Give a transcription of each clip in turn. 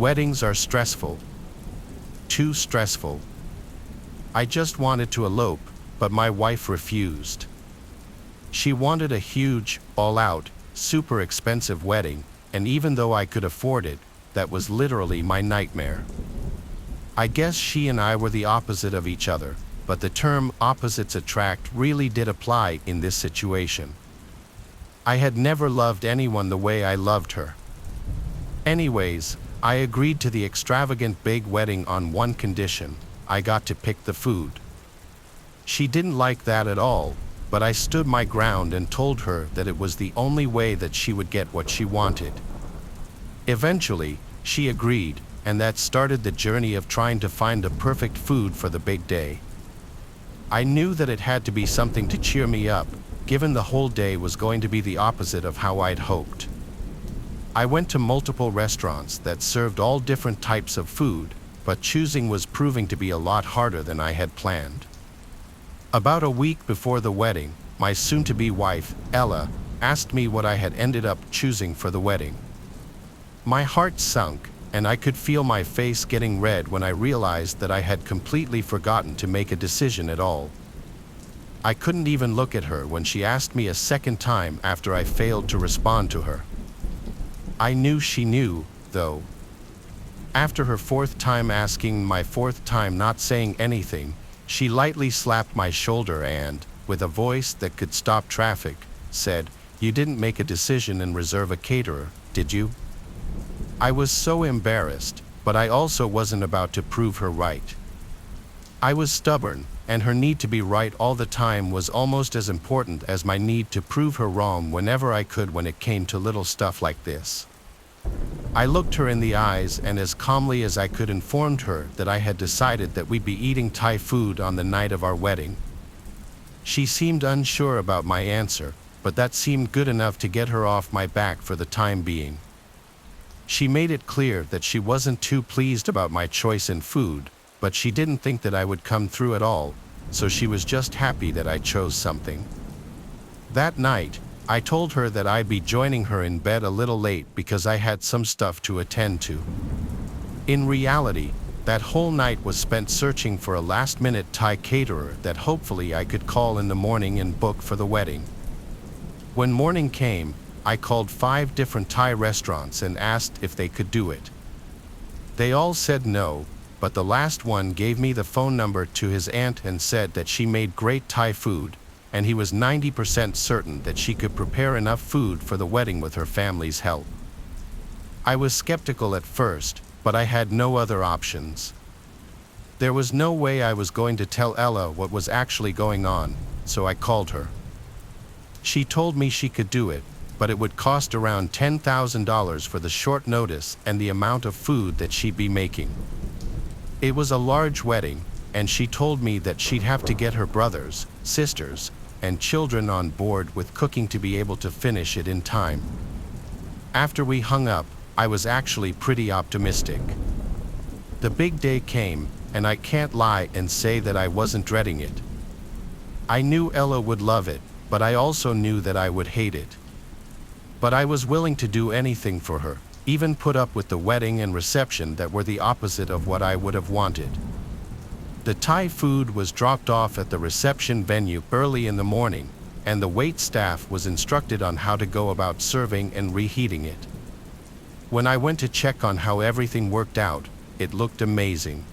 Weddings are stressful. Too stressful. I just wanted to elope, but my wife refused. She wanted a huge, all-out, super expensive wedding, and even though I could afford it, that was literally my nightmare. I guess she and I were the opposite of each other, but the term opposites attract really did apply in this situation. I had never loved anyone the way I loved her. Anyways, I agreed to the extravagant big wedding on one condition: I got to pick the food. She didn't like that at all, but I stood my ground and told her that it was the only way that she would get what she wanted. Eventually, she agreed, and that started the journey of trying to find the perfect food for the big day. I knew that it had to be something to cheer me up, given the whole day was going to be the opposite of how I'd hoped. I went to multiple restaurants that served all different types of food, but choosing was proving to be a lot harder than I had planned. About a week before the wedding, my soon-to-be wife, Ella, asked me what I had ended up choosing for the wedding. My heart sunk, and I could feel my face getting red when I realized that I had completely forgotten to make a decision at all. I couldn't even look at her when she asked me a second time after I failed to respond to her. I knew she knew, though. After her fourth time asking, my fourth time not saying anything, she lightly slapped my shoulder and, with a voice that could stop traffic, said, "You didn't make a decision and reserve a caterer, did you?" I was so embarrassed, but I also wasn't about to prove her right. I was stubborn, and her need to be right all the time was almost as important as my need to prove her wrong whenever I could when it came to little stuff like this. I looked her in the eyes and as calmly as I could informed her that I had decided that we'd be eating Thai food on the night of our wedding. She seemed unsure about my answer, but that seemed good enough to get her off my back for the time being. She made it clear that she wasn't too pleased about my choice in food, but she didn't think that I would come through at all, so she was just happy that I chose something. That night, I told her that I'd be joining her in bed a little late because I had some stuff to attend to. In reality, that whole night was spent searching for a last-minute Thai caterer that hopefully I could call in the morning and book for the wedding. When morning came, I called 5 different Thai restaurants and asked if they could do it. They all said no, but the last one gave me the phone number to his aunt and said that she made great Thai food, and he was 90% certain that she could prepare enough food for the wedding with her family's help. I was skeptical at first, but I had no other options. There was no way I was going to tell Ella what was actually going on, so I called her. She told me she could do it, but it would cost around $10,000 for the short notice and the amount of food that she'd be making. It was a large wedding, and she told me that she'd have to get her brothers, sisters, and children on board with cooking to be able to finish it in time. After we hung up, I was actually pretty optimistic. The big day came, and I can't lie and say that I wasn't dreading it. I knew Ella would love it, but I also knew that I would hate it. But I was willing to do anything for her, even put up with the wedding and reception that were the opposite of what I would have wanted. The Thai food was dropped off at the reception venue early in the morning, and the wait staff was instructed on how to go about serving and reheating it. When I went to check on how everything worked out, it looked amazing.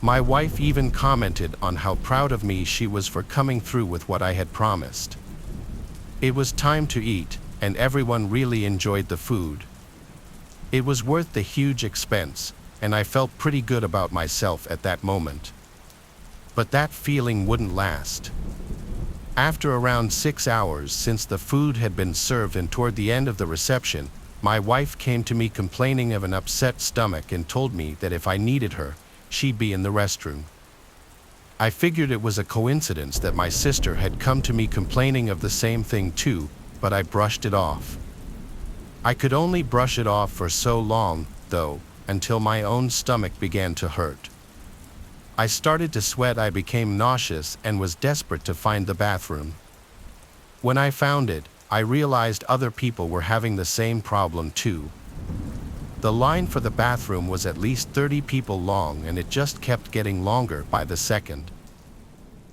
My wife even commented on how proud of me she was for coming through with what I had promised. It was time to eat, and everyone really enjoyed the food. It was worth the huge expense, and I felt pretty good about myself at that moment. But that feeling wouldn't last. After around 6 hours since the food had been served and toward the end of the reception, my wife came to me complaining of an upset stomach and told me that if I needed her, she'd be in the restroom. I figured it was a coincidence that my sister had come to me complaining of the same thing too, but I brushed it off. I could only brush it off for so long, though, until my own stomach began to hurt. I started to sweat, I became nauseous, and was desperate to find the bathroom. When I found it, I realized other people were having the same problem too. The line for the bathroom was at least 30 people long, and it just kept getting longer by the second.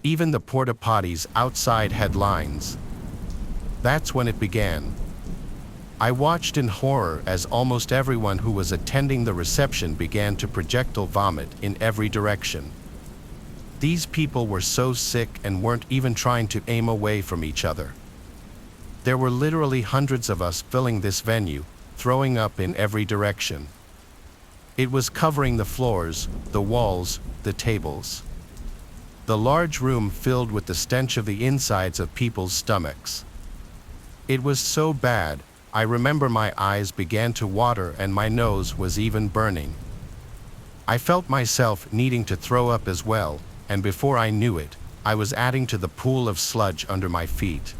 Even the porta potties outside had lines. That's when it began. I watched in horror as almost everyone who was attending the reception began to projectile vomit in every direction. These people were so sick and weren't even trying to aim away from each other. There were literally hundreds of us filling this venue, throwing up in every direction. It was covering the floors, the walls, the tables. The large room filled with the stench of the insides of people's stomachs. It was so bad, I remember my eyes began to water and my nose was even burning. I felt myself needing to throw up as well, and before I knew it, I was adding to the pool of sludge under my feet.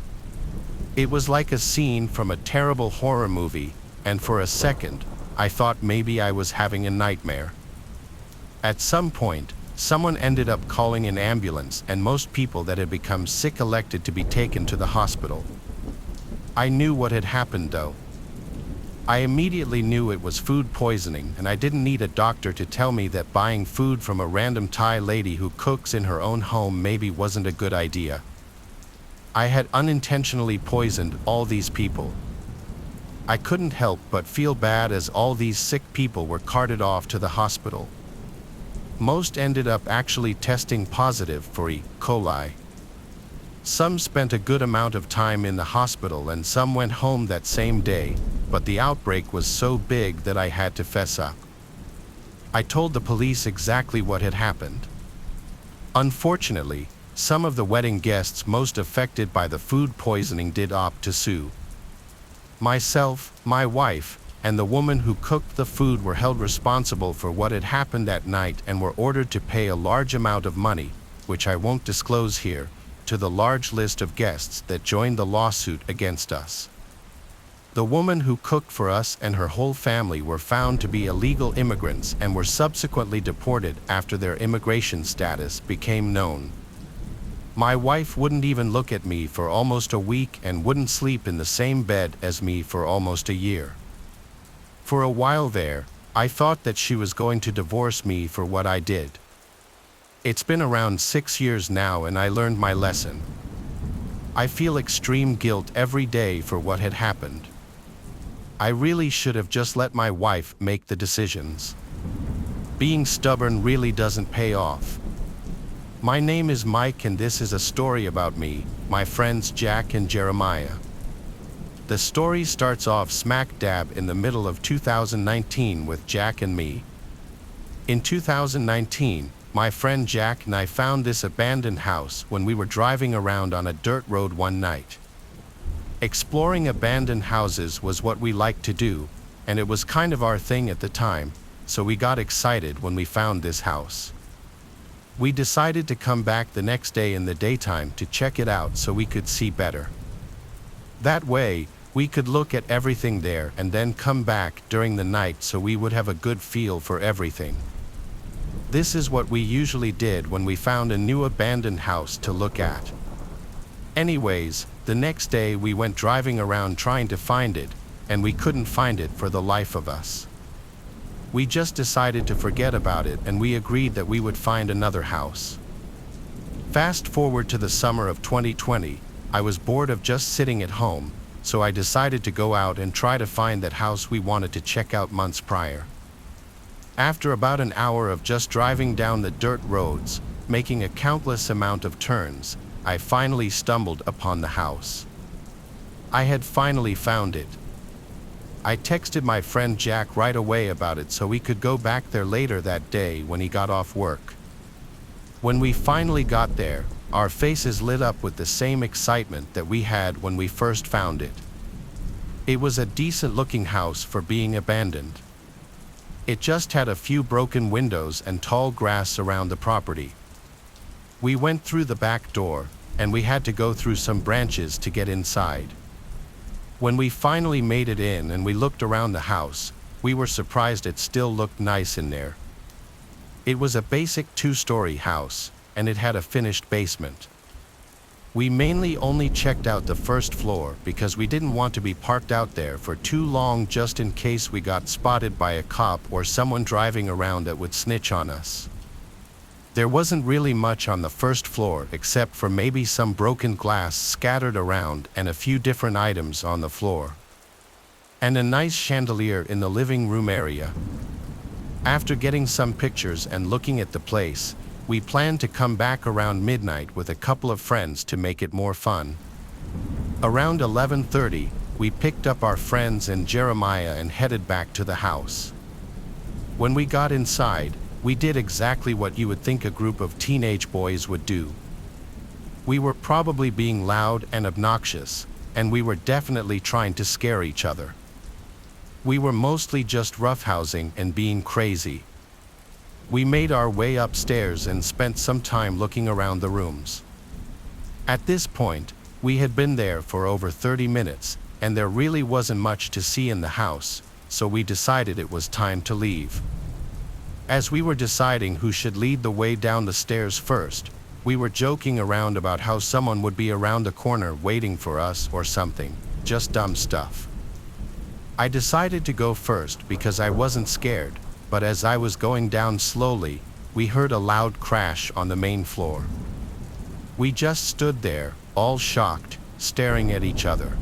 It was like a scene from a terrible horror movie, and for a second, I thought maybe I was having a nightmare. At some point, someone ended up calling an ambulance, and most people that had become sick elected to be taken to the hospital. I knew what had happened though. I immediately knew it was food poisoning, and I didn't need a doctor to tell me that buying food from a random Thai lady who cooks in her own home maybe wasn't a good idea. I had unintentionally poisoned all these people. I couldn't help but feel bad as all these sick people were carted off to the hospital. Most ended up actually testing positive for E. coli. Some spent a good amount of time in the hospital and some went home that same day, but the outbreak was so big that I had to fess up. I told the police exactly what had happened. Unfortunately, some of the wedding guests most affected by the food poisoning did opt to sue. Myself, my wife, and the woman who cooked the food were held responsible for what had happened that night and were ordered to pay a large amount of money, which I won't disclose here, to the large list of guests that joined the lawsuit against us. The woman who cooked for us and her whole family were found to be illegal immigrants and were subsequently deported after their immigration status became known. My wife wouldn't even look at me for almost a week and wouldn't sleep in the same bed as me for almost a year. For a while there, I thought that she was going to divorce me for what I did. It's been around 6 years now and I learned my lesson. I feel extreme guilt every day for what had happened. I really should have just let my wife make the decisions. Being stubborn really doesn't pay off. My name is Mike and this is a story about me, my friends Jack and Jeremiah. The story starts off smack dab in the middle of 2019 with Jack and me. In 2019, my friend Jack and I found this abandoned house when we were driving around on a dirt road one night. Exploring abandoned houses was what we liked to do, and it was kind of our thing at the time, so we got excited when we found this house. We decided to come back the next day in the daytime to check it out so we could see better. That way, we could look at everything there and then come back during the night so we would have a good feel for everything. This is what we usually did when we found a new abandoned house to look at. Anyways, the next day we went driving around trying to find it, and we couldn't find it for the life of us. We just decided to forget about it and we agreed that we would find another house. Fast forward to the summer of 2020, I was bored of just sitting at home, so I decided to go out and try to find that house we wanted to check out months prior. After about an hour of just driving down the dirt roads, making a countless amount of turns, I finally stumbled upon the house. I had finally found it. I texted my friend Jack right away about it so we could go back there later that day when he got off work. When we finally got there, our faces lit up with the same excitement that we had when we first found it. It was a decent-looking house for being abandoned. It just had a few broken windows and tall grass around the property. We went through the back door, and we had to go through some branches to get inside. When we finally made it in and we looked around the house, we were surprised it still looked nice in there. It was a basic 2-story house, and it had a finished basement. We mainly only checked out the first floor because we didn't want to be parked out there for too long just in case we got spotted by a cop or someone driving around that would snitch on us. There wasn't really much on the first floor except for maybe some broken glass scattered around and a few different items on the floor. And a nice chandelier in the living room area. After getting some pictures and looking at the place, we planned to come back around midnight with a couple of friends to make it more fun. Around 11:30, we picked up our friends and Jeremiah and headed back to the house. When we got inside, we did exactly what you would think a group of teenage boys would do. We were probably being loud and obnoxious, and we were definitely trying to scare each other. We were mostly just roughhousing and being crazy. We made our way upstairs and spent some time looking around the rooms. At this point, we had been there for over 30 minutes, and there really wasn't much to see in the house, so we decided it was time to leave. As we were deciding who should lead the way down the stairs first, we were joking around about how someone would be around the corner waiting for us or something, just dumb stuff. I decided to go first because I wasn't scared, but as I was going down slowly, we heard a loud crash on the main floor. We just stood there, all shocked, staring at each other.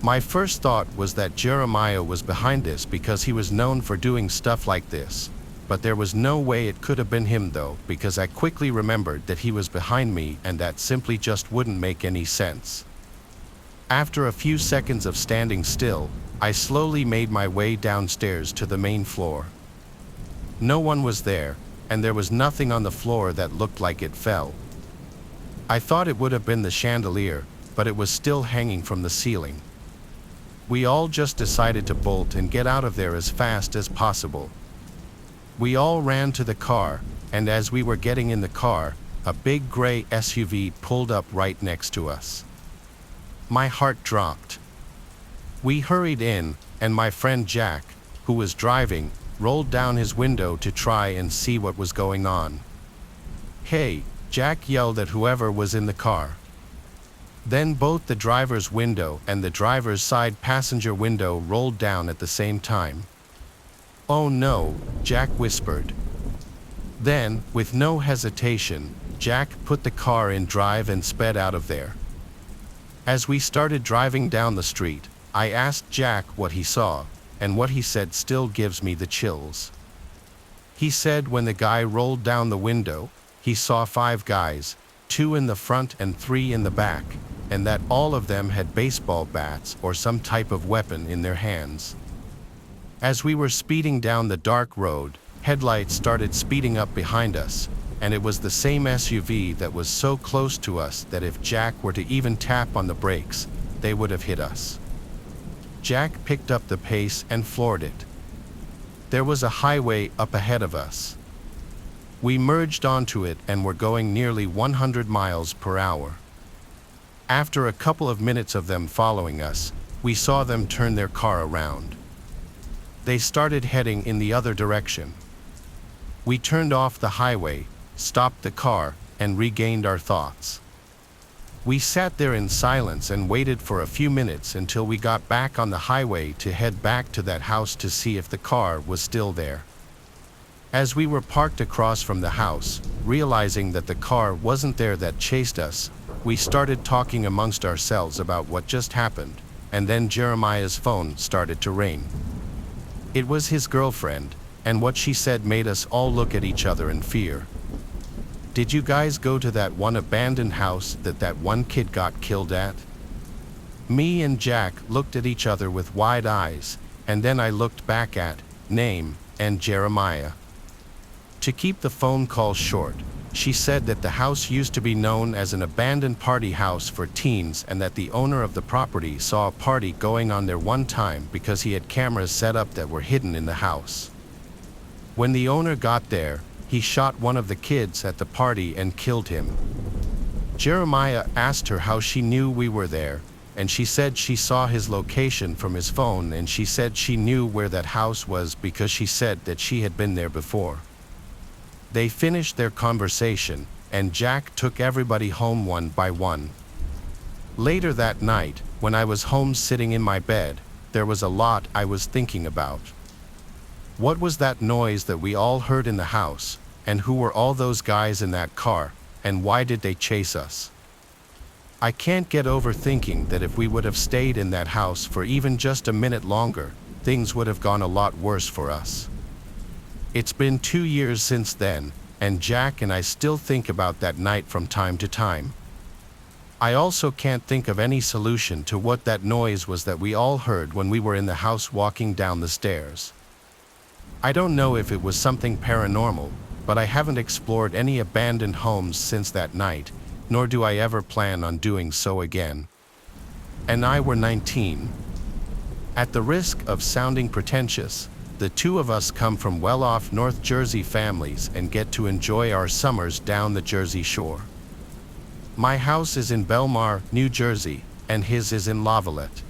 My first thought was that Jeremiah was behind this because he was known for doing stuff like this, but there was no way it could have been him though, because I quickly remembered that he was behind me and that simply just wouldn't make any sense. After a few seconds of standing still, I slowly made my way downstairs to the main floor. No one was there, and there was nothing on the floor that looked like it fell. I thought it would have been the chandelier, but it was still hanging from the ceiling. We all just decided to bolt and get out of there as fast as possible. We all ran to the car, and as we were getting in the car, a big gray SUV pulled up right next to us. My heart dropped. We hurried in, and my friend Jack, who was driving, rolled down his window to try and see what was going on. "Hey!" Jack yelled at whoever was in the car. Then both the driver's window and the driver's side passenger window rolled down at the same time. "Oh no," Jack whispered. Then, with no hesitation, Jack put the car in drive and sped out of there. As we started driving down the street, I asked Jack what he saw, and what he said still gives me the chills. He said when the guy rolled down the window, he saw 5 guys, 2 in the front and 3 in the back, and that all of them had baseball bats or some type of weapon in their hands. As we were speeding down the dark road, headlights started speeding up behind us, and it was the same SUV that was so close to us that if Jack were to even tap on the brakes, they would have hit us. Jack picked up the pace and floored it. There was a highway up ahead of us. We merged onto it and were going nearly 100 miles per hour. After a couple of minutes of them following us, we saw them turn their car around. They started heading in the other direction. We turned off the highway, stopped the car, and regained our thoughts. We sat there in silence and waited for a few minutes until we got back on the highway to head back to that house to see if the car was still there. As we were parked across from the house, realizing that the car wasn't there that chased us, we started talking amongst ourselves about what just happened, and then Jeremiah's phone started to ring. It was his girlfriend, and what she said made us all look at each other in fear. "Did you guys go to that one abandoned house that one kid got killed at?" Me and Jack looked at each other with wide eyes, and then I looked back at Name and Jeremiah. To keep the phone call short, she said that the house used to be known as an abandoned party house for teens and that the owner of the property saw a party going on there one time because he had cameras set up that were hidden in the house. When the owner got there, he shot one of the kids at the party and killed him. Jeremiah asked her how she knew we were there, and she said she saw his location from his phone, and she said she knew where that house was because she said that she had been there before. They finished their conversation, and Jack took everybody home one by one. Later that night, when I was home sitting in my bed, there was a lot I was thinking about. What was that noise that we all heard in the house, and who were all those guys in that car, and why did they chase us? I can't get over thinking that if we would have stayed in that house for even just a minute longer, things would have gone a lot worse for us. It's been 2 years since then, and Jack and I still think about that night from time to time. I also can't think of any solution to what that noise was that we all heard when we were in the house walking down the stairs. I don't know if it was something paranormal, but I haven't explored any abandoned homes since that night, nor do I ever plan on doing so again. And I were 19. At the risk of sounding pretentious, the two of us come from well-off North Jersey families and get to enjoy our summers down the Jersey Shore. My house is in Belmar, New Jersey, and his is in Lavallette.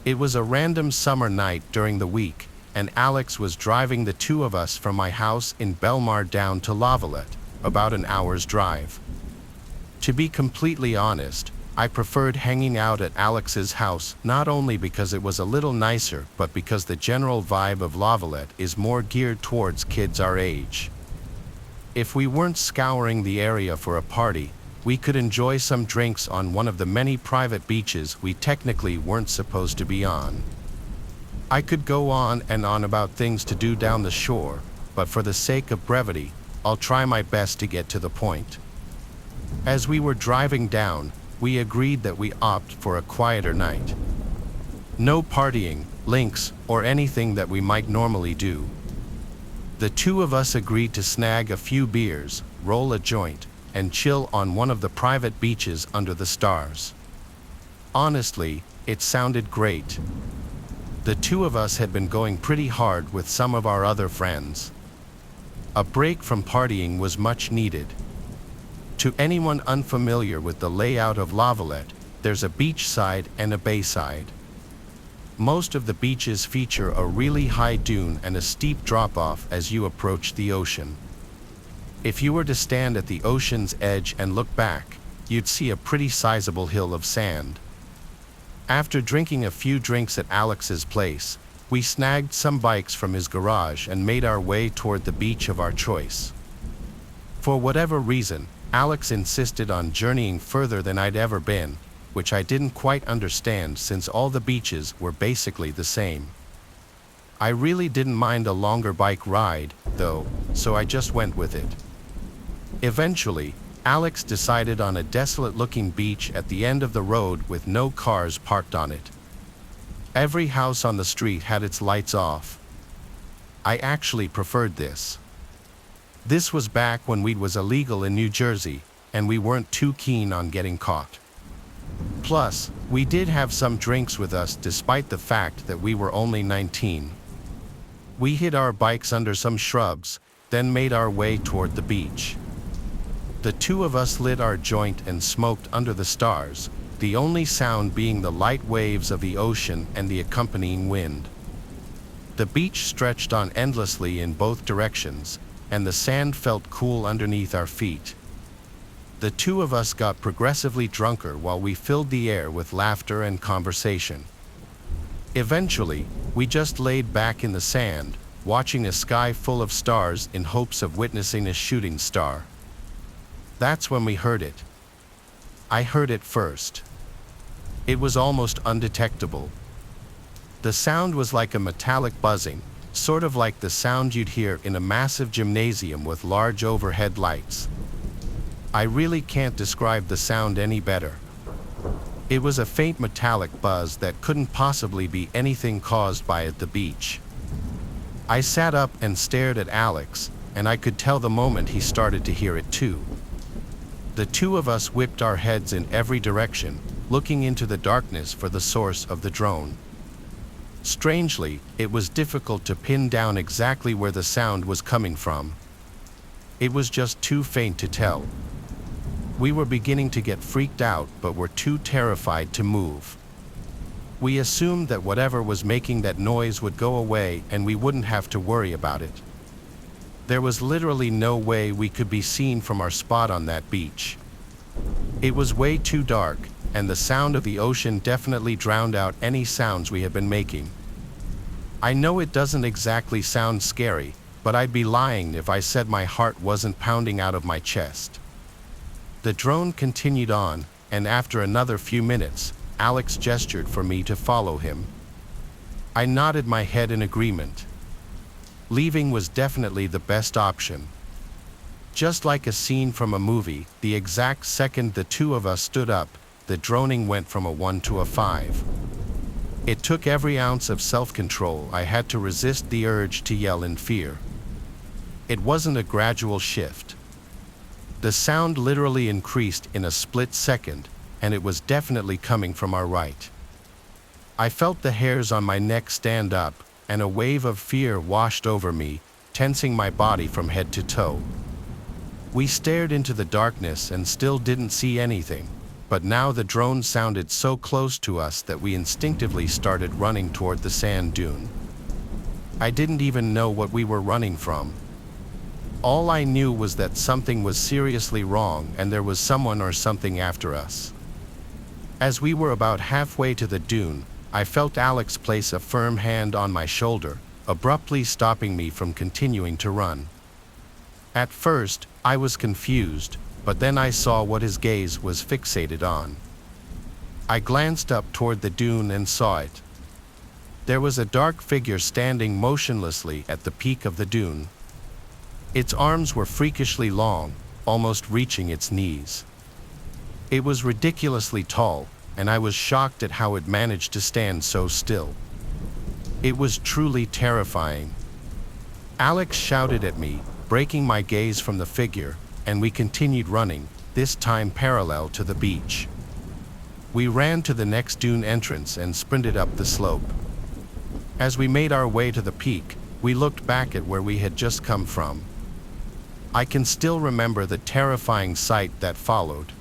It was a random summer night during the week, and Alex was driving the two of us from my house in Belmar down to Lavallette, about an hour's drive. To be completely honest, I preferred hanging out at Alex's house not only because it was a little nicer but because the general vibe of Lavallette is more geared towards kids our age. If we weren't scouring the area for a party, we could enjoy some drinks on one of the many private beaches we technically weren't supposed to be on. I could go on and on about things to do down the shore, but for the sake of brevity, I'll try my best to get to the point. As we were driving down, we agreed that we opt for a quieter night. No partying, links, or anything that we might normally do. The two of us agreed to snag a few beers, roll a joint, and chill on one of the private beaches under the stars. Honestly, it sounded great. The two of us had been going pretty hard with some of our other friends. A break from partying was much needed. To anyone unfamiliar with the layout of Lavallette, there's a beach side and a bay side. Most of the beaches feature a really high dune and a steep drop-off as you approach the ocean. If you were to stand at the ocean's edge and look back, you'd see a pretty sizable hill of sand. After drinking a few drinks at Alex's place, we snagged some bikes from his garage and made our way toward the beach of our choice. For whatever reason, Alex insisted on journeying further than I'd ever been, which I didn't quite understand since all the beaches were basically the same. I really didn't mind a longer bike ride, though, so I just went with it. Eventually, Alex decided on a desolate-looking beach at the end of the road with no cars parked on it. Every house on the street had its lights off. I actually preferred this. This was back when weed was illegal in New Jersey, and we weren't too keen on getting caught. Plus, we did have some drinks with us despite the fact that we were only 19. We hid our bikes under some shrubs, then made our way toward the beach. The two of us lit our joint and smoked under the stars, the only sound being the light waves of the ocean and the accompanying wind. The beach stretched on endlessly in both directions, and the sand felt cool underneath our feet. The two of us got progressively drunker while we filled the air with laughter and conversation. Eventually, we just laid back in the sand, watching a sky full of stars in hopes of witnessing a shooting star. That's when we heard it. I heard it first. It was almost undetectable. The sound was like a metallic buzzing, sort of like the sound you'd hear in a massive gymnasium with large overhead lights. I really can't describe the sound any better. It was a faint metallic buzz that couldn't possibly be anything caused by at the beach. I sat up and stared at Alex, and I could tell the moment he started to hear it too. The two of us whipped our heads in every direction, looking into the darkness for the source of the drone. Strangely, it was difficult to pin down exactly where the sound was coming from. It was just too faint to tell. We were beginning to get freaked out, but were too terrified to move. We assumed that whatever was making that noise would go away and we wouldn't have to worry about it. There was literally no way we could be seen from our spot on that beach. It was way too dark, and the sound of the ocean definitely drowned out any sounds we had been making. I know it doesn't exactly sound scary, but I'd be lying if I said my heart wasn't pounding out of my chest. The drone continued on, and after another few minutes, Alex gestured for me to follow him. I nodded my head in agreement. Leaving was definitely the best option. Just like a scene from a movie, the exact second the two of us stood up, the droning went from a 1 to a 5. It took every ounce of self-control I had to resist the urge to yell in fear. It wasn't a gradual shift. The sound literally increased in a split second, and it was definitely coming from our right. I felt the hairs on my neck stand up, and a wave of fear washed over me, tensing my body from head to toe. We stared into the darkness and still didn't see anything, but now the drone sounded so close to us that we instinctively started running toward the sand dune. I didn't even know what we were running from. All I knew was that something was seriously wrong and there was someone or something after us. As we were about halfway to the dune, I felt Alex place a firm hand on my shoulder, abruptly stopping me from continuing to run. At first, I was confused, but then I saw what his gaze was fixated on. I glanced up toward the dune and saw it. There was a dark figure standing motionlessly at the peak of the dune. Its arms were freakishly long, almost reaching its knees. It was ridiculously tall, and I was shocked at how it managed to stand so still. It was truly terrifying. Alex shouted at me, breaking my gaze from the figure, and we continued running, this time parallel to the beach. We ran to the next dune entrance and sprinted up the slope. As we made our way to the peak, we looked back at where we had just come from. I can still remember the terrifying sight that followed.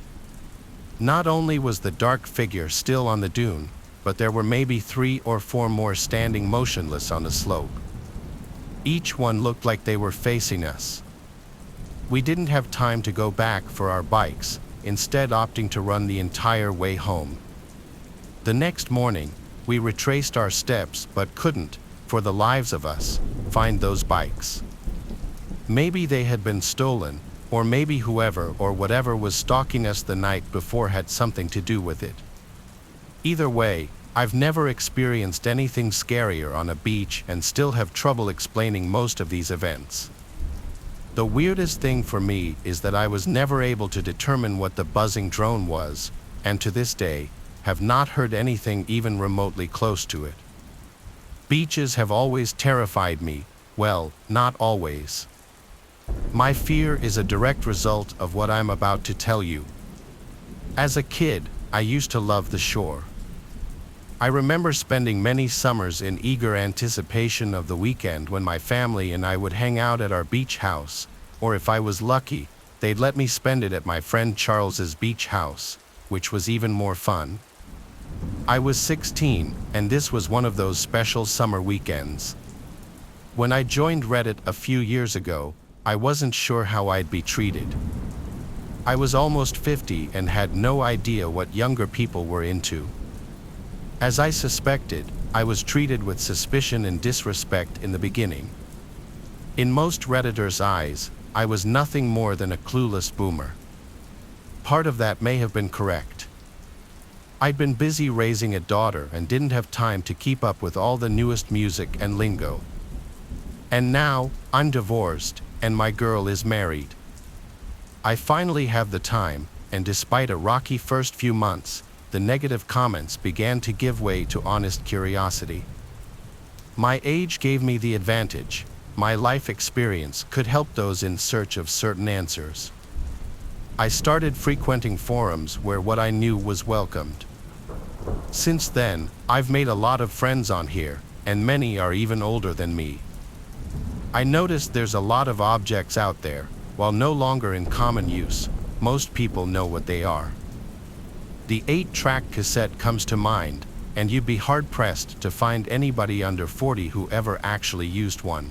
Not only was the dark figure still on the dune, but there were maybe 3 or 4 more standing motionless on the slope. Each one looked like they were facing us. We didn't have time to go back for our bikes, instead opting to run the entire way home. The next morning, we retraced our steps but couldn't, for the lives of us, find those bikes. Maybe they had been stolen, or maybe whoever or whatever was stalking us the night before had something to do with it. Either way, I've never experienced anything scarier on a beach and still have trouble explaining most of these events. The weirdest thing for me is that I was never able to determine what the buzzing drone was, and to this day, have not heard anything even remotely close to it. Beaches have always terrified me, well, not always. My fear is a direct result of what I'm about to tell you. As a kid, I used to love the shore. I remember spending many summers in eager anticipation of the weekend when my family and I would hang out at our beach house, or if I was lucky, they'd let me spend it at my friend Charles's beach house, which was even more fun. I was 16, and this was one of those special summer weekends. When I joined Reddit a few years ago, I wasn't sure how I'd be treated. I was almost 50 and had no idea what younger people were into. As I suspected, I was treated with suspicion and disrespect in the beginning. In most Redditors' eyes, I was nothing more than a clueless boomer. Part of that may have been correct. I'd been busy raising a daughter and didn't have time to keep up with all the newest music and lingo. And now, I'm divorced, and my girl is married. I finally have the time, and despite a rocky first few months, the negative comments began to give way to honest curiosity. My age gave me the advantage. My life experience could help those in search of certain answers. I started frequenting forums where what I knew was welcomed. Since then, I've made a lot of friends on here, and many are even older than me. I noticed there's a lot of objects out there, while no longer in common use, most people know what they are. The 8-track cassette comes to mind, and you'd be hard-pressed to find anybody under 40 who ever actually used one.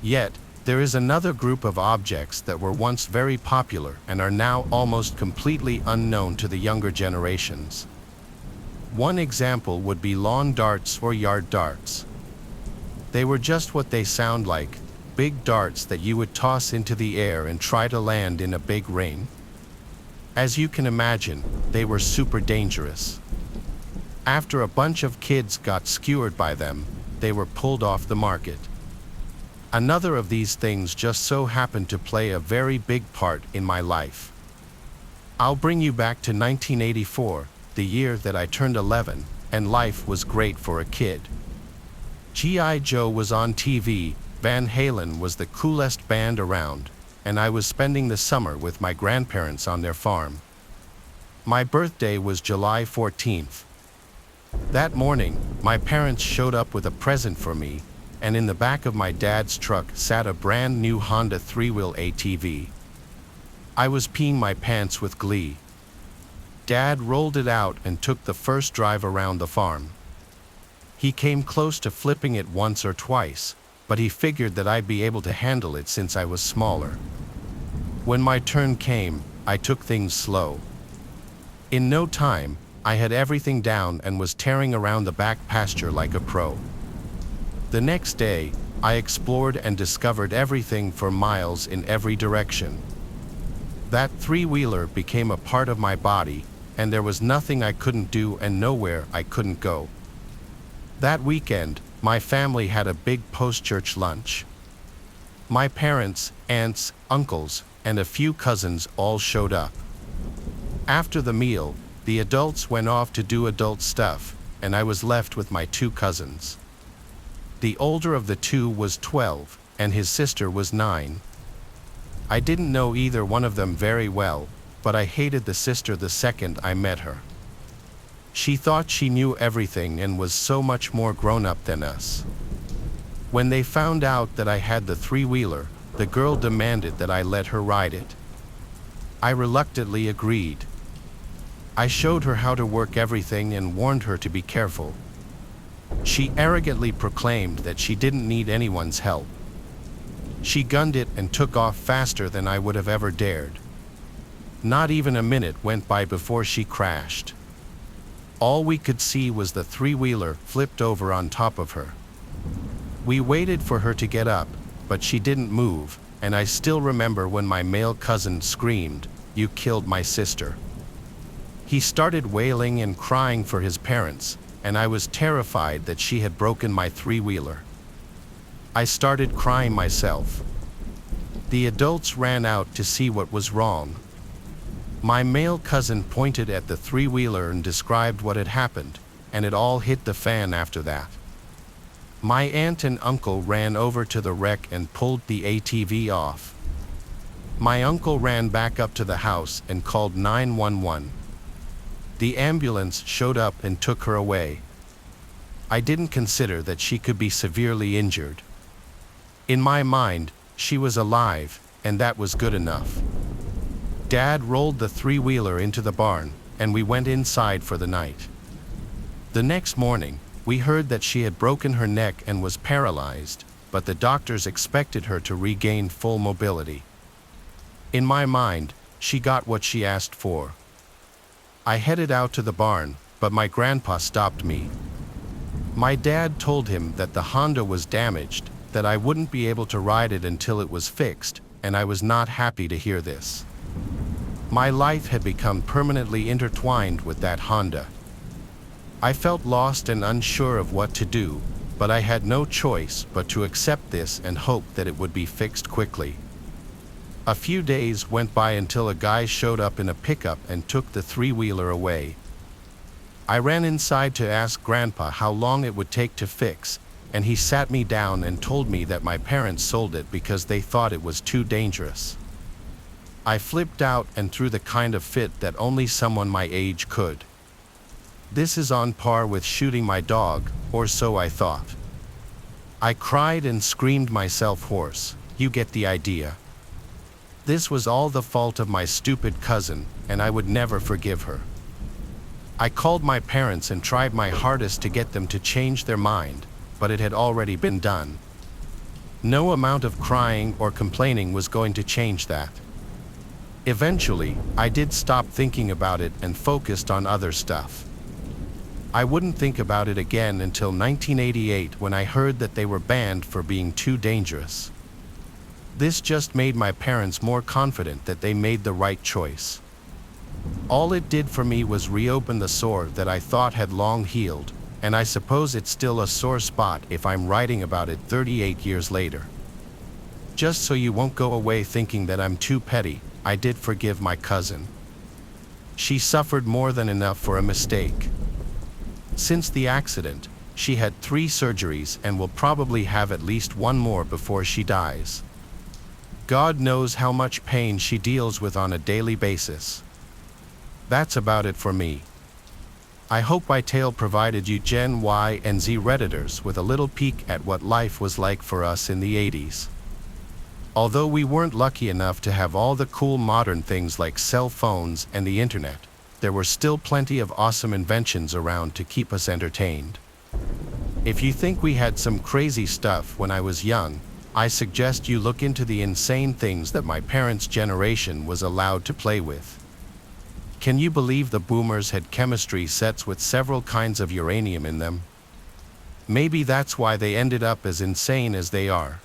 Yet, There is another group of objects that were once very popular and are now almost completely unknown to the younger generations. One example would be lawn darts or yard darts. They were just what they sound like, big darts that you would toss into the air and try to land in a big rain. As you can imagine, they were super dangerous. After a bunch of kids got skewered by them, they were pulled off the market. Another of these things just so happened to play a very big part in my life. I'll bring you back to 1984, the year that I turned 11, and life was great for a kid. G.I. Joe was on TV, Van Halen was the coolest band around, and I was spending the summer with my grandparents on their farm. My birthday was July 14th. That morning, my parents showed up with a present for me, and in the back of my dad's truck sat a brand new Honda 3-wheel ATV. I was peeing my pants with glee. Dad rolled it out and took the first drive around the farm. He came close to flipping it once or twice, but he figured that I'd be able to handle it since I was smaller. When my turn came, I took things slow. In no time, I had everything down and was tearing around the back pasture like a pro. The next day, I explored and discovered everything for miles in every direction. That three-wheeler became a part of my body, and there was nothing I couldn't do and nowhere I couldn't go. That weekend, my family had a big post-church lunch. My parents, aunts, uncles, and a few cousins all showed up. After the meal, the adults went off to do adult stuff, and I was left with my two cousins. The older of the two was 12, and his sister was 9. I didn't know either one of them very well, but I hated the sister the second I met her. She thought she knew everything and was so much more grown up than us. When they found out that I had the three-wheeler, the girl demanded that I let her ride it. I reluctantly agreed. I showed her how to work everything and warned her to be careful. She arrogantly proclaimed that she didn't need anyone's help. She gunned it and took off faster than I would have ever dared. Not even a minute went by before she crashed. All we could see was the three-wheeler flipped over on top of her. We waited for her to get up, but she didn't move, and I still remember when my male cousin screamed, "You killed my sister." He started wailing and crying for his parents, and I was terrified that she had broken my three-wheeler. I started crying myself. The adults ran out to see what was wrong. My male cousin pointed at the three-wheeler and described what had happened, and it all hit the fan after that. My aunt and uncle ran over to the wreck and pulled the ATV off. My uncle ran back up to the house and called 911. The ambulance showed up and took her away. I didn't consider that she could be severely injured. In my mind, she was alive, and that was good enough. Dad rolled the three-wheeler into the barn, and we went inside for the night. The next morning, we heard that she had broken her neck and was paralyzed, but the doctors expected her to regain full mobility. In my mind, she got what she asked for. I headed out to the barn, but my grandpa stopped me. My dad told him that the Honda was damaged, that I wouldn't be able to ride it until it was fixed, and I was not happy to hear this. My life had become permanently intertwined with that Honda. I felt lost and unsure of what to do, but I had no choice but to accept this and hope that it would be fixed quickly. A few days went by until a guy showed up in a pickup and took the three-wheeler away. I ran inside to ask Grandpa how long it would take to fix, and he sat me down and told me that my parents sold it because they thought it was too dangerous. I flipped out and threw the kind of fit that only someone my age could. This is on par with shooting my dog, or so I thought. I cried and screamed myself hoarse. You get the idea. This was all the fault of my stupid cousin, and I would never forgive her. I called my parents and tried my hardest to get them to change their mind, but it had already been done. No amount of crying or complaining was going to change that. Eventually, I did stop thinking about it and focused on other stuff. I wouldn't think about it again until 1988 when I heard that they were banned for being too dangerous. This just made my parents more confident that they made the right choice. All it did for me was reopen the sore that I thought had long healed, and I suppose it's still a sore spot if I'm writing about it 38 years later. Just so you won't go away thinking that I'm too petty, I did forgive my cousin. She suffered more than enough for a mistake. Since the accident, she had 3 surgeries and will probably have at least 1 more before she dies. God knows how much pain she deals with on a daily basis. That's about it for me. I hope my tale provided you Gen Y and Z Redditors with a little peek at what life was like for us in the 80s. Although we weren't lucky enough to have all the cool modern things like cell phones and the internet, there were still plenty of awesome inventions around to keep us entertained. If you think we had some crazy stuff when I was young, I suggest you look into the insane things that my parents' generation was allowed to play with. Can you believe the boomers had chemistry sets with several kinds of uranium in them? Maybe that's why they ended up as insane as they are.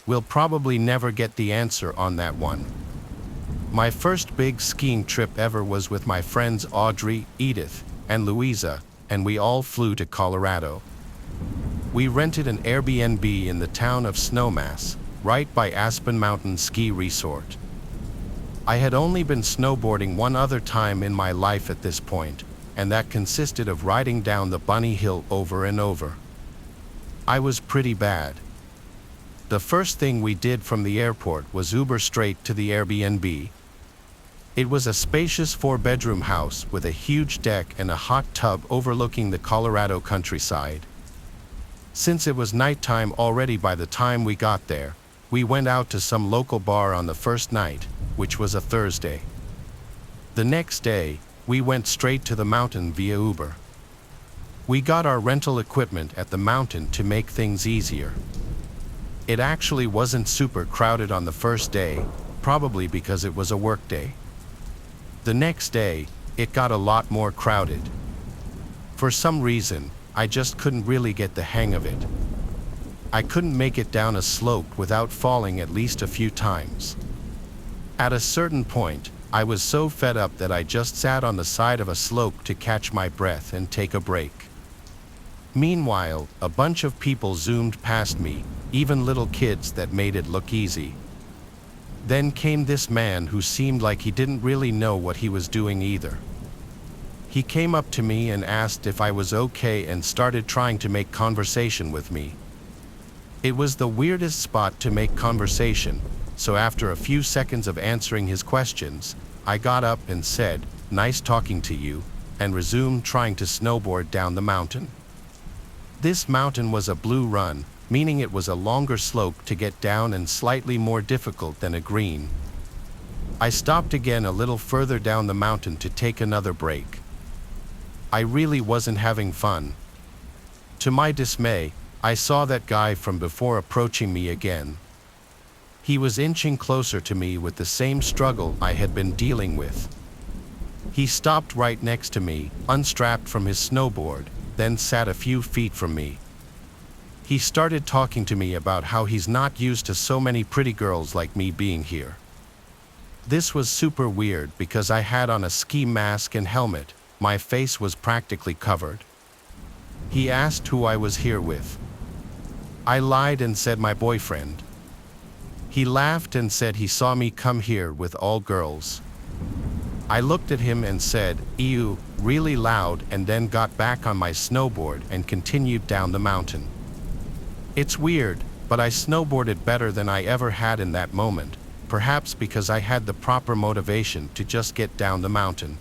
We'll probably never get the answer on that one. My first big skiing trip ever was with my friends Audrey, Edith, and Louisa, and we all flew to Colorado. We rented an Airbnb in the town of Snowmass, right by Aspen Mountain Ski Resort. I had only been snowboarding one other time in my life at this point, and that consisted of riding down the bunny hill over and over. I was pretty bad. The first thing we did from the airport was Uber straight to the Airbnb. It was a spacious 4-bedroom house with a huge deck and a hot tub overlooking the Colorado countryside. Since it was nighttime already by the time we got there, we went out to some local bar on the first night, which was a Thursday. The next day, we went straight to the mountain via Uber. We got our rental equipment at the mountain to make things easier. It actually wasn't super crowded on the first day, probably because it was a work day. The next day, it got a lot more crowded. For some reason, I just couldn't really get the hang of it. I couldn't make it down a slope without falling at least a few times. At a certain point, I was so fed up that I just sat on the side of a slope to catch my breath and take a break. Meanwhile, a bunch of people zoomed past me, even little kids that made it look easy. Then came this man who seemed like he didn't really know what he was doing either. He came up to me and asked if I was okay and started trying to make conversation with me. It was the weirdest spot to make conversation, so after a few seconds of answering his questions, I got up and said, "Nice talking to you," and resumed trying to snowboard down the mountain. This mountain was a blue run, meaning it was a longer slope to get down and slightly more difficult than a green. I stopped again a little further down the mountain to take another break. I really wasn't having fun. To my dismay, I saw that guy from before approaching me again. He was inching closer to me with the same struggle I had been dealing with. He stopped right next to me, unstrapped from his snowboard, then sat a few feet from me. He started talking to me about how he's not used to so many pretty girls like me being here. This was super weird because I had on a ski mask and helmet. My face was practically covered. He asked who I was here with. I lied and said my boyfriend. He laughed and said he saw me come here with all girls. I looked at him and said, "Ew," really loud, and then got back on my snowboard and continued down the mountain. It's weird, but I snowboarded better than I ever had in that moment, perhaps because I had the proper motivation to just get down the mountain.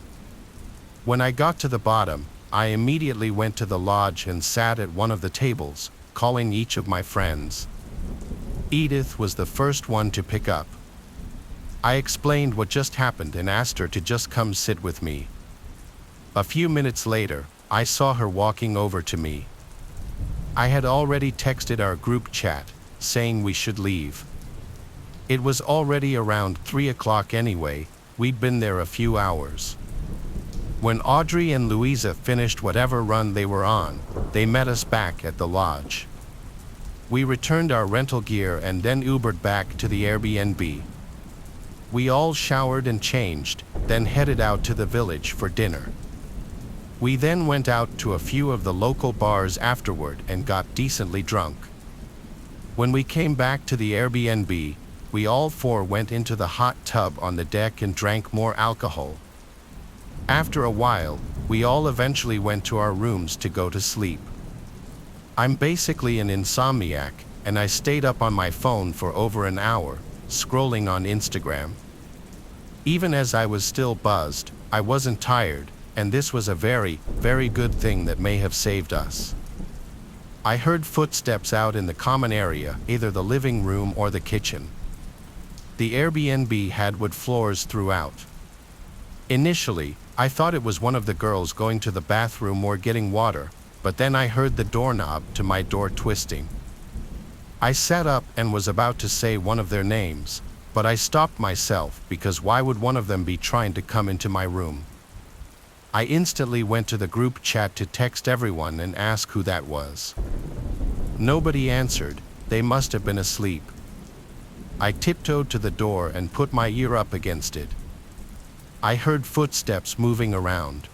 When I got to the bottom, I immediately went to the lodge and sat at one of the tables, calling each of my friends. Edith was the first one to pick up. I explained what just happened and asked her to just come sit with me. A few minutes later, I saw her walking over to me. I had already texted our group chat, saying we should leave. It was already around 3 o'clock anyway, we'd been there a few hours. When Audrey and Louisa finished whatever run they were on, they met us back at the lodge. We returned our rental gear and then Ubered back to the Airbnb. We all showered and changed, then headed out to the village for dinner. We then went out to a few of the local bars afterward and got decently drunk. When we came back to the Airbnb, we all four went into the hot tub on the deck and drank more alcohol. After a while, we all eventually went to our rooms to go to sleep. I'm basically an insomniac, and I stayed up on my phone for over an hour, scrolling on Instagram. Even as I was still buzzed, I wasn't tired, and this was a very, very good thing that may have saved us. I heard footsteps out in the common area, either the living room or the kitchen. The Airbnb had wood floors throughout. Initially, I thought it was one of the girls going to the bathroom or getting water, but then I heard the doorknob to my door twisting. I sat up and was about to say one of their names, but I stopped myself because why would one of them be trying to come into my room? I instantly went to the group chat to text everyone and ask who that was. Nobody answered, they must have been asleep. I tiptoed to the door and put my ear up against it. I heard footsteps moving around.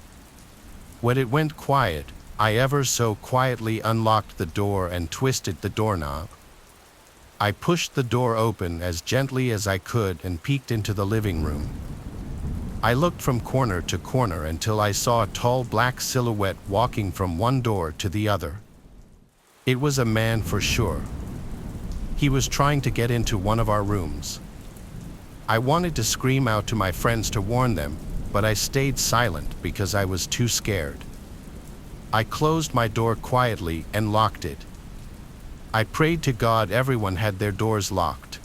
When it went quiet, I ever so quietly unlocked the door and twisted the doorknob. I pushed the door open as gently as I could and peeked into the living room. I looked from corner to corner until I saw a tall black silhouette walking from one door to the other. It was a man for sure. He was trying to get into one of our rooms. I wanted to scream out to my friends to warn them, but I stayed silent because I was too scared. I closed my door quietly and locked it. I prayed to God everyone had their doors locked.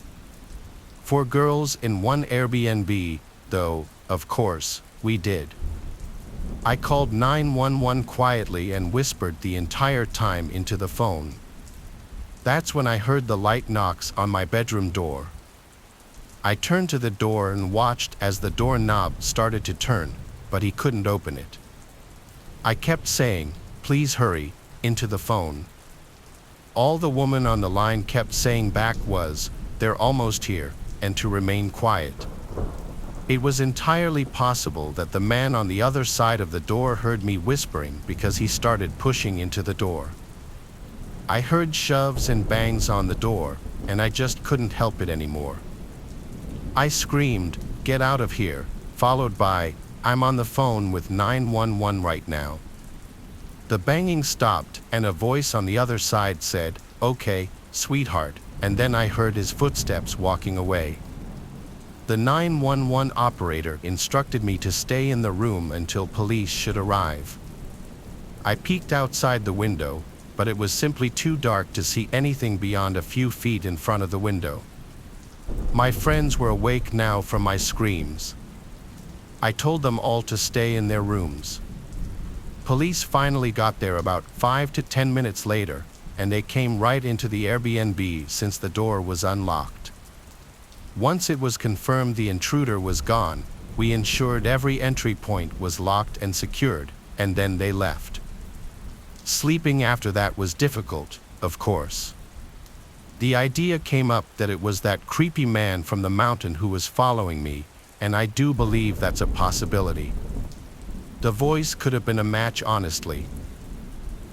4 girls in one Airbnb, though, of course, we did. I called 911 quietly and whispered the entire time into the phone. That's when I heard the light knocks on my bedroom door. I turned to the door and watched as the doorknob started to turn, but he couldn't open it. I kept saying, "Please hurry," into the phone. All the woman on the line kept saying back was, "They're almost here," and to remain quiet. It was entirely possible that the man on the other side of the door heard me whispering because he started pushing into the door. I heard shoves and bangs on the door, and I just couldn't help it anymore. I screamed, "Get out of here," followed by, "I'm on the phone with 911 right now." The banging stopped, and a voice on the other side said, "Okay, sweetheart," and then I heard his footsteps walking away. The 911 operator instructed me to stay in the room until police should arrive. I peeked outside the window, but it was simply too dark to see anything beyond a few feet in front of the window. My friends were awake now from my screams. I told them all to stay in their rooms. Police finally got there about 5 to 10 minutes later, and they came right into the Airbnb since the door was unlocked. Once it was confirmed the intruder was gone, we ensured every entry point was locked and secured, and then they left. Sleeping after that was difficult, of course. The idea came up that it was that creepy man from the mountain who was following me, and I do believe that's a possibility. The voice could have been a match, honestly.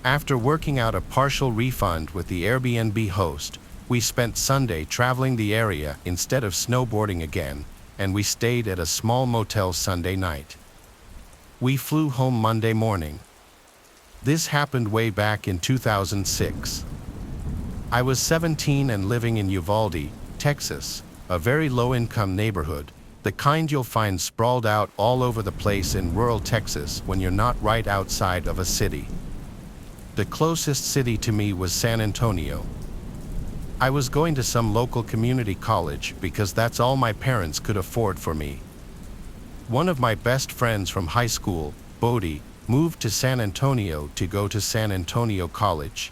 After working out a partial refund with the Airbnb host, we spent Sunday traveling the area instead of snowboarding again, and we stayed at a small motel Sunday night. We flew home Monday morning. This happened way back in 2006. I was 17 and living in Uvalde, Texas, a very low-income neighborhood, the kind you'll find sprawled out all over the place in rural Texas when you're not right outside of a city. The closest city to me was San Antonio. I was going to some local community college because that's all my parents could afford for me. One of my best friends from high school, Bodie, moved to San Antonio to go to San Antonio College.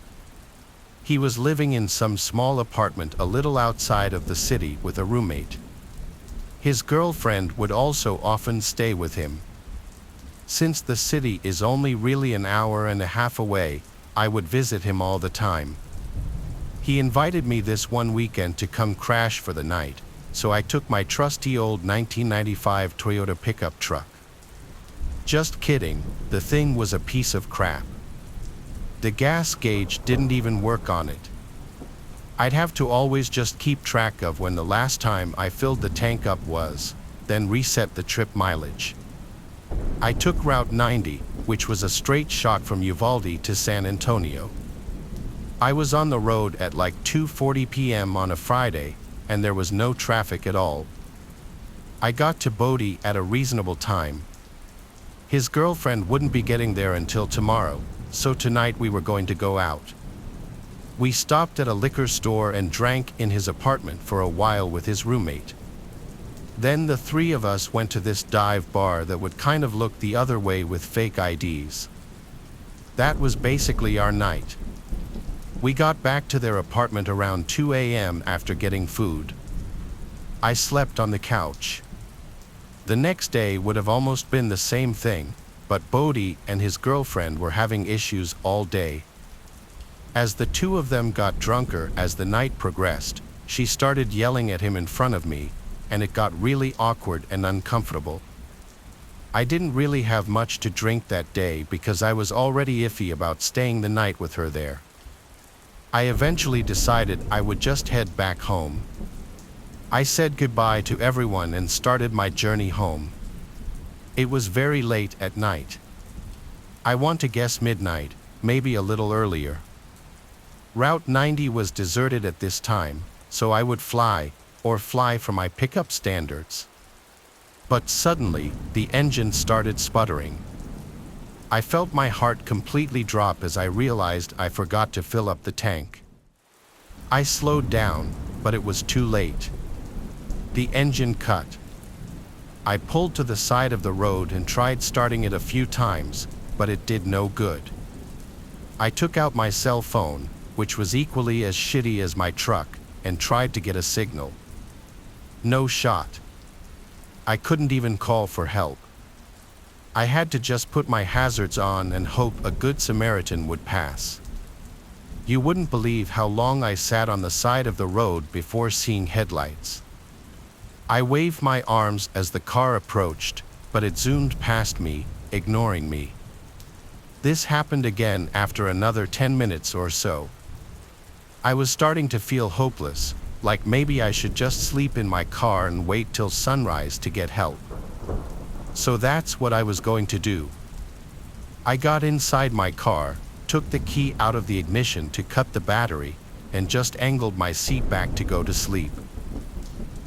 He was living in some small apartment a little outside of the city with a roommate. His girlfriend would also often stay with him. Since the city is only really an hour and a half away, I would visit him all the time. He invited me this one weekend to come crash for the night, so I took my trusty old 1995 Toyota pickup truck. Just kidding, the thing was a piece of crap. The gas gauge didn't even work on it. I'd have to always just keep track of when the last time I filled the tank up was, then reset the trip mileage. I took Route 90, which was a straight shot from Uvalde to San Antonio. I was on the road at like 2:40 p.m. on a Friday, and there was no traffic at all. I got to Bodie at a reasonable time. His girlfriend wouldn't be getting there until tomorrow, so tonight we were going to go out. We stopped at a liquor store and drank in his apartment for a while with his roommate. Then the three of us went to this dive bar that would kind of look the other way with fake IDs. That was basically our night. We got back to their apartment around 2 a.m. after getting food. I slept on the couch. The next day would have almost been the same thing, but Bodie and his girlfriend were having issues all day. As the two of them got drunker as the night progressed, she started yelling at him in front of me, and it got really awkward and uncomfortable. I didn't really have much to drink that day because I was already iffy about staying the night with her there. I eventually decided I would just head back home. I said goodbye to everyone and started my journey home. It was very late at night. I want to guess midnight, maybe a little earlier. Route 90 was deserted at this time, so I would fly for my pickup standards. But suddenly, the engine started sputtering. I felt my heart completely drop as I realized I forgot to fill up the tank. I slowed down, but it was too late. The engine cut. I pulled to the side of the road and tried starting it a few times, but it did no good. I took out my cell phone, which was equally as shitty as my truck, and tried to get a signal. No shot. I couldn't even call for help. I had to just put my hazards on and hope a good Samaritan would pass. You wouldn't believe how long I sat on the side of the road before seeing headlights. I waved my arms as the car approached, but it zoomed past me, ignoring me. This happened again after another 10 minutes or so. I was starting to feel hopeless, like maybe I should just sleep in my car and wait till sunrise to get help. So that's what I was going to do. I got inside my car, took the key out of the ignition to cut the battery, and just angled my seat back to go to sleep.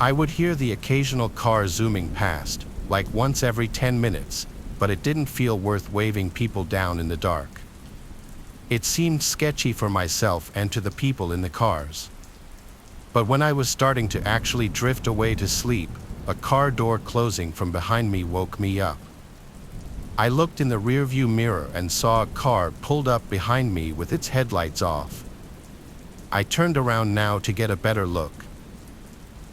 I would hear the occasional car zooming past, like once every 10 minutes, but it didn't feel worth waving people down in the dark. It seemed sketchy for myself and to the people in the cars. But when I was starting to actually drift away to sleep, a car door closing from behind me woke me up. I looked in the rearview mirror and saw a car pulled up behind me with its headlights off. I turned around now to get a better look.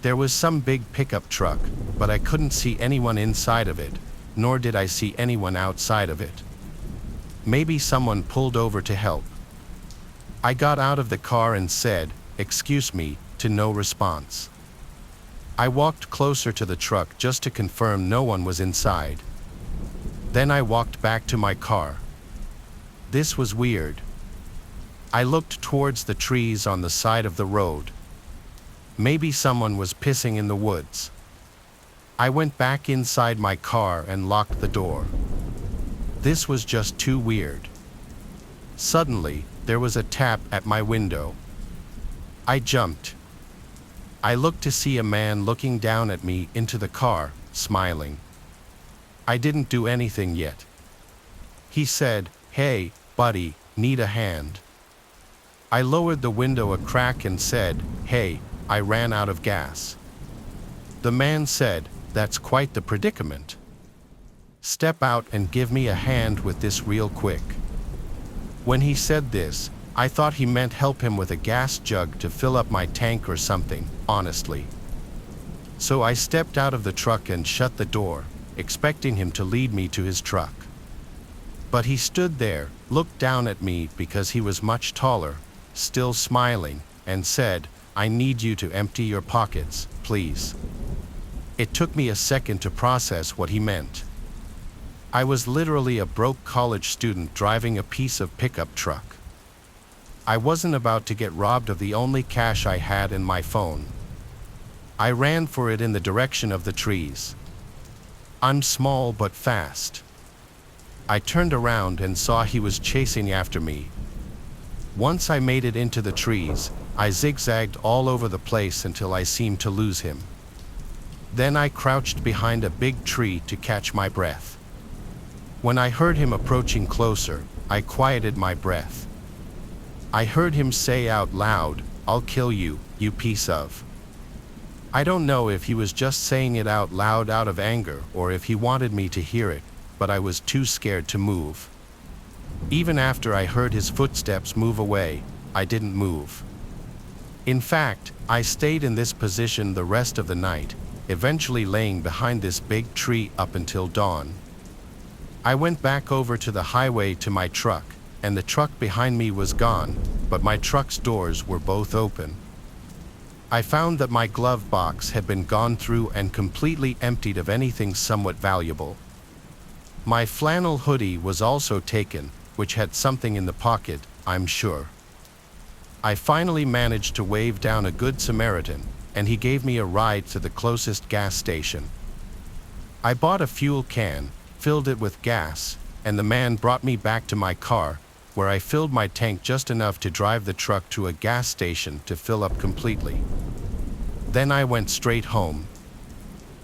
There was some big pickup truck, but I couldn't see anyone inside of it, nor did I see anyone outside of it. Maybe someone pulled over to help. I got out of the car and said, "Excuse me," to no response. I walked closer to the truck just to confirm no one was inside. Then I walked back to my car. This was weird. I looked towards the trees on the side of the road. Maybe someone was pissing in the woods. I went back inside my car and locked the door. This was just too weird. Suddenly, there was a tap at my window. I jumped. I looked to see a man looking down at me into the car, smiling. I didn't do anything yet. He said, "Hey, buddy, need a hand?" I lowered the window a crack and said, "Hey, I ran out of gas." The man said, "That's quite the predicament. Step out and give me a hand with this real quick." When he said this, I thought he meant help him with a gas jug to fill up my tank or something, honestly. So I stepped out of the truck and shut the door, expecting him to lead me to his truck. But he stood there, looked down at me because he was much taller, still smiling, and said, "I need you to empty your pockets, please." It took me a second to process what he meant. I was literally a broke college student driving a piece of pickup truck. I wasn't about to get robbed of the only cash I had in my phone. I ran for it in the direction of the trees. I'm small but fast. I turned around and saw he was chasing after me. Once I made it into the trees, I zigzagged all over the place until I seemed to lose him. Then I crouched behind a big tree to catch my breath. When I heard him approaching closer, I quieted my breath. I heard him say out loud, "I'll kill you, you piece of." I don't know if he was just saying it out loud out of anger or if he wanted me to hear it, but I was too scared to move. Even after I heard his footsteps move away, I didn't move. In fact, I stayed in this position the rest of the night, eventually laying behind this big tree up until dawn. I went back over to the highway to my truck, and the truck behind me was gone, but my truck's doors were both open. I found that my glove box had been gone through and completely emptied of anything somewhat valuable. My flannel hoodie was also taken, which had something in the pocket, I'm sure. I finally managed to wave down a good Samaritan, and he gave me a ride to the closest gas station. I bought a fuel can, filled it with gas, and the man brought me back to my car, where I filled my tank just enough to drive the truck to a gas station to fill up completely. Then I went straight home.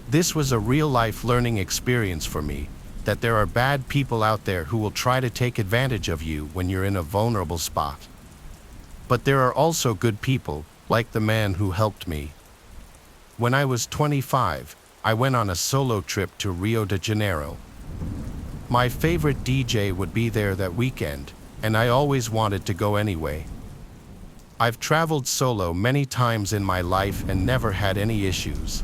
This was a real-life learning experience for me, that there are bad people out there who will try to take advantage of you when you're in a vulnerable spot. But there are also good people, like the man who helped me. When I was 25, I went on a solo trip to Rio de Janeiro. My favorite DJ would be there that weekend, and I always wanted to go anyway. I've traveled solo many times in my life and never had any issues.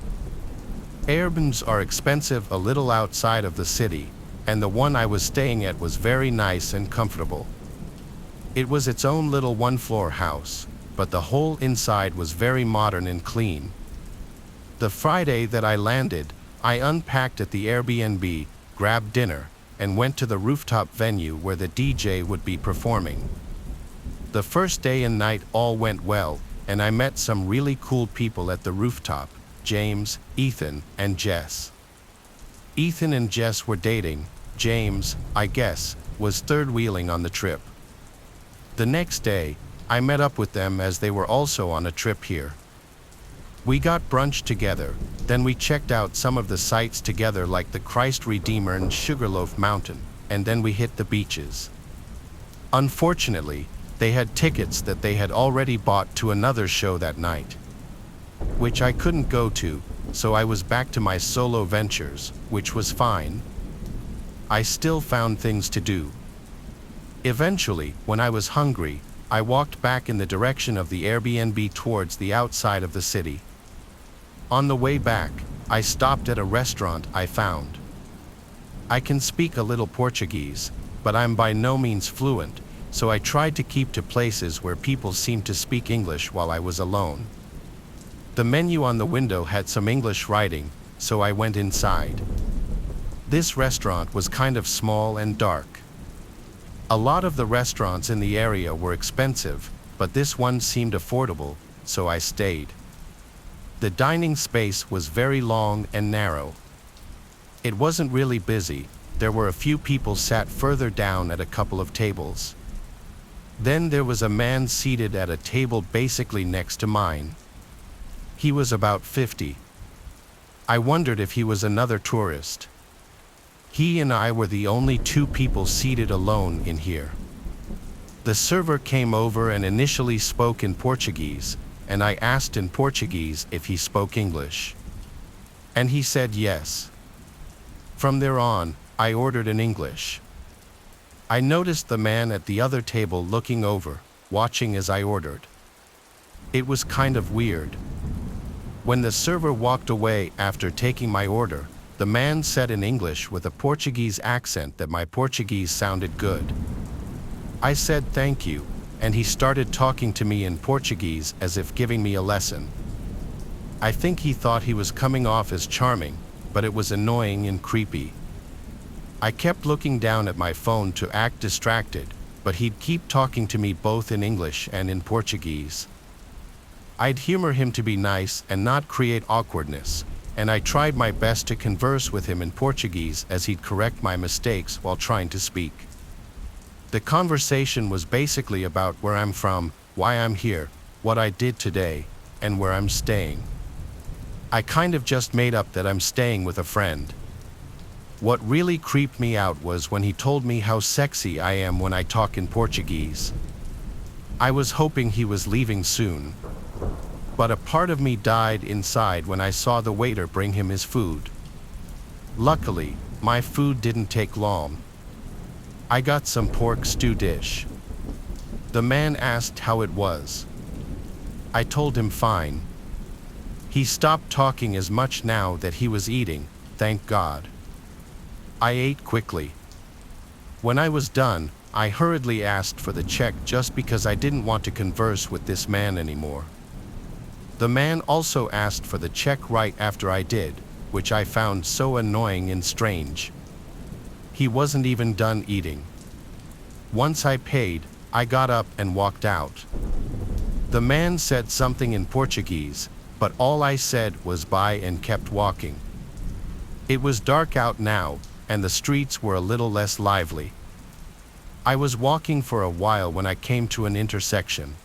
Airbnbs are expensive a little outside of the city, and the one I was staying at was very nice and comfortable. It was its own little one-floor house, but the whole inside was very modern and clean. The Friday that I landed, I unpacked at the Airbnb, grabbed dinner, and went to the rooftop venue where the DJ would be performing. The first day and night all went well, and I met some really cool people at the rooftop: James, Ethan, and Jess. Ethan and Jess were dating. James, I guess, was third-wheeling on the trip. The next day, I met up with them as they were also on a trip here. We got brunch together, then we checked out some of the sights together like the Christ Redeemer and Sugarloaf Mountain, and then we hit the beaches. Unfortunately, they had tickets that they had already bought to another show that night, which I couldn't go to, so I was back to my solo ventures, which was fine. I still found things to do. Eventually, when I was hungry, I walked back in the direction of the Airbnb towards the outside of the city. On the way back, I stopped at a restaurant I found. I can speak a little Portuguese, but I'm by no means fluent, so I tried to keep to places where people seemed to speak English while I was alone. The menu on the window had some English writing, so I went inside. This restaurant was kind of small and dark. A lot of the restaurants in the area were expensive, but this one seemed affordable, so I stayed. The dining space was very long and narrow. It wasn't really busy. There were a few people sat further down at a couple of tables. Then there was a man seated at a table basically next to mine. He was about 50. I wondered if he was another tourist. He and I were the only two people seated alone in here. The server came over and initially spoke in Portuguese, and I asked in Portuguese if he spoke English. And he said yes. From there on, I ordered in English. I noticed the man at the other table looking over, watching as I ordered. It was kind of weird. When the server walked away after taking my order, the man said in English with a Portuguese accent that my Portuguese sounded good. I said thank you, and he started talking to me in Portuguese as if giving me a lesson. I think he thought he was coming off as charming, but it was annoying and creepy. I kept looking down at my phone to act distracted, but he'd keep talking to me both in English and in Portuguese. I'd humor him to be nice and not create awkwardness, and I tried my best to converse with him in Portuguese as he'd correct my mistakes while trying to speak. The conversation was basically about where I'm from, why I'm here, what I did today, and where I'm staying. I kind of just made up that I'm staying with a friend. What really creeped me out was when he told me how sexy I am when I talk in Portuguese. I was hoping he was leaving soon. But a part of me died inside when I saw the waiter bring him his food. Luckily, my food didn't take long. I got some pork stew dish. The man asked how it was. I told him fine. He stopped talking as much now that he was eating, thank God. I ate quickly. When I was done, I hurriedly asked for the check just because I didn't want to converse with this man anymore. The man also asked for the check right after I did, which I found so annoying and strange. He wasn't even done eating. Once I paid, I got up and walked out. The man said something in Portuguese, but all I said was bye and kept walking. It was dark out now, and the streets were a little less lively. I was walking for a while when I came to an intersection.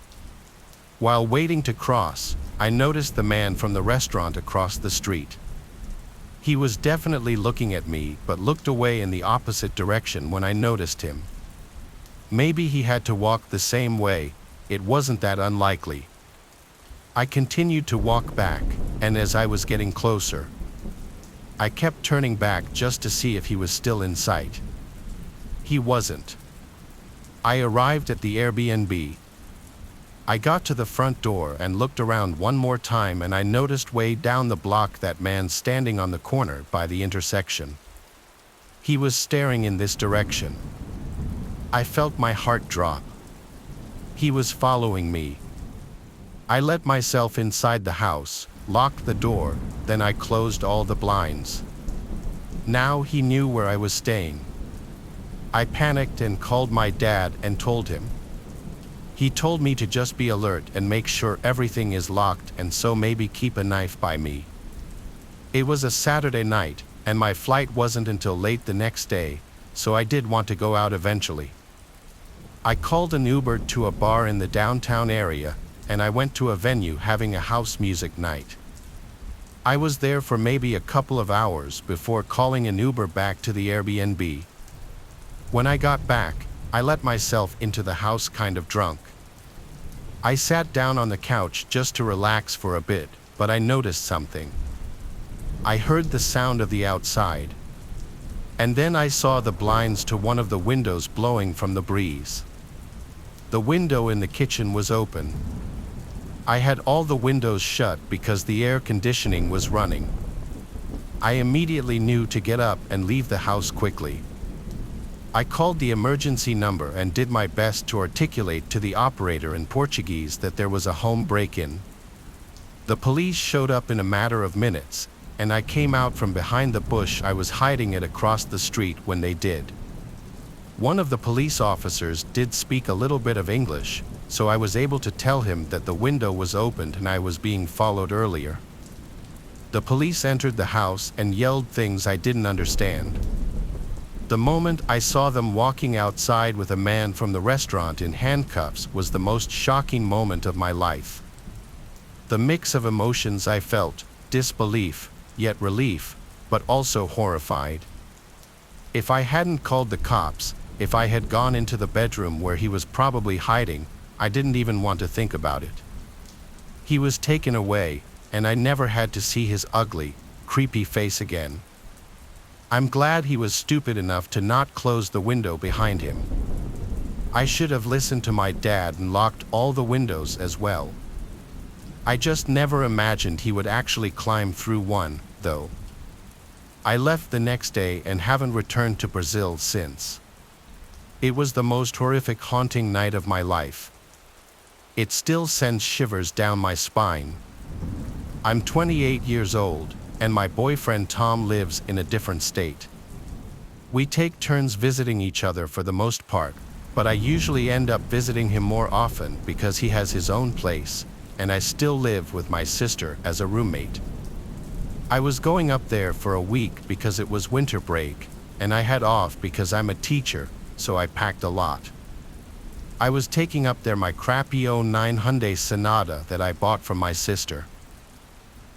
While waiting to cross, I noticed the man from the restaurant across the street. He was definitely looking at me, but looked away in the opposite direction when I noticed him. Maybe he had to walk the same way, it wasn't that unlikely. I continued to walk back, and as I was getting closer, I kept turning back just to see if he was still in sight. He wasn't. I arrived at the Airbnb. I got to the front door and looked around one more time, and I noticed way down the block that man standing on the corner by the intersection. He was staring in this direction. I felt my heart drop. He was following me. I let myself inside the house, locked the door, then I closed all the blinds. Now he knew where I was staying. I panicked and called my dad and told him. He told me to just be alert and make sure everything is locked, and so maybe keep a knife by me. It was a Saturday night, and my flight wasn't until late the next day, so I did want to go out eventually. I called an Uber to a bar in the downtown area, and I went to a venue having a house music night. I was there for maybe a couple of hours before calling an Uber back to the Airbnb. When I got back, I let myself into the house kind of drunk. I sat down on the couch just to relax for a bit, but I noticed something. I heard the sound of the outside. And then I saw the blinds to one of the windows blowing from the breeze. The window in the kitchen was open. I had all the windows shut because the air conditioning was running. I immediately knew to get up and leave the house quickly. I called the emergency number and did my best to articulate to the operator in Portuguese that there was a home break-in. The police showed up in a matter of minutes, and I came out from behind the bush I was hiding at across the street when they did. One of the police officers did speak a little bit of English, so I was able to tell him that the window was opened and I was being followed earlier. The police entered the house and yelled things I didn't understand. The moment I saw them walking outside with a man from the restaurant in handcuffs was the most shocking moment of my life. The mix of emotions I felt, disbelief, yet relief, but also horrified. If I hadn't called the cops, if I had gone into the bedroom where he was probably hiding, I didn't even want to think about it. He was taken away, and I never had to see his ugly, creepy face again. I'm glad he was stupid enough to not close the window behind him. I should have listened to my dad and locked all the windows as well. I just never imagined he would actually climb through one, though. I left the next day and haven't returned to Brazil since. It was the most horrific haunting night of my life. It still sends shivers down my spine. I'm 28 years old, and my boyfriend Tom lives in a different state. We take turns visiting each other for the most part, but I usually end up visiting him more often because he has his own place, and I still live with my sister as a roommate. I was going up there for a week because it was winter break, and I had off because I'm a teacher, so I packed a lot. I was taking up there my crappy '09 Hyundai Sonata that I bought from my sister.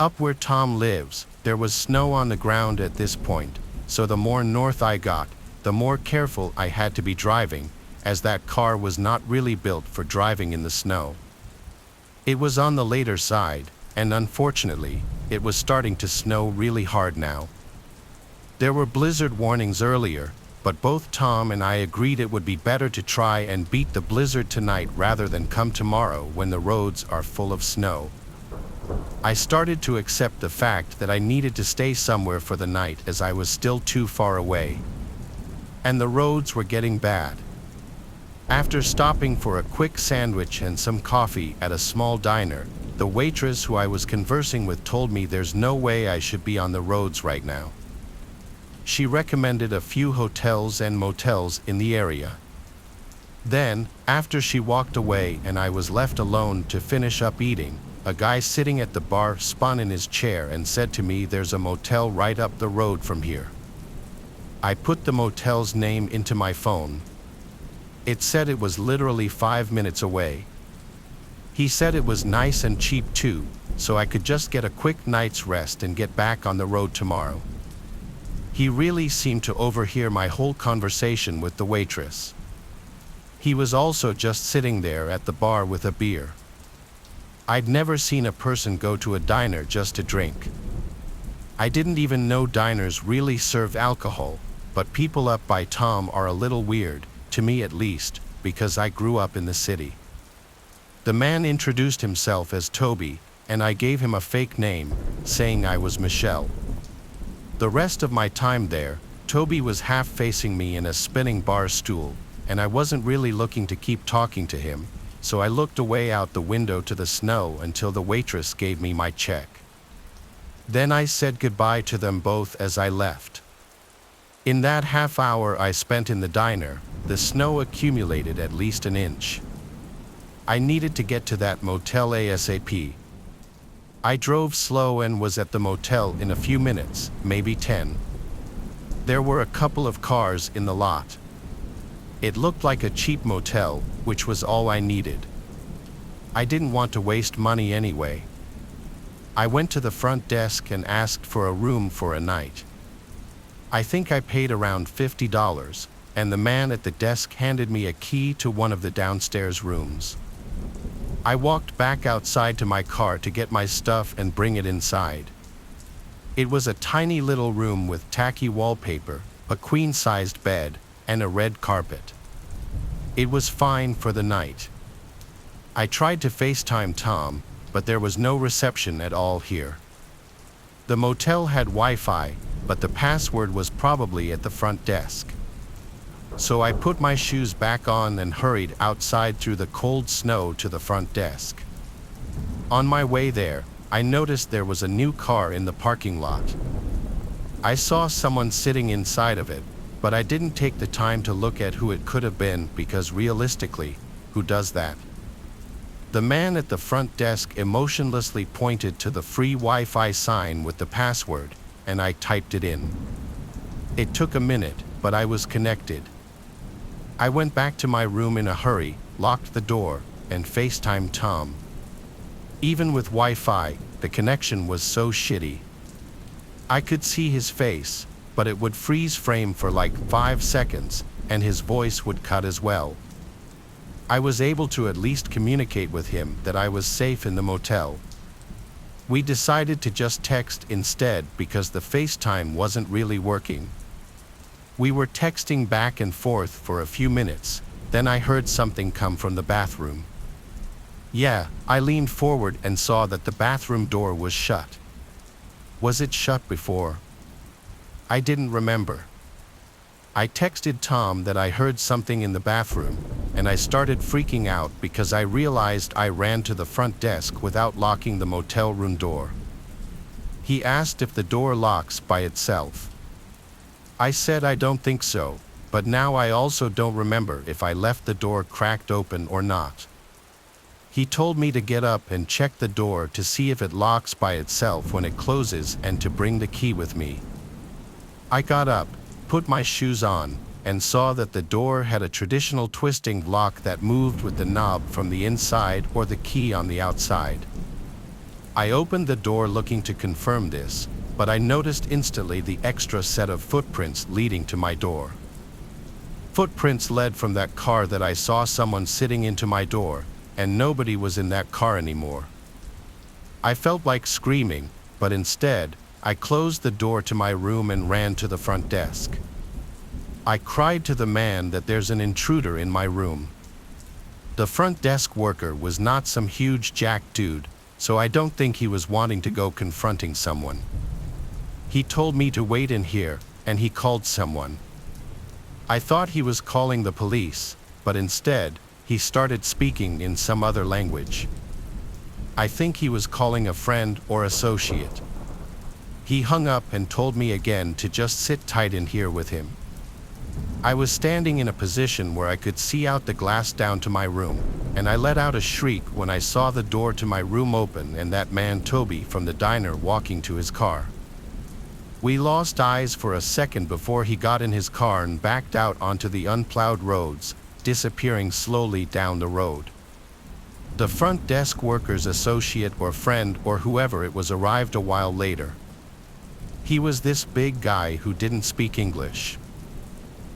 Up where Tom lives, there was snow on the ground at this point, so the more north I got, the more careful I had to be driving, as that car was not really built for driving in the snow. It was on the later side, and unfortunately, it was starting to snow really hard now. There were blizzard warnings earlier, but both Tom and I agreed it would be better to try and beat the blizzard tonight rather than come tomorrow when the roads are full of snow. I started to accept the fact that I needed to stay somewhere for the night as I was still too far away. And the roads were getting bad. After stopping for a quick sandwich and some coffee at a small diner, the waitress who I was conversing with told me there's no way I should be on the roads right now. She recommended a few hotels and motels in the area. Then, after she walked away and I was left alone to finish up eating, a guy sitting at the bar spun in his chair and said to me, "There's a motel right up the road from here." I put the motel's name into my phone. It said it was literally 5 minutes away. He said it was nice and cheap too, so I could just get a quick night's rest and get back on the road tomorrow. He really seemed to overhear my whole conversation with the waitress. He was also just sitting there at the bar with a beer. I'd never seen a person go to a diner just to drink. I didn't even know diners really serve alcohol, but people up by Tom are a little weird, to me at least, because I grew up in the city. The man introduced himself as Toby, and I gave him a fake name, saying I was Michelle. The rest of my time there, Toby was half facing me in a spinning bar stool, and I wasn't really looking to keep talking to him, so I looked away out the window to the snow until the waitress gave me my check. Then I said goodbye to them both as I left. In that half hour I spent in the diner, the snow accumulated at least an inch. I needed to get to that motel ASAP. I drove slow and was at the motel in a few minutes, maybe 10. There were a couple of cars in the lot. It looked like a cheap motel, which was all I needed. I didn't want to waste money anyway. I went to the front desk and asked for a room for a night. I think I paid around $50, and the man at the desk handed me a key to one of the downstairs rooms. I walked back outside to my car to get my stuff and bring it inside. It was a tiny little room with tacky wallpaper, a queen-sized bed, and a red carpet. It was fine for the night. I tried to FaceTime Tom, but there was no reception at all here. The motel had Wi-Fi, but the password was probably at the front desk. So I put my shoes back on and hurried outside through the cold snow to the front desk. On my way there, I noticed there was a new car in the parking lot. I saw someone sitting inside of it, but I didn't take the time to look at who it could have been because realistically, who does that? The man at the front desk emotionlessly pointed to the free Wi-Fi sign with the password, and I typed it in. It took a minute, but I was connected. I went back to my room in a hurry, locked the door, and FaceTimed Tom. Even with Wi-Fi, the connection was so shitty. I could see his face, but it would freeze frame for like 5 seconds, and his voice would cut as well. I was able to at least communicate with him that I was safe in the motel. We decided to just text instead because the FaceTime wasn't really working. We were texting back and forth for a few minutes, Then I heard something come from the bathroom. Yeah, I leaned forward and saw that the bathroom door was shut. Was it shut before? I didn't remember. I texted Tom that I heard something in the bathroom, and I started freaking out because I realized I ran to the front desk without locking the motel room door. He asked if the door locks by itself. I said I don't think so, but now I also don't remember if I left the door cracked open or not. He told me to get up and check the door to see if it locks by itself when it closes and to bring the key with me. I got up, put my shoes on, and saw that the door had a traditional twisting lock that moved with the knob from the inside or the key on the outside. I opened the door looking to confirm this, but I noticed instantly the extra set of footprints leading to my door. Footprints led from that car that I saw someone sitting into my door, and nobody was in that car anymore. I felt like screaming, but instead, I closed the door to my room and ran to the front desk. I cried to the man that there's an intruder in my room. The front desk worker was not some huge jack dude, so I don't think he was wanting to go confronting someone. He told me to wait in here, and he called someone. I thought he was calling the police, but instead, he started speaking in some other language. I think he was calling a friend or associate. He hung up and told me again to just sit tight in here with him. I was standing in a position where I could see out the glass down to my room, and I let out a shriek when I saw the door to my room open and that man Toby from the diner walking to his car. We lost eyes for a second before he got in his car and backed out onto the unplowed roads, disappearing slowly down the road. The front desk worker's associate or friend or whoever it was arrived a while later. He was this big guy who didn't speak English.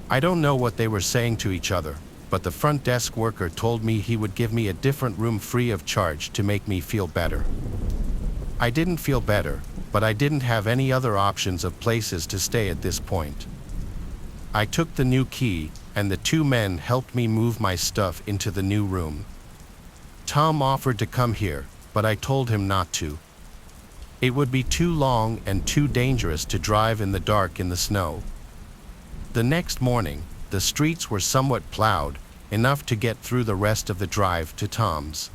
I don't know what they were saying to each other, but the front desk worker told me he would give me a different room free of charge to make me feel better. I didn't feel better, but I didn't have any other options of places to stay at this point. I took the new key, and the two men helped me move my stuff into the new room. Tom offered to come here, but I told him not to. It would be too long and too dangerous to drive in the dark in the snow. The next morning, the streets were somewhat plowed, enough to get through the rest of the drive to Tom's.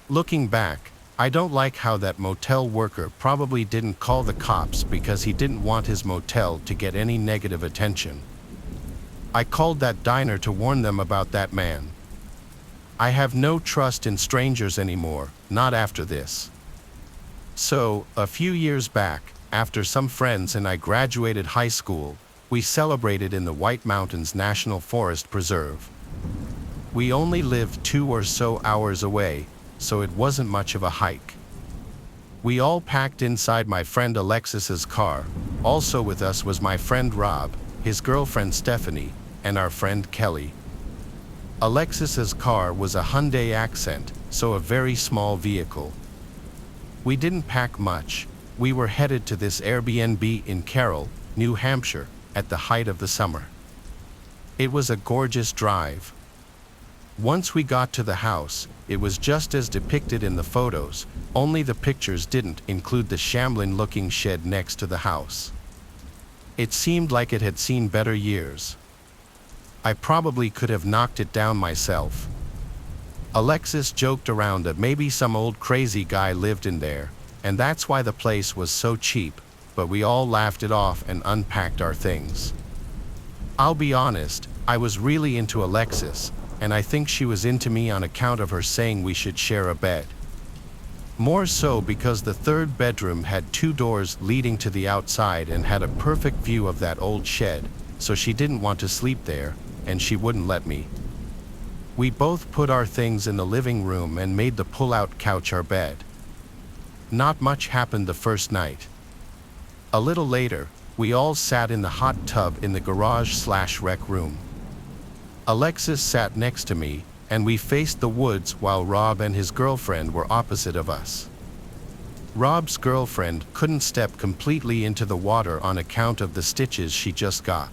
Looking back, I don't like how that motel worker probably didn't call the cops because he didn't want his motel to get any negative attention. I called that diner to warn them about that man. I have no trust in strangers anymore, not after this. So, a few years back, after some friends and I graduated high school, we celebrated in the White Mountains National Forest Preserve. We only lived 2 or so hours away, so it wasn't much of a hike. We all packed inside my friend Alexis's car. Also with us was my friend Rob, his girlfriend Stephanie, and our friend Kelly. Alexis's car was a Hyundai Accent, so a very small vehicle. We didn't pack much. We were headed to this Airbnb in Carroll, New Hampshire, at the height of the summer. It was a gorgeous drive. Once we got to the house, it was just as depicted in the photos, only the pictures didn't include the shambling-looking shed next to the house. It seemed like it had seen better years. I probably could have knocked it down myself. Alexis joked around that maybe some old crazy guy lived in there, and that's why the place was so cheap, but we all laughed it off and unpacked our things. I'll be honest, I was really into Alexis, and I think she was into me on account of her saying we should share a bed. More so because the third bedroom had 2 doors leading to the outside and had a perfect view of that old shed, so she didn't want to sleep there, and she wouldn't let me. We both put our things in the living room and made the pull-out couch our bed. Not much happened the first night. A little later, we all sat in the hot tub in the garage/rec room. Alexis sat next to me, and we faced the woods while Rob and his girlfriend were opposite of us. Rob's girlfriend couldn't step completely into the water on account of the stitches she just got.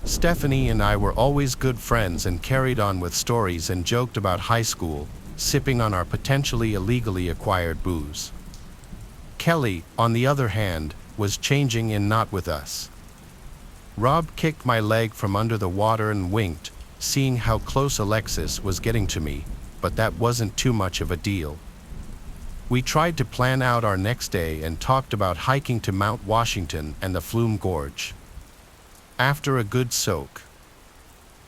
Stephanie and I were always good friends and carried on with stories and joked about high school, sipping on our potentially illegally acquired booze. Kelly, on the other hand, was changing in not with us. Rob kicked my leg from under the water and winked, seeing how close Alexis was getting to me, but that wasn't too much of a deal. We tried to plan out our next day and talked about hiking to Mount Washington and the Flume Gorge. After a good soak,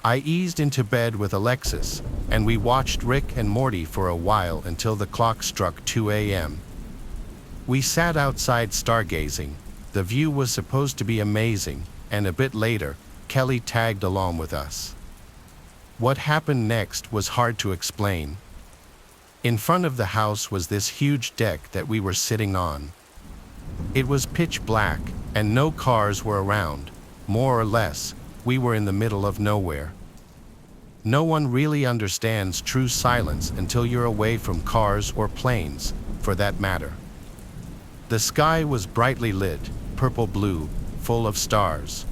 I eased into bed with Alexis, and we watched Rick and Morty for a while until the clock struck 2 a.m. We sat outside stargazing. The view was supposed to be amazing, and a bit later, Kelly tagged along with us. What happened next was hard to explain. In front of the house was this huge deck that we were sitting on. It was pitch black, and no cars were around. More or less, we were in the middle of nowhere. No one really understands true silence until you're away from cars or planes, for that matter. The sky was brightly lit, purple-blue, full of stars.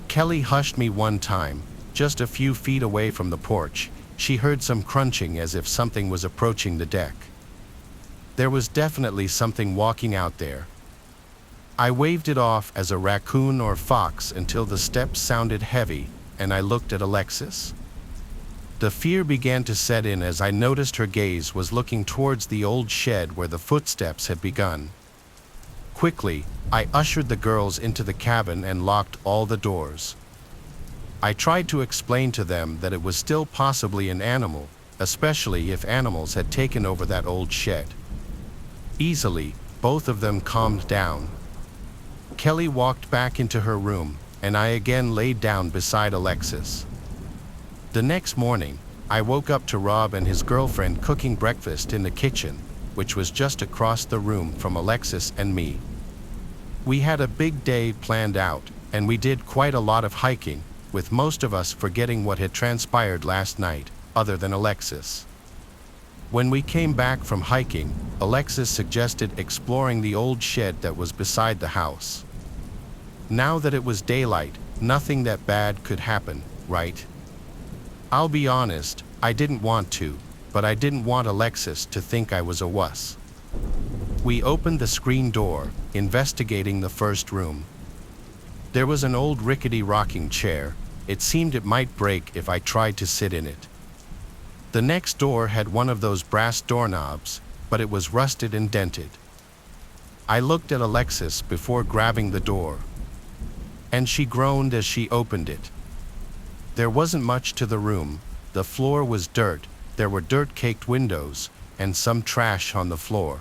Kelly hushed me one time, just a few feet away from the porch. She heard some crunching as if something was approaching the deck. There was definitely something walking out there. I waved it off as a raccoon or fox until the steps sounded heavy, and I looked at Alexis. The fear began to set in as I noticed her gaze was looking towards the old shed where the footsteps had begun. Quickly, I ushered the girls into the cabin and locked all the doors. I tried to explain to them that it was still possibly an animal, especially if animals had taken over that old shed. Easily, both of them calmed down. Kelly walked back into her room, and I again laid down beside Alexis. The next morning, I woke up to Rob and his girlfriend cooking breakfast in the kitchen, which was just across the room from Alexis and me. We had a big day planned out, and we did quite a lot of hiking, with most of us forgetting what had transpired last night, other than Alexis. When we came back from hiking, Alexis suggested exploring the old shed that was beside the house. Now that it was daylight, nothing that bad could happen, right? I'll be honest, I didn't want to, but I didn't want Alexis to think I was a wuss. We opened the screen door, investigating the first room. There was an old rickety rocking chair. It seemed it might break if I tried to sit in it. The next door had one of those brass doorknobs, but it was rusted and dented. I looked at Alexis before grabbing the door, and she groaned as she opened it. There wasn't much to the room. The floor was dirt, there were dirt-caked windows, and some trash on the floor.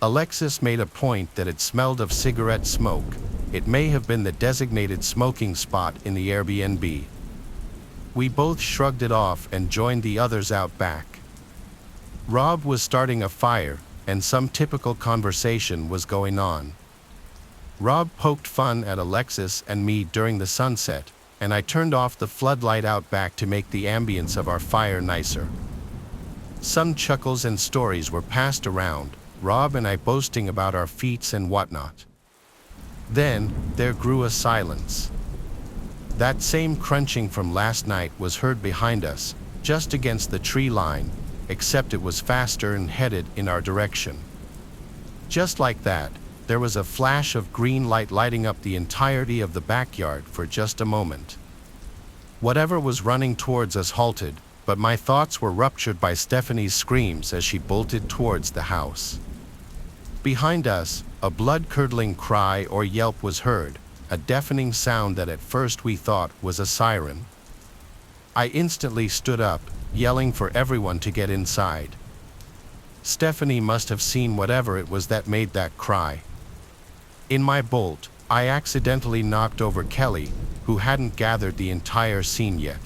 Alexis made a point that it smelled of cigarette smoke. It may have been the designated smoking spot in the Airbnb. We both shrugged it off and joined the others out back. Rob was starting a fire, and some typical conversation was going on. Rob poked fun at Alexis and me during the sunset, and I turned off the floodlight out back to make the ambience of our fire nicer. Some chuckles and stories were passed around, Rob and I boasting about our feats and whatnot. Then, there grew a silence. That same crunching from last night was heard behind us, just against the tree line, except it was faster and headed in our direction. Just like that, there was a flash of green light lighting up the entirety of the backyard for just a moment. Whatever was running towards us halted, but my thoughts were ruptured by Stephanie's screams as she bolted towards the house. Behind us, a blood-curdling cry or yelp was heard, a deafening sound that at first we thought was a siren. I instantly stood up, yelling for everyone to get inside. Stephanie must have seen whatever it was that made that cry. In my bolt, I accidentally knocked over Kelly, who hadn't gathered the entire scene yet.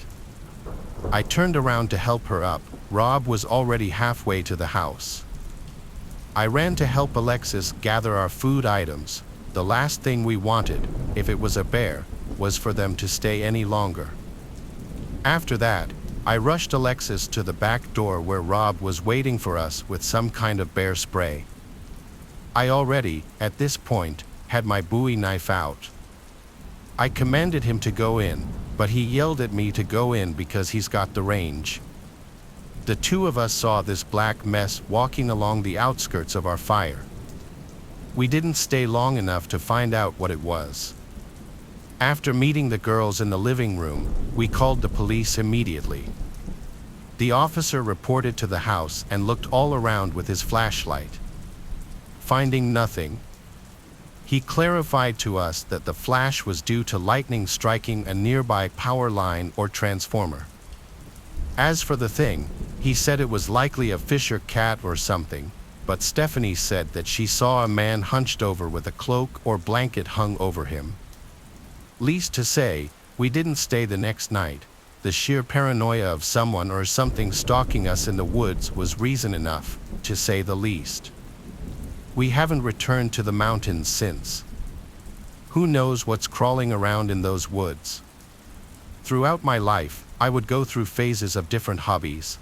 I turned around to help her up. Rob was already halfway to the house. I ran to help Alexis gather our food items. The last thing we wanted, if it was a bear, was for them to stay any longer. After that, I rushed Alexis to the back door where Rob was waiting for us with some kind of bear spray. I already, at this point, had my Bowie knife out. I commanded him to go in, but he yelled at me to go in because he's got the range. The two of us saw this black mess walking along the outskirts of our fire. We didn't stay long enough to find out what it was. After meeting the girls in the living room, we called the police immediately. The officer reported to the house and looked all around with his flashlight. Finding nothing, he clarified to us that the flash was due to lightning striking a nearby power line or transformer. As for the thing, he said it was likely a Fisher cat or something, but Stephanie said that she saw a man hunched over with a cloak or blanket hung over him. Least to say, we didn't stay the next night. The sheer paranoia of someone or something stalking us in the woods was reason enough, to say the least. We haven't returned to the mountains since. Who knows what's crawling around in those woods? Throughout my life, I would go through phases of different hobbies.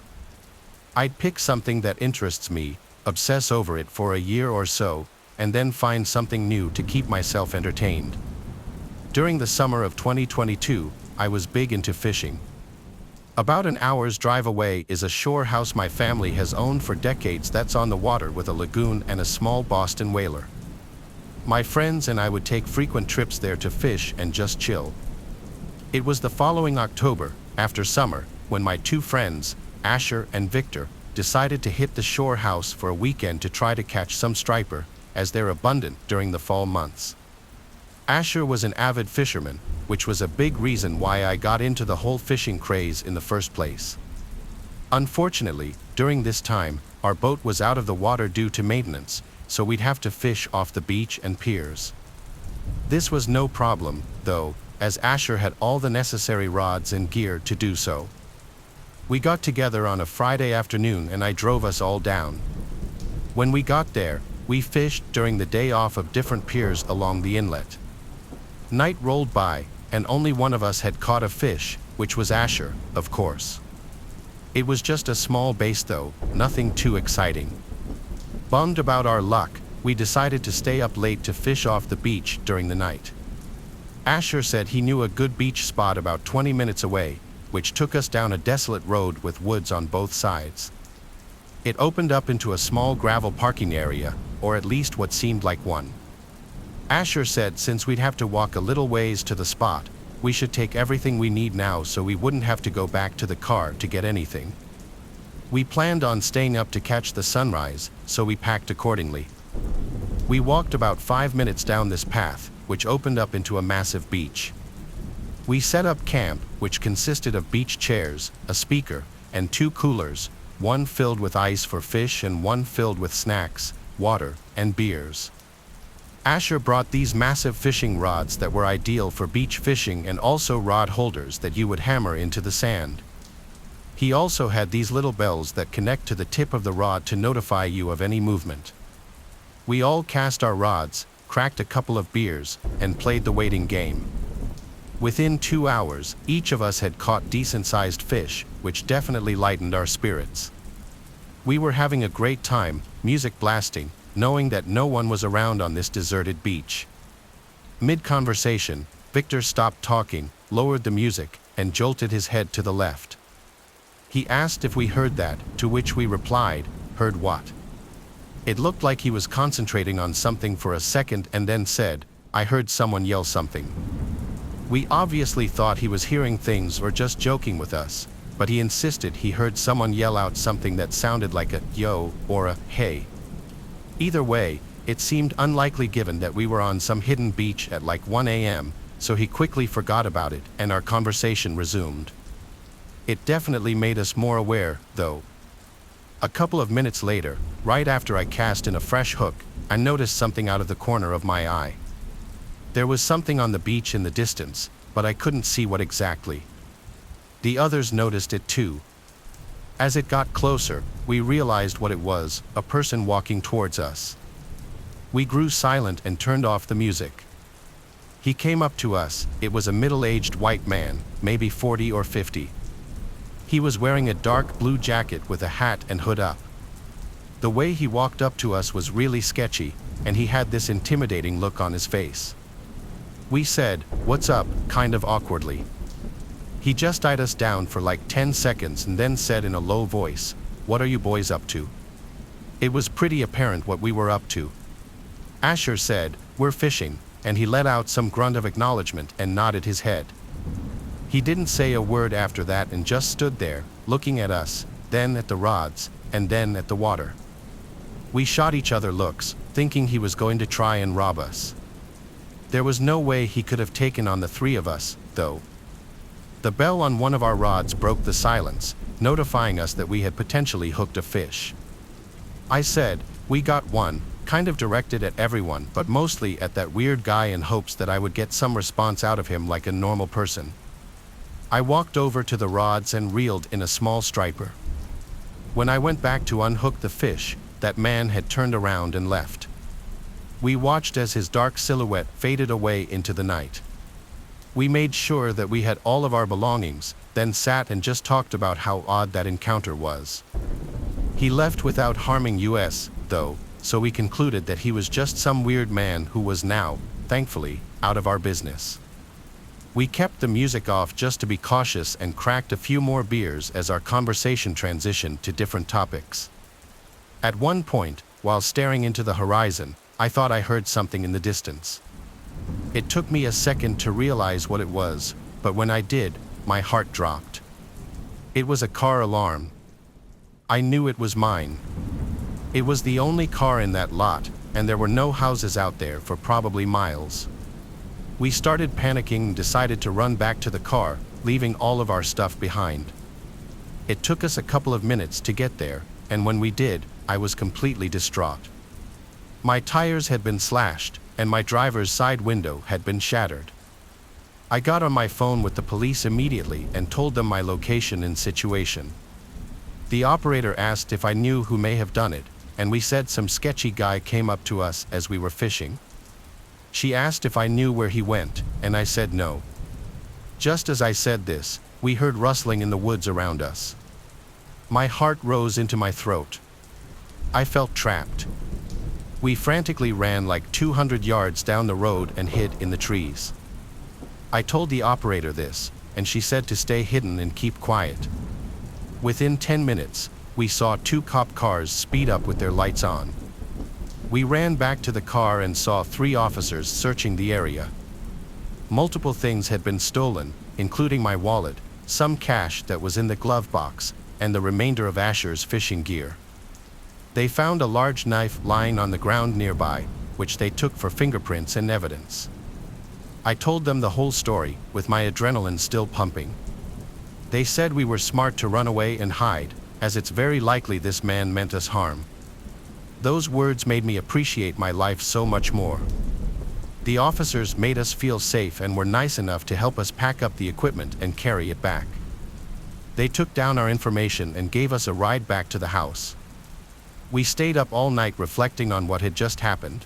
I'd pick something that interests me, obsess over it for a year or so, and then find something new to keep myself entertained. During the summer of 2022, I was big into fishing. About an hour's drive away is a shore house my family has owned for decades that's on the water with a lagoon and a small Boston whaler. My friends and I would take frequent trips there to fish and just chill. It was the following October, after summer, when my two friends, Asher and Victor, decided to hit the shore house for a weekend to try to catch some striper, as they're abundant during the fall months. Asher was an avid fisherman, which was a big reason why I got into the whole fishing craze in the first place. Unfortunately, during this time, our boat was out of the water due to maintenance, so we'd have to fish off the beach and piers. This was no problem, though, as Asher had all the necessary rods and gear to do so. We got together on a Friday afternoon and I drove us all down. When we got there, we fished during the day off of different piers along the inlet. Night rolled by, and only one of us had caught a fish, which was Asher, of course. It was just a small bass though, nothing too exciting. Bummed about our luck, we decided to stay up late to fish off the beach during the night. Asher said he knew a good beach spot about 20 minutes away, which took us down a desolate road with woods on both sides. It opened up into a small gravel parking area, or at least what seemed like one. Asher said since we'd have to walk a little ways to the spot, we should take everything we need now so we wouldn't have to go back to the car to get anything. We planned on staying up to catch the sunrise, so we packed accordingly. We walked about 5 minutes down this path, which opened up into a massive beach. We set up camp, which consisted of beach chairs, a speaker, and 2 coolers, one filled with ice for fish and one filled with snacks, water, and beers. Asher brought these massive fishing rods that were ideal for beach fishing and also rod holders that you would hammer into the sand. He also had these little bells that connect to the tip of the rod to notify you of any movement. We all cast our rods, cracked a couple of beers, and played the waiting game. Within 2 hours, each of us had caught decent-sized fish, which definitely lightened our spirits. We were having a great time, music blasting, knowing that no one was around on this deserted beach. Mid-conversation, Victor stopped talking, lowered the music, and jolted his head to the left. He asked if we heard that, to which we replied, "Heard what?" It looked like he was concentrating on something for a second and then said, "I heard someone yell something." We obviously thought he was hearing things or just joking with us, but he insisted he heard someone yell out something that sounded like a "yo" or a "hey." Either way, it seemed unlikely given that we were on some hidden beach at like 1 a.m., so he quickly forgot about it and our conversation resumed. It definitely made us more aware, though. A couple of minutes later, right after I cast in a fresh hook, I noticed something out of the corner of my eye. There was something on the beach in the distance, but I couldn't see what exactly. The others noticed it too. As it got closer, we realized what it was, a person walking towards us. We grew silent and turned off the music. He came up to us. It was a middle-aged white man, maybe 40 or 50. He was wearing a dark blue jacket with a hat and hood up. The way he walked up to us was really sketchy, and he had this intimidating look on his face. We said, "What's up?" kind of awkwardly. He just eyed us down for like 10 seconds and then said in a low voice, "What are you boys up to?" It was pretty apparent what we were up to. Asher said, "We're fishing," and he let out some grunt of acknowledgement and nodded his head. He didn't say a word after that and just stood there, looking at us, then at the rods, and then at the water. We shot each other looks, thinking he was going to try and rob us. There was no way he could have taken on the three of us, though. The bell on one of our rods broke the silence, notifying us that we had potentially hooked a fish. I said, "We got one," kind of directed at everyone, but mostly at that weird guy in hopes that I would get some response out of him like a normal person. I walked over to the rods and reeled in a small striper. When I went back to unhook the fish, that man had turned around and left. We watched as his dark silhouette faded away into the night. We made sure that we had all of our belongings, then sat and just talked about how odd that encounter was. He left without harming us, though, so we concluded that he was just some weird man who was now, thankfully, out of our business. We kept the music off just to be cautious and cracked a few more beers as our conversation transitioned to different topics. At one point, while staring into the horizon, I thought I heard something in the distance. It took me a second to realize what it was, but when I did, my heart dropped. It was a car alarm. I knew it was mine. It was the only car in that lot, and there were no houses out there for probably miles. We started panicking and decided to run back to the car, leaving all of our stuff behind. It took us a couple of minutes to get there, and when we did, I was completely distraught. My tires had been slashed, and my driver's side window had been shattered. I got on my phone with the police immediately and told them my location and situation. The operator asked if I knew who may have done it, and we said some sketchy guy came up to us as we were fishing. She asked if I knew where he went, and I said no. Just as I said this, we heard rustling in the woods around us. My heart rose into my throat. I felt trapped. We frantically ran like 200 yards down the road and hid in the trees. I told the operator this, and she said to stay hidden and keep quiet. Within 10 minutes, we saw 2 cop cars speed up with their lights on. We ran back to the car and saw 3 officers searching the area. Multiple things had been stolen, including my wallet, some cash that was in the glove box, and the remainder of Asher's fishing gear. They found a large knife lying on the ground nearby, which they took for fingerprints and evidence. I told them the whole story, with my adrenaline still pumping. They said we were smart to run away and hide, as it's very likely this man meant us harm. Those words made me appreciate my life so much more. The officers made us feel safe and were nice enough to help us pack up the equipment and carry it back. They took down our information and gave us a ride back to the house. We stayed up all night reflecting on what had just happened.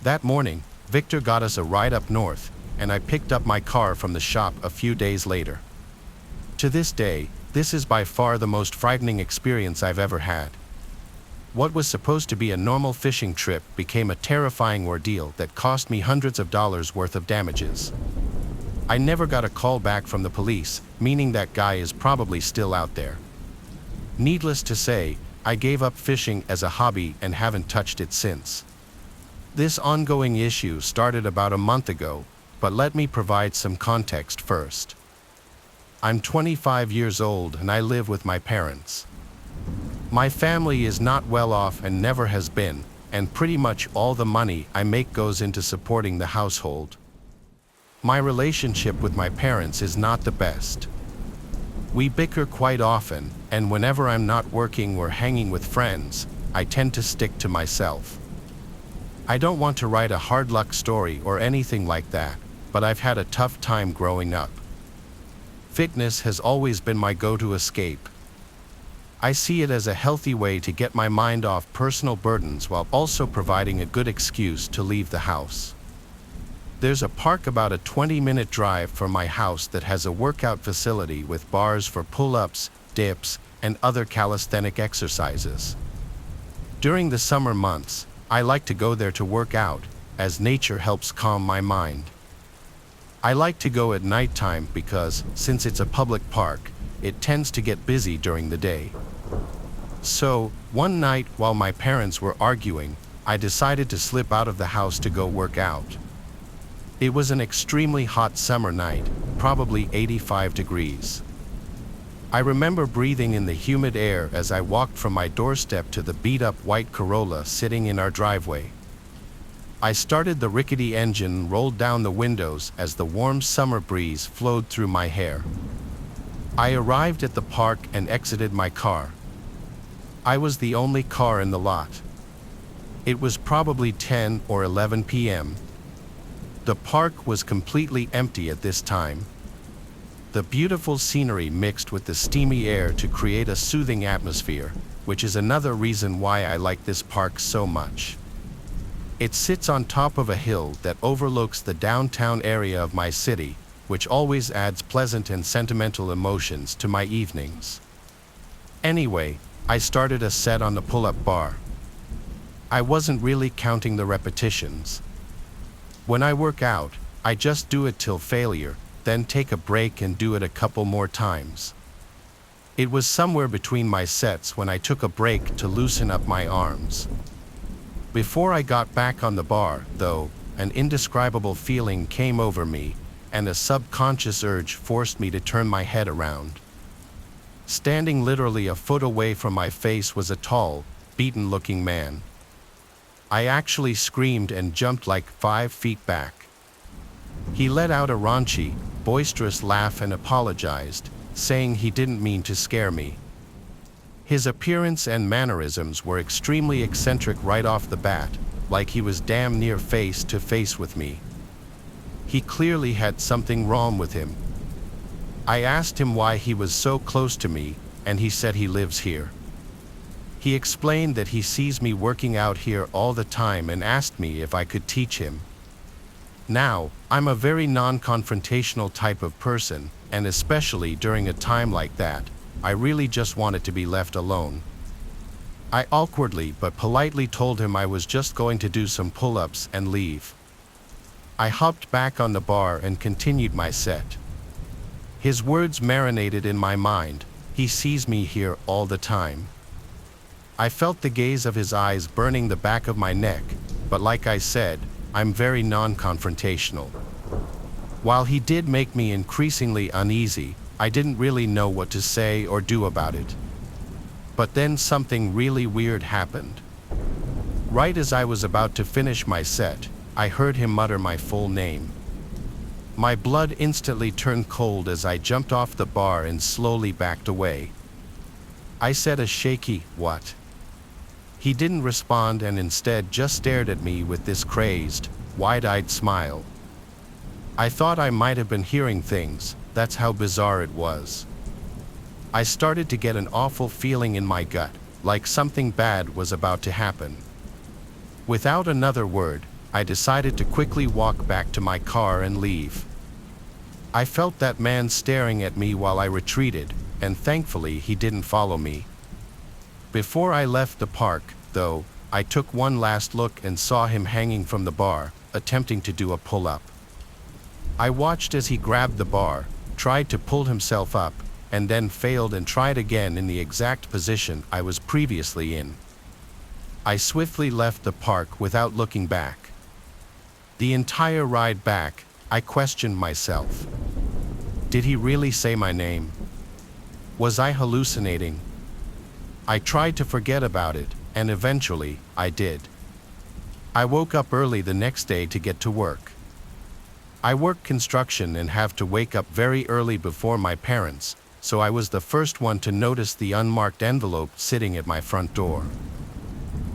That morning, Victor got us a ride up north, and I picked up my car from the shop a few days later. To this day, this is by far the most frightening experience I've ever had. What was supposed to be a normal fishing trip became a terrifying ordeal that cost me hundreds of dollars worth of damages. I never got a call back from the police, meaning that guy is probably still out there. Needless to say, I gave up fishing as a hobby and haven't touched it since. This ongoing issue started about a month ago, but let me provide some context first. I'm 25 years old and I live with my parents. My family is not well off and never has been, and pretty much all the money I make goes into supporting the household. My relationship with my parents is not the best. We bicker quite often, and whenever I'm not working or hanging with friends, I tend to stick to myself. I don't want to write a hard luck story or anything like that, but I've had a tough time growing up. Fitness has always been my go-to escape. I see it as a healthy way to get my mind off personal burdens while also providing a good excuse to leave the house. There's a park about a 20-minute drive from my house that has a workout facility with bars for pull-ups, dips, and other calisthenic exercises. During the summer months, I like to go there to work out, as nature helps calm my mind. I like to go at nighttime because, since it's a public park, it tends to get busy during the day. So, one night while my parents were arguing, I decided to slip out of the house to go work out. It was an extremely hot summer night, probably 85 degrees. I remember breathing in the humid air as I walked from my doorstep to the beat-up white Corolla sitting in our driveway. I started the rickety engine and rolled down the windows as the warm summer breeze flowed through my hair. I arrived at the park and exited my car. I was the only car in the lot. It was probably 10 or 11 p.m. The park was completely empty at this time. The beautiful scenery mixed with the steamy air to create a soothing atmosphere, which is another reason why I like this park so much. It sits on top of a hill that overlooks the downtown area of my city, which always adds pleasant and sentimental emotions to my evenings. Anyway, I started a set on the pull-up bar. I wasn't really counting the repetitions. When I work out, I just do it till failure, then take a break and do it a couple more times. It was somewhere between my sets when I took a break to loosen up my arms. Before I got back on the bar, though, an indescribable feeling came over me, and a subconscious urge forced me to turn my head around. Standing literally a foot away from my face was a tall, beaten-looking man. I actually screamed and jumped like 5 feet back. He let out a raunchy, boisterous laugh and apologized, saying he didn't mean to scare me. His appearance and mannerisms were extremely eccentric right off the bat, like he was damn near face to face with me. He clearly had something wrong with him. I asked him why he was so close to me, and he said he lives here. He explained that he sees me working out here all the time and asked me if I could teach him. Now, I'm a very non-confrontational type of person, and especially during a time like that, I really just wanted to be left alone. I awkwardly but politely told him I was just going to do some pull-ups and leave. I hopped back on the bar and continued my set. His words marinated in my mind. He sees me here all the time. I felt the gaze of his eyes burning the back of my neck, but like I said, I'm very non-confrontational. While he did make me increasingly uneasy, I didn't really know what to say or do about it. But then something really weird happened. Right as I was about to finish my set, I heard him mutter my full name. My blood instantly turned cold as I jumped off the bar and slowly backed away. I said a shaky, "What?" He didn't respond and instead just stared at me with this crazed, wide-eyed smile. I thought I might have been hearing things, that's how bizarre it was. I started to get an awful feeling in my gut, like something bad was about to happen. Without another word, I decided to quickly walk back to my car and leave. I felt that man staring at me while I retreated, and thankfully he didn't follow me. Before I left the park, though, I took one last look and saw him hanging from the bar, attempting to do a pull-up. I watched as he grabbed the bar, tried to pull himself up, and then failed and tried again in the exact position I was previously in. I swiftly left the park without looking back. The entire ride back, I questioned myself. Did he really say my name? Was I hallucinating? I tried to forget about it, and eventually, I did. I woke up early the next day to get to work. I work construction and have to wake up very early before my parents, so I was the first one to notice the unmarked envelope sitting at my front door.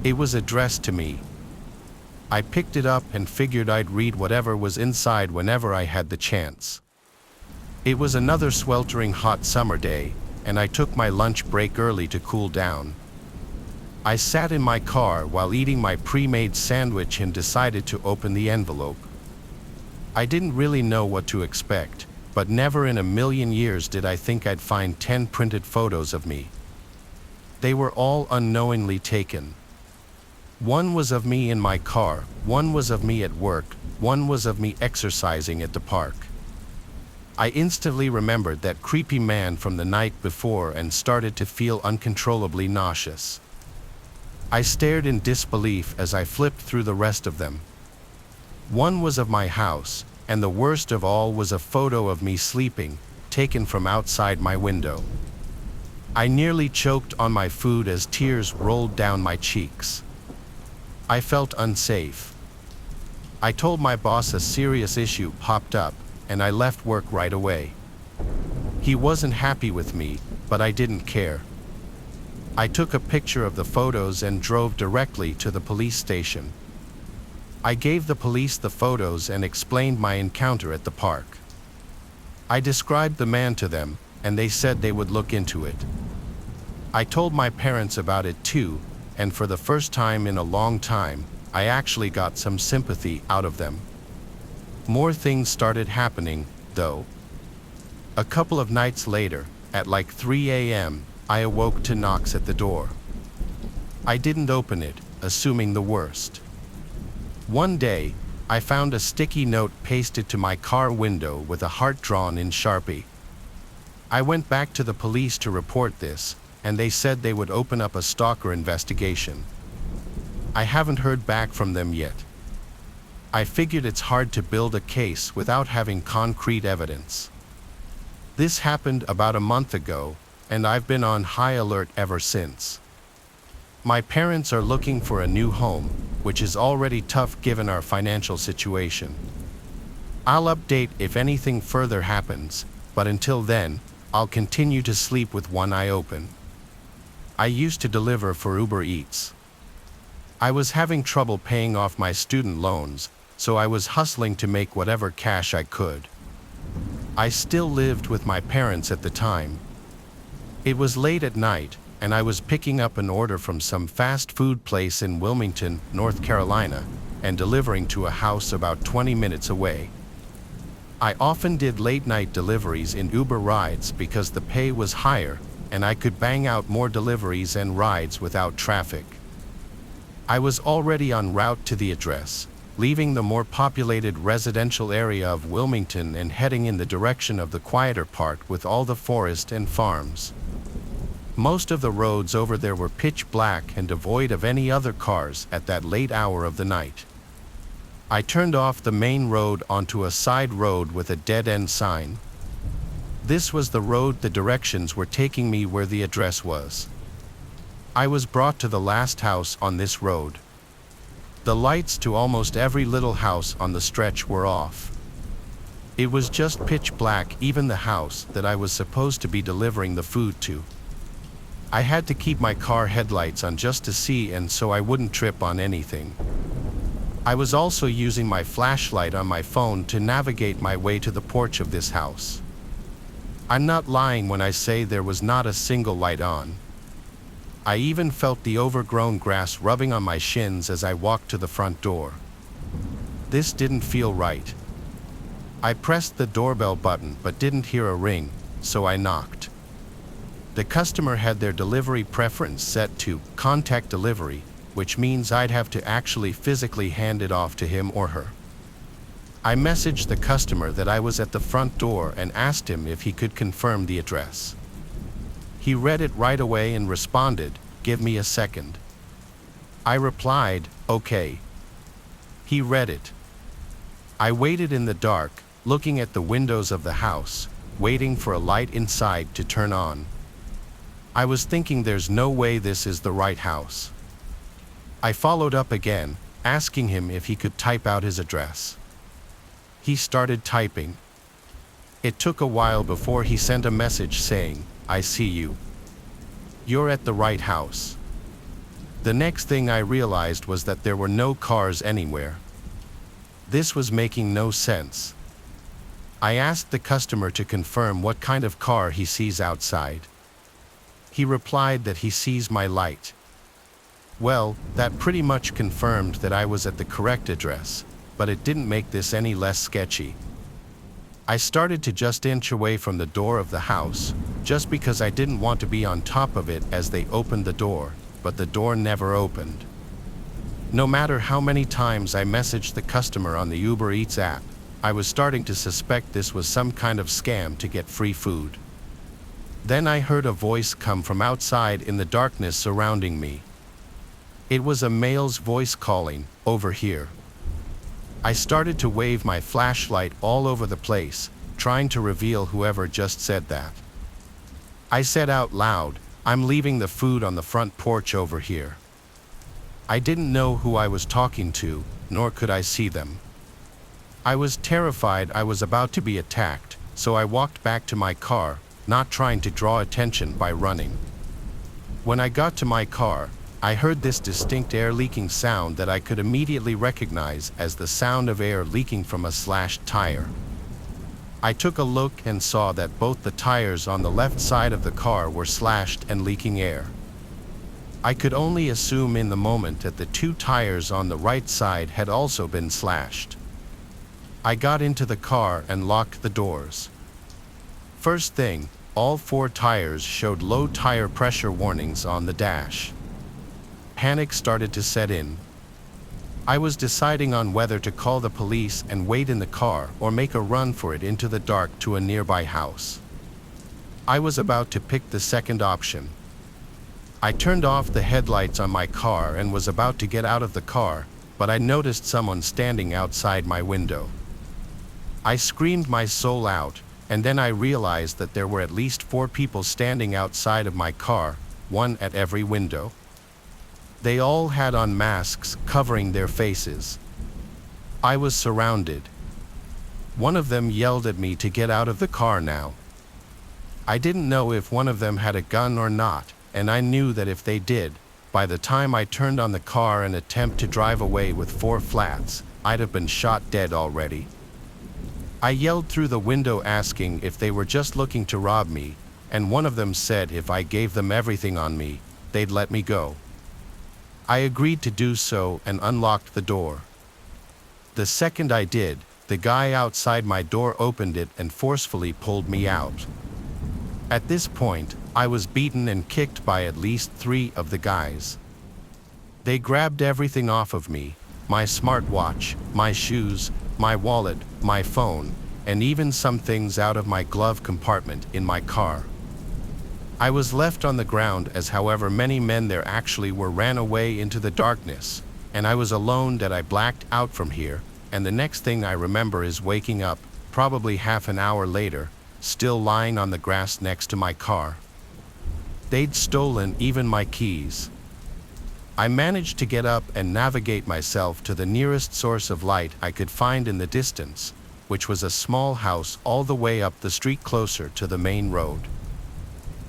It was addressed to me. I picked it up and figured I'd read whatever was inside whenever I had the chance. It was another sweltering hot summer day, and I took my lunch break early to cool down. I sat in my car while eating my pre-made sandwich and decided to open the envelope. I didn't really know what to expect, but never in a million years did I think I'd find 10 printed photos of me. They were all unknowingly taken. One was of me in my car, one was of me at work, one was of me exercising at the park. I instantly remembered that creepy man from the night before and started to feel uncontrollably nauseous. I stared in disbelief as I flipped through the rest of them. One was of my house, and the worst of all was a photo of me sleeping, taken from outside my window. I nearly choked on my food as tears rolled down my cheeks. I felt unsafe. I told my boss a serious issue popped up, and I left work right away. He wasn't happy with me, but I didn't care. I took a picture of the photos and drove directly to the police station. I gave the police the photos and explained my encounter at the park. I described the man to them, and they said they would look into it. I told my parents about it too, and for the first time in a long time, I actually got some sympathy out of them. More things started happening, though. A couple of nights later, at like 3 a.m., I awoke to knocks at the door. I didn't open it, assuming the worst. One day, I found a sticky note pasted to my car window with a heart drawn in Sharpie. I went back to the police to report this, and they said they would open up a stalker investigation. I haven't heard back from them yet. I figured it's hard to build a case without having concrete evidence. This happened about a month ago, and I've been on high alert ever since. My parents are looking for a new home, which is already tough given our financial situation. I'll update if anything further happens, but until then, I'll continue to sleep with one eye open. I used to deliver for Uber Eats. I was having trouble paying off my student loans, so I was hustling to make whatever cash I could. I still lived with my parents at the time. It was late at night, and I was picking up an order from some fast food place in Wilmington, North Carolina, and delivering to a house about 20 minutes away. I often did late-night deliveries in Uber rides because the pay was higher, and I could bang out more deliveries and rides without traffic. I was already en route to the address, leaving the more populated residential area of Wilmington and heading in the direction of the quieter part with all the forest and farms. Most of the roads over there were pitch black and devoid of any other cars at that late hour of the night. I turned off the main road onto a side road with a dead-end sign. This was the road the directions were taking me where the address was. I was brought to the last house on this road. The lights to almost every little house on the stretch were off. It was just pitch black, even the house that I was supposed to be delivering the food to. I had to keep my car headlights on just to see and so I wouldn't trip on anything. I was also using my flashlight on my phone to navigate my way to the porch of this house. I'm not lying when I say there was not a single light on. I even felt the overgrown grass rubbing on my shins as I walked to the front door. This didn't feel right. I pressed the doorbell button but didn't hear a ring, so I knocked. The customer had their delivery preference set to contact delivery, which means I'd have to actually physically hand it off to him or her. I messaged the customer that I was at the front door and asked him if he could confirm the address. He read it right away and responded, "Give me a second." I replied, "Okay." He read it. I waited in the dark, looking at the windows of the house, waiting for a light inside to turn on. I was thinking there's no way this is the right house. I followed up again, asking him if he could type out his address. He started typing. It took a while before he sent a message saying, "I see you. You're at the right house." The next thing I realized was that there were no cars anywhere. This was making no sense. I asked the customer to confirm what kind of car he sees outside. He replied that he sees my light. Well, that pretty much confirmed that I was at the correct address, but it didn't make this any less sketchy. I started to just inch away from the door of the house, just because I didn't want to be on top of it as they opened the door, but the door never opened. No matter how many times I messaged the customer on the Uber Eats app, I was starting to suspect this was some kind of scam to get free food. Then I heard a voice come from outside in the darkness surrounding me. It was a male's voice calling, "Over here." I started to wave my flashlight all over the place, trying to reveal whoever just said that. I said out loud, "I'm leaving the food on the front porch over here." I didn't know who I was talking to, nor could I see them. I was terrified I was about to be attacked, so I walked back to my car, not trying to draw attention by running. When I got to my car, I heard this distinct air leaking sound that I could immediately recognize as the sound of air leaking from a slashed tire. I took a look and saw that both the tires on the left side of the car were slashed and leaking air. I could only assume in the moment that the two tires on the right side had also been slashed. I got into the car and locked the doors. First thing, all 4 tires showed low tire pressure warnings on the dash. Panic started to set in. I was deciding on whether to call the police and wait in the car or make a run for it into the dark to a nearby house. I was about to pick the second option. I turned off the headlights on my car and was about to get out of the car, but I noticed someone standing outside my window. I screamed my soul out, and then I realized that there were at least 4 people standing outside of my car, one at every window. They all had on masks covering their faces. I was surrounded. One of them yelled at me to get out of the car now. I didn't know if one of them had a gun or not, and I knew that if they did, by the time I turned on the car and attempt to drive away with 4 flats, I'd have been shot dead already. I yelled through the window asking if they were just looking to rob me, and one of them said if I gave them everything on me, they'd let me go. I agreed to do so and unlocked the door. The second I did, the guy outside my door opened it and forcefully pulled me out. At this point, I was beaten and kicked by at least 3 of the guys. They grabbed everything off of me, my smartwatch, my shoes, my wallet, my phone, and even some things out of my glove compartment in my car. I was left on the ground as however many men there actually were ran away into the darkness, and I was alone that I blacked out from here, and the next thing I remember is waking up, probably half an hour later, still lying on the grass next to my car. They'd stolen even my keys. I managed to get up and navigate myself to the nearest source of light I could find in the distance, which was a small house all the way up the street closer to the main road.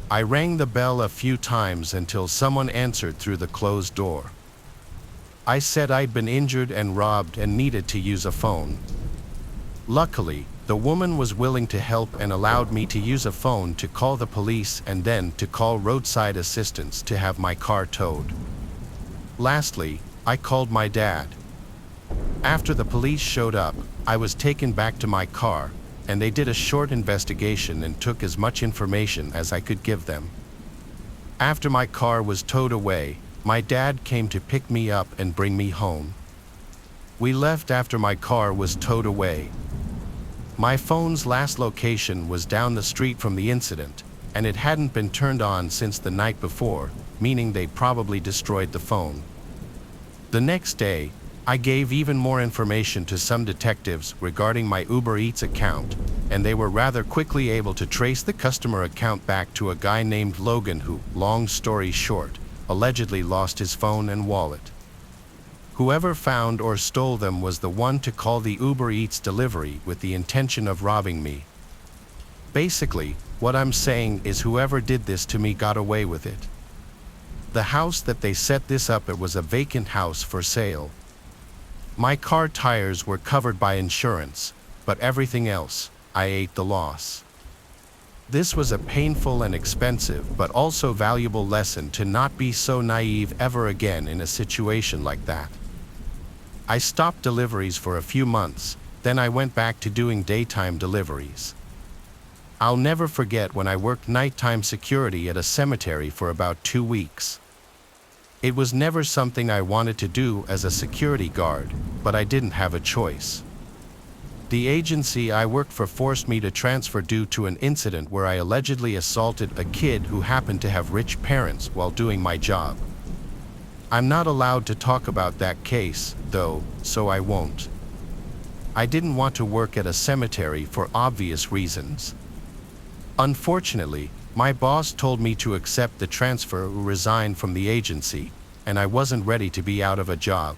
I rang the bell a few times until someone answered through the closed door. I said I'd been injured and robbed and needed to use a phone. Luckily, the woman was willing to help and allowed me to use a phone to call the police and then to call roadside assistance to have my car towed. Lastly, I called my dad. After the police showed up, I was taken back to my car, and they did a short investigation and took as much information as I could give them. After my car was towed away, my dad came to pick me up and bring me home. We left after my car was towed away. My phone's last location was down the street from the incident, and it hadn't been turned on since the night before, meaning they probably destroyed the phone. The next day, I gave even more information to some detectives regarding my Uber Eats account, and they were rather quickly able to trace the customer account back to a guy named Logan who, long story short, allegedly lost his phone and wallet. Whoever found or stole them was the one to call the Uber Eats delivery with the intention of robbing me. Basically, what I'm saying is whoever did this to me got away with it. The house that they set this up at was a vacant house for sale. My car tires were covered by insurance, but everything else, I ate the loss. This was a painful and expensive but also valuable lesson to not be so naive ever again in a situation like that. I stopped deliveries for a few months, then I went back to doing daytime deliveries. I'll never forget when I worked nighttime security at a cemetery for about 2 weeks. It was never something I wanted to do as a security guard, but I didn't have a choice. The agency I worked for forced me to transfer due to an incident where I allegedly assaulted a kid who happened to have rich parents while doing my job. I'm not allowed to talk about that case, though, so I won't. I didn't want to work at a cemetery for obvious reasons. Unfortunately, my boss told me to accept the transfer or resign from the agency, and I wasn't ready to be out of a job.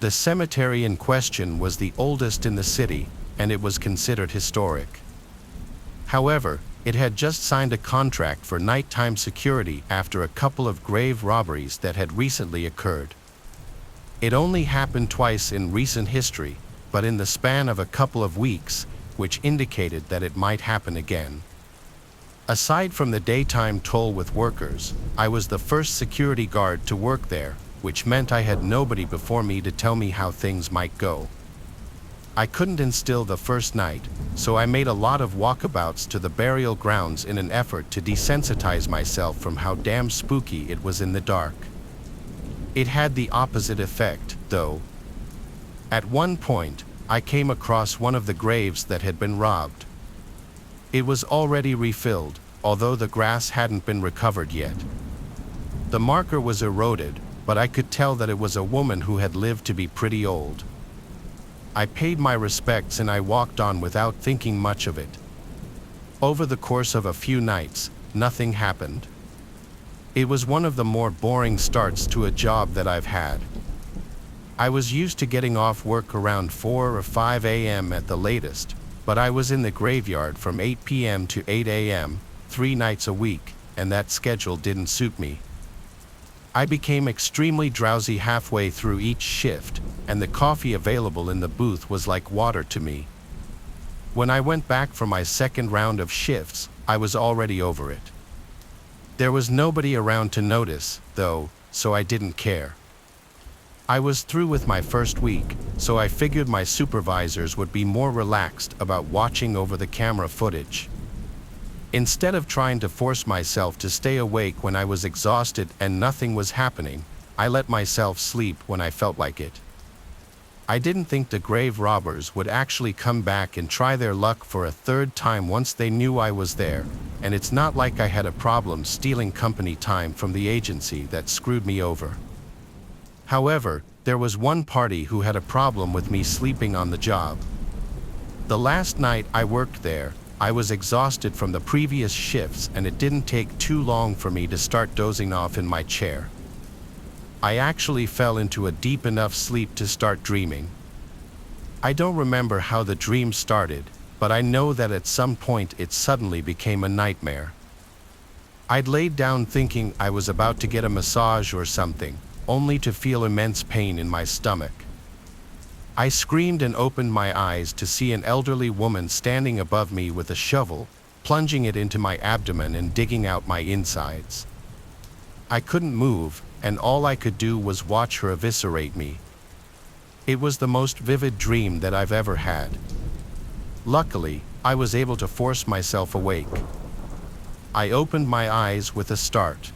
The cemetery in question was the oldest in the city, and it was considered historic. However, it had just signed a contract for nighttime security after a couple of grave robberies that had recently occurred. It only happened twice in recent history, but in the span of a couple of weeks, which indicated that it might happen again. Aside from the daytime toll with workers, I was the first security guard to work there, which meant I had nobody before me to tell me how things might go. I couldn't instill the first night, so I made a lot of walkabouts to the burial grounds in an effort to desensitize myself from how damn spooky it was in the dark. It had the opposite effect, though. At one point, I came across one of the graves that had been robbed. It was already refilled, although the grass hadn't been recovered yet. The marker was eroded, but I could tell that it was a woman who had lived to be pretty old. I paid my respects and I walked on without thinking much of it. Over the course of a few nights, nothing happened. It was one of the more boring starts to a job that I've had. I was used to getting off work around 4 or 5 a.m. at the latest, but I was in the graveyard from 8 p.m. to 8 a.m., 3 nights a week, and that schedule didn't suit me. I became extremely drowsy halfway through each shift, and the coffee available in the booth was like water to me. When I went back for my second round of shifts, I was already over it. There was nobody around to notice, though, so I didn't care. I was through with my first week, so I figured my supervisors would be more relaxed about watching over the camera footage. Instead of trying to force myself to stay awake when I was exhausted and nothing was happening, I let myself sleep when I felt like it. I didn't think the grave robbers would actually come back and try their luck for a third time once they knew I was there, and it's not like I had a problem stealing company time from the agency that screwed me over. However, there was one party who had a problem with me sleeping on the job. The last night I worked there, I was exhausted from the previous shifts and it didn't take too long for me to start dozing off in my chair. I actually fell into a deep enough sleep to start dreaming. I don't remember how the dream started, but I know that at some point it suddenly became a nightmare. I'd laid down thinking I was about to get a massage or something, only to feel immense pain in my stomach. I screamed and opened my eyes to see an elderly woman standing above me with a shovel, plunging it into my abdomen and digging out my insides. I couldn't move, and all I could do was watch her eviscerate me. It was the most vivid dream that I've ever had. Luckily, I was able to force myself awake. I opened my eyes with a start.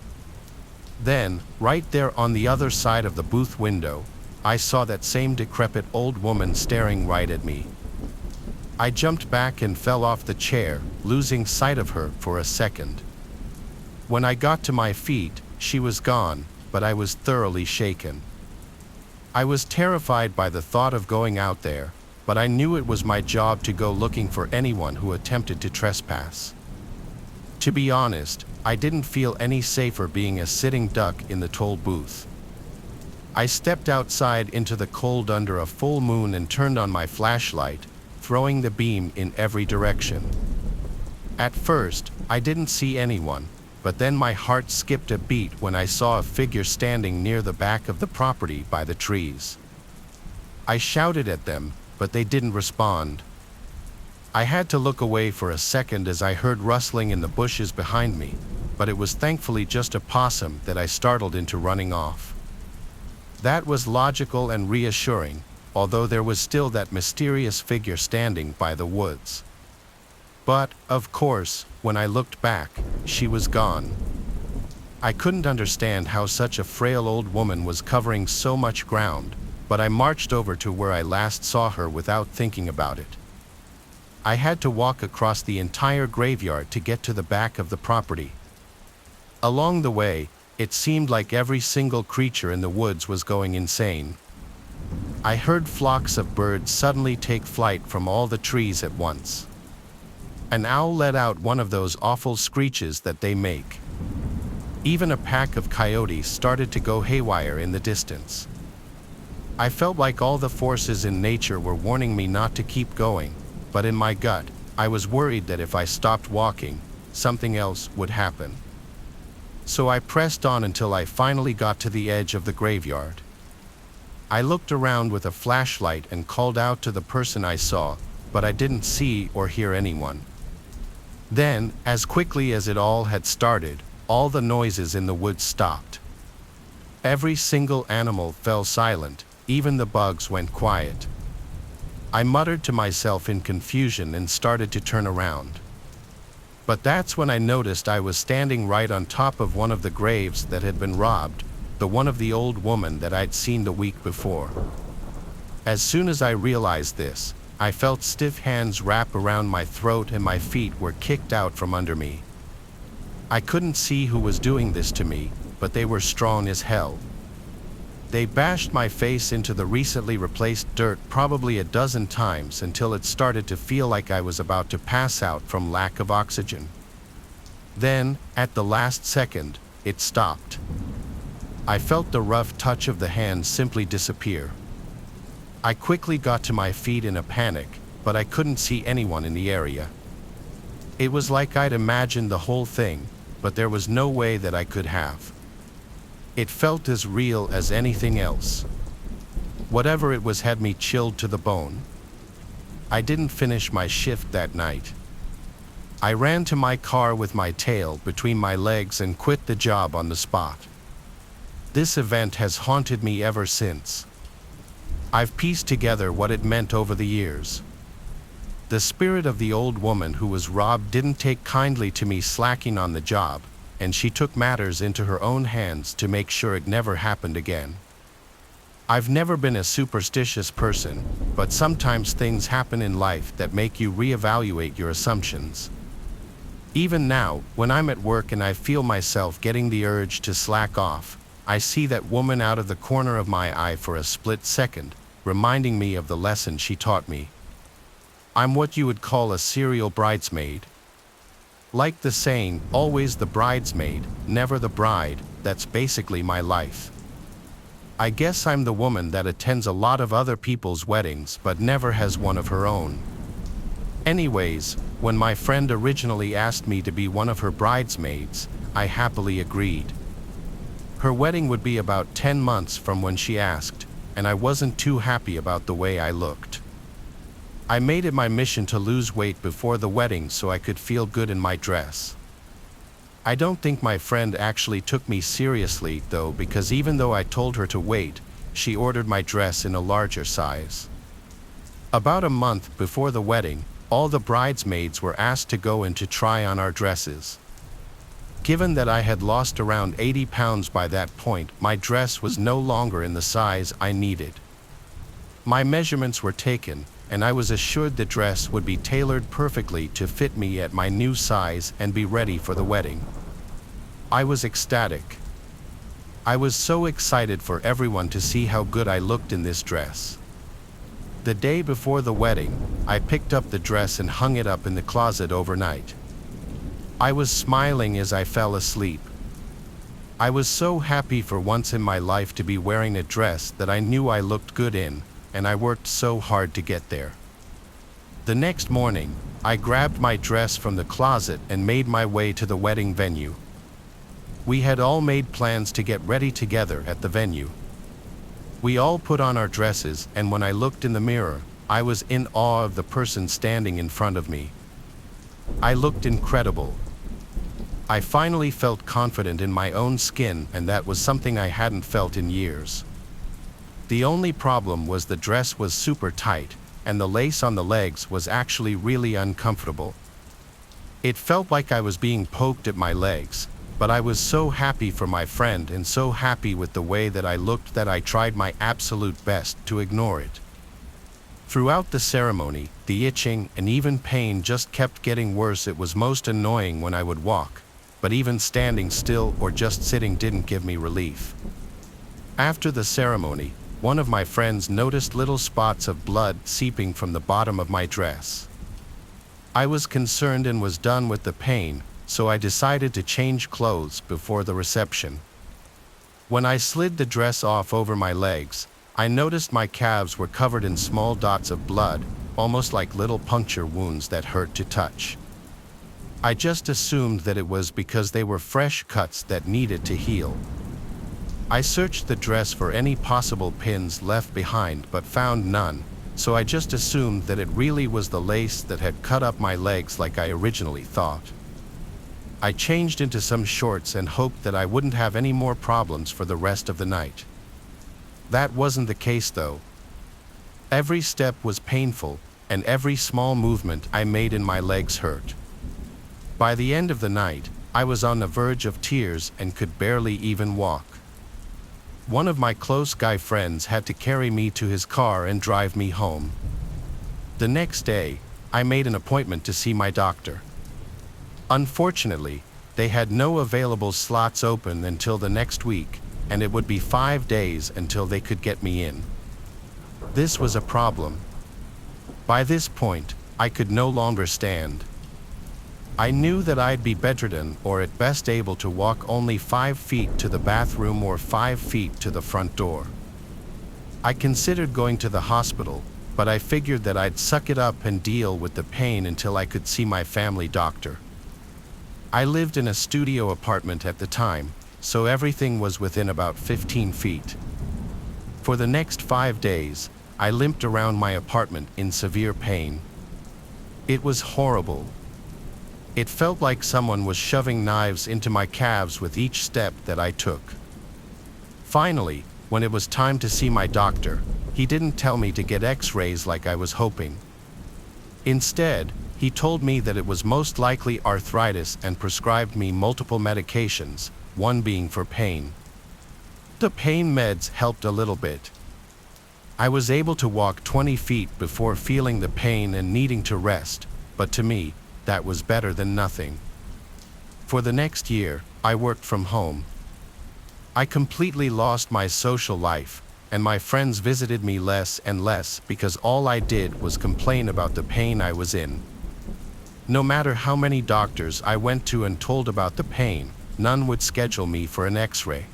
Then, right there on the other side of the booth window, I saw that same decrepit old woman staring right at me. I jumped back and fell off the chair, losing sight of her for a second. When I got to my feet, she was gone, but I was thoroughly shaken. I was terrified by the thought of going out there, but I knew it was my job to go looking for anyone who attempted to trespass. To be honest, I didn't feel any safer being a sitting duck in the toll booth. I stepped outside into the cold under a full moon and turned on my flashlight, throwing the beam in every direction. At first, I didn't see anyone, but then my heart skipped a beat when I saw a figure standing near the back of the property by the trees. I shouted at them, but they didn't respond. I had to look away for a second as I heard rustling in the bushes behind me, but it was thankfully just a possum that I startled into running off. That was logical and reassuring, although there was still that mysterious figure standing by the woods. But, of course, when I looked back, she was gone. I couldn't understand how such a frail old woman was covering so much ground, but I marched over to where I last saw her without thinking about it. I had to walk across the entire graveyard to get to the back of the property. Along the way, it seemed like every single creature in the woods was going insane. I heard flocks of birds suddenly take flight from all the trees at once. An owl let out one of those awful screeches that they make. Even a pack of coyotes started to go haywire in the distance. I felt like all the forces in nature were warning me not to keep going, but in my gut, I was worried that if I stopped walking, something else would happen. So I pressed on until I finally got to the edge of the graveyard. I looked around with a flashlight and called out to the person I saw, but I didn't see or hear anyone. Then, as quickly as it all had started, all the noises in the woods stopped. Every single animal fell silent, even the bugs went quiet. I muttered to myself in confusion and started to turn around. But that's when I noticed I was standing right on top of one of the graves that had been robbed, the one of the old woman that I'd seen the week before. As soon as I realized this, I felt stiff hands wrap around my throat and my feet were kicked out from under me. I couldn't see who was doing this to me, but they were strong as hell. They bashed my face into the recently replaced dirt probably a dozen times until it started to feel like I was about to pass out from lack of oxygen. Then, at the last second, it stopped. I felt the rough touch of the hand simply disappear. I quickly got to my feet in a panic, but I couldn't see anyone in the area. It was like I'd imagined the whole thing, but there was no way that I could have. It felt as real as anything else. Whatever it was had me chilled to the bone. I didn't finish my shift that night. I ran to my car with my tail between my legs and quit the job on the spot. This event has haunted me ever since. I've pieced together what it meant over the years. The spirit of the old woman who was robbed didn't take kindly to me slacking on the job, and she took matters into her own hands to make sure it never happened again. I've never been a superstitious person, but sometimes things happen in life that make you reevaluate your assumptions. Even now, when I'm at work and I feel myself getting the urge to slack off, I see that woman out of the corner of my eye for a split second, reminding me of the lesson she taught me. I'm what you would call a serial bridesmaid. Like the saying, always the bridesmaid, never the bride, that's basically my life. I guess I'm the woman that attends a lot of other people's weddings but never has one of her own. Anyways, when my friend originally asked me to be one of her bridesmaids, I happily agreed. Her wedding would be about 10 months from when she asked, and I wasn't too happy about the way I looked. I made it my mission to lose weight before the wedding so I could feel good in my dress. I don't think my friend actually took me seriously though, because even though I told her to wait, she ordered my dress in a larger size. About a month before the wedding, all the bridesmaids were asked to go in to try on our dresses. Given that I had lost around 80 pounds by that point, my dress was no longer in the size I needed. My measurements were taken, and I was assured the dress would be tailored perfectly to fit me at my new size and be ready for the wedding. I was ecstatic. I was so excited for everyone to see how good I looked in this dress. The day before the wedding, I picked up the dress and hung it up in the closet overnight. I was smiling as I fell asleep. I was so happy for once in my life to be wearing a dress that I knew I looked good in, and I worked so hard to get there. The next morning, I grabbed my dress from the closet and made my way to the wedding venue. We had all made plans to get ready together at the venue. We all put on our dresses, and when I looked in the mirror, I was in awe of the person standing in front of me. I looked incredible. I finally felt confident in my own skin, and that was something I hadn't felt in years. The only problem was the dress was super tight, and the lace on the legs was actually really uncomfortable. It felt like I was being poked at my legs, but I was so happy for my friend and so happy with the way that I looked that I tried my absolute best to ignore it. Throughout the ceremony, the itching and even pain just kept getting worse. It was most annoying when I would walk, but even standing still or just sitting didn't give me relief. After the ceremony, one of my friends noticed little spots of blood seeping from the bottom of my dress. I was concerned and was done with the pain, so I decided to change clothes before the reception. When I slid the dress off over my legs, I noticed my calves were covered in small dots of blood, almost like little puncture wounds that hurt to touch. I just assumed that it was because they were fresh cuts that needed to heal. I searched the dress for any possible pins left behind but found none, so I just assumed that it really was the lace that had cut up my legs like I originally thought. I changed into some shorts and hoped that I wouldn't have any more problems for the rest of the night. That wasn't the case though. Every step was painful, and every small movement I made in my legs hurt. By the end of the night, I was on the verge of tears and could barely even walk. One of my close guy friends had to carry me to his car and drive me home. The next day, I made an appointment to see my doctor. Unfortunately, they had no available slots open until the next week, and it would be 5 days until they could get me in. This was a problem. By this point, I could no longer stand. I knew that I'd be bedridden or at best able to walk only 5 feet to the bathroom or 5 feet to the front door. I considered going to the hospital, but I figured that I'd suck it up and deal with the pain until I could see my family doctor. I lived in a studio apartment at the time, so everything was within about 15 feet. For the next 5 days, I limped around my apartment in severe pain. It was horrible. It felt like someone was shoving knives into my calves with each step that I took. Finally, when it was time to see my doctor, he didn't tell me to get x-rays like I was hoping. Instead, he told me that it was most likely arthritis and prescribed me multiple medications, one being for pain. The pain meds helped a little bit. I was able to walk 20 feet before feeling the pain and needing to rest, but to me, that was better than nothing. For the next year, I worked from home. I completely lost my social life, and my friends visited me less and less because all I did was complain about the pain I was in. No matter how many doctors I went to and told about the pain, none would schedule me for an x-ray.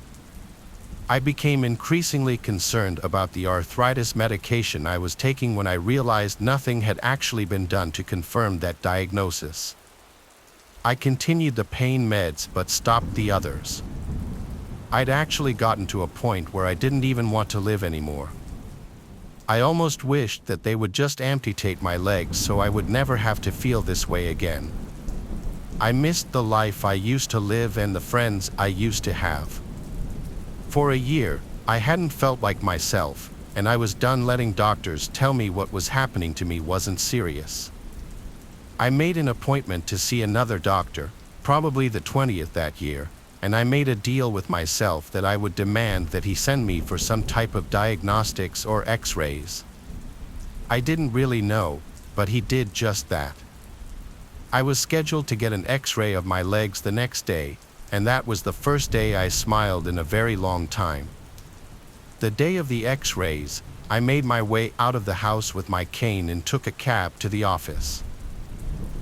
I became increasingly concerned about the arthritis medication I was taking when I realized nothing had actually been done to confirm that diagnosis. I continued the pain meds but stopped the others. I'd actually gotten to a point where I didn't even want to live anymore. I almost wished that they would just amputate my legs so I would never have to feel this way again. I missed the life I used to live and the friends I used to have. For a year, I hadn't felt like myself, and I was done letting doctors tell me what was happening to me wasn't serious. I made an appointment to see another doctor, probably the 20th that year, and I made a deal with myself that I would demand that he send me for some type of diagnostics or x-rays. I didn't really know, but he did just that. I was scheduled to get an x-ray of my legs the next day, and that was the first day I smiled in a very long time. The day of the x-rays, I made my way out of the house with my cane and took a cab to the office.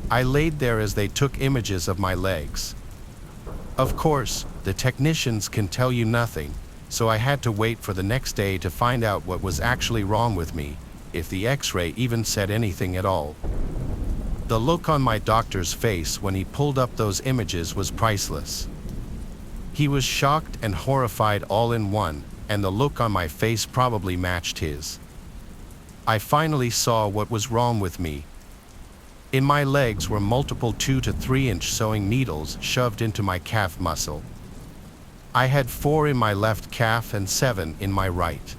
I laid there as they took images of my legs. Of course, the technicians can tell you nothing, so I had to wait for the next day to find out what was actually wrong with me, if the x-ray even said anything at all. The look on my doctor's face when he pulled up those images was priceless. He was shocked and horrified all in one, and the look on my face probably matched his. I finally saw what was wrong with me. In my legs were multiple 2 to 3 inch sewing needles shoved into my calf muscle. I had 4 in my left calf and 7 in my right.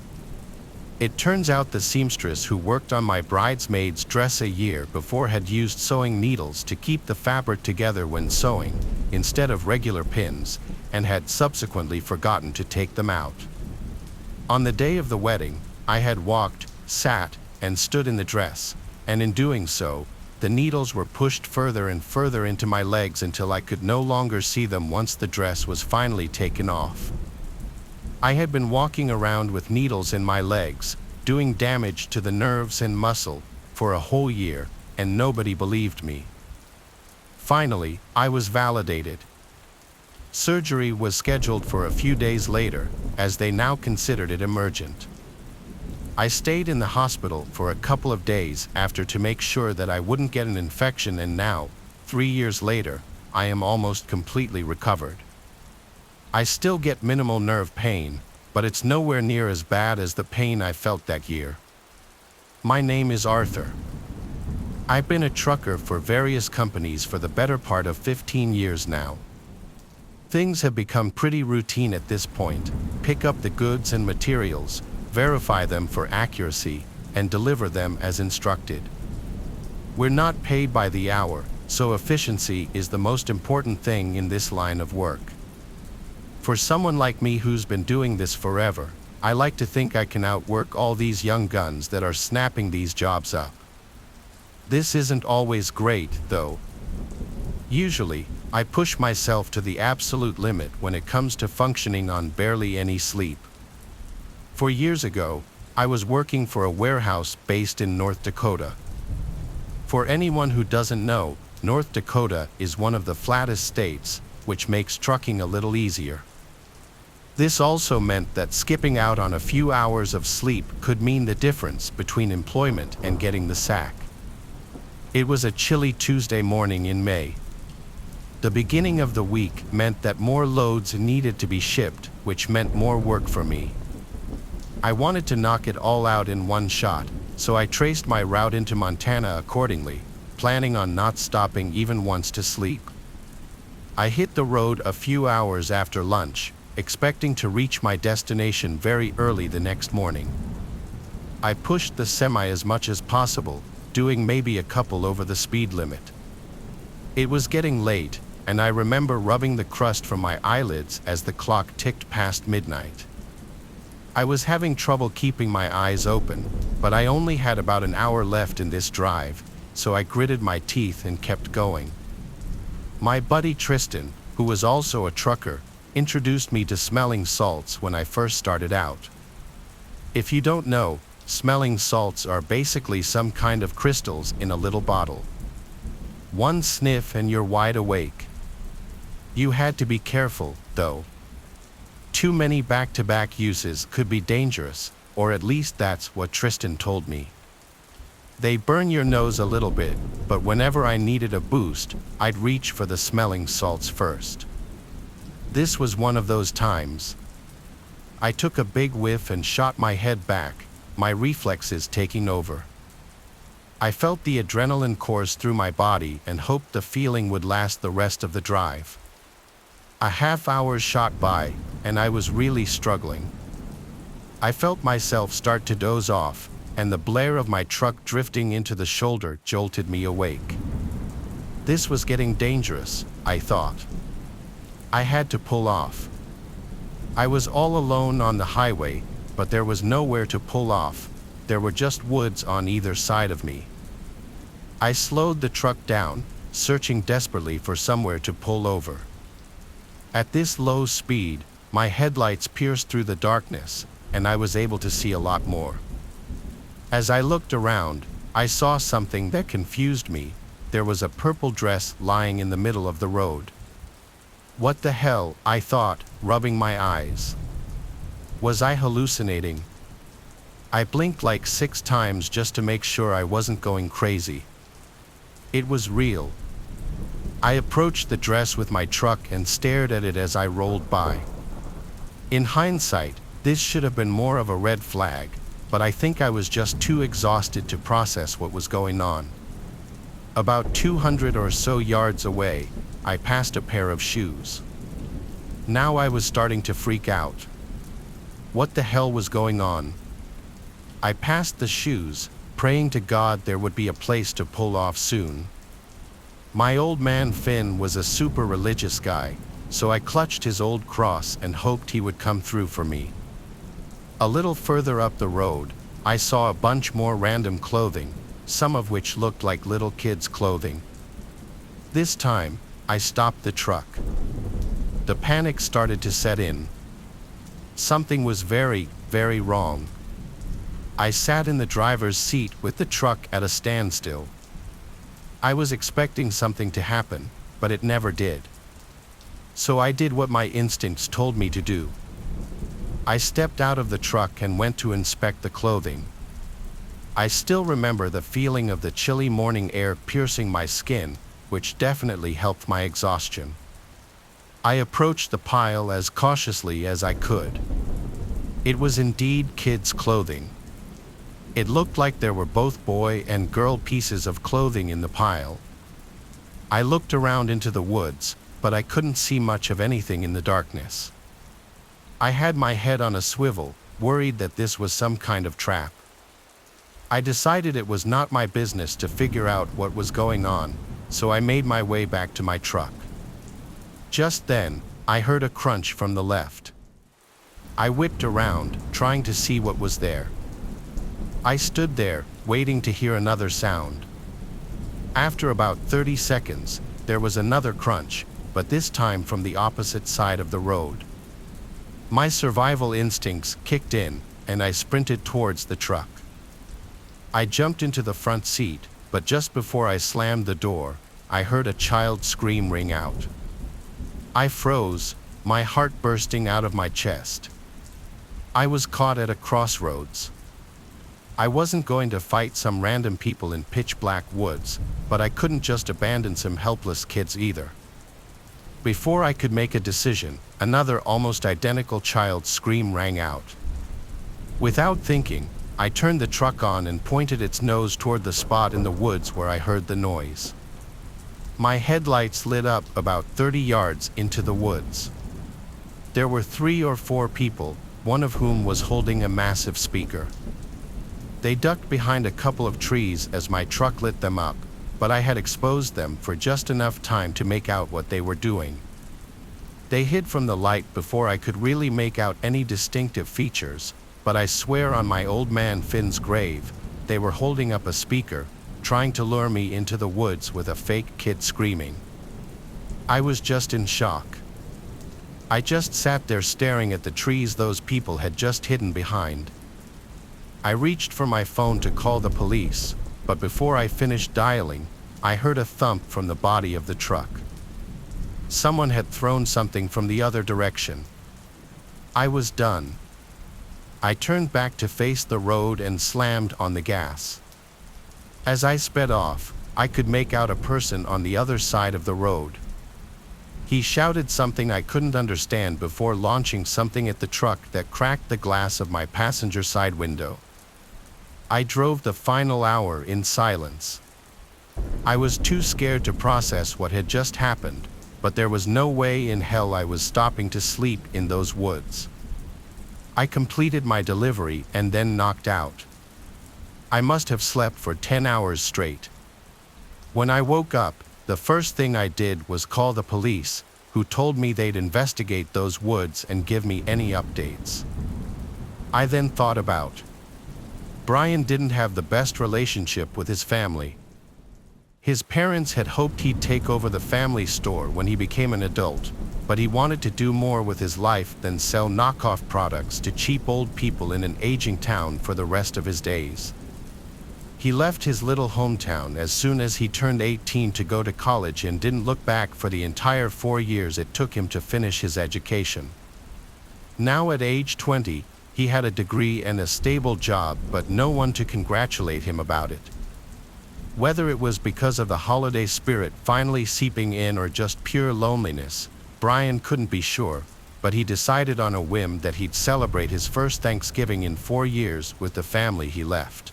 It turns out the seamstress who worked on my bridesmaid's dress a year before had used sewing needles to keep the fabric together when sewing, instead of regular pins, and had subsequently forgotten to take them out. On the day of the wedding, I had walked, sat, and stood in the dress, and in doing so, the needles were pushed further and further into my legs until I could no longer see them once the dress was finally taken off. I had been walking around with needles in my legs, doing damage to the nerves and muscle, for a whole year, and nobody believed me. Finally, I was validated. Surgery was scheduled for a few days later, as they now considered it emergent. I stayed in the hospital for a couple of days after to make sure that I wouldn't get an infection, and now, 3 years later, I am almost completely recovered. I still get minimal nerve pain, but it's nowhere near as bad as the pain I felt that year. My name is Arthur. I've been a trucker for various companies for the better part of 15 years now. Things have become pretty routine at this point. Pick up the goods and materials, verify them for accuracy, and deliver them as instructed. We're not paid by the hour, so efficiency is the most important thing in this line of work. For someone like me who's been doing this forever, I like to think I can outwork all these young guns that are snapping these jobs up. This isn't always great, though. Usually, I push myself to the absolute limit when it comes to functioning on barely any sleep. 4 years ago, I was working for a warehouse based in North Dakota. For anyone who doesn't know, North Dakota is one of the flattest states, which makes trucking a little easier. This also meant that skipping out on a few hours of sleep could mean the difference between employment and getting the sack. It was a chilly Tuesday morning in May. The beginning of the week meant that more loads needed to be shipped, which meant more work for me. I wanted to knock it all out in one shot, so I traced my route into Montana accordingly, planning on not stopping even once to sleep. I hit the road a few hours after lunch, expecting to reach my destination very early the next morning. I pushed the semi as much as possible, doing maybe a couple over the speed limit. It was getting late, and I remember rubbing the crust from my eyelids as the clock ticked past midnight. I was having trouble keeping my eyes open, but I only had about an hour left in this drive, so I gritted my teeth and kept going. My buddy Tristan, who was also a trucker, introduced me to smelling salts when I first started out. If you don't know, smelling salts are basically some kind of crystals in a little bottle. One sniff and you're wide awake. You had to be careful, though. Too many back-to-back uses could be dangerous, or at least that's what Tristan told me. They burn your nose a little bit, but whenever I needed a boost, I'd reach for the smelling salts first. This was one of those times. I took a big whiff and shot my head back, my reflexes taking over. I felt the adrenaline course through my body and hoped the feeling would last the rest of the drive. A half hour shot by, and I was really struggling. I felt myself start to doze off, and the blare of my truck drifting into the shoulder jolted me awake. This was getting dangerous, I thought. I had to pull off. I was all alone on the highway, but there was nowhere to pull off. There were just woods on either side of me. I slowed the truck down, searching desperately for somewhere to pull over. At this low speed, my headlights pierced through the darkness, and I was able to see a lot more. As I looked around, I saw something that confused me. There was a purple dress lying in the middle of the road. What the hell, I thought, rubbing my eyes. Was I hallucinating? I blinked like 6 times just to make sure I wasn't going crazy. It was real. I approached the dress with my truck and stared at it as I rolled by. In hindsight, this should have been more of a red flag, but I think I was just too exhausted to process what was going on. About 200 or so yards away, I passed a pair of shoes. Now I was starting to freak out. What the hell was going on? I passed the shoes, praying to God there would be a place to pull off soon. My old man Finn was a super religious guy, so I clutched his old cross and hoped he would come through for me. A little further up the road, I saw a bunch more random clothing, some of which looked like little kids' clothing. This time, I stopped the truck. The panic started to set in. Something was very, very wrong. I sat in the driver's seat with the truck at a standstill. I was expecting something to happen, but it never did. So I did what my instincts told me to do. I stepped out of the truck and went to inspect the clothing. I still remember the feeling of the chilly morning air piercing my skin, which definitely helped my exhaustion. I approached the pile as cautiously as I could. It was indeed kids' clothing. It looked like there were both boy and girl pieces of clothing in the pile. I looked around into the woods, but I couldn't see much of anything in the darkness. I had my head on a swivel, worried that this was some kind of trap. I decided it was not my business to figure out what was going on, so I made my way back to my truck. Just then, I heard a crunch from the left. I whipped around, trying to see what was there. I stood there, waiting to hear another sound. After about 30 seconds, there was another crunch, but this time from the opposite side of the road. My survival instincts kicked in, and I sprinted towards the truck. I jumped into the front seat, but just before I slammed the door, I heard a child's scream ring out. I froze, my heart bursting out of my chest. I was caught at a crossroads. I wasn't going to fight some random people in pitch-black woods, but I couldn't just abandon some helpless kids either. Before I could make a decision, another almost identical child's scream rang out. Without thinking, I turned the truck on and pointed its nose toward the spot in the woods where I heard the noise. My headlights lit up about 30 yards into the woods. There were 3 or 4 people, one of whom was holding a massive speaker. They ducked behind a couple of trees as my truck lit them up, but I had exposed them for just enough time to make out what they were doing. They hid from the light before I could really make out any distinctive features, but I swear on my old man Finn's grave, they were holding up a speaker, trying to lure me into the woods with a fake kid screaming. I was just in shock. I just sat there staring at the trees those people had just hidden behind. I reached for my phone to call the police, but before I finished dialing, I heard a thump from the body of the truck. Someone had thrown something from the other direction. I was done. I turned back to face the road and slammed on the gas. As I sped off, I could make out a person on the other side of the road. He shouted something I couldn't understand before launching something at the truck that cracked the glass of my passenger side window. I drove the final hour in silence. I was too scared to process what had just happened, but there was no way in hell I was stopping to sleep in those woods. I completed my delivery and then knocked out. I must have slept for 10 hours straight. When I woke up, the first thing I did was call the police, who told me they'd investigate those woods and give me any updates. I then thought about. Brian didn't have the best relationship with his family. His parents had hoped he'd take over the family store when he became an adult, but he wanted to do more with his life than sell knockoff products to cheap old people in an aging town for the rest of his days. He left his little hometown as soon as he turned 18 to go to college and didn't look back for the entire 4 years it took him to finish his education. Now at age 20, he had a degree and a stable job, but no one to congratulate him about it. Whether it was because of the holiday spirit finally seeping in or just pure loneliness, Brian couldn't be sure, but he decided on a whim that he'd celebrate his first Thanksgiving in 4 years with the family he left.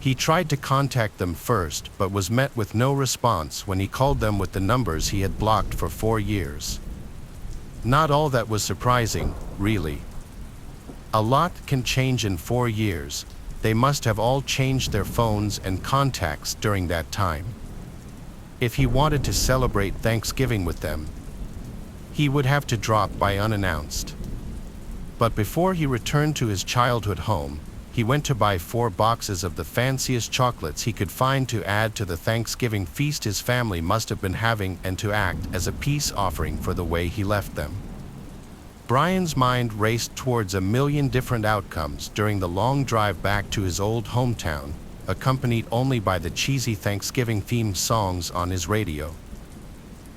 He tried to contact them first, but was met with no response when he called them with the numbers he had blocked for 4 years. Not all that was surprising, really. A lot can change in 4 years. They must have all changed their phones and contacts during that time. If he wanted to celebrate Thanksgiving with them, he would have to drop by unannounced. But before he returned to his childhood home, he went to buy 4 boxes of the fanciest chocolates he could find to add to the Thanksgiving feast his family must have been having and to act as a peace offering for the way he left them. Brian's mind raced towards a million different outcomes during the long drive back to his old hometown, accompanied only by the cheesy Thanksgiving-themed songs on his radio.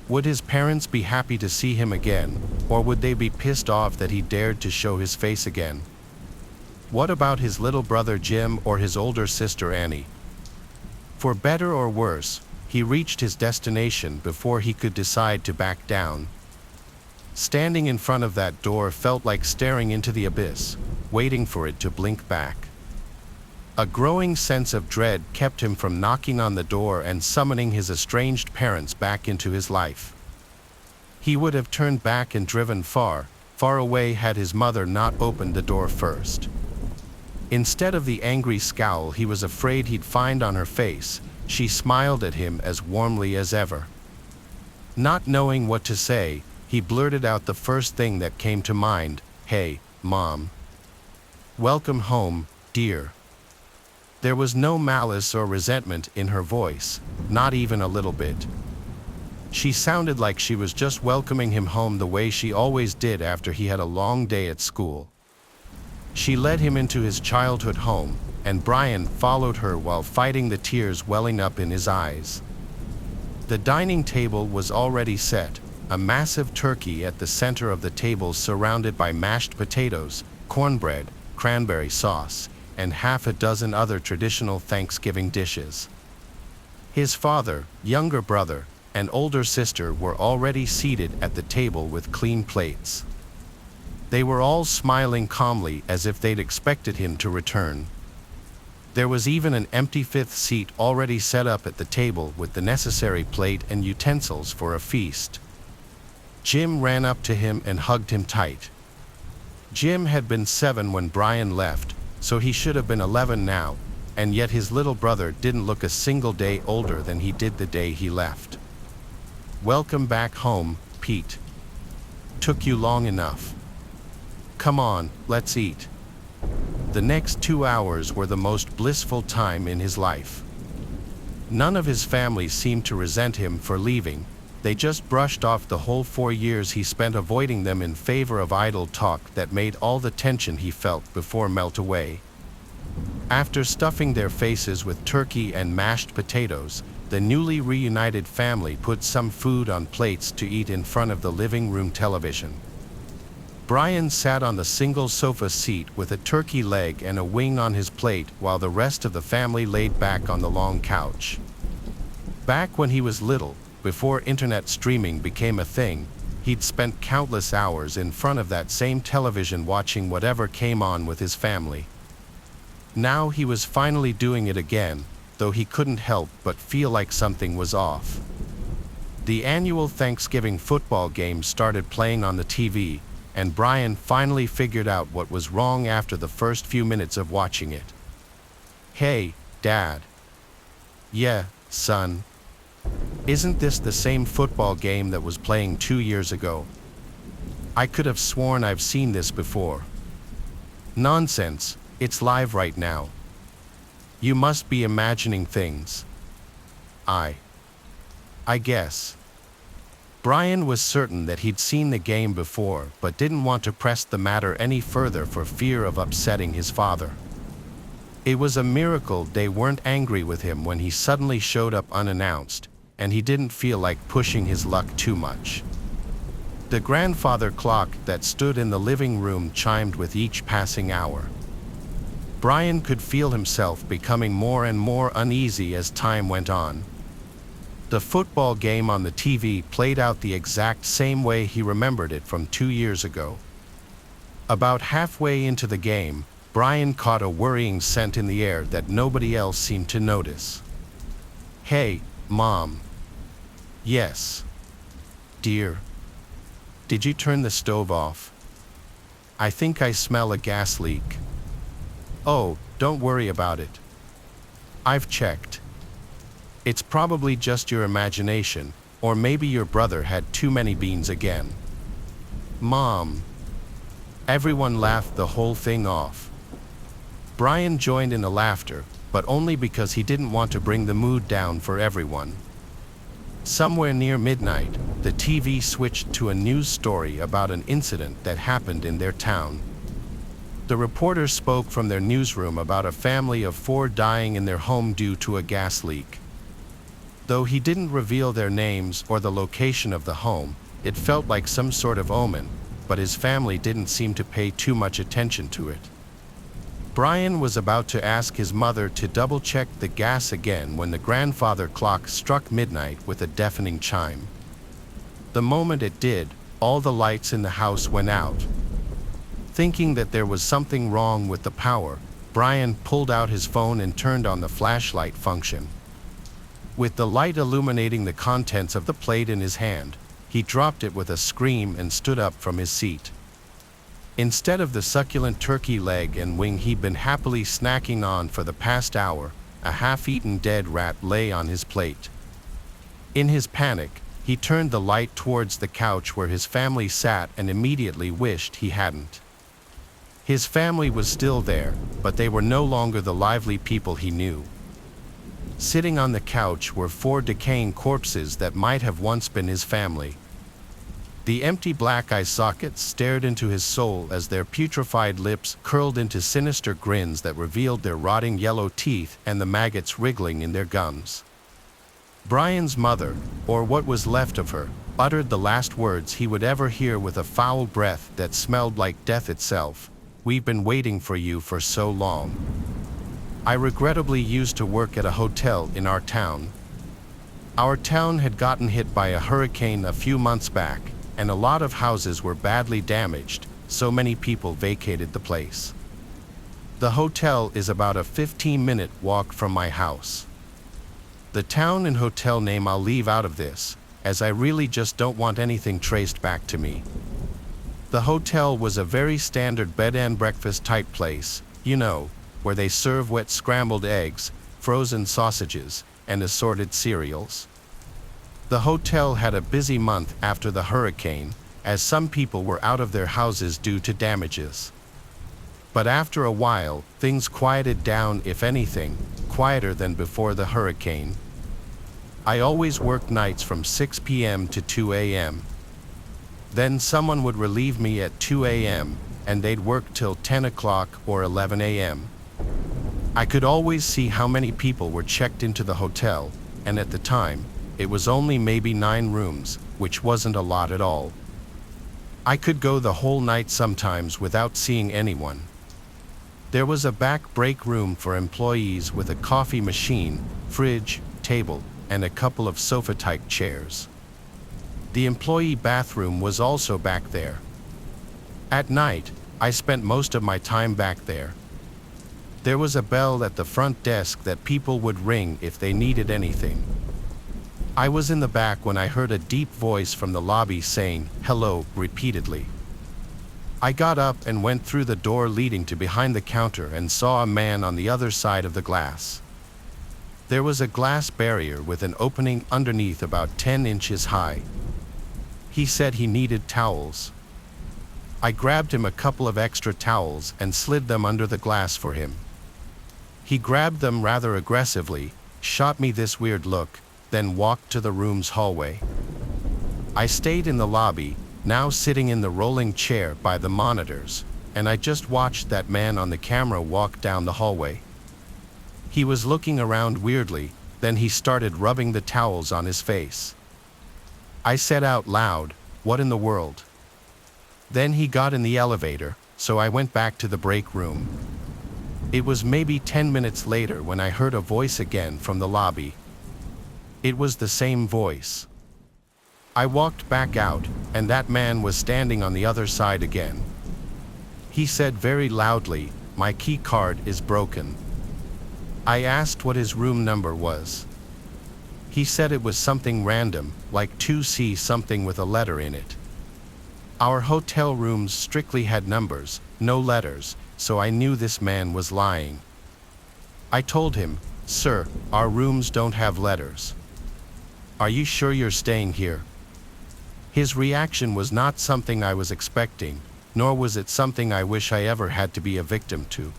Would his parents be happy to see him again, or would they be pissed off that he dared to show his face again? What about his little brother Jim or his older sister Annie? For better or worse, he reached his destination before he could decide to back down. Standing in front of that door felt like staring into the abyss, waiting for it to blink back. A growing sense of dread kept him from knocking on the door and summoning his estranged parents back into his life. He would have turned back and driven far, far away had his mother not opened the door first. Instead of the angry scowl he was afraid he'd find on her face, she smiled at him as warmly as ever. Not knowing what to say, he blurted out the first thing that came to mind, "Hey, Mom. Welcome home, dear." There was no malice or resentment in her voice, not even a little bit. She sounded like she was just welcoming him home the way she always did after he had a long day at school. She led him into his childhood home, and Brian followed her while fighting the tears welling up in his eyes. The dining table was already set, a massive turkey at the center of the table surrounded by mashed potatoes, cornbread, cranberry sauce, and half a dozen other traditional Thanksgiving dishes. His father, younger brother, and older sister were already seated at the table with clean plates. They were all smiling calmly as if they'd expected him to return. There was even an empty 5th seat already set up at the table with the necessary plate and utensils for a feast. Jim ran up to him and hugged him tight. Jim had been 7 when Brian left, so he should have been 11 now, and yet his little brother didn't look a single day older than he did the day he left. "Welcome back home, Pete. Took you long enough. Come on, let's eat." The next 2 hours were the most blissful time in his life. None of his family seemed to resent him for leaving. They just brushed off the whole 4 years he spent avoiding them in favor of idle talk that made all the tension he felt before melt away. After stuffing their faces with turkey and mashed potatoes, the newly reunited family put some food on plates to eat in front of the living room television. Brian sat on the single sofa seat with a turkey leg and a wing on his plate while the rest of the family laid back on the long couch. Back when he was little, before internet streaming became a thing, he'd spent countless hours in front of that same television watching whatever came on with his family. Now he was finally doing it again, though he couldn't help but feel like something was off. The annual Thanksgiving football game started playing on the TV, and Brian finally figured out what was wrong after the first few minutes of watching it. "Hey, Dad." "Yeah, son. Isn't this the same football game that was playing 2 years ago? I could have sworn I've seen this before." "Nonsense, it's live right now. You must be imagining things." I guess." Brian was certain that he'd seen the game before, but didn't want to press the matter any further for fear of upsetting his father. It was a miracle they weren't angry with him when he suddenly showed up unannounced, and he didn't feel like pushing his luck too much. The grandfather clock that stood in the living room chimed with each passing hour. Brian could feel himself becoming more and more uneasy as time went on. The football game on the TV played out the exact same way he remembered it from 2 years ago. About halfway into the game, Brian caught a worrying scent in the air that nobody else seemed to notice. "Hey, Mom." "Yes. Dear. Did you turn the stove off?" I think I smell a gas leak." "Oh, don't worry about it. I've checked. It's probably just your imagination, or maybe your brother had too many beans again." "Mom." Everyone laughed the whole thing off. Brian joined in the laughter, but only because he didn't want to bring the mood down for everyone. Somewhere near midnight, the TV switched to a news story about an incident that happened in their town. The reporters spoke from their newsroom about a family of 4 dying in their home due to a gas leak. Though he didn't reveal their names or the location of the home, it felt like some sort of omen, but his family didn't seem to pay too much attention to it. Brian was about to ask his mother to double-check the gas again when the grandfather clock struck midnight with a deafening chime. The moment it did, all the lights in the house went out. Thinking that there was something wrong with the power, Brian pulled out his phone and turned on the flashlight function. With the light illuminating the contents of the plate in his hand, he dropped it with a scream and stood up from his seat. Instead of the succulent turkey leg and wing he'd been happily snacking on for the past hour, a half-eaten dead rat lay on his plate. In his panic, he turned the light towards the couch where his family sat and immediately wished he hadn't. His family was still there, but they were no longer the lively people he knew. Sitting on the couch were 4 decaying corpses that might have once been his family. The empty black eye sockets stared into his soul as their putrefied lips curled into sinister grins that revealed their rotting yellow teeth and the maggots wriggling in their gums. Brian's mother, or what was left of her, uttered the last words he would ever hear with a foul breath that smelled like death itself. "We've been waiting for you for so long." I regrettably used to work at a hotel in our town. Our town had gotten hit by a hurricane a few months back, and a lot of houses were badly damaged, so many people vacated the place. The hotel is about a 15-minute walk from my house. The town and hotel name I'll leave out of this, as I really just don't want anything traced back to me. The hotel was a very standard bed and breakfast type place, you know, where they serve wet scrambled eggs, frozen sausages, and assorted cereals. The hotel had a busy month after the hurricane, as some people were out of their houses due to damages. But after a while, things quieted down, if anything, quieter than before the hurricane. I always worked nights from 6 p.m. to 2 a.m. Then someone would relieve me at 2 a.m., and they'd work till 10 o'clock or 11 a.m. I could always see how many people were checked into the hotel, and at the time, it was only maybe 9 rooms, which wasn't a lot at all. I could go the whole night sometimes without seeing anyone. There was a back break room for employees with a coffee machine, fridge, table, and a couple of sofa-type chairs. The employee bathroom was also back there. At night, I spent most of my time back there. There was a bell at the front desk that people would ring if they needed anything. I was in the back when I heard a deep voice from the lobby saying, "Hello," repeatedly. I got up and went through the door leading to behind the counter and saw a man on the other side of the glass. There was a glass barrier with an opening underneath about 10 inches high. He said he needed towels. I grabbed him a couple of extra towels and slid them under the glass for him. He grabbed them rather aggressively, shot me this weird look, then walked to the room's hallway. I stayed in the lobby, now sitting in the rolling chair by the monitors, and I just watched that man on the camera walk down the hallway. He was looking around weirdly, then he started rubbing the towels on his face. I said out loud, "What in the world?" Then he got in the elevator, so I went back to the break room. It was maybe 10 minutes later when I heard a voice again from the lobby. It was the same voice. I walked back out, and that man was standing on the other side again. He said very loudly, "My key card is broken." I asked what his room number was. He said it was something random, like 2C something with a letter in it. Our hotel rooms strictly had numbers, no letters, so I knew this man was lying. I told him, "Sir, our rooms don't have letters. Are you sure you're staying here?" His reaction was not something I was expecting, nor was it something I wish I ever had to be a victim to.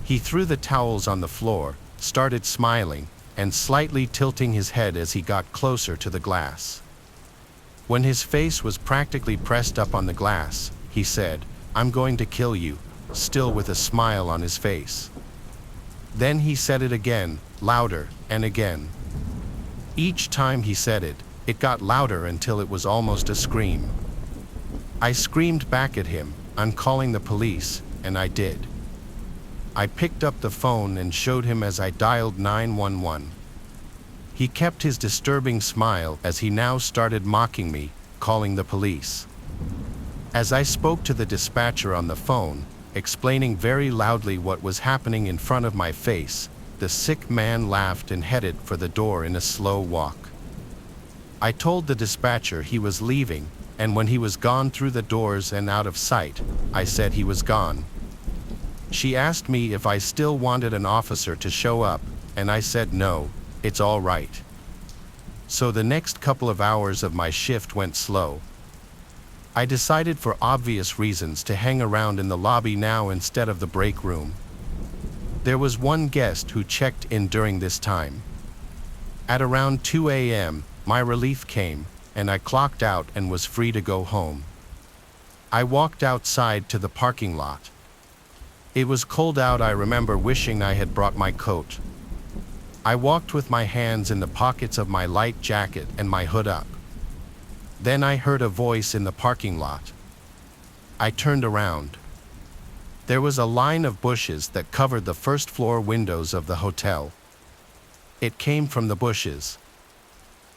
He threw the towels on the floor, started smiling, and slightly tilting his head as he got closer to the glass. When his face was practically pressed up on the glass, he said, "I'm going to kill you," still with a smile on his face. Then he said it again, louder, and again. Each time he said it, it got louder until it was almost a scream. I screamed back at him, "I'm calling the police," and I did. I picked up the phone and showed him as I dialed 911. He kept his disturbing smile as he now started mocking me, calling the police. As I spoke to the dispatcher on the phone, explaining very loudly what was happening in front of my face, the sick man laughed and headed for the door in a slow walk. I told the dispatcher he was leaving, and when he was gone through the doors and out of sight, I said he was gone. She asked me if I still wanted an officer to show up, and I said no, it's all right. So the next couple of hours of my shift went slow. I decided for obvious reasons to hang around in the lobby now instead of the break room. There was one guest who checked in during this time. At around 2 a.m., my relief came, and I clocked out and was free to go home. I walked outside to the parking lot. It was cold out. I remember wishing I had brought my coat. I walked with my hands in the pockets of my light jacket and my hood up. Then I heard a voice in the parking lot. I turned around. There was a line of bushes that covered the first floor windows of the hotel. It came from the bushes.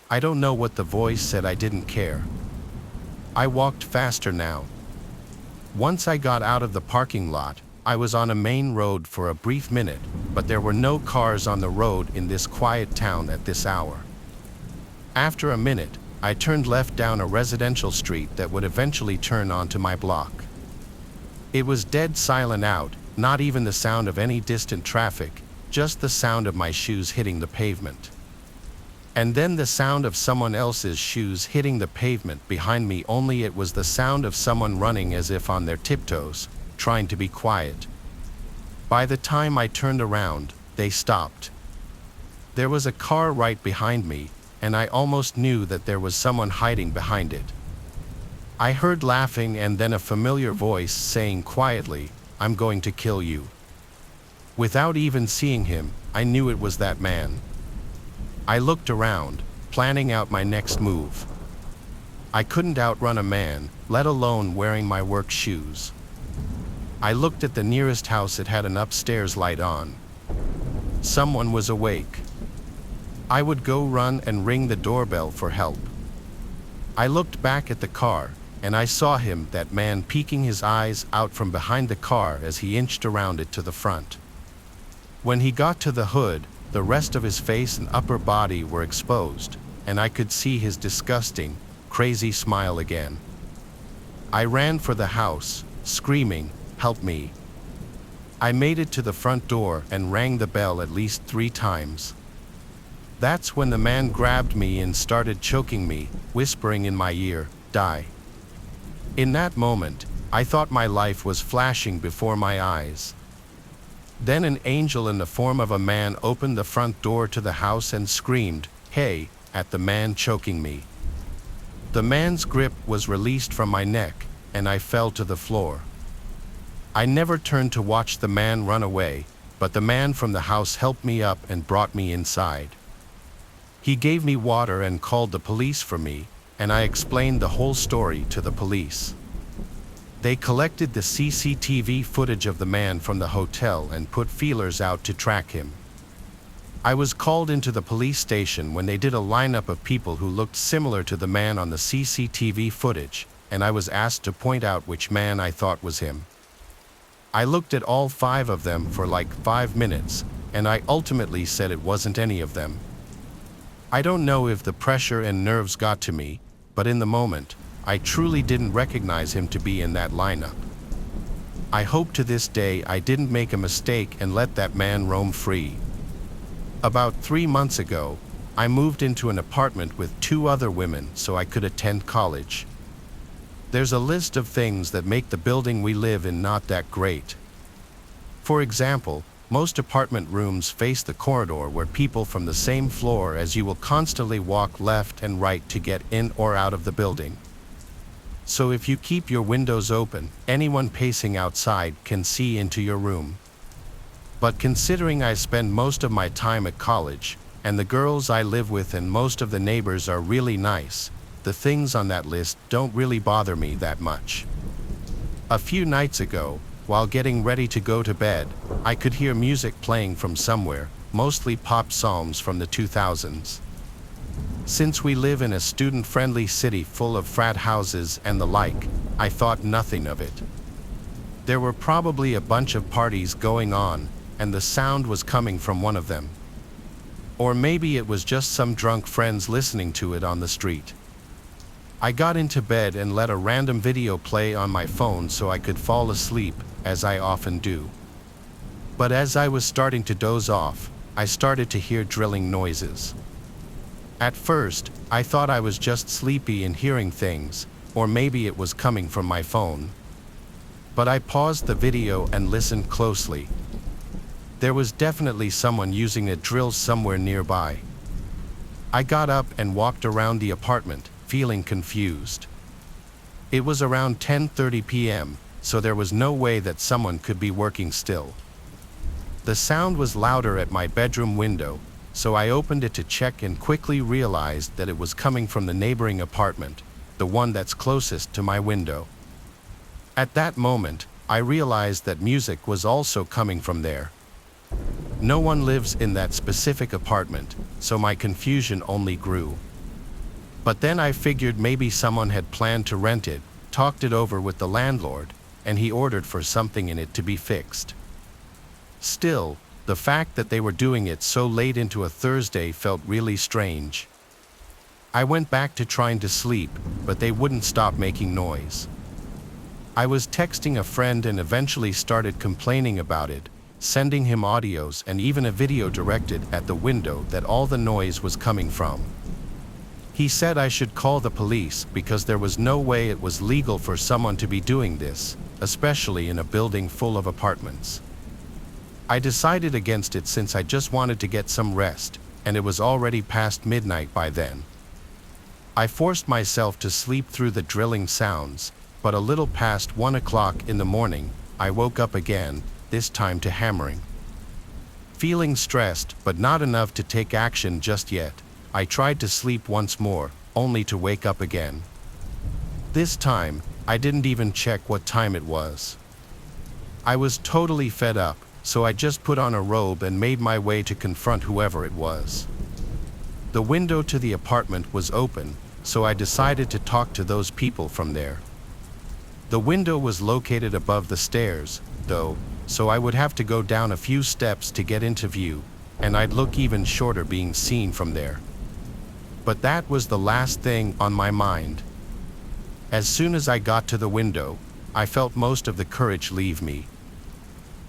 I don't know what the voice said. I didn't care. I walked faster now. Once I got out of the parking lot, I was on a main road for a brief minute, but there were no cars on the road in this quiet town at this hour. After a minute, I turned left down a residential street that would eventually turn onto my block. It was dead silent out, not even the sound of any distant traffic, just the sound of my shoes hitting the pavement. And then the sound of someone else's shoes hitting the pavement behind me, only it was the sound of someone running as if on their tiptoes, trying to be quiet. By the time I turned around, they stopped. There was a car right behind me, and I almost knew that there was someone hiding behind it. I heard laughing and then a familiar voice saying quietly, "I'm going to kill you." Without even seeing him, I knew it was that man. I looked around, planning out my next move. I couldn't outrun a man, let alone wearing my work shoes. I looked at the nearest house. It had an upstairs light on. Someone was awake. I would go run and ring the doorbell for help. I looked back at the car, and I saw him, that man, peeking his eyes out from behind the car as he inched around it to the front. When he got to the hood, the rest of his face and upper body were exposed, and I could see his disgusting, crazy smile again. I ran for the house, screaming, "Help me." I made it to the front door and rang the bell at least 3 times. That's when the man grabbed me and started choking me, whispering in my ear, "Die." In that moment, I thought my life was flashing before my eyes. Then an angel in the form of a man opened the front door to the house and screamed, "Hey," at the man choking me. The man's grip was released from my neck, and I fell to the floor. I never turned to watch the man run away, but the man from the house helped me up and brought me inside. He gave me water and called the police for me, and I explained the whole story to the police. They collected the CCTV footage of the man from the hotel and put feelers out to track him. I was called into the police station when they did a lineup of people who looked similar to the man on the CCTV footage, and I was asked to point out which man I thought was him. I looked at all 5 of them for like 5 minutes, and I ultimately said it wasn't any of them. I don't know if the pressure and nerves got to me, but in the moment, I truly didn't recognize him to be in that lineup. I hope to this day I didn't make a mistake and let that man roam free. About 3 months ago, I moved into an apartment with 2 other women so I could attend college. There's a list of things that make the building we live in not that great. For example, most apartment rooms face the corridor where people from the same floor as you will constantly walk left and right to get in or out of the building. So if you keep your windows open, anyone pacing outside can see into your room. But considering I spend most of my time at college, and the girls I live with and most of the neighbors are really nice, the things on that list don't really bother me that much. A few nights ago, while getting ready to go to bed, I could hear music playing from somewhere, mostly pop songs from the 2000s. Since we live in a student-friendly city full of frat houses and the like, I thought nothing of it. There were probably a bunch of parties going on, and the sound was coming from one of them. Or maybe it was just some drunk friends listening to it on the street. I got into bed and let a random video play on my phone so I could fall asleep, as I often do. But as I was starting to doze off, I started to hear drilling noises. At first, I thought I was just sleepy and hearing things, or maybe it was coming from my phone. But I paused the video and listened closely. There was definitely someone using a drill somewhere nearby. I got up and walked around the apartment, feeling confused. It was around 10:30 p.m., so there was no way that someone could be working still. The sound was louder at my bedroom window, so I opened it to check and quickly realized that it was coming from the neighboring apartment, the one that's closest to my window. At that moment, I realized that music was also coming from there. No one lives in that specific apartment, so my confusion only grew. But then I figured maybe someone had planned to rent it, talked it over with the landlord, and he ordered for something in it to be fixed. Still, the fact that they were doing it so late into a Thursday felt really strange. I went back to trying to sleep, but they wouldn't stop making noise. I was texting a friend and eventually started complaining about it, sending him audios and even a video directed at the window that all the noise was coming from. He said I should call the police because there was no way it was legal for someone to be doing this, especially in a building full of apartments. I decided against it since I just wanted to get some rest, and it was already past midnight by then. I forced myself to sleep through the drilling sounds, but a little past 1 o'clock in the morning, I woke up again, this time to hammering. Feeling stressed, but not enough to take action just yet, I tried to sleep once more, only to wake up again. This time, I didn't even check what time it was. I was totally fed up, so I just put on a robe and made my way to confront whoever it was. The window to the apartment was open, so I decided to talk to those people from there. The window was located above the stairs, though, so I would have to go down a few steps to get into view, and I'd look even shorter being seen from there. But that was the last thing on my mind. As soon as I got to the window, I felt most of the courage leave me.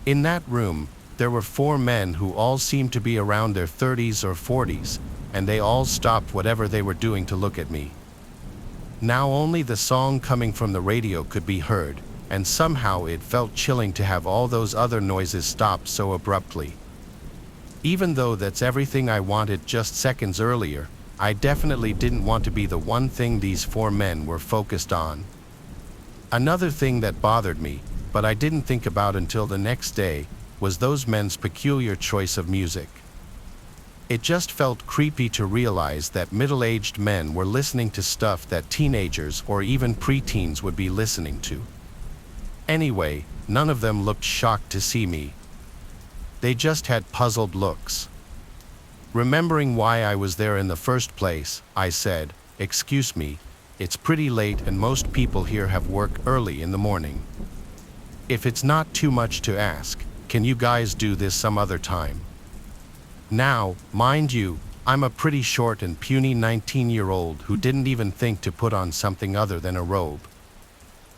In that room, there were 4 men who all seemed to be around their 30s or 40s, and they all stopped whatever they were doing to look at me. Now only the song coming from the radio could be heard, and somehow it felt chilling to have all those other noises stop so abruptly. Even though that's everything I wanted just seconds earlier, I definitely didn't want to be the one thing these 4 men were focused on. Another thing that bothered me, but I didn't think about until the next day, was those men's peculiar choice of music. It just felt creepy to realize that middle-aged men were listening to stuff that teenagers or even preteens would be listening to. Anyway, none of them looked shocked to see me. They just had puzzled looks. Remembering why I was there in the first place, I said, "Excuse me, it's pretty late and most people here have work early in the morning. If it's not too much to ask, can you guys do this some other time?" Now, mind you, I'm a pretty short and puny 19-year-old who didn't even think to put on something other than a robe.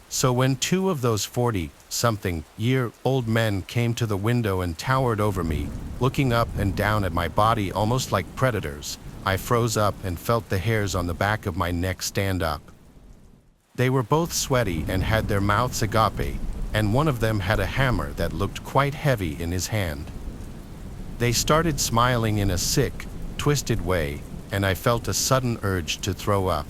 So when two of those 40-something-year-old men came to the window and towered over me, looking up and down at my body almost like predators, I froze up and felt the hairs on the back of my neck stand up. They were both sweaty and had their mouths agape, and one of them had a hammer that looked quite heavy in his hand. They started smiling in a sick, twisted way, and I felt a sudden urge to throw up.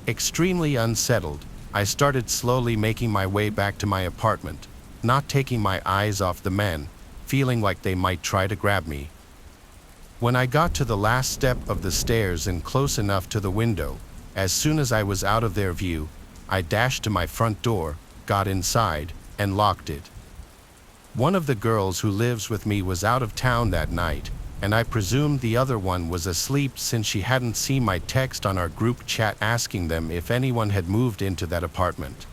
Extremely unsettled, I started slowly making my way back to my apartment, not taking my eyes off the men, feeling like they might try to grab me. When I got to the last step of the stairs and close enough to the window, as soon as I was out of their view, I dashed to my front door, got inside, and locked it. One of the girls who lives with me was out of town that night, and I presumed the other one was asleep since she hadn't seen my text on our group chat asking them if anyone had moved into that apartment.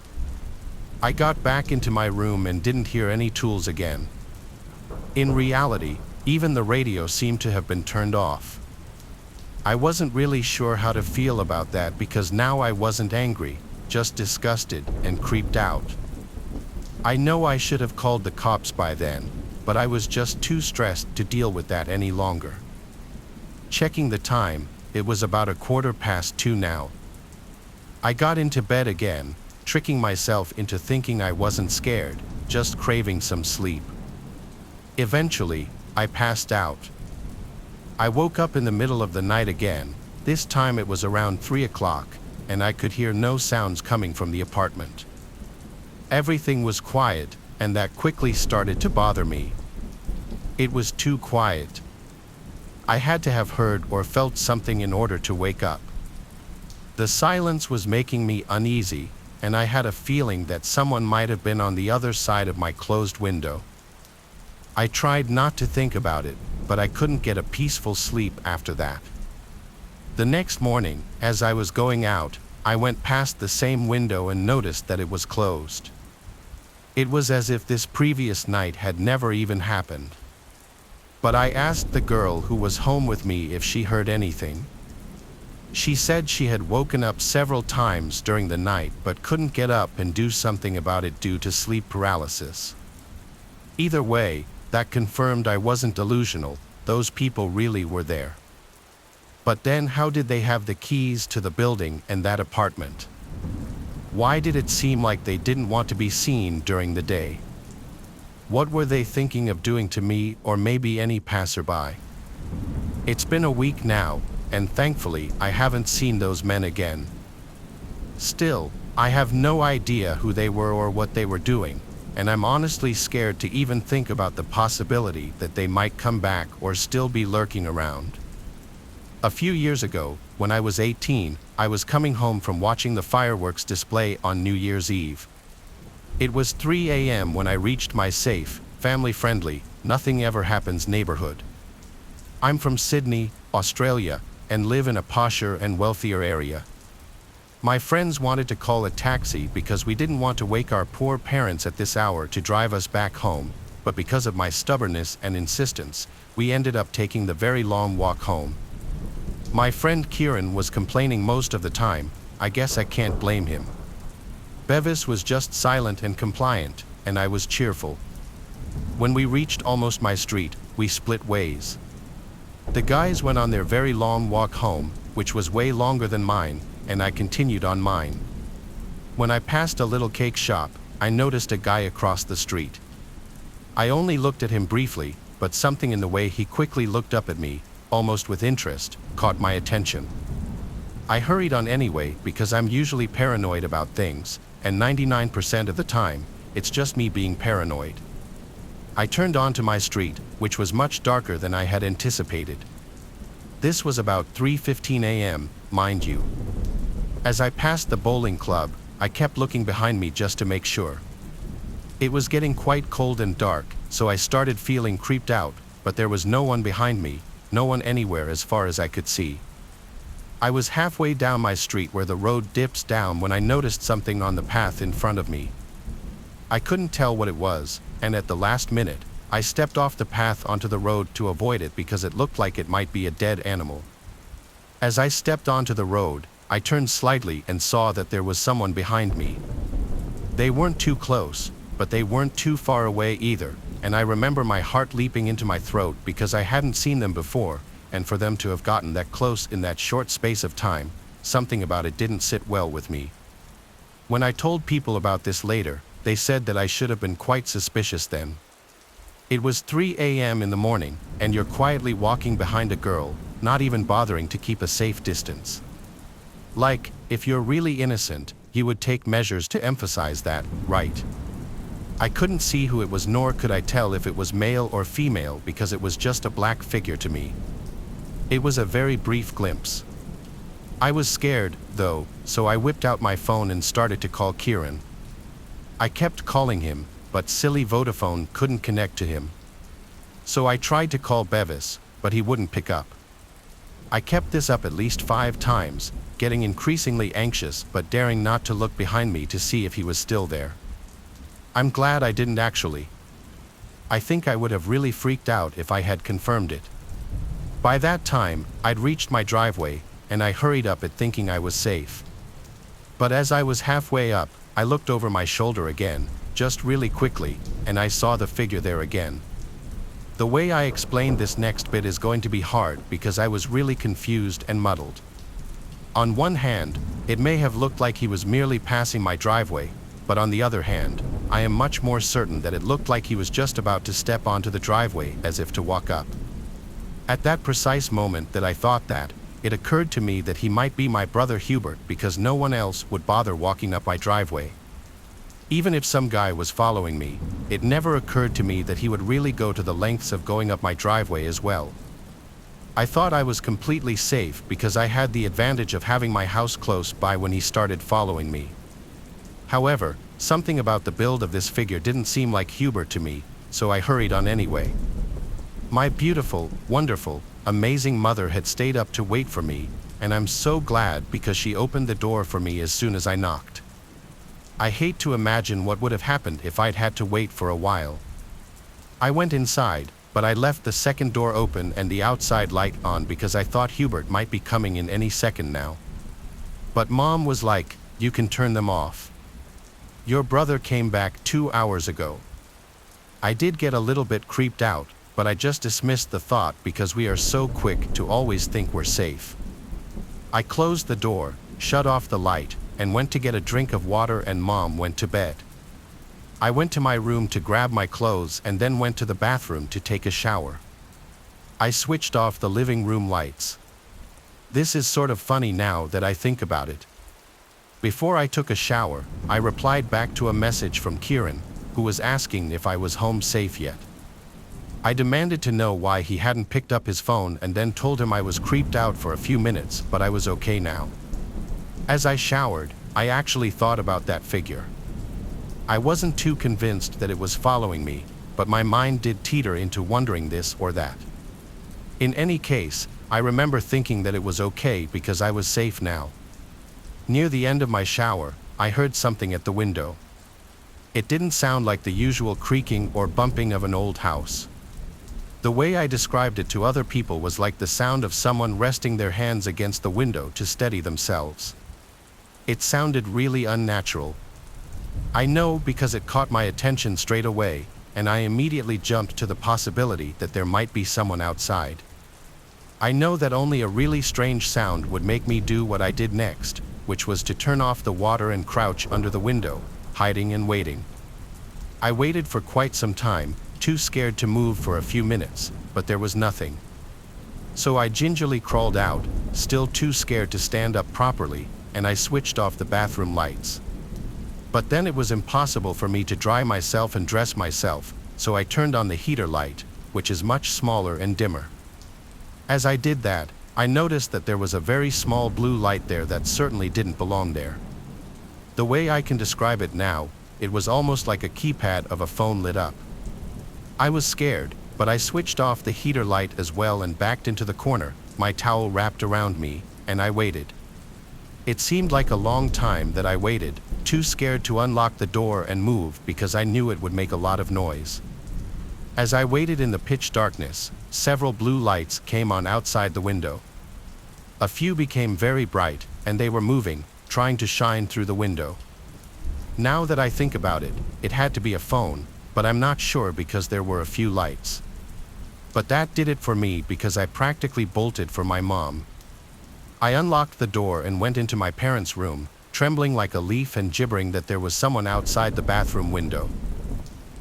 I got back into my room and didn't hear any tools again. In reality, even the radio seemed to have been turned off. I wasn't really sure how to feel about that because now I wasn't angry, just disgusted and creeped out. I know I should have called the cops by then, but I was just too stressed to deal with that any longer. Checking the time, it was about 2:15 now. I got into bed again, tricking myself into thinking I wasn't scared, just craving some sleep. Eventually, I passed out. I woke up in the middle of the night again. This time it was around 3 o'clock, and I could hear no sounds coming from the apartment. Everything was quiet, and that quickly started to bother me. It was too quiet. I had to have heard or felt something in order to wake up. The silence was making me uneasy, and I had a feeling that someone might have been on the other side of my closed window. I tried not to think about it, but I couldn't get a peaceful sleep after that. The next morning, as I was going out, I went past the same window and noticed that it was closed. It was as if this previous night had never even happened. But I asked the girl who was home with me if she heard anything. She said she had woken up several times during the night but couldn't get up and do something about it due to sleep paralysis. Either way, that confirmed I wasn't delusional, those people really were there. But then how did they have the keys to the building and that apartment? Why did it seem like they didn't want to be seen during the day? What were they thinking of doing to me or maybe any passerby? It's been a week now, and thankfully I haven't seen those men again. Still, I have no idea who they were or what they were doing, and I'm honestly scared to even think about the possibility that they might come back or still be lurking around. A few years ago, when I was 18, I was coming home from watching the fireworks display on New Year's Eve. It was 3 a.m. when I reached my safe, family-friendly, nothing-ever-happens neighborhood. I'm from Sydney, Australia, and live in a posher and wealthier area. My friends wanted to call a taxi because we didn't want to wake our poor parents at this hour to drive us back home, but because of my stubbornness and insistence, we ended up taking the very long walk home. My friend Kieran was complaining most of the time. I guess I can't blame him. Bevis was just silent and compliant, and I was cheerful. When we reached almost my street, we split ways. The guys went on their very long walk home, which was way longer than mine, and I continued on mine. When I passed a little cake shop, I noticed a guy across the street. I only looked at him briefly, but something in the way he quickly looked up at me, almost with interest, caught my attention. I hurried on anyway because I'm usually paranoid about things, and 99% of the time, it's just me being paranoid. I turned onto my street, which was much darker than I had anticipated. This was about 3:15 a.m., mind you. As I passed the bowling club, I kept looking behind me just to make sure. It was getting quite cold and dark, so I started feeling creeped out, but there was no one behind me, no one anywhere as far as I could see. I was halfway down my street where the road dips down when I noticed something on the path in front of me. I couldn't tell what it was, and at the last minute, I stepped off the path onto the road to avoid it because it looked like it might be a dead animal. As I stepped onto the road, I turned slightly and saw that there was someone behind me. They weren't too close, but they weren't too far away either, and I remember my heart leaping into my throat because I hadn't seen them before, and for them to have gotten that close in that short space of time, something about it didn't sit well with me. When I told people about this later, they said that I should have been quite suspicious then. It was 3 a.m. in the morning, and you're quietly walking behind a girl, not even bothering to keep a safe distance. Like, if you're really innocent, you would take measures to emphasize that, right? I couldn't see who it was, nor could I tell if it was male or female because it was just a black figure to me. It was a very brief glimpse. I was scared, though, so I whipped out my phone and started to call Kieran. I kept calling him, but silly Vodafone couldn't connect to him. So I tried to call Bevis, but he wouldn't pick up. I kept this up at least 5 times, getting increasingly anxious but daring not to look behind me to see if he was still there. I'm glad I didn't actually. I think I would have really freaked out if I had confirmed it. By that time, I'd reached my driveway, and I hurried up it thinking I was safe. But as I was halfway up, I looked over my shoulder again, just really quickly, and I saw the figure there again. The way I explain this next bit is going to be hard because I was really confused and muddled. On one hand, it may have looked like he was merely passing my driveway, but on the other hand, I am much more certain that it looked like he was just about to step onto the driveway as if to walk up. At that precise moment that I thought that, it occurred to me that he might be my brother Hubert because no one else would bother walking up my driveway. Even if some guy was following me, it never occurred to me that he would really go to the lengths of going up my driveway as well. I thought I was completely safe because I had the advantage of having my house close by when he started following me. However, something about the build of this figure didn't seem like Hubert to me, so I hurried on anyway. My beautiful, wonderful, amazing mother had stayed up to wait for me, and I'm so glad because she opened the door for me as soon as I knocked. I hate to imagine what would have happened if I'd had to wait for a while. I went inside, but I left the second door open and the outside light on because I thought Hubert might be coming in any second now. But Mom was like, "You can turn them off. Your brother came back 2 hours ago." I did get a little bit creeped out, but I just dismissed the thought because we are so quick to always think we're safe. I closed the door, shut off the light, and went to get a drink of water, and Mom went to bed. I went to my room to grab my clothes and then went to the bathroom to take a shower. I switched off the living room lights. This is sort of funny now that I think about it. Before I took a shower, I replied back to a message from Kieran, who was asking if I was home safe yet. I demanded to know why he hadn't picked up his phone and then told him I was creeped out for a few minutes, but I was okay now. As I showered, I actually thought about that figure. I wasn't too convinced that it was following me, but my mind did teeter into wondering this or that. In any case, I remember thinking that it was okay because I was safe now. Near the end of my shower, I heard something at the window. It didn't sound like the usual creaking or bumping of an old house. The way I described it to other people was like the sound of someone resting their hands against the window to steady themselves. It sounded really unnatural. I know because it caught my attention straight away, and I immediately jumped to the possibility that there might be someone outside. I know that only a really strange sound would make me do what I did next, which was to turn off the water and crouch under the window, hiding and waiting. I waited for quite some time, too scared to move for a few minutes, but there was nothing. So I gingerly crawled out, still too scared to stand up properly, and I switched off the bathroom lights. But then it was impossible for me to dry myself and dress myself, so I turned on the heater light, which is much smaller and dimmer. As I did that, I noticed that there was a very small blue light there that certainly didn't belong there. The way I can describe it now, it was almost like a keypad of a phone lit up. I was scared, but I switched off the heater light as well and backed into the corner, my towel wrapped around me, and I waited. It seemed like a long time that I waited, too scared to unlock the door and move because I knew it would make a lot of noise. As I waited in the pitch darkness, several blue lights came on outside the window. A few became very bright, and they were moving, trying to shine through the window. Now that I think about it, it had to be a phone, but I'm not sure because there were a few lights. But that did it for me because I practically bolted for my mom. I unlocked the door and went into my parents' room, trembling like a leaf and gibbering that there was someone outside the bathroom window.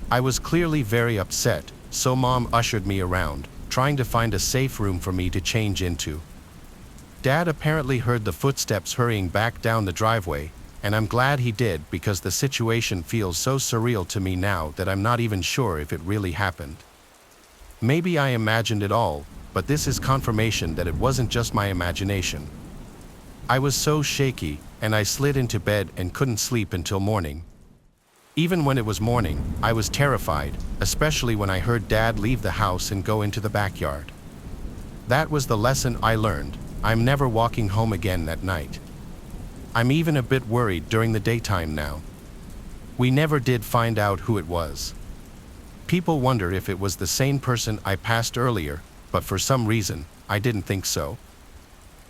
I was clearly very upset, so Mom ushered me around, trying to find a safe room for me to change into. Dad apparently heard the footsteps hurrying back down the driveway, and I'm glad he did because the situation feels so surreal to me now that I'm not even sure if it really happened. Maybe I imagined it all, but this is confirmation that it wasn't just my imagination. I was so shaky, and I slid into bed and couldn't sleep until morning. Even when it was morning, I was terrified, especially when I heard Dad leave the house and go into the backyard. That was the lesson I learned. I'm never walking home again that night. I'm even a bit worried during the daytime now. We never did find out who it was. People wonder if it was the same person I passed earlier, but for some reason, I didn't think so.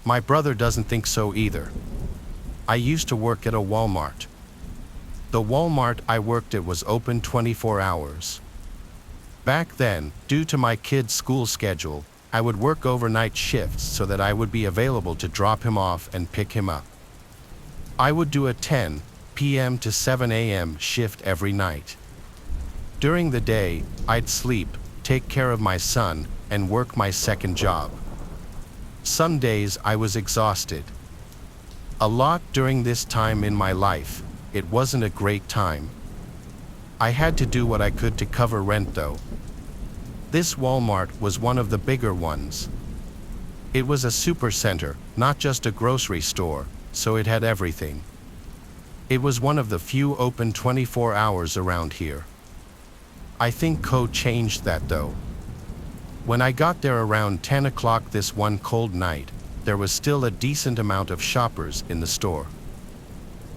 My brother doesn't think so either. I used to work at a Walmart. The Walmart I worked at was open 24 hours. Back then, due to my kid's school schedule, I would work overnight shifts so that I would be available to drop him off and pick him up. I would do a 10 p.m. to 7 a.m. shift every night. During the day, I'd sleep, take care of my son, and work my second job. Some days I was exhausted. A lot during this time in my life. It wasn't a great time. I had to do what I could to cover rent though. This Walmart was one of the bigger ones. It was a supercenter, not just a grocery store, so it had everything. It was one of the few open 24 hours around here. I think Co changed that though. When I got there around 10 o'clock this one cold night, there was still a decent amount of shoppers in the store.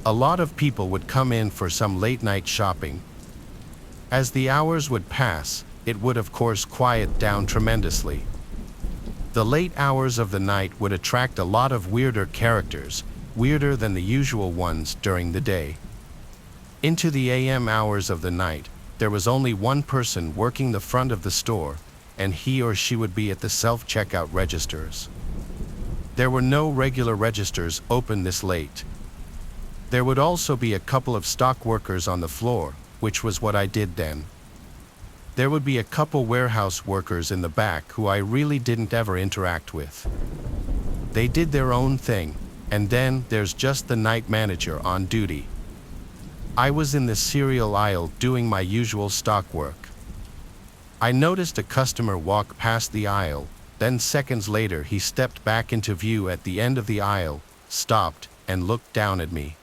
A lot of people would come in for some late-night shopping. As the hours would pass, it would of course quiet down tremendously. The late hours of the night would attract a lot of weirder characters, weirder than the usual ones during the day. Into the AM hours of the night, there was only one person working the front of the store, and he or she would be at the self-checkout registers. There were no regular registers open this late. There would also be a couple of stock workers on the floor, which was what I did then. There would be a couple warehouse workers in the back who I really didn't ever interact with. They did their own thing, and then there's just the night manager on duty. I was in the cereal aisle doing my usual stock work. I noticed a customer walk past the aisle, then seconds later he stepped back into view at the end of the aisle, stopped, and looked down at me.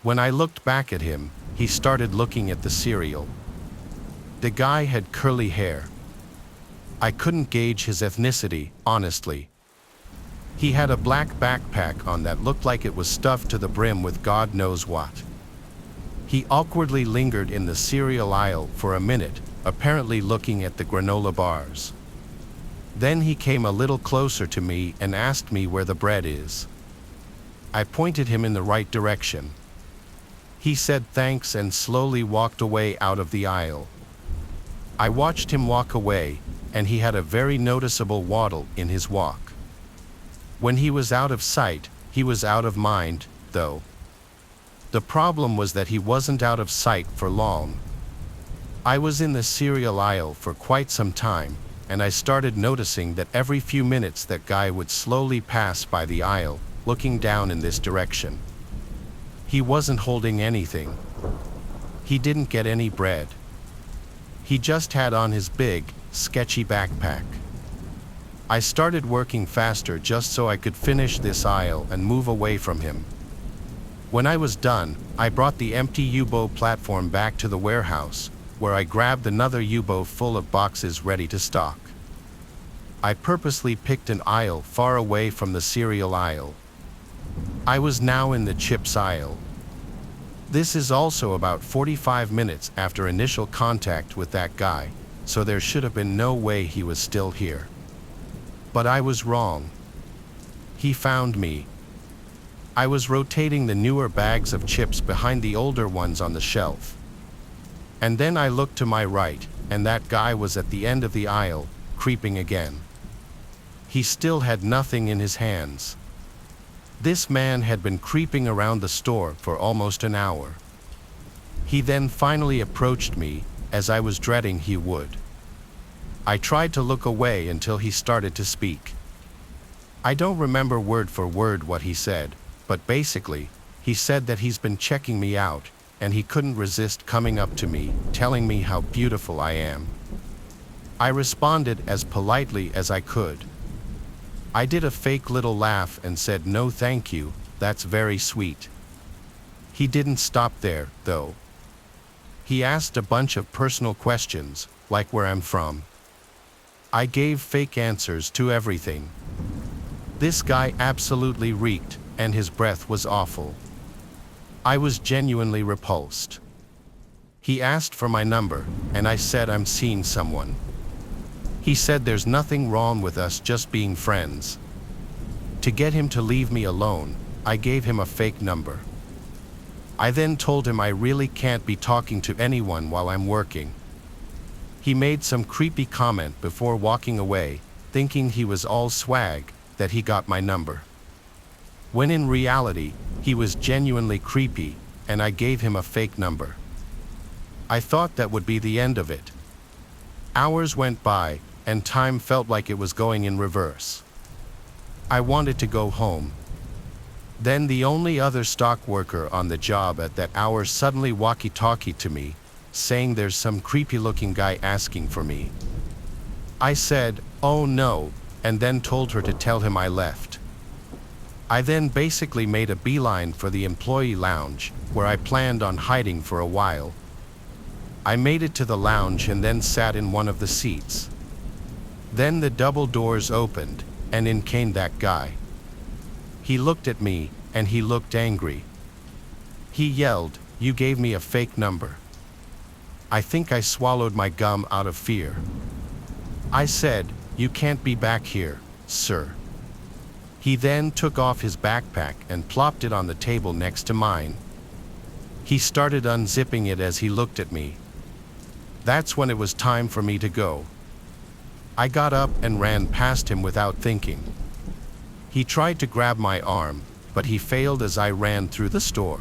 When I looked back at him, he started looking at the cereal. The guy had curly hair. I couldn't gauge his ethnicity, honestly. He had a black backpack on that looked like it was stuffed to the brim with God knows what. He awkwardly lingered in the cereal aisle for a minute, apparently looking at the granola bars. Then he came a little closer to me and asked me where the bread is. I pointed him in the right direction. He said thanks and slowly walked away out of the aisle. I watched him walk away, and he had a very noticeable waddle in his walk. When he was out of sight, he was out of mind, though. The problem was that he wasn't out of sight for long. I was in the cereal aisle for quite some time, and I started noticing that every few minutes that guy would slowly pass by the aisle, looking down in this direction. He wasn't holding anything. He didn't get any bread. He just had on his big, sketchy backpack. I started working faster just so I could finish this aisle and move away from him. When I was done, I brought the empty U-boat platform back to the warehouse, where I grabbed another U-boat full of boxes ready to stock. I purposely picked an aisle far away from the cereal aisle. I was now in the chips aisle. This is also about 45 minutes after initial contact with that guy, so there should have been no way he was still here. But I was wrong. He found me. I was rotating the newer bags of chips behind the older ones on the shelf. And then I looked to my right, and that guy was at the end of the aisle, creeping again. He still had nothing in his hands. This man had been creeping around the store for almost an hour. He then finally approached me, as I was dreading he would. I tried to look away until he started to speak. I don't remember word for word what he said, but basically, he said that he's been checking me out, and he couldn't resist coming up to me, telling me how beautiful I am. I responded as politely as I could. I did a fake little laugh and said no thank you, that's very sweet. He didn't stop there, though. He asked a bunch of personal questions, like where I'm from. I gave fake answers to everything. This guy absolutely reeked, and his breath was awful. I was genuinely repulsed. He asked for my number, and I said I'm seeing someone. He said there's nothing wrong with us just being friends. To get him to leave me alone, I gave him a fake number. I then told him I really can't be talking to anyone while I'm working. He made some creepy comment before walking away, thinking he was all swag, that he got my number. When in reality, he was genuinely creepy, and I gave him a fake number. I thought that would be the end of it. Hours went by, and time felt like it was going in reverse. I wanted to go home. Then the only other stock worker on the job at that hour suddenly walkie-talkied to me, saying there's some creepy-looking guy asking for me. I said, "Oh no," and then told her to tell him I left. I then basically made a beeline for the employee lounge, where I planned on hiding for a while. I made it to the lounge and then sat in one of the seats. Then the double doors opened, and in came that guy. He looked at me, and he looked angry. He yelled, "You gave me a fake number." I think I swallowed my gum out of fear. I said, "You can't be back here, sir." He then took off his backpack and plopped it on the table next to mine. He started unzipping it as he looked at me. That's when it was time for me to go. I got up and ran past him without thinking. He tried to grab my arm, but he failed as I ran through the store.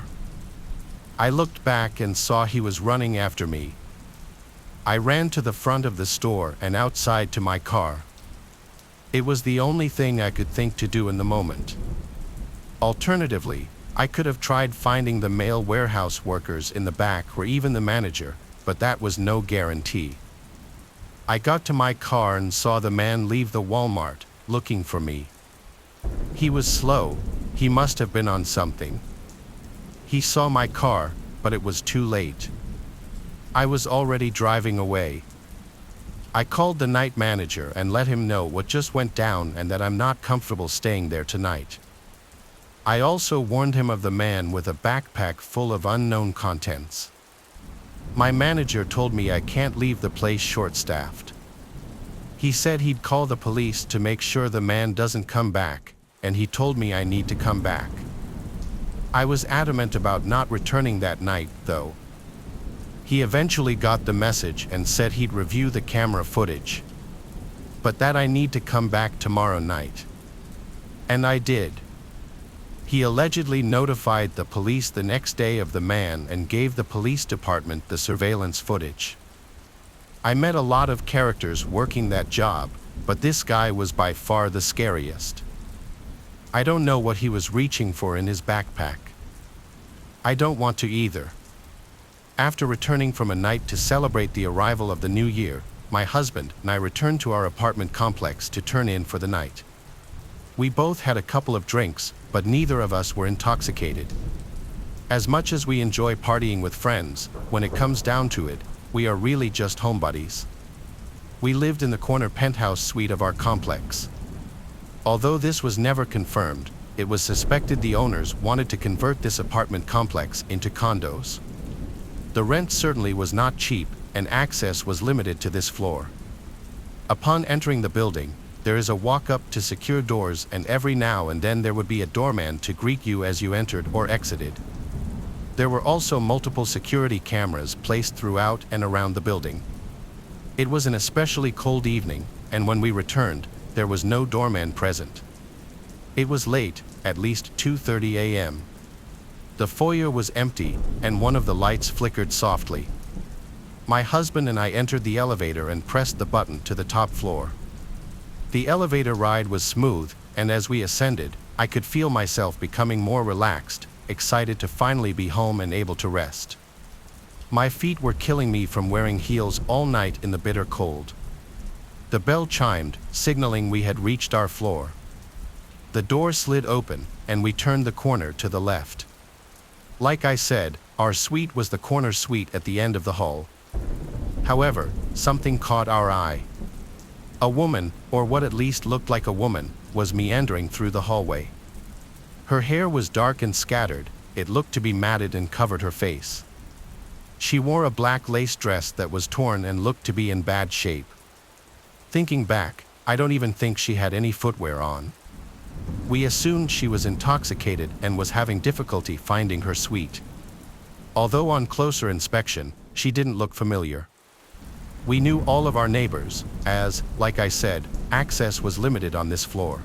I looked back and saw he was running after me. I ran to the front of the store and outside to my car. It was the only thing I could think to do in the moment. Alternatively, I could have tried finding the male warehouse workers in the back or even the manager, but that was no guarantee. I got to my car and saw the man leave the Walmart, looking for me. He was slow. He must have been on something. He saw my car, but it was too late. I was already driving away. I called the night manager and let him know what just went down and that I'm not comfortable staying there tonight. I also warned him of the man with a backpack full of unknown contents. My manager told me I can't leave the place short-staffed. He said he'd call the police to make sure the man doesn't come back, and he told me I need to come back. I was adamant about not returning that night, though. He eventually got the message and said he'd review the camera footage, but that I need to come back tomorrow night. And I did. He allegedly notified the police the next day of the man and gave the police department the surveillance footage. I met a lot of characters working that job, but this guy was by far the scariest. I don't know what he was reaching for in his backpack. I don't want to either. After returning from a night to celebrate the arrival of the new year, my husband and I returned to our apartment complex to turn in for the night. We both had a couple of drinks, but neither of us were intoxicated. As much as we enjoy partying with friends, when it comes down to it, we are really just homebuddies. We lived in the corner penthouse suite of our complex. Although this was never confirmed, it was suspected the owners wanted to convert this apartment complex into condos. The rent certainly was not cheap, and access was limited to this floor. Upon entering the building, there is a walk-up to secure doors, and every now and then there would be a doorman to greet you as you entered or exited. There were also multiple security cameras placed throughout and around the building. It was an especially cold evening, and when we returned, there was no doorman present. It was late, at least 2:30 a.m. The foyer was empty, and one of the lights flickered softly. My husband and I entered the elevator and pressed the button to the top floor. The elevator ride was smooth, and as we ascended, I could feel myself becoming more relaxed, excited to finally be home and able to rest. My feet were killing me from wearing heels all night in the bitter cold. The bell chimed, signaling we had reached our floor. The door slid open, and we turned the corner to the left. Like I said, our suite was the corner suite at the end of the hall. However, something caught our eye. A woman, or what at least looked like a woman, was meandering through the hallway. Her hair was dark and scattered, it looked to be matted and covered her face. She wore a black lace dress that was torn and looked to be in bad shape. Thinking back, I don't even think she had any footwear on. We assumed she was intoxicated and was having difficulty finding her suite. Although on closer inspection, she didn't look familiar. We knew all of our neighbors, as, like I said, access was limited on this floor.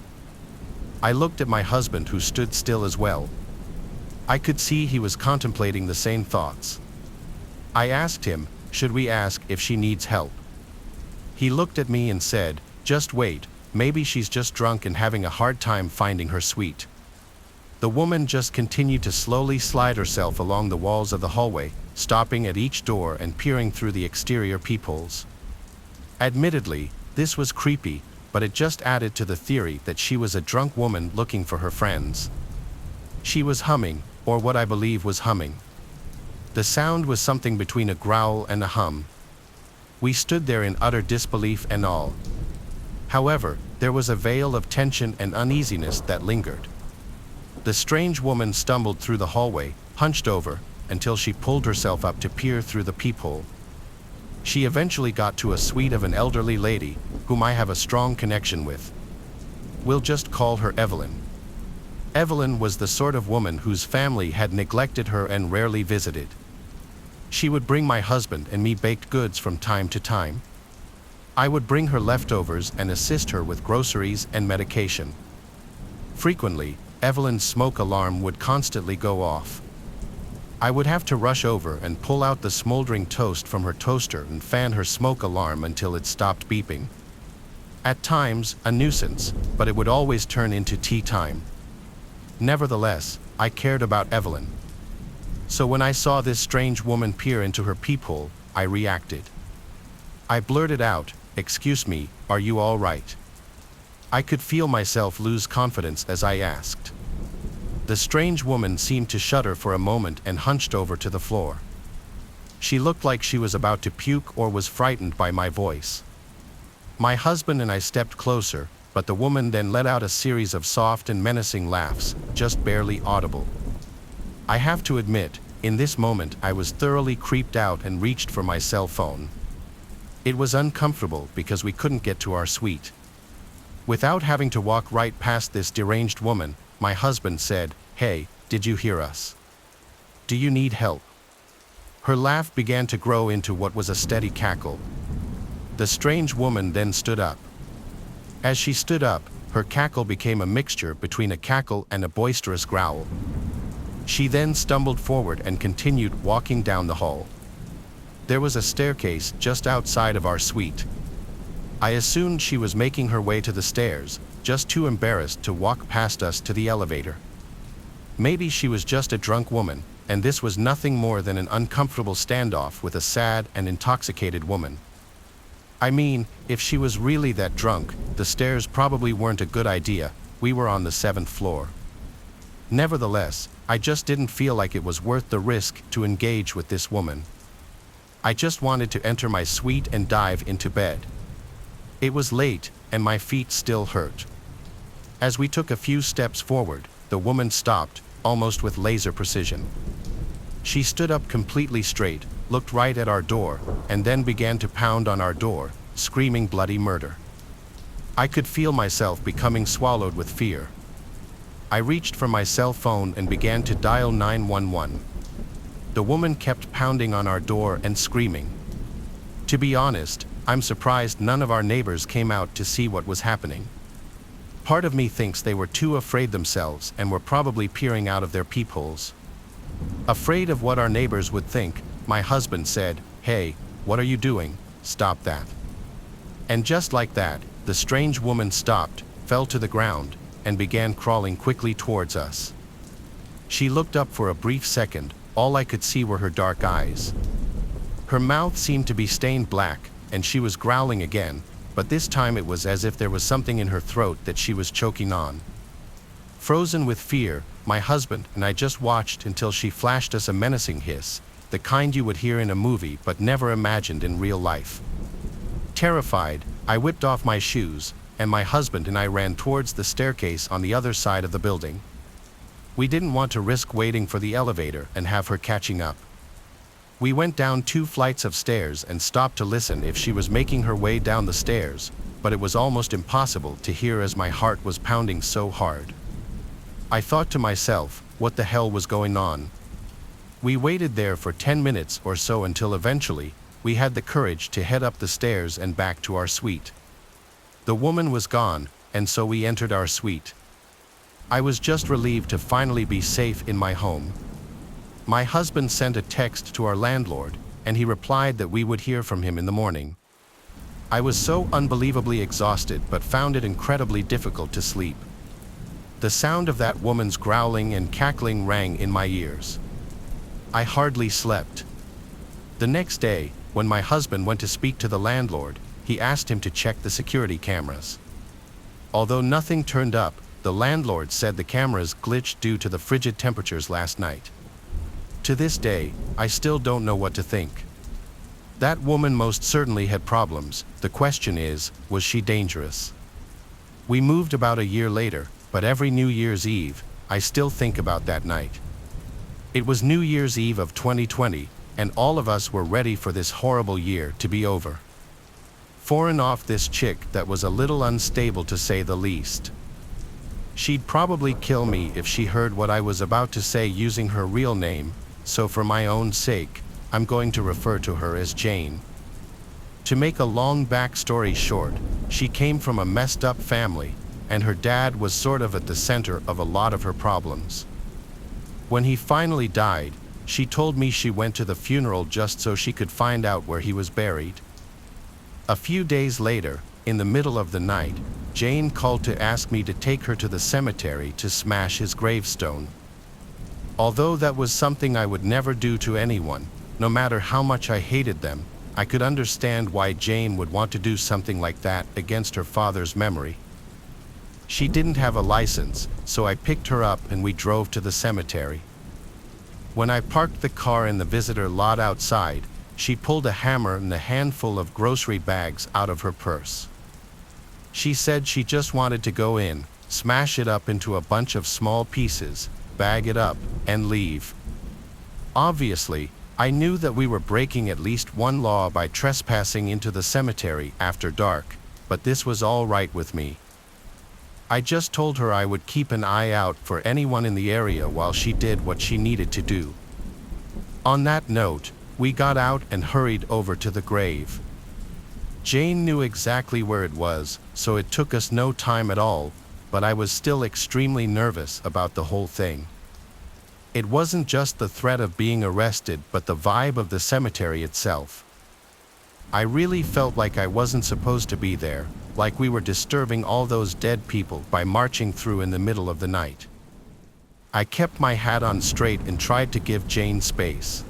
I looked at my husband, who stood still as well. I could see he was contemplating the same thoughts. I asked him, should we ask if she needs help? He looked at me and said, just wait, maybe she's just drunk and having a hard time finding her suite. The woman just continued to slowly slide herself along the walls of the hallway, stopping at each door and peering through the exterior peepholes. Admittedly, this was creepy, but it just added to the theory that she was a drunk woman looking for her friends. She was humming, or what I believe was humming. The sound was something between a growl and a hum. We stood there in utter disbelief and awe. However, there was a veil of tension and uneasiness that lingered. The strange woman stumbled through the hallway, hunched over, until she pulled herself up to peer through the peephole. She eventually got to a suite of an elderly lady, whom I have a strong connection with. We'll just call her Evelyn. Evelyn was the sort of woman whose family had neglected her and rarely visited. She would bring my husband and me baked goods from time to time. I would bring her leftovers and assist her with groceries and medication. Frequently, Evelyn's smoke alarm would constantly go off. I would have to rush over and pull out the smoldering toast from her toaster and fan her smoke alarm until it stopped beeping. At times, a nuisance, but it would always turn into tea time. Nevertheless, I cared about Evelyn. So when I saw this strange woman peer into her peephole, I reacted. I blurted out, "Excuse me, are you all right?" I could feel myself lose confidence as I asked. The strange woman seemed to shudder for a moment and hunched over to the floor. She looked like she was about to puke or was frightened by my voice. My husband and I stepped closer, but the woman then let out a series of soft and menacing laughs, just barely audible. I have to admit, in this moment I was thoroughly creeped out and reached for my cell phone. It was uncomfortable because we couldn't get to our suite. Without having to walk right past this deranged woman, my husband said, "Hey, did you hear us? Do you need help?" Her laugh began to grow into what was a steady cackle. The strange woman then stood up. As she stood up, her cackle became a mixture between a cackle and a boisterous growl. She then stumbled forward and continued walking down the hall. There was a staircase just outside of our suite. I assumed she was making her way to the stairs, just too embarrassed to walk past us to the elevator. Maybe she was just a drunk woman, and this was nothing more than an uncomfortable standoff with a sad and intoxicated woman. I mean, if she was really that drunk, the stairs probably weren't a good idea. We were on the 7th floor. Nevertheless, I just didn't feel like it was worth the risk to engage with this woman. I just wanted to enter my suite and dive into bed. It was late, and my feet still hurt. As we took a few steps forward, the woman stopped, almost with laser precision. She stood up completely straight, looked right at our door, and then began to pound on our door, screaming bloody murder. I could feel myself becoming swallowed with fear. I reached for my cell phone and began to dial 911. The woman kept pounding on our door and screaming. To be honest, I'm surprised none of our neighbors came out to see what was happening. Part of me thinks they were too afraid themselves and were probably peering out of their peepholes. Afraid of what our neighbors would think, my husband said, "Hey, what are you doing? Stop that." And just like that, the strange woman stopped, fell to the ground, and began crawling quickly towards us. She looked up for a brief second. All I could see were her dark eyes. Her mouth seemed to be stained black, and she was growling again, but this time it was as if there was something in her throat that she was choking on. Frozen with fear, my husband and I just watched until she flashed us a menacing hiss, the kind you would hear in a movie but never imagined in real life. Terrified, I whipped off my shoes, and my husband and I ran towards the staircase on the other side of the building. We didn't want to risk waiting for the elevator and have her catching up. We went down 2 flights of stairs and stopped to listen if she was making her way down the stairs, but it was almost impossible to hear as my heart was pounding so hard. I thought to myself, what the hell was going on? We waited there for 10 minutes or so until eventually, we had the courage to head up the stairs and back to our suite. The woman was gone, and so we entered our suite. I was just relieved to finally be safe in my home. My husband sent a text to our landlord, and he replied that we would hear from him in the morning. I was so unbelievably exhausted but found it incredibly difficult to sleep. The sound of that woman's growling and cackling rang in my ears. I hardly slept. The next day, when my husband went to speak to the landlord, he asked him to check the security cameras. Although nothing turned up, the landlord said the cameras glitched due to the frigid temperatures last night. To this day, I still don't know what to think. That woman most certainly had problems. The question is, was she dangerous? We moved about a year later, but every New Year's Eve, I still think about that night. It was New Year's Eve of 2020, and all of us were ready for this horrible year to be over. Foreign off this chick that was a little unstable to say the least. She'd probably kill me if she heard what I was about to say using her real name, so for my own sake, I'm going to refer to her as Jane. To make a long backstory short, she came from a messed up family, and her dad was sort of at the center of a lot of her problems. When he finally died, she told me she went to the funeral just so she could find out where he was buried. A few days later, in the middle of the night, Jane called to ask me to take her to the cemetery to smash his gravestone. Although that was something I would never do to anyone, no matter how much I hated them, I could understand why Jane would want to do something like that against her father's memory. She didn't have a license, so I picked her up and we drove to the cemetery. When I parked the car in the visitor lot outside, she pulled a hammer and a handful of grocery bags out of her purse. She said she just wanted to go in, smash it up into a bunch of small pieces, bag it up, and leave. Obviously, I knew that we were breaking at least one law by trespassing into the cemetery after dark, but this was all right with me. I just told her I would keep an eye out for anyone in the area while she did what she needed to do. On that note, we got out and hurried over to the grave. Jane knew exactly where it was, so it took us no time at all, but I was still extremely nervous about the whole thing. It wasn't just the threat of being arrested, but the vibe of the cemetery itself. I really felt like I wasn't supposed to be there, like we were disturbing all those dead people by marching through in the middle of the night. I kept my hat on straight and tried to give Jane space.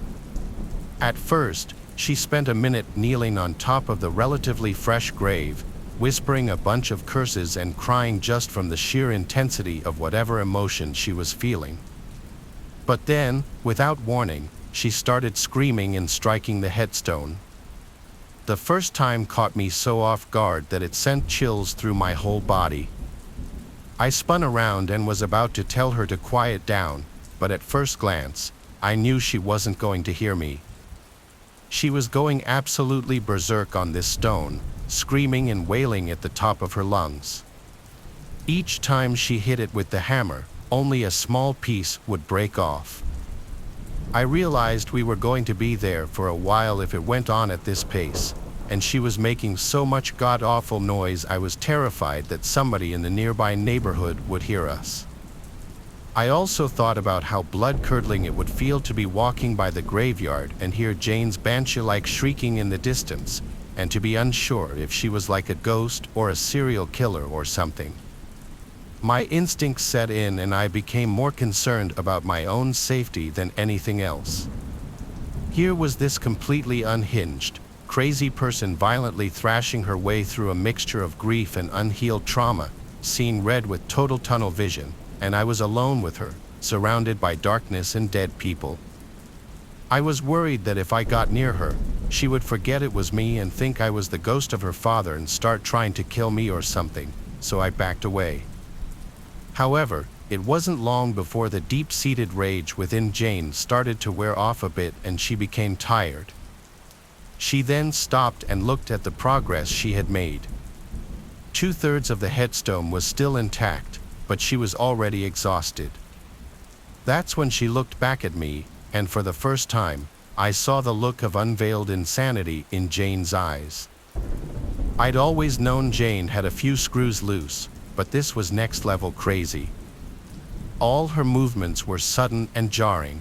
At first, she spent a minute kneeling on top of the relatively fresh grave, whispering a bunch of curses and crying just from the sheer intensity of whatever emotion she was feeling. But then, without warning, she started screaming and striking the headstone. The first time caught me so off guard that it sent chills through my whole body. I spun around and was about to tell her to quiet down, but at first glance, I knew she wasn't going to hear me. She was going absolutely berserk on this stone, screaming and wailing at the top of her lungs. Each time she hit it with the hammer, only a small piece would break off. I realized we were going to be there for a while if it went on at this pace, and she was making so much god-awful noise I was terrified that somebody in the nearby neighborhood would hear us. I also thought about how blood-curdling it would feel to be walking by the graveyard and hear Jane's banshee-like shrieking in the distance, and to be unsure if she was like a ghost or a serial killer or something. My instincts set in and I became more concerned about my own safety than anything else. Here was this completely unhinged, crazy person violently thrashing her way through a mixture of grief and unhealed trauma, seeing red with total tunnel vision, and I was alone with her, surrounded by darkness and dead people. I was worried that if I got near her, she would forget it was me and think I was the ghost of her father and start trying to kill me or something, so I backed away. However, it wasn't long before the deep-seated rage within Jane started to wear off a bit and she became tired. She then stopped and looked at the progress she had made. 2/3 of the headstone was still intact, but she was already exhausted. That's when she looked back at me, and for the first time, I saw the look of unveiled insanity in Jane's eyes. I'd always known Jane had a few screws loose, but this was next-level crazy. All her movements were sudden and jarring.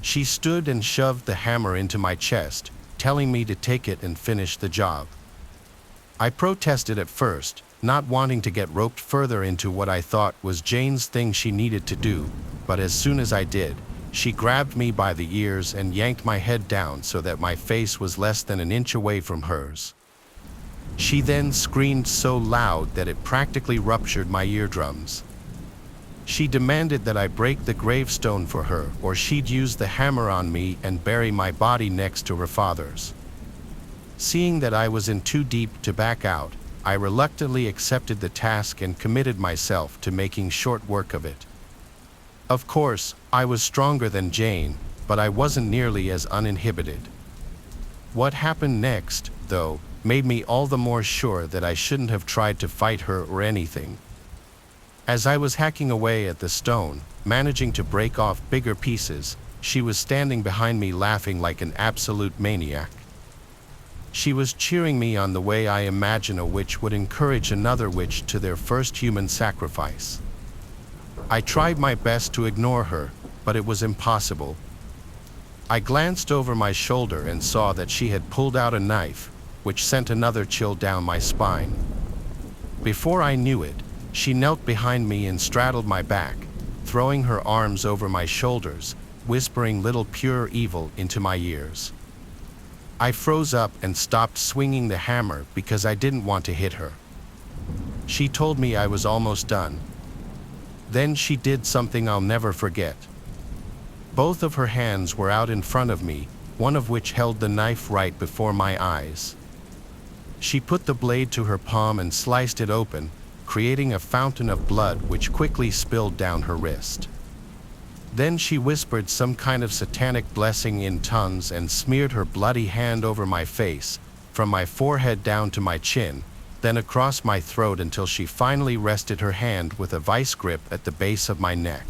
She stood and shoved the hammer into my chest, telling me to take it and finish the job. I protested at first, not wanting to get roped further into what I thought was Jane's thing she needed to do, but as soon as I did, she grabbed me by the ears and yanked my head down so that my face was less than an inch away from hers. She then screamed so loud that it practically ruptured my eardrums. She demanded that I break the gravestone for her or she'd use the hammer on me and bury my body next to her father's. Seeing that I was in too deep to back out, I reluctantly accepted the task and committed myself to making short work of it. Of course, I was stronger than Jane, but I wasn't nearly as uninhibited. What happened next, though, made me all the more sure that I shouldn't have tried to fight her or anything. As I was hacking away at the stone, managing to break off bigger pieces, she was standing behind me laughing like an absolute maniac. She was cheering me on the way I imagine a witch would encourage another witch to their first human sacrifice. I tried my best to ignore her, but it was impossible. I glanced over my shoulder and saw that she had pulled out a knife, which sent another chill down my spine. Before I knew it, she knelt behind me and straddled my back, throwing her arms over my shoulders, whispering little pure evil into my ears. I froze up and stopped swinging the hammer because I didn't want to hit her. She told me I was almost done. Then she did something I'll never forget. Both of her hands were out in front of me, one of which held the knife right before my eyes. She put the blade to her palm and sliced it open, creating a fountain of blood which quickly spilled down her wrist. Then she whispered some kind of satanic blessing in tongues and smeared her bloody hand over my face, from my forehead down to my chin, then across my throat until she finally rested her hand with a vice grip at the base of my neck.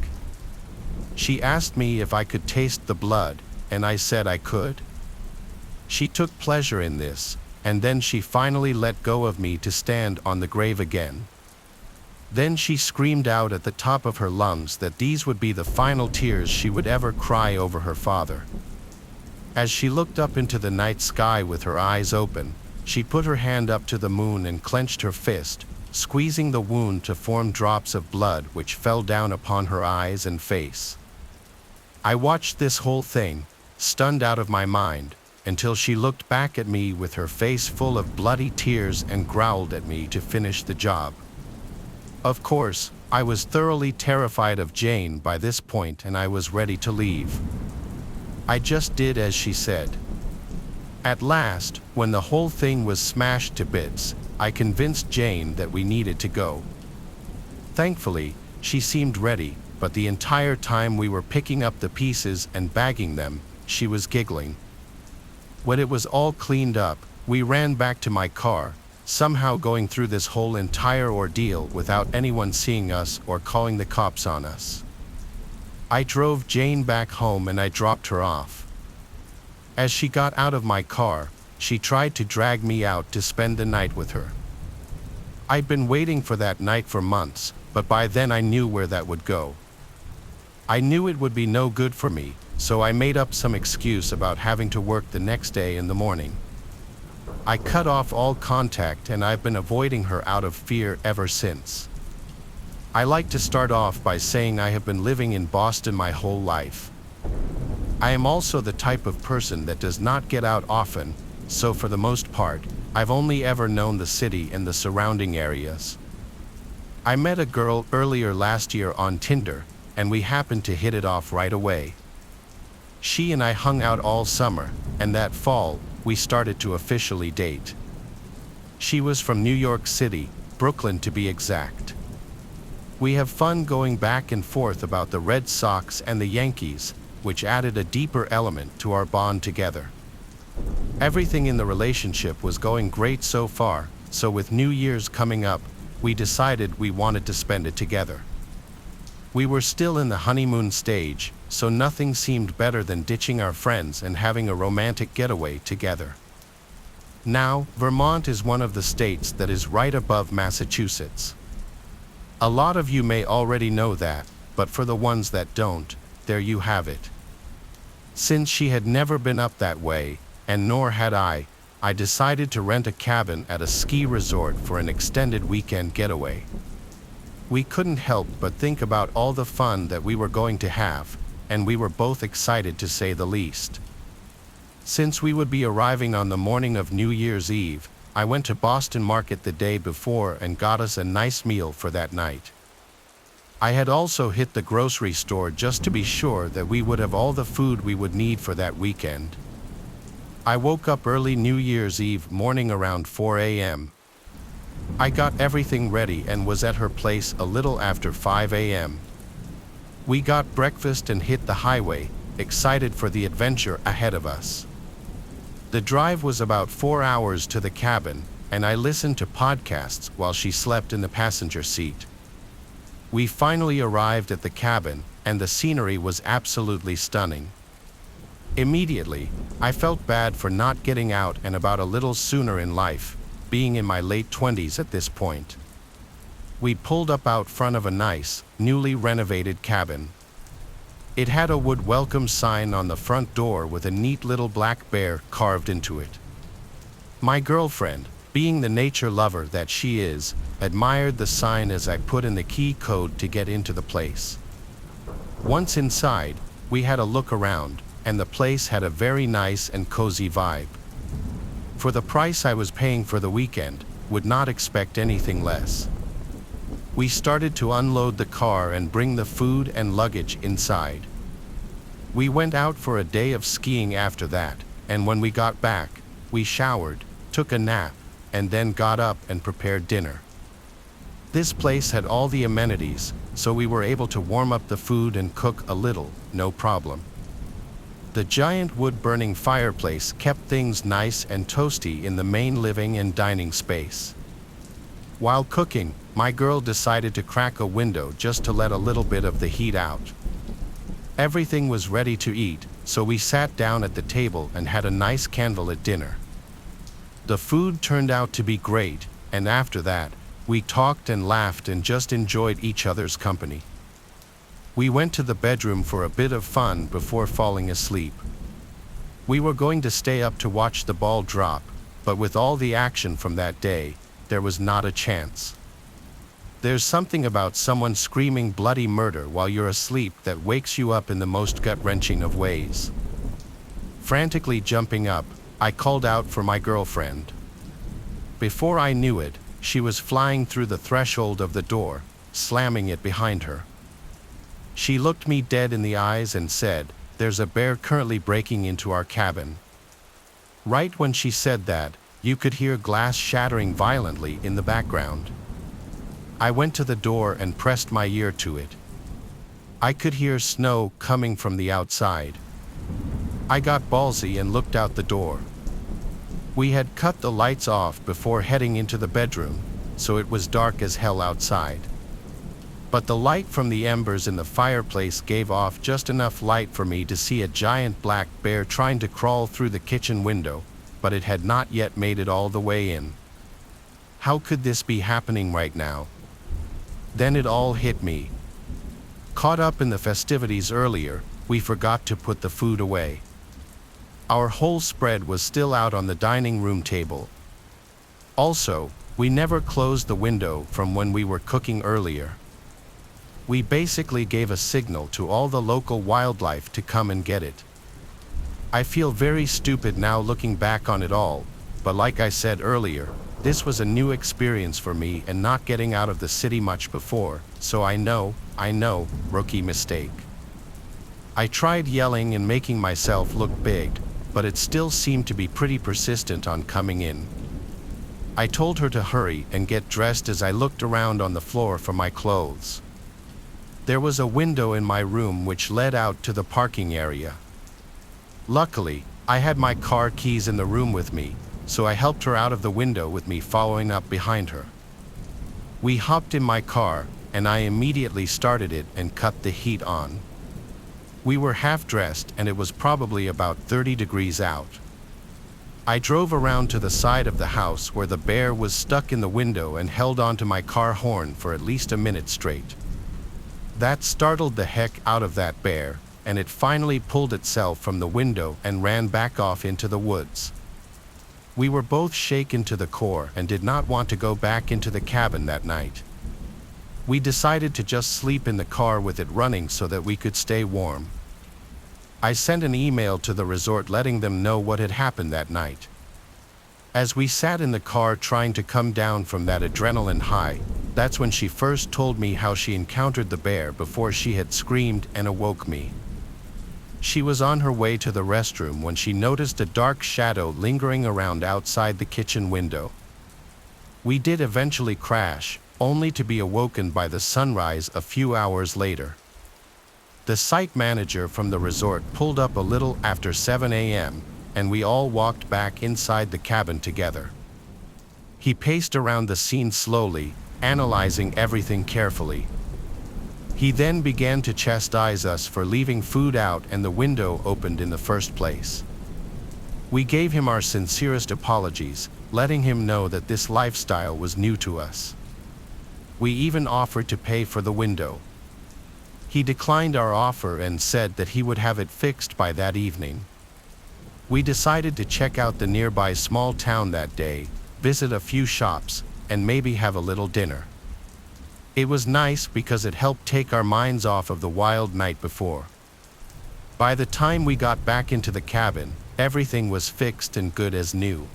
She asked me if I could taste the blood, and I said I could. She took pleasure in this, and then she finally let go of me to stand on the grave again. Then she screamed out at the top of her lungs that these would be the final tears she would ever cry over her father. As she looked up into the night sky with her eyes open, she put her hand up to the moon and clenched her fist, squeezing the wound to form drops of blood which fell down upon her eyes and face. I watched this whole thing, stunned out of my mind, until she looked back at me with her face full of bloody tears and growled at me to finish the job. Of course, I was thoroughly terrified of Jane by this point and I was ready to leave. I just did as she said. At last, when the whole thing was smashed to bits, I convinced Jane that we needed to go. Thankfully, she seemed ready, but the entire time we were picking up the pieces and bagging them, she was giggling. When it was all cleaned up, we ran back to my car, somehow going through this whole entire ordeal without anyone seeing us or calling the cops on us. I drove Jane back home and I dropped her off. As she got out of my car, she tried to drag me out to spend the night with her. I'd been waiting for that night for months, but by then I knew where that would go. I knew it would be no good for me, so I made up some excuse about having to work the next day in the morning. I cut off all contact and I've been avoiding her out of fear ever since. I like to start off by saying I have been living in Boston my whole life. I am also the type of person that does not get out often, so for the most part, I've only ever known the city and the surrounding areas. I met a girl earlier last year on Tinder, and we happened to hit it off right away. She and I hung out all summer, and that fall, we started to officially date. She was from New York City, Brooklyn to be exact. We have fun going back and forth about the Red Sox and the Yankees, which added a deeper element to our bond together. Everything in the relationship was going great so far, so with New Year's coming up, we decided we wanted to spend it together. We were still in the honeymoon stage, so nothing seemed better than ditching our friends and having a romantic getaway together. Now, Vermont is one of the states that is right above Massachusetts. A lot of you may already know that, but for the ones that don't, there you have it. Since she had never been up that way, and nor had I decided to rent a cabin at a ski resort for an extended weekend getaway. We couldn't help but think about all the fun that we were going to have, and we were both excited to say the least. Since we would be arriving on the morning of New Year's Eve, I went to Boston Market the day before and got us a nice meal for that night. I had also hit the grocery store just to be sure that we would have all the food we would need for that weekend. I woke up early New Year's Eve morning around 4 a.m. I got everything ready and was at her place a little after 5 a.m. We got breakfast and hit the highway, excited for the adventure ahead of us. The drive was about 4 hours to the cabin, and I listened to podcasts while she slept in the passenger seat. We finally arrived at the cabin, and the scenery was absolutely stunning. Immediately, I felt bad for not getting out and about a little sooner in life, being in my late 20s at this point. We pulled up out front of a nice, newly renovated cabin. It had a wood welcome sign on the front door with a neat little black bear carved into it. My girlfriend, being the nature lover that she is, admired the sign as I put in the key code to get into the place. Once inside, we had a look around, and the place had a very nice and cozy vibe. For the price I was paying for the weekend, would not expect anything less. We started to unload the car and bring the food and luggage inside. We went out for a day of skiing after that, and when we got back, we showered, took a nap, and then got up and prepared dinner. This place had all the amenities, so we were able to warm up the food and cook a little, no problem. The giant wood-burning fireplace kept things nice and toasty in the main living and dining space. While cooking, my girl decided to crack a window just to let a little bit of the heat out. Everything was ready to eat, so we sat down at the table and had a nice candlelit dinner. The food turned out to be great, and after that, we talked and laughed and just enjoyed each other's company. We went to the bedroom for a bit of fun before falling asleep. We were going to stay up to watch the ball drop, but with all the action from that day, there was not a chance. There's something about someone screaming bloody murder while you're asleep that wakes you up in the most gut-wrenching of ways. Frantically jumping up, I called out for my girlfriend. Before I knew it, she was flying through the threshold of the door, slamming it behind her. She looked me dead in the eyes and said, "There's a bear currently breaking into our cabin." Right when she said that, you could hear glass shattering violently in the background. I went to the door and pressed my ear to it. I could hear snow coming from the outside. I got ballsy and looked out the door, We had cut the lights off before heading into the bedroom, so it was dark as hell outside. But the light from the embers in the fireplace gave off just enough light for me to see a giant black bear trying to crawl through the kitchen window, but it had not yet made it all the way in. How could this be happening right now? Then it all hit me. Caught up in the festivities earlier, we forgot to put the food away. Our whole spread was still out on the dining room table. Also, we never closed the window from when we were cooking earlier. We basically gave a signal to all the local wildlife to come and get it. I feel very stupid now looking back on it all, but like I said earlier, this was a new experience for me and not getting out of the city much before, so I know, rookie mistake. I tried yelling and making myself look big, but it still seemed to be pretty persistent on coming in. I told her to hurry and get dressed as I looked around on the floor for my clothes. There was a window in my room which led out to the parking area. Luckily, I had my car keys in the room with me, so I helped her out of the window with me following up behind her. We hopped in my car, and I immediately started it and cut the heat on. We were half dressed and it was probably about 30 degrees out. I drove around to the side of the house where the bear was stuck in the window and held onto my car horn for at least a minute straight. That startled the heck out of that bear, and it finally pulled itself from the window and ran back off into the woods. We were both shaken to the core and did not want to go back into the cabin that night. We decided to just sleep in the car with it running so that we could stay warm. I sent an email to the resort letting them know what had happened that night. As we sat in the car trying to come down from that adrenaline high, that's when she first told me how she encountered the bear before she had screamed and awoke me. She was on her way to the restroom when she noticed a dark shadow lingering around outside the kitchen window. We did eventually crash, only to be awoken by the sunrise a few hours later. The site manager from the resort pulled up a little after 7 a.m., and we all walked back inside the cabin together. He paced around the scene slowly, analyzing everything carefully. He then began to chastise us for leaving food out and the window opened in the first place. We gave him our sincerest apologies, letting him know that this lifestyle was new to us. We even offered to pay for the window. He declined our offer and said that he would have it fixed by that evening. We decided to check out the nearby small town that day, visit a few shops, and maybe have a little dinner. It was nice because it helped take our minds off of the wild night before. By the time we got back into the cabin, everything was fixed and good as new.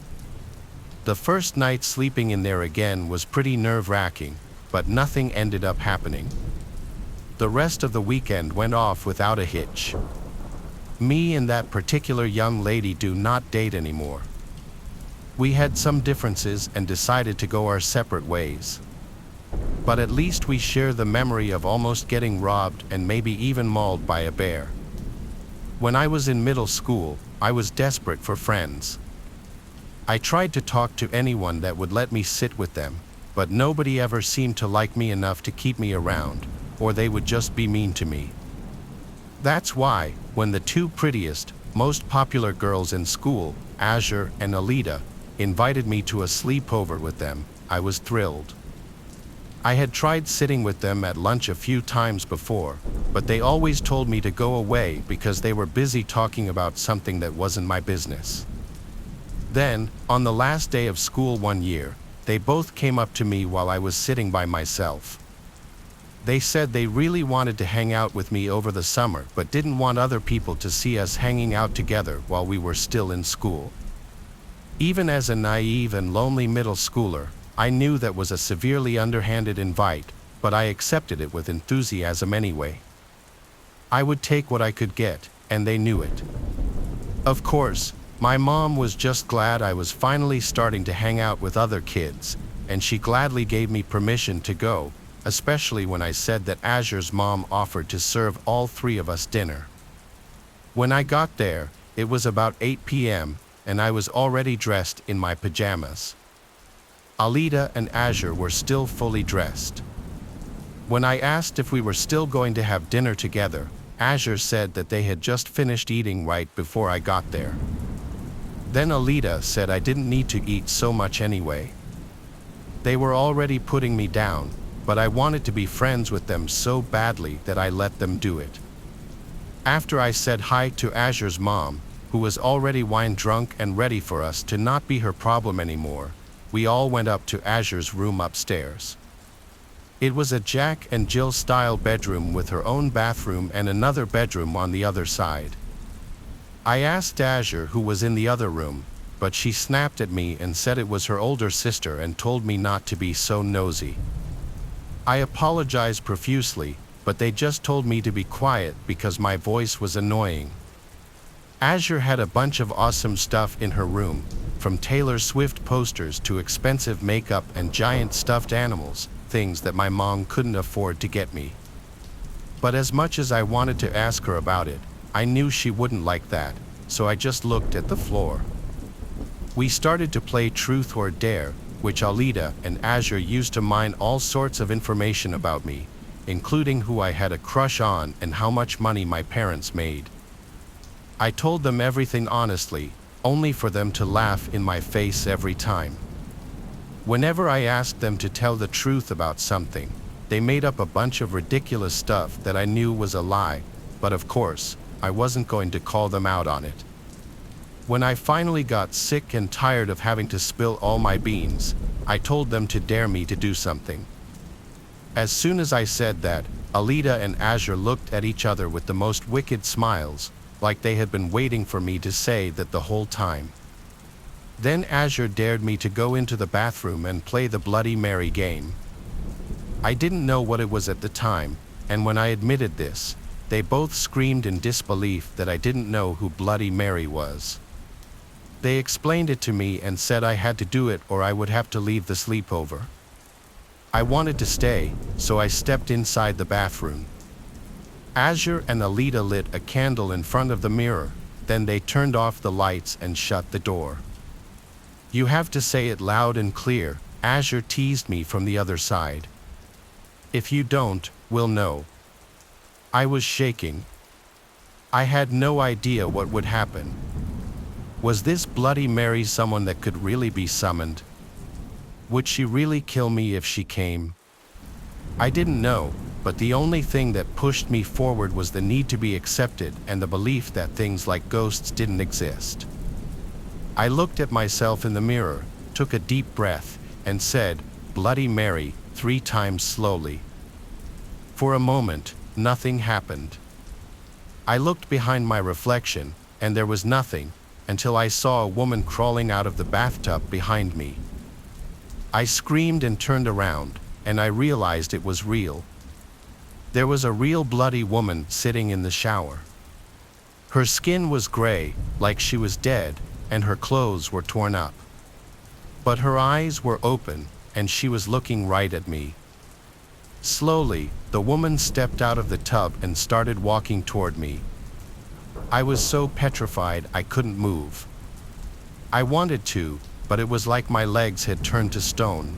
The first night sleeping in there again was pretty nerve-wracking, but nothing ended up happening. The rest of the weekend went off without a hitch. Me and that particular young lady do not date anymore. We had some differences and decided to go our separate ways. But at least we share the memory of almost getting robbed and maybe even mauled by a bear. When I was in middle school, I was desperate for friends. I tried to talk to anyone that would let me sit with them, but nobody ever seemed to like me enough to keep me around, or they would just be mean to me. That's why, when the two prettiest, most popular girls in school, Azure and Alita, invited me to a sleepover with them, I was thrilled. I had tried sitting with them at lunch a few times before, but they always told me to go away because they were busy talking about something that wasn't my business. Then, on the last day of school one year, they both came up to me while I was sitting by myself. They said they really wanted to hang out with me over the summer but didn't want other people to see us hanging out together while we were still in school. Even as a naive and lonely middle schooler, I knew that was a severely underhanded invite, but I accepted it with enthusiasm anyway. I would take what I could get, and they knew it. Of course, my mom was just glad I was finally starting to hang out with other kids, and she gladly gave me permission to go, especially when I said that Azure's mom offered to serve all three of us dinner. When I got there, it was about 8 p.m., and I was already dressed in my pajamas. Alida and Azure were still fully dressed. When I asked if we were still going to have dinner together, Azure said that they had just finished eating right before I got there. Then Alida said I didn't need to eat so much anyway. They were already putting me down, but I wanted to be friends with them so badly that I let them do it. After I said hi to Azure's mom, who was already wine drunk and ready for us to not be her problem anymore, we all went up to Azure's room upstairs. It was a Jack and Jill style bedroom with her own bathroom and another bedroom on the other side. I asked Azure who was in the other room, but she snapped at me and said it was her older sister and told me not to be so nosy. I apologized profusely, but they just told me to be quiet because my voice was annoying. Azure had a bunch of awesome stuff in her room, from Taylor Swift posters to expensive makeup and giant stuffed animals, things that my mom couldn't afford to get me. But as much as I wanted to ask her about it, I knew she wouldn't like that, so I just looked at the floor. We started to play Truth or Dare, which Alida and Azure used to mine all sorts of information about me, including who I had a crush on and how much money my parents made. I told them everything honestly, only for them to laugh in my face every time. Whenever I asked them to tell the truth about something, they made up a bunch of ridiculous stuff that I knew was a lie, but of course, I wasn't going to call them out on it. When I finally got sick and tired of having to spill all my beans, I told them to dare me to do something. As soon as I said that, Alida and Azure looked at each other with the most wicked smiles, like they had been waiting for me to say that the whole time. Then Azure dared me to go into the bathroom and play the Bloody Mary game. I didn't know what it was at the time, and when I admitted this, they both screamed in disbelief that I didn't know who Bloody Mary was. They explained it to me and said I had to do it or I would have to leave the sleepover. I wanted to stay, so I stepped inside the bathroom. Azure and Alida lit a candle in front of the mirror, then they turned off the lights and shut the door. "You have to say it loud and clear," Azure teased me from the other side. "If you don't, we'll know." I was shaking. I had no idea what would happen. Was this Bloody Mary someone that could really be summoned? Would she really kill me if she came? I didn't know, but the only thing that pushed me forward was the need to be accepted and the belief that things like ghosts didn't exist. I looked at myself in the mirror, took a deep breath, and said, "Bloody Mary," 3 times slowly. For a moment, nothing happened. I looked behind my reflection, and there was nothing, until I saw a woman crawling out of the bathtub behind me. I screamed and turned around, and I realized it was real. There was a real bloody woman sitting in the shower. Her skin was gray, like she was dead, and her clothes were torn up. But her eyes were open, and she was looking right at me. Slowly, the woman stepped out of the tub and started walking toward me. I was so petrified I couldn't move. I wanted to, but it was like my legs had turned to stone.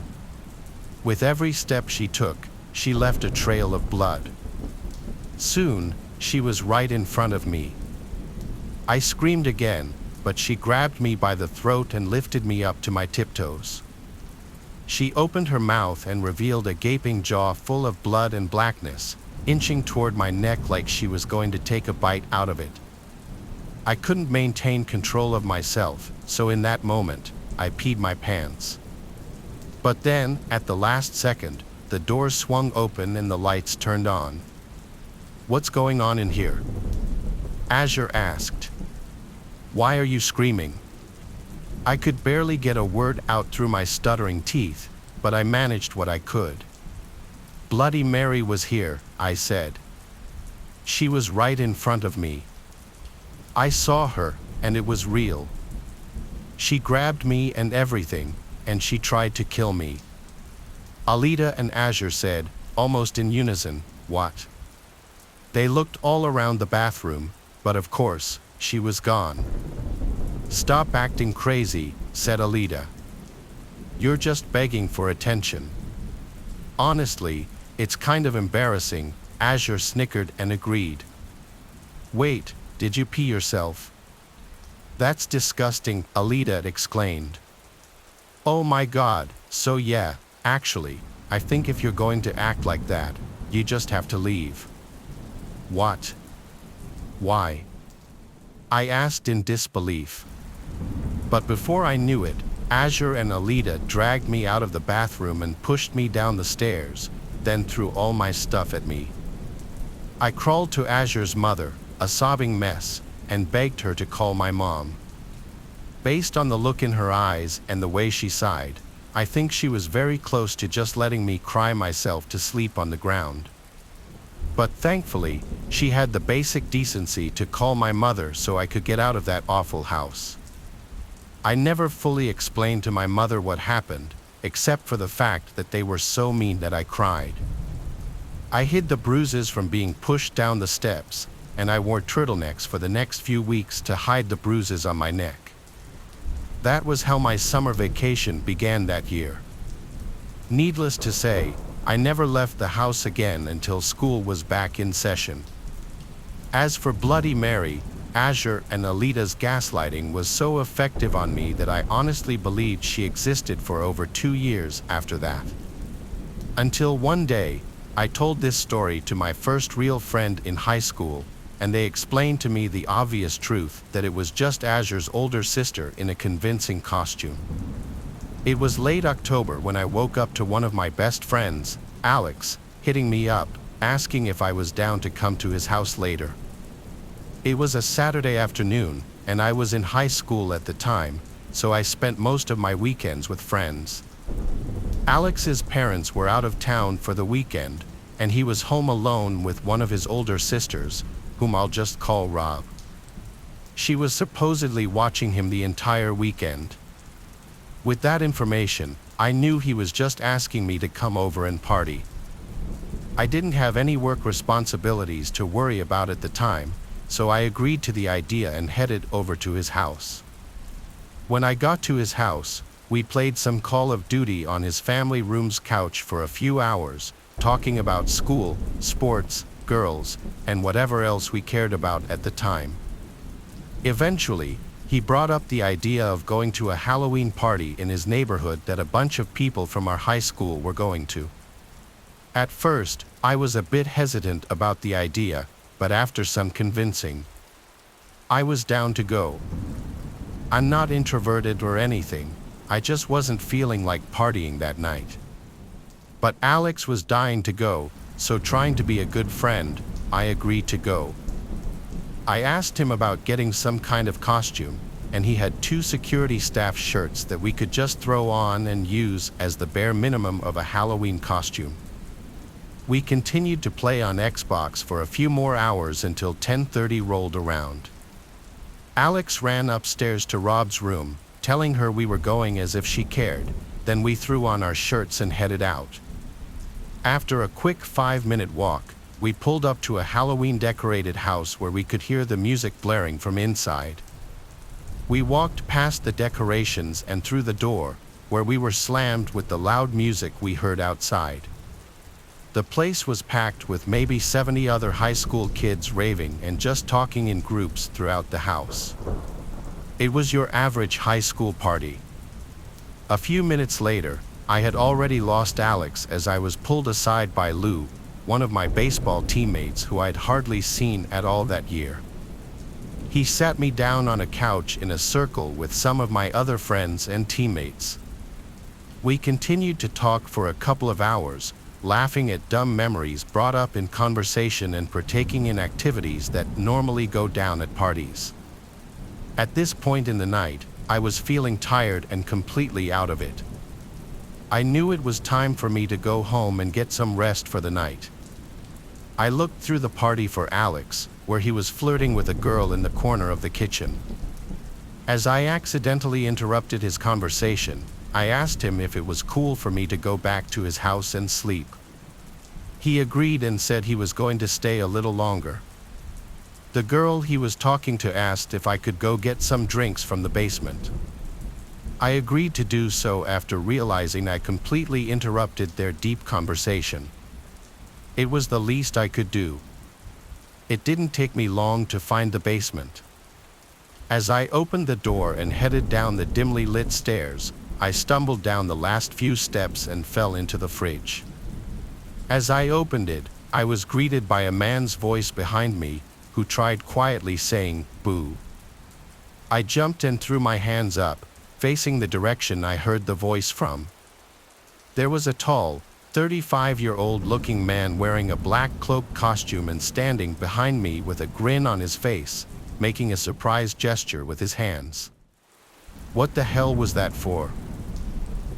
With every step she took, she left a trail of blood. Soon, she was right in front of me. I screamed again, but she grabbed me by the throat and lifted me up to my tiptoes. She opened her mouth and revealed a gaping jaw full of blood and blackness, inching toward my neck like she was going to take a bite out of it. I couldn't maintain control of myself, so in that moment, I peed my pants. But then, at the last second, the door swung open and the lights turned on. "What's going on in here?" Azure asked. "Why are you screaming?" I could barely get a word out through my stuttering teeth, but I managed what I could. "Bloody Mary was here," I said. "She was right in front of me. I saw her, and it was real. She grabbed me and everything, and she tried to kill me." Alida and Azure said, almost in unison, "What?" They looked all around the bathroom, but of course, she was gone. Stop acting crazy, said Alida. You're just begging for attention. Honestly, it's kind of embarrassing, Azure snickered and agreed. Wait, did you pee yourself? That's disgusting, Alida exclaimed. Oh my god, so yeah, actually, I think if you're going to act like that, you just have to leave. What? Why? I asked in disbelief. But before I knew it, Azure and Alida dragged me out of the bathroom and pushed me down the stairs, then threw all my stuff at me. I crawled to Azure's mother, a sobbing mess, and begged her to call my mom. Based on the look in her eyes and the way she sighed, I think she was very close to just letting me cry myself to sleep on the ground. But thankfully, she had the basic decency to call my mother so I could get out of that awful house. I never fully explained to my mother what happened, except for the fact that they were so mean that I cried. I hid the bruises from being pushed down the steps, and I wore turtlenecks for the next few weeks to hide the bruises on my neck. That was how my summer vacation began that year. Needless to say, I never left the house again until school was back in session. As for Bloody Mary, Azure and Alida's gaslighting was so effective on me that I honestly believed she existed for over 2 years after that. Until one day, I told this story to my first real friend in high school, and they explained to me the obvious truth that it was just Azure's older sister in a convincing costume. It was late October when I woke up to one of my best friends, Alex, hitting me up, asking if I was down to come to his house later. It was a Saturday afternoon, and I was in high school at the time, so I spent most of my weekends with friends. Alex's parents were out of town for the weekend, and he was home alone with one of his older sisters, whom I'll just call Rob. She was supposedly watching him the entire weekend. With that information, I knew he was just asking me to come over and party. I didn't have any work responsibilities to worry about at the time, so I agreed to the idea and headed over to his house. When I got to his house, we played some Call of Duty on his family room's couch for a few hours, talking about school, sports, girls, and whatever else we cared about at the time. Eventually, he brought up the idea of going to a Halloween party in his neighborhood that a bunch of people from our high school were going to. At first, I was a bit hesitant about the idea, but after some convincing, I was down to go. I'm not introverted or anything, I just wasn't feeling like partying that night. But Alex was dying to go, so trying to be a good friend, I agreed to go. I asked him about getting some kind of costume, and he had 2 security staff shirts that we could just throw on and use as the bare minimum of a Halloween costume. We continued to play on Xbox for a few more hours until 10:30 rolled around. Alex ran upstairs to Rob's room, telling her we were going as if she cared, then we threw on our shirts and headed out. After a quick 5-minute walk, we pulled up to a Halloween-decorated house where we could hear the music blaring from inside. We walked past the decorations and through the door, where we were slammed with the loud music we heard outside. The place was packed with maybe 70 other high school kids raving and just talking in groups throughout the house. It was your average high school party. A few minutes later, I had already lost Alex as I was pulled aside by Lou, one of my baseball teammates who I'd hardly seen at all that year. He sat me down on a couch in a circle with some of my other friends and teammates. We continued to talk for a couple of hours, laughing at dumb memories brought up in conversation and partaking in activities that normally go down at parties. At this point in the night, I was feeling tired and completely out of it. I knew it was time for me to go home and get some rest for the night. I looked through the party for Alex, where he was flirting with a girl in the corner of the kitchen. As I accidentally interrupted his conversation, I asked him if it was cool for me to go back to his house and sleep. He agreed and said he was going to stay a little longer. The girl he was talking to asked if I could go get some drinks from the basement. I agreed to do so after realizing I completely interrupted their deep conversation. It was the least I could do. It didn't take me long to find the basement. As I opened the door and headed down the dimly lit stairs, I stumbled down the last few steps and fell into the fridge. As I opened it, I was greeted by a man's voice behind me, who tried quietly saying, "Boo." I jumped and threw my hands up, facing the direction I heard the voice from. There was a tall, 35-year-old looking man wearing a black cloak costume and standing behind me with a grin on his face, making a surprised gesture with his hands. What the hell was that for?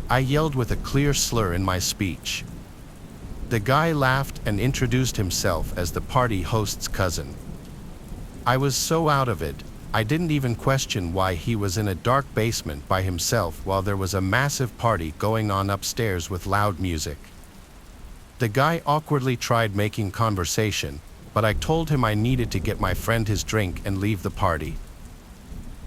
I yelled with a clear slur in my speech. The guy laughed and introduced himself as the party host's cousin. I was so out of it, I didn't even question why he was in a dark basement by himself while there was a massive party going on upstairs with loud music. The guy awkwardly tried making conversation, but I told him I needed to get my friend his drink and leave the party.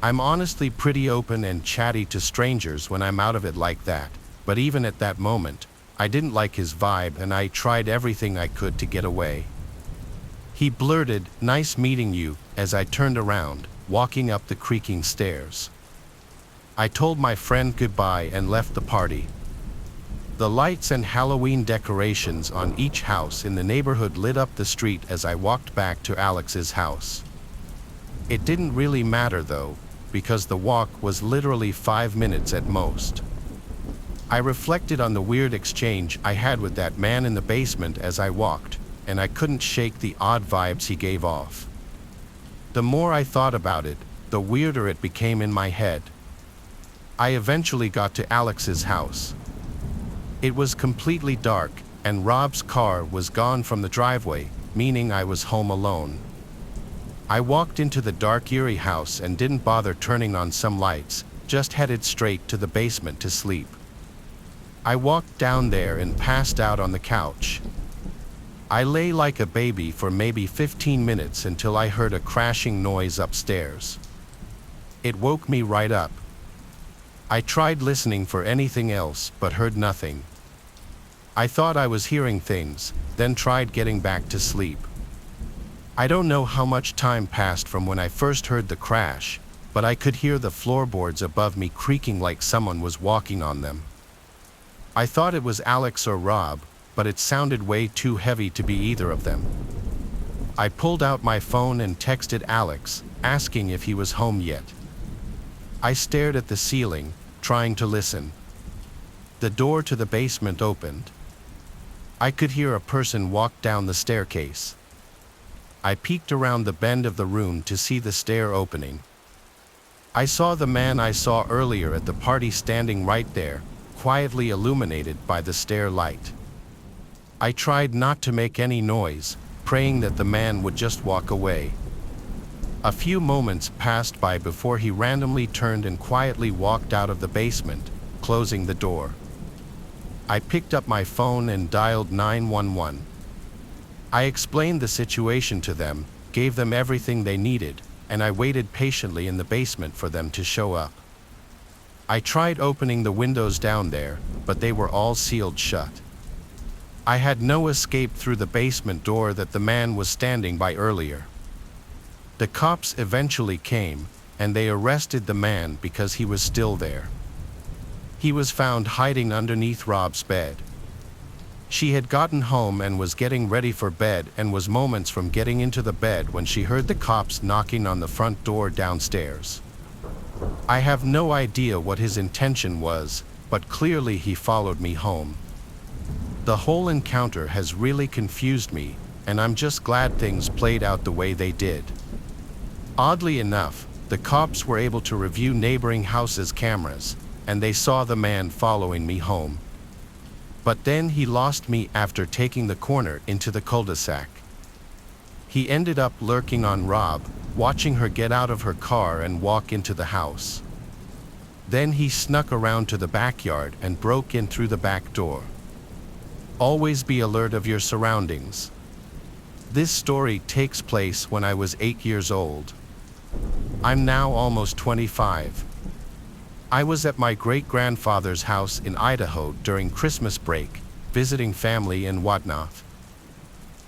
I'm honestly pretty open and chatty to strangers when I'm out of it like that, but even at that moment, I didn't like his vibe and I tried everything I could to get away. He blurted, "Nice meeting you," as I turned around, walking up the creaking stairs. I told my friend goodbye and left the party. The lights and Halloween decorations on each house in the neighborhood lit up the street as I walked back to Alex's house. It didn't really matter though, because the walk was literally 5 minutes at most. I reflected on the weird exchange I had with that man in the basement as I walked, and I couldn't shake the odd vibes he gave off. The more I thought about it, the weirder it became in my head. I eventually got to Alex's house. It was completely dark, and Rob's car was gone from the driveway, meaning I was home alone. I walked into the dark, eerie house and didn't bother turning on some lights, just headed straight to the basement to sleep. I walked down there and passed out on the couch. I lay like a baby for maybe 15 minutes until I heard a crashing noise upstairs. It woke me right up. I tried listening for anything else but heard nothing. I thought I was hearing things, then tried getting back to sleep. I don't know how much time passed from when I first heard the crash, but I could hear the floorboards above me creaking like someone was walking on them. I thought it was Alex or Rob, but it sounded way too heavy to be either of them. I pulled out my phone and texted Alex, asking if he was home yet. I stared at the ceiling, trying to listen. The door to the basement opened. I could hear a person walk down the staircase. I peeked around the bend of the room to see the stair opening. I saw the man I saw earlier at the party standing right there, quietly illuminated by the stair light. I tried not to make any noise, praying that the man would just walk away. A few moments passed by before he randomly turned and quietly walked out of the basement, closing the door. I picked up my phone and dialed 911. I explained the situation to them, gave them everything they needed, and I waited patiently in the basement for them to show up. I tried opening the windows down there, but they were all sealed shut. I had no escape through the basement door that the man was standing by earlier. The cops eventually came, and they arrested the man because he was still there. He was found hiding underneath Rob's bed. She had gotten home and was getting ready for bed and was moments from getting into the bed when she heard the cops knocking on the front door downstairs. I have no idea what his intention was, but clearly he followed me home. The whole encounter has really confused me, and I'm just glad things played out the way they did. Oddly enough, the cops were able to review neighboring houses' cameras, and they saw the man following me home. But then he lost me after taking the corner into the cul-de-sac. He ended up lurking on Rob, watching her get out of her car and walk into the house. Then he snuck around to the backyard and broke in through the back door. Always be alert of your surroundings. This story takes place when I was 8 years old. I'm now almost 25. I was at my great-grandfather's house in Idaho during Christmas break, visiting family and whatnot.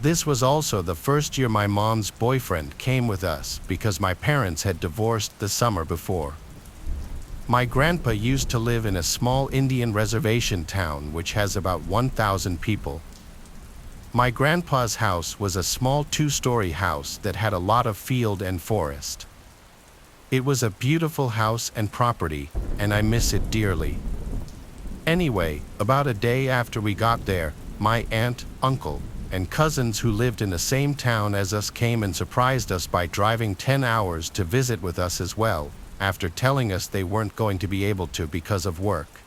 This was also the first year my mom's boyfriend came with us because my parents had divorced the summer before. My grandpa used to live in a small Indian reservation town which has about 1,000 people. My grandpa's house was a small 2-story house that had a lot of field and forest. It was a beautiful house and property, and I miss it dearly. Anyway, about a day after we got there, my aunt, uncle, and cousins who lived in the same town as us came and surprised us by driving 10 hours to visit with us as well, after telling us they weren't going to be able to because of work.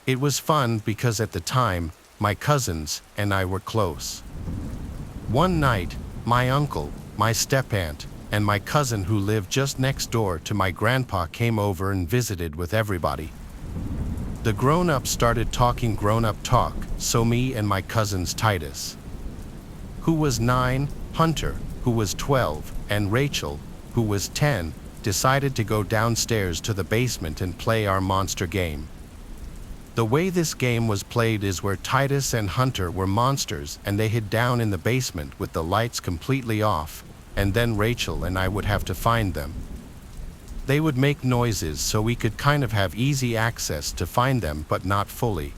It was fun because at the time, my cousins and I were close. One night, my uncle, my step-aunt, and my cousin who lived just next door to my grandpa came over and visited with everybody. The grown-ups started talking grown-up talk, so me and my cousins Titus, who was 9, Hunter, who was 12, and Rachel, who was 10, decided to go downstairs to the basement and play our monster game. The way this game was played is where Titus and Hunter were monsters and they hid down in the basement with the lights completely off, and then Rachel and I would have to find them. They would make noises so we could kind of have easy access to find them but not fully.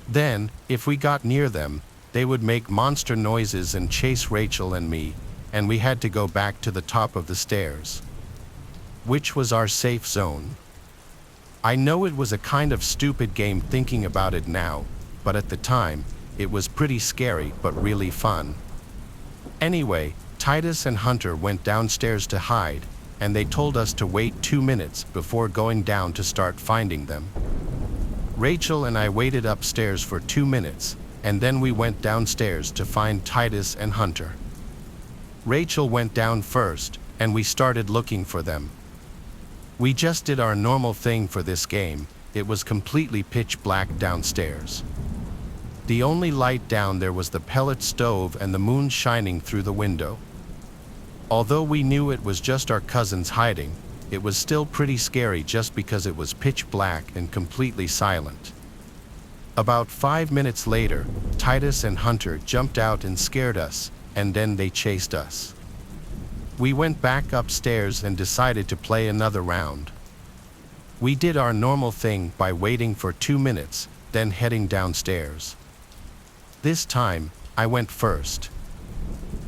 Then, if we got near them, they would make monster noises and chase Rachel and me, and we had to go back to the top of the stairs, which was our safe zone. I know it was a kind of stupid game thinking about it now, but at the time, it was pretty scary but really fun. Anyway, Titus and Hunter went downstairs to hide, and they told us to wait 2 minutes before going down to start finding them. Rachel and I waited upstairs for 2 minutes, and then we went downstairs to find Titus and Hunter. Rachel went down first, and we started looking for them. We just did our normal thing for this game. It was completely pitch black downstairs. The only light down there was the pellet stove and the moon shining through the window. Although we knew it was just our cousins hiding, it was still pretty scary just because it was pitch black and completely silent. About 5 minutes later, Titus and Hunter jumped out and scared us, and then they chased us. We went back upstairs and decided to play another round. We did our normal thing by waiting for 2 minutes, then heading downstairs. This time, I went first.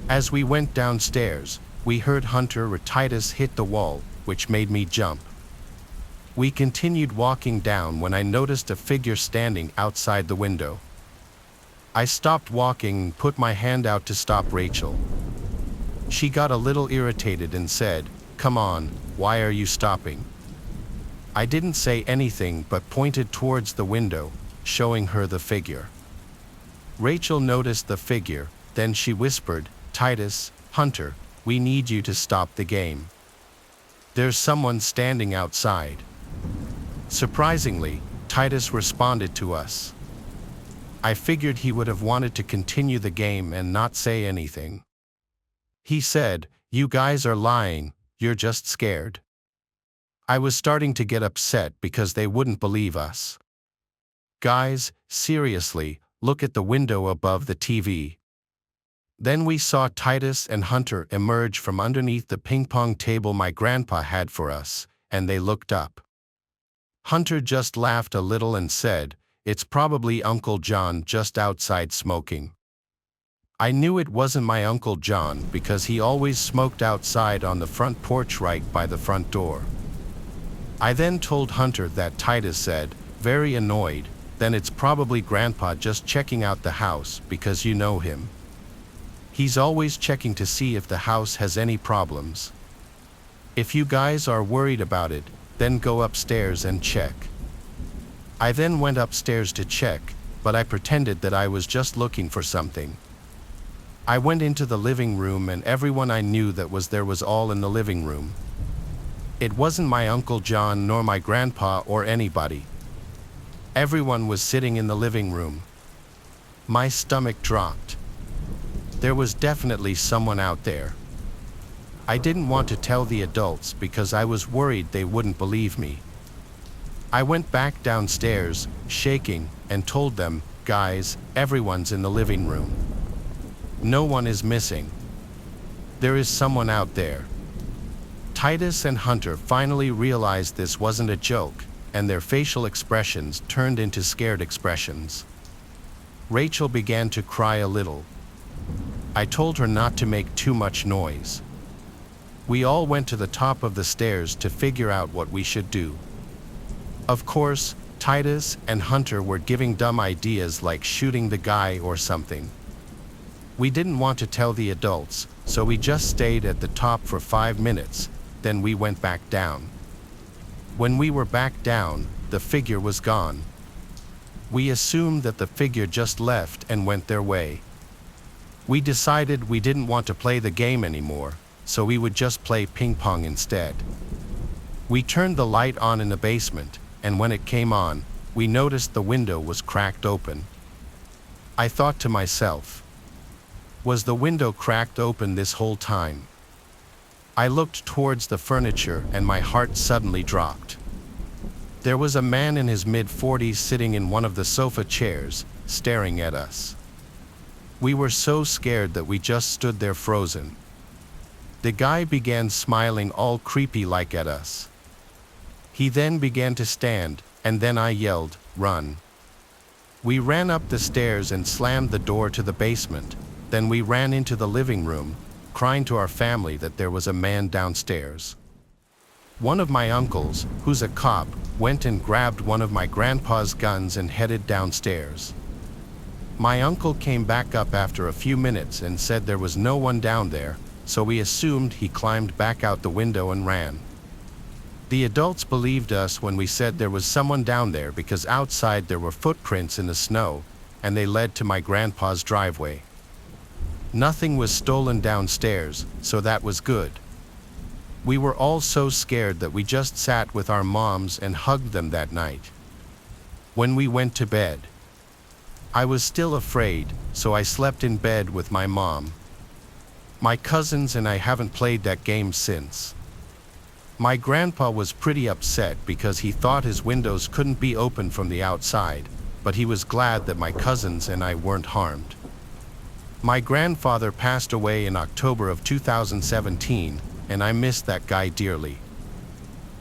As we went downstairs, we heard Hunter or Titus hit the wall, which made me jump. We continued walking down when I noticed a figure standing outside the window. I stopped walking and put my hand out to stop Rachel. She got a little irritated and said, "Come on, why are you stopping?" I didn't say anything but pointed towards the window, showing her the figure. Rachel noticed the figure, then she whispered, "Titus, Hunter, we need you to stop the game. There's someone standing outside." Surprisingly, Titus responded to us. I figured he would have wanted to continue the game and not say anything. He said, "You guys are lying, you're just scared." I was starting to get upset because they wouldn't believe us. "Guys, seriously, look at the window above the TV." Then we saw Titus and Hunter emerge from underneath the ping-pong table my grandpa had for us, and they looked up. Hunter just laughed a little and said, "It's probably Uncle John just outside smoking." I knew it wasn't my Uncle John because he always smoked outside on the front porch right by the front door. I then told Hunter that Titus said, very annoyed, "Then it's probably Grandpa just checking out the house because you know him. He's always checking to see if the house has any problems. If you guys are worried about it, then go upstairs and check." I then went upstairs to check, but I pretended that I was just looking for something. I went into the living room and everyone I knew that was there was all in the living room. It wasn't my Uncle John nor my grandpa or anybody. Everyone was sitting in the living room. My stomach dropped. There was definitely someone out there. I didn't want to tell the adults because I was worried they wouldn't believe me. I went back downstairs, shaking, and told them, "Guys, everyone's in the living room. No one is missing. There is someone out there." Titus and Hunter finally realized this wasn't a joke, and their facial expressions turned into scared expressions. Rachel began to cry a little. I told her not to make too much noise. We all went to the top of the stairs to figure out what we should do. Of course, Titus and Hunter were giving dumb ideas like shooting the guy or something. We didn't want to tell the adults, so we just stayed at the top for 5 minutes, then we went back down. When we were back down, the figure was gone. We assumed that the figure just left and went their way. We decided we didn't want to play the game anymore, so we would just play ping pong instead. We turned the light on in the basement, and when it came on, we noticed the window was cracked open. I thought to myself, was the window cracked open this whole time? I looked towards the furniture and my heart suddenly dropped. There was a man in his mid-40s sitting in one of the sofa chairs, staring at us. We were so scared that we just stood there frozen. The guy began smiling all creepy-like at us. He then began to stand, and then I yelled, "Run!" We ran up the stairs and slammed the door to the basement. Then we ran into the living room, crying to our family that there was a man downstairs. One of my uncles, who's a cop, went and grabbed one of my grandpa's guns and headed downstairs. My uncle came back up after a few minutes and said there was no one down there, so we assumed he climbed back out the window and ran. The adults believed us when we said there was someone down there because outside there were footprints in the snow, and they led to my grandpa's driveway. Nothing was stolen downstairs, so that was good. We were all so scared that we just sat with our moms and hugged them that night. When we went to bed, I was still afraid, so I slept in bed with my mom. My cousins and I haven't played that game since. My grandpa was pretty upset because he thought his windows couldn't be opened from the outside, but he was glad that my cousins and I weren't harmed. My grandfather passed away in October of 2017, and I miss that guy dearly.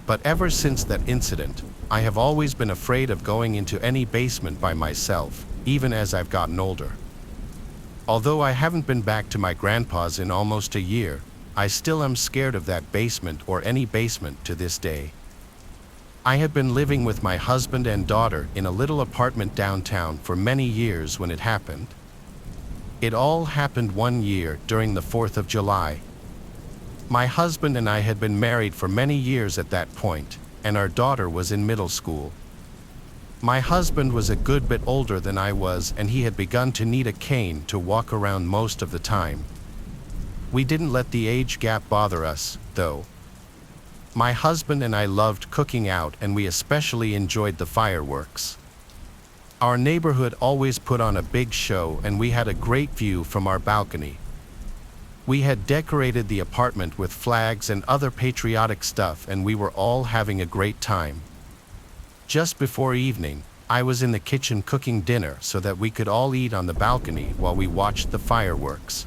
But ever since that incident, I have always been afraid of going into any basement by myself, even as I've gotten older. Although I haven't been back to my grandpa's in almost a year, I still am scared of that basement or any basement to this day. I had been living with my husband and daughter in a little apartment downtown for many years when it happened. It all happened one year during the 4th of July. My husband and I had been married for many years at that point, and our daughter was in middle school. My husband was a good bit older than I was, and he had begun to need a cane to walk around most of the time. We didn't let the age gap bother us, though. My husband and I loved cooking out, and we especially enjoyed the fireworks. Our neighborhood always put on a big show, and we had a great view from our balcony. We had decorated the apartment with flags and other patriotic stuff, and we were all having a great time. Just before evening, I was in the kitchen cooking dinner so that we could all eat on the balcony while we watched the fireworks.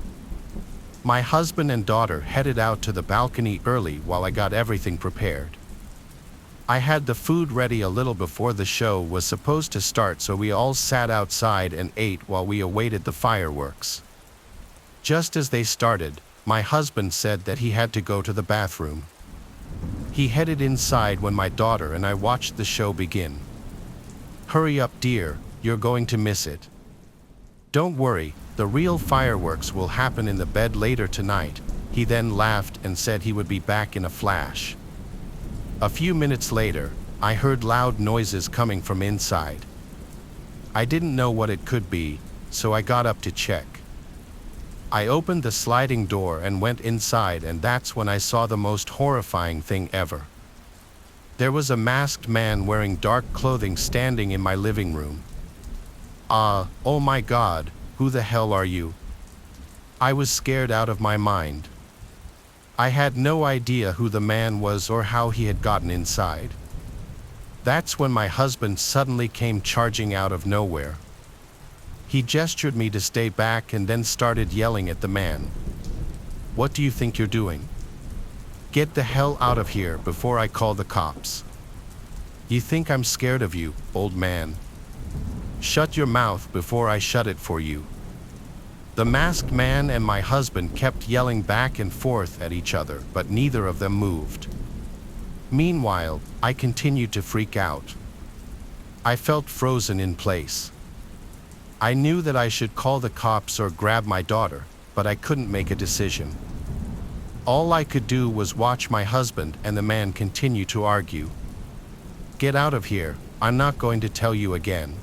My husband and daughter headed out to the balcony early while I got everything prepared. I had the food ready a little before the show was supposed to start, so we all sat outside and ate while we awaited the fireworks. Just as they started, my husband said that he had to go to the bathroom. He headed inside when my daughter and I watched the show begin. "Hurry up, dear, you're going to miss it. Don't worry, the real fireworks will happen in the bed later tonight." He then laughed and said he would be back in a flash. A few minutes later, I heard loud noises coming from inside. I didn't know what it could be, so I got up to check. I opened the sliding door and went inside, and that's when I saw the most horrifying thing ever. There was a masked man wearing dark clothing standing in my living room. Oh my God, who the hell are you?" I was scared out of my mind. I had no idea who the man was or how he had gotten inside. That's when my husband suddenly came charging out of nowhere. He gestured me to stay back and then started yelling at the man. "What do you think you're doing? Get the hell out of here before I call the cops. You think I'm scared of you, old man? Shut your mouth before I shut it for you." The masked man and my husband kept yelling back and forth at each other, but neither of them moved. Meanwhile, I continued to freak out. I felt frozen in place. I knew that I should call the cops or grab my daughter, but I couldn't make a decision. All I could do was watch my husband and the man continue to argue. "Get out of here, I'm not going to tell you again.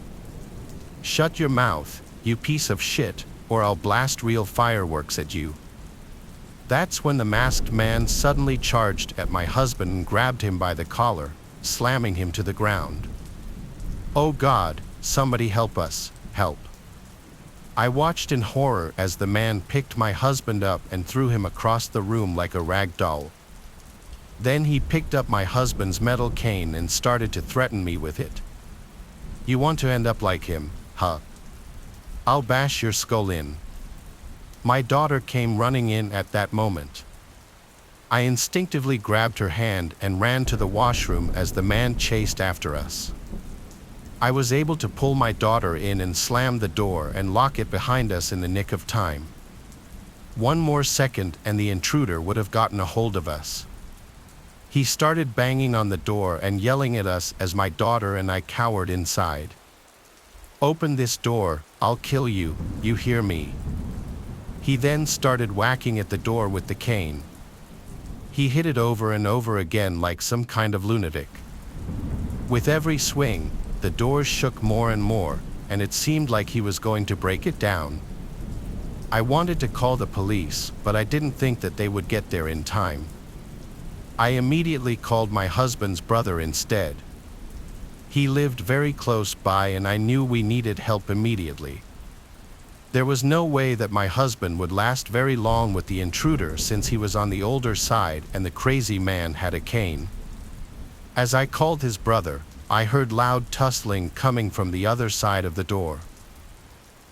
Shut your mouth, you piece of shit, or I'll blast real fireworks at you." That's when the masked man suddenly charged at my husband and grabbed him by the collar, slamming him to the ground. "Oh God, somebody help us, help." I watched in horror as the man picked my husband up and threw him across the room like a rag doll. Then he picked up my husband's metal cane and started to threaten me with it. "You want to end up like him, huh? I'll bash your skull in." My daughter came running in at that moment. I instinctively grabbed her hand and ran to the washroom as the man chased after us. I was able to pull my daughter in and slam the door and lock it behind us in the nick of time. One more second and the intruder would have gotten a hold of us. He started banging on the door and yelling at us as my daughter and I cowered inside. "Open this door, I'll kill you, you hear me?" He then started whacking at the door with the cane. He hit it over and over again like some kind of lunatic. With every swing, the doors shook more and more, and it seemed like he was going to break it down. I wanted to call the police, but I didn't think that they would get there in time. I immediately called my husband's brother instead. He lived very close by and I knew we needed help immediately. There was no way that my husband would last very long with the intruder since he was on the older side and the crazy man had a cane. As I called his brother, I heard loud tussling coming from the other side of the door.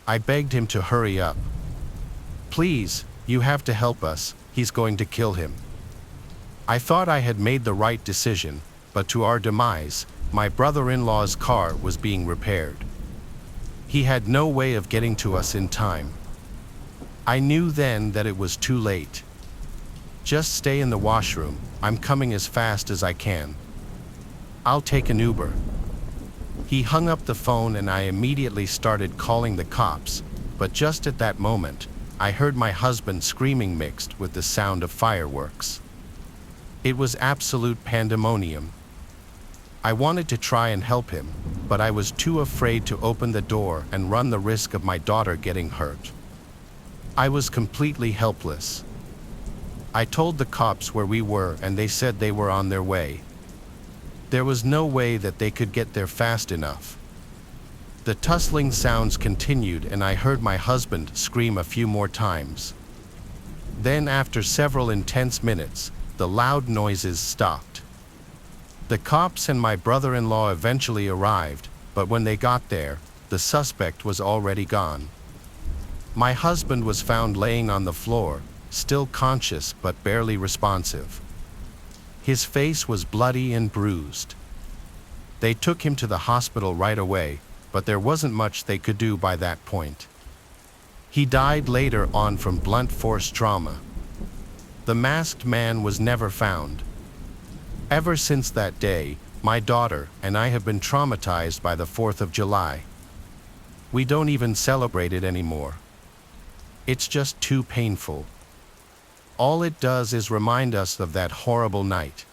I begged him to hurry up. "Please, you have to help us, he's going to kill him." I thought I had made the right decision, but to our demise, my brother-in-law's car was being repaired. He had no way of getting to us in time. I knew then that it was too late. "Just stay in the washroom, I'm coming as fast as I can. I'll take an Uber." He hung up the phone and I immediately started calling the cops, but just at that moment, I heard my husband screaming mixed with the sound of fireworks. It was absolute pandemonium. I wanted to try and help him, but I was too afraid to open the door and run the risk of my daughter getting hurt. I was completely helpless. I told the cops where we were and they said they were on their way. There was no way that they could get there fast enough. The tussling sounds continued and I heard my husband scream a few more times. Then after several intense minutes, the loud noises stopped. The cops and my brother-in-law eventually arrived, but when they got there, the suspect was already gone. My husband was found laying on the floor, still conscious but barely responsive. His face was bloody and bruised. They took him to the hospital right away, but there wasn't much they could do by that point. He died later on from blunt force trauma. The masked man was never found. Ever since that day, my daughter and I have been traumatized by the 4th of July. We don't even celebrate it anymore. It's just too painful. All it does is remind us of that horrible night.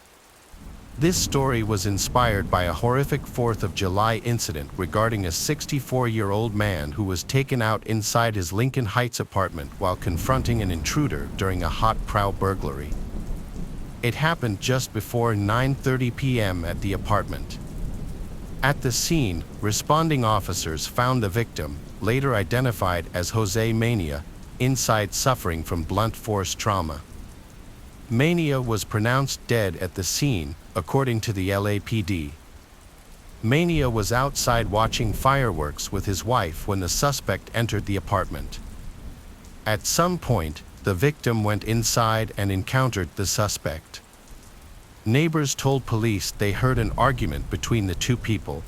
This story was inspired by a horrific 4th of July incident regarding a 64-year-old man who was taken out inside his Lincoln Heights apartment while confronting an intruder during a hot prow burglary. It happened just before 9:30 p.m. at the apartment. At the scene, responding officers found the victim, later identified as Jose Mania, 33, inside suffering from blunt force trauma. Mania was pronounced dead at the scene, according to the LAPD. Mania was outside watching fireworks with his wife when the suspect entered the apartment. At some point, the victim went inside and encountered the suspect. Neighbors told police they heard an argument between the two people.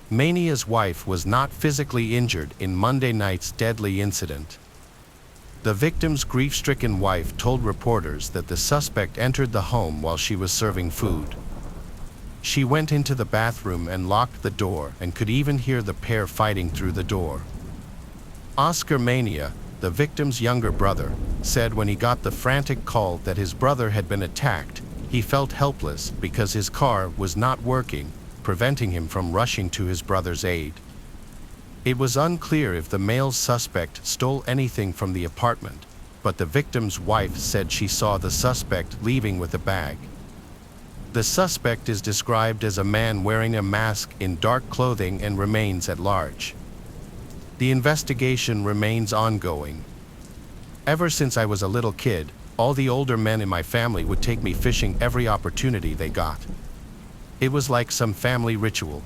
Mania's wife was not physically injured in Monday night's deadly incident. The victim's grief-stricken wife told reporters that the suspect entered the home while she was serving food. She went into the bathroom and locked the door and could even hear the pair fighting through the door. Oscar Mania, the victim's younger brother, said when he got the frantic call that his brother had been attacked, he felt helpless because his car was not working, preventing him from rushing to his brother's aid. It was unclear if the male suspect stole anything from the apartment, but the victim's wife said she saw the suspect leaving with a bag. The suspect is described as a man wearing a mask in dark clothing and remains at large. The investigation remains ongoing. Ever since I was a little kid, all the older men in my family would take me fishing every opportunity they got. It was like some family ritual.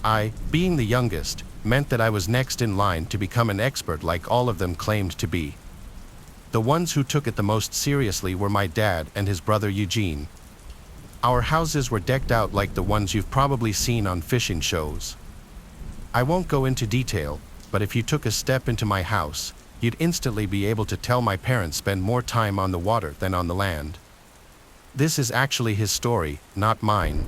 I, being the youngest, meant that I was next in line to become an expert like all of them claimed to be. The ones who took it the most seriously were my dad and his brother Eugene. Our houses were decked out like the ones you've probably seen on fishing shows. I won't go into detail, but if you took a step into my house, you'd instantly be able to tell my parents spend more time on the water than on the land. This is actually his story, not mine.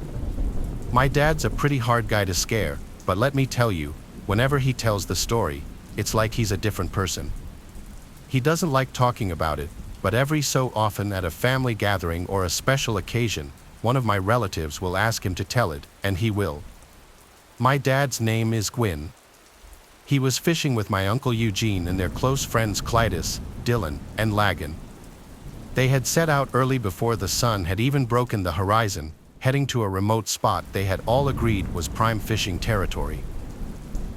My dad's a pretty hard guy to scare, but let me tell you, whenever he tells the story, it's like he's a different person. He doesn't like talking about it, but every so often at a family gathering or a special occasion, one of my relatives will ask him to tell it, and he will. My dad's name is Gwyn. He was fishing with my uncle Eugene and their close friends Clytus, Dylan, and Lagan. They had set out early before the sun had even broken the horizon, heading to a remote spot they had all agreed was prime fishing territory.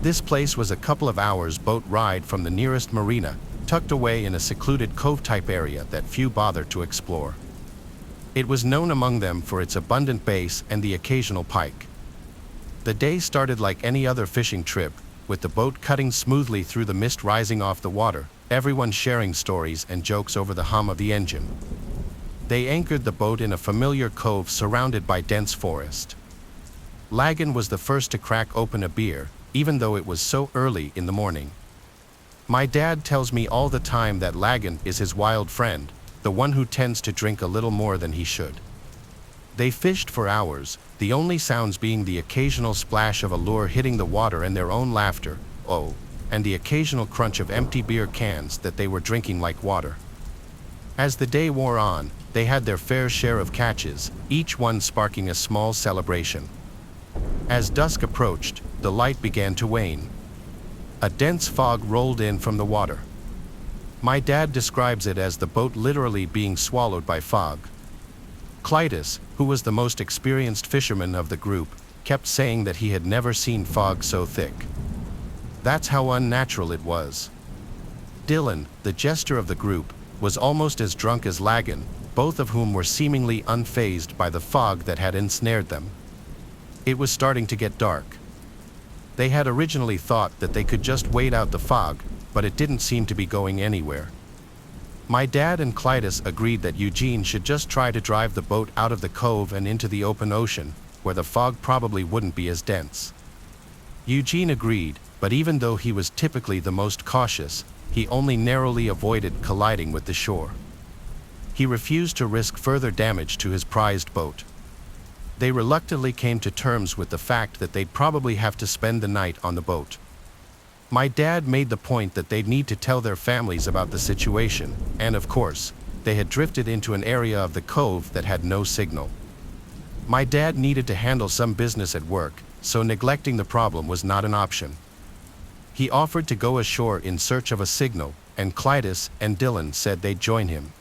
This place was a couple of hours boat ride from the nearest marina, tucked away in a secluded cove-type area that few bothered to explore. It was known among them for its abundant bass and the occasional pike. The day started like any other fishing trip, with the boat cutting smoothly through the mist rising off the water, everyone sharing stories and jokes over the hum of the engine. They anchored the boat in a familiar cove surrounded by dense forest. Lagan was the first to crack open a beer, even though it was so early in the morning. My dad tells me all the time that Lagan is his wild friend, the one who tends to drink a little more than he should. They fished for hours, the only sounds being the occasional splash of a lure hitting the water and their own laughter, and the occasional crunch of empty beer cans that they were drinking like water. As the day wore on, they had their fair share of catches, each one sparking a small celebration. As dusk approached, the light began to wane. A dense fog rolled in from the water. My dad describes it as the boat literally being swallowed by fog. Clytus, who was the most experienced fisherman of the group, kept saying that he had never seen fog so thick. That's how unnatural it was. Dylan, the jester of the group, was almost as drunk as Lagan, both of whom were seemingly unfazed by the fog that had ensnared them. It was starting to get dark. They had originally thought that they could just wait out the fog, but it didn't seem to be going anywhere. My dad and Clytus agreed that Eugene should just try to drive the boat out of the cove and into the open ocean, where the fog probably wouldn't be as dense. Eugene agreed, but even though he was typically the most cautious, he only narrowly avoided colliding with the shore. He refused to risk further damage to his prized boat. They reluctantly came to terms with the fact that they'd probably have to spend the night on the boat. My dad made the point that they'd need to tell their families about the situation, and of course, they had drifted into an area of the cove that had no signal. My dad needed to handle some business at work, so neglecting the problem was not an option. He offered to go ashore in search of a signal, and Clytus and Dylan said they'd join him.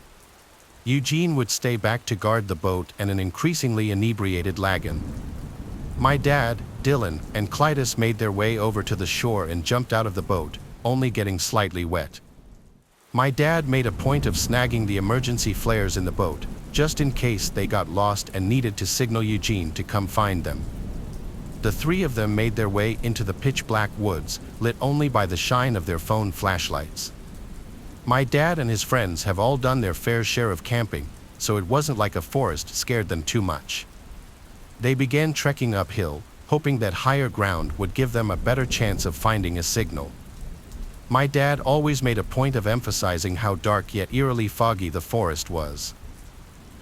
Eugene would stay back to guard the boat and an increasingly inebriated Lagan. My dad, Dylan, and Clytus made their way over to the shore and jumped out of the boat, only getting slightly wet. My dad made a point of snagging the emergency flares in the boat, just in case they got lost and needed to signal Eugene to come find them. The three of them made their way into the pitch-black woods, lit only by the shine of their phone flashlights. My dad and his friends have all done their fair share of camping, so it wasn't like a forest scared them too much. They began trekking uphill, hoping that higher ground would give them a better chance of finding a signal. My dad always made a point of emphasizing how dark yet eerily foggy the forest was.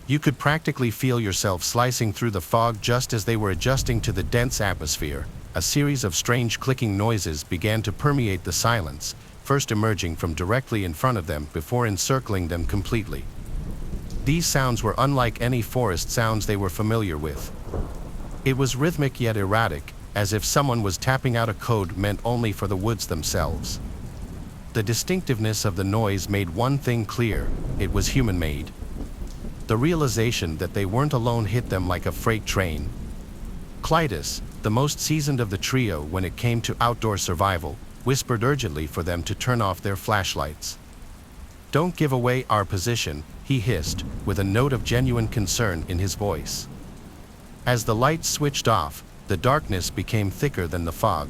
You could practically feel yourself slicing through the fog just as they were adjusting to the dense atmosphere. A series of strange clicking noises began to permeate the silence, first emerging from directly in front of them before encircling them completely. These sounds were unlike any forest sounds they were familiar with. It was rhythmic yet erratic, as if someone was tapping out a code meant only for the woods themselves. The distinctiveness of the noise made one thing clear: it was human-made. The realization that they weren't alone hit them like a freight train. Clytus, the most seasoned of the trio when it came to outdoor survival, whispered urgently for them to turn off their flashlights. "Don't give away our position," he hissed, with a note of genuine concern in his voice. As the lights switched off, the darkness became thicker than the fog.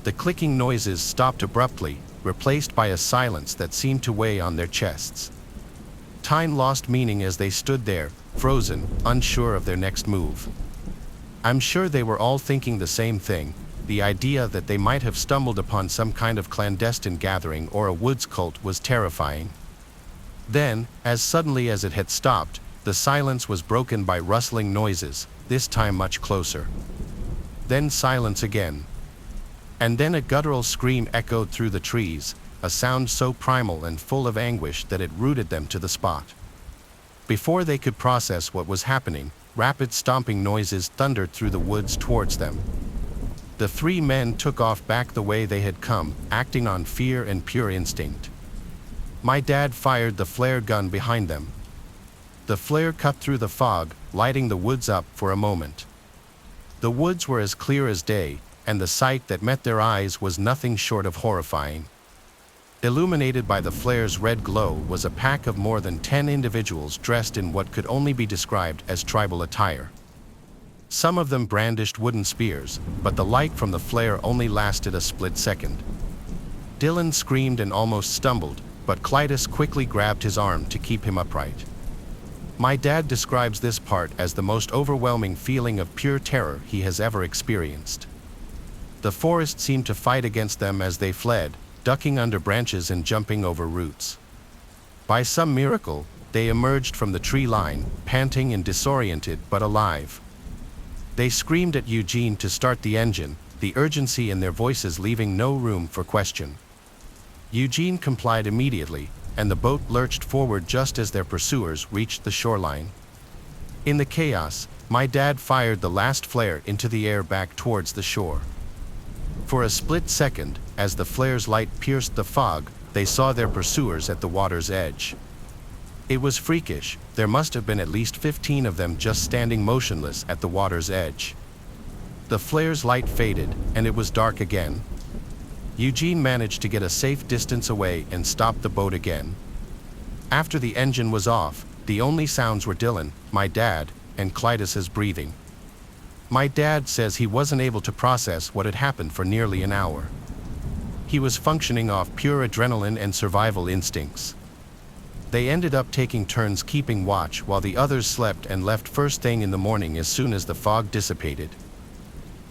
The clicking noises stopped abruptly, replaced by a silence that seemed to weigh on their chests. Time lost meaning as they stood there, frozen, unsure of their next move. I'm sure they were all thinking the same thing. The idea that they might have stumbled upon some kind of clandestine gathering or a woods cult was terrifying. Then, as suddenly as it had stopped, the silence was broken by rustling noises, this time much closer. Then silence again. And then a guttural scream echoed through the trees, a sound so primal and full of anguish that it rooted them to the spot. Before they could process what was happening, rapid stomping noises thundered through the woods towards them. The three men took off back the way they had come, acting on fear and pure instinct. My dad fired the flare gun behind them. The flare cut through the fog, lighting the woods up for a moment. The woods were as clear as day, and the sight that met their eyes was nothing short of horrifying. Illuminated by the flare's red glow was a pack of more than 10 individuals dressed in what could only be described as tribal attire. Some of them brandished wooden spears, but the light from the flare only lasted a split second. Dylan screamed and almost stumbled, but Clytus quickly grabbed his arm to keep him upright. My dad describes this part as the most overwhelming feeling of pure terror he has ever experienced. The forest seemed to fight against them as they fled, ducking under branches and jumping over roots. By some miracle, they emerged from the tree line, panting and disoriented but alive. They screamed at Eugene to start the engine, the urgency in their voices leaving no room for question. Eugene complied immediately, and the boat lurched forward just as their pursuers reached the shoreline. In the chaos, my dad fired the last flare into the air back towards the shore. For a split second, as the flare's light pierced the fog, they saw their pursuers at the water's edge. It was freakish. There must have been at least 15 of them just standing motionless at the water's edge. The flare's light faded, and it was dark again. Eugene managed to get a safe distance away and stopped the boat again. After the engine was off, the only sounds were Dylan, my dad, and Clytus's breathing. My dad says he wasn't able to process what had happened for nearly an hour. He was functioning off pure adrenaline and survival instincts. They ended up taking turns keeping watch while the others slept and left first thing in the morning as soon as the fog dissipated.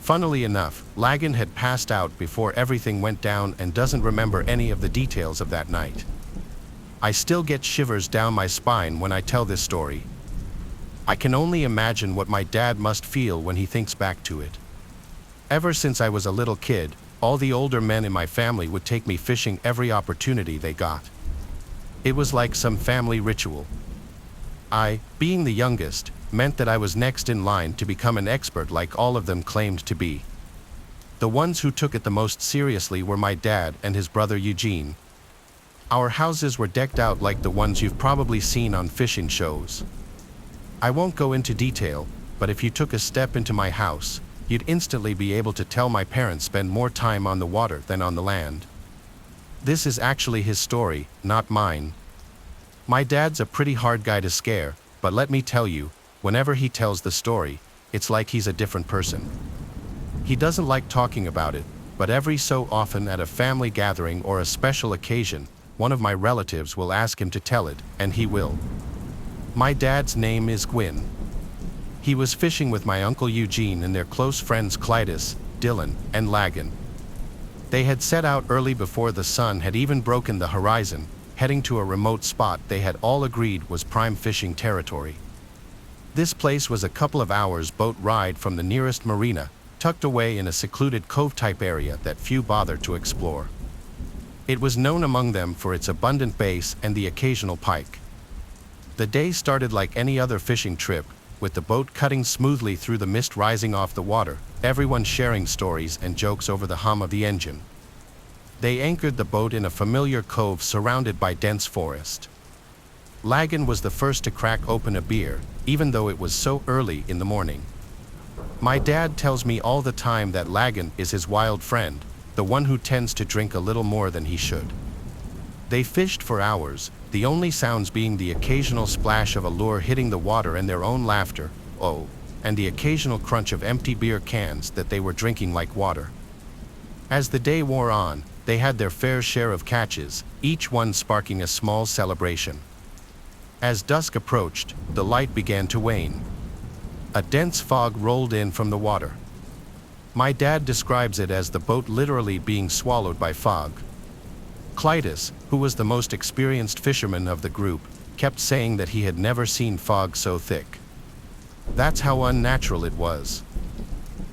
Funnily enough, Lagan had passed out before everything went down and doesn't remember any of the details of that night. I still get shivers down my spine when I tell this story. I can only imagine what my dad must feel when he thinks back to it. Ever since I was a little kid, all the older men in my family would take me fishing every opportunity they got. It was like some family ritual. I, being the youngest, meant that I was next in line to become an expert like all of them claimed to be. The ones who took it the most seriously were my dad and his brother Eugene. Our houses were decked out like the ones you've probably seen on fishing shows. I won't go into detail, but if you took a step into my house, you'd instantly be able to tell my parents spend more time on the water than on the land. This is actually his story, not mine. My dad's a pretty hard guy to scare, but let me tell you, whenever he tells the story, it's like he's a different person. He doesn't like talking about it, but every so often at a family gathering or a special occasion, one of my relatives will ask him to tell it, and he will. My dad's name is Gwyn. He was fishing with my uncle Eugene and their close friends Clytus, Dylan, and Lagan. They had set out early before the sun had even broken the horizon, heading to a remote spot they had all agreed was prime fishing territory. This place was a couple of hours boat ride from the nearest marina, tucked away in a secluded cove-type area that few bothered to explore. It was known among them for its abundant bass and the occasional pike. The day started like any other fishing trip, with the boat cutting smoothly through the mist rising off the water, everyone sharing stories and jokes over the hum of the engine. They anchored the boat in a familiar cove surrounded by dense forest. Lagan was the first to crack open a beer, even though it was so early in the morning. My dad tells me all the time that Lagan is his wild friend, the one who tends to drink a little more than he should. They fished for hours, the only sounds being the occasional splash of a lure hitting the water and their own laughter, oh, and the occasional crunch of empty beer cans that they were drinking like water. As the day wore on, they had their fair share of catches, each one sparking a small celebration. As dusk approached, the light began to wane. A dense fog rolled in from the water. My dad describes it as the boat literally being swallowed by fog. Clytus, who was the most experienced fisherman of the group, kept saying that he had never seen fog so thick. That's how unnatural it was.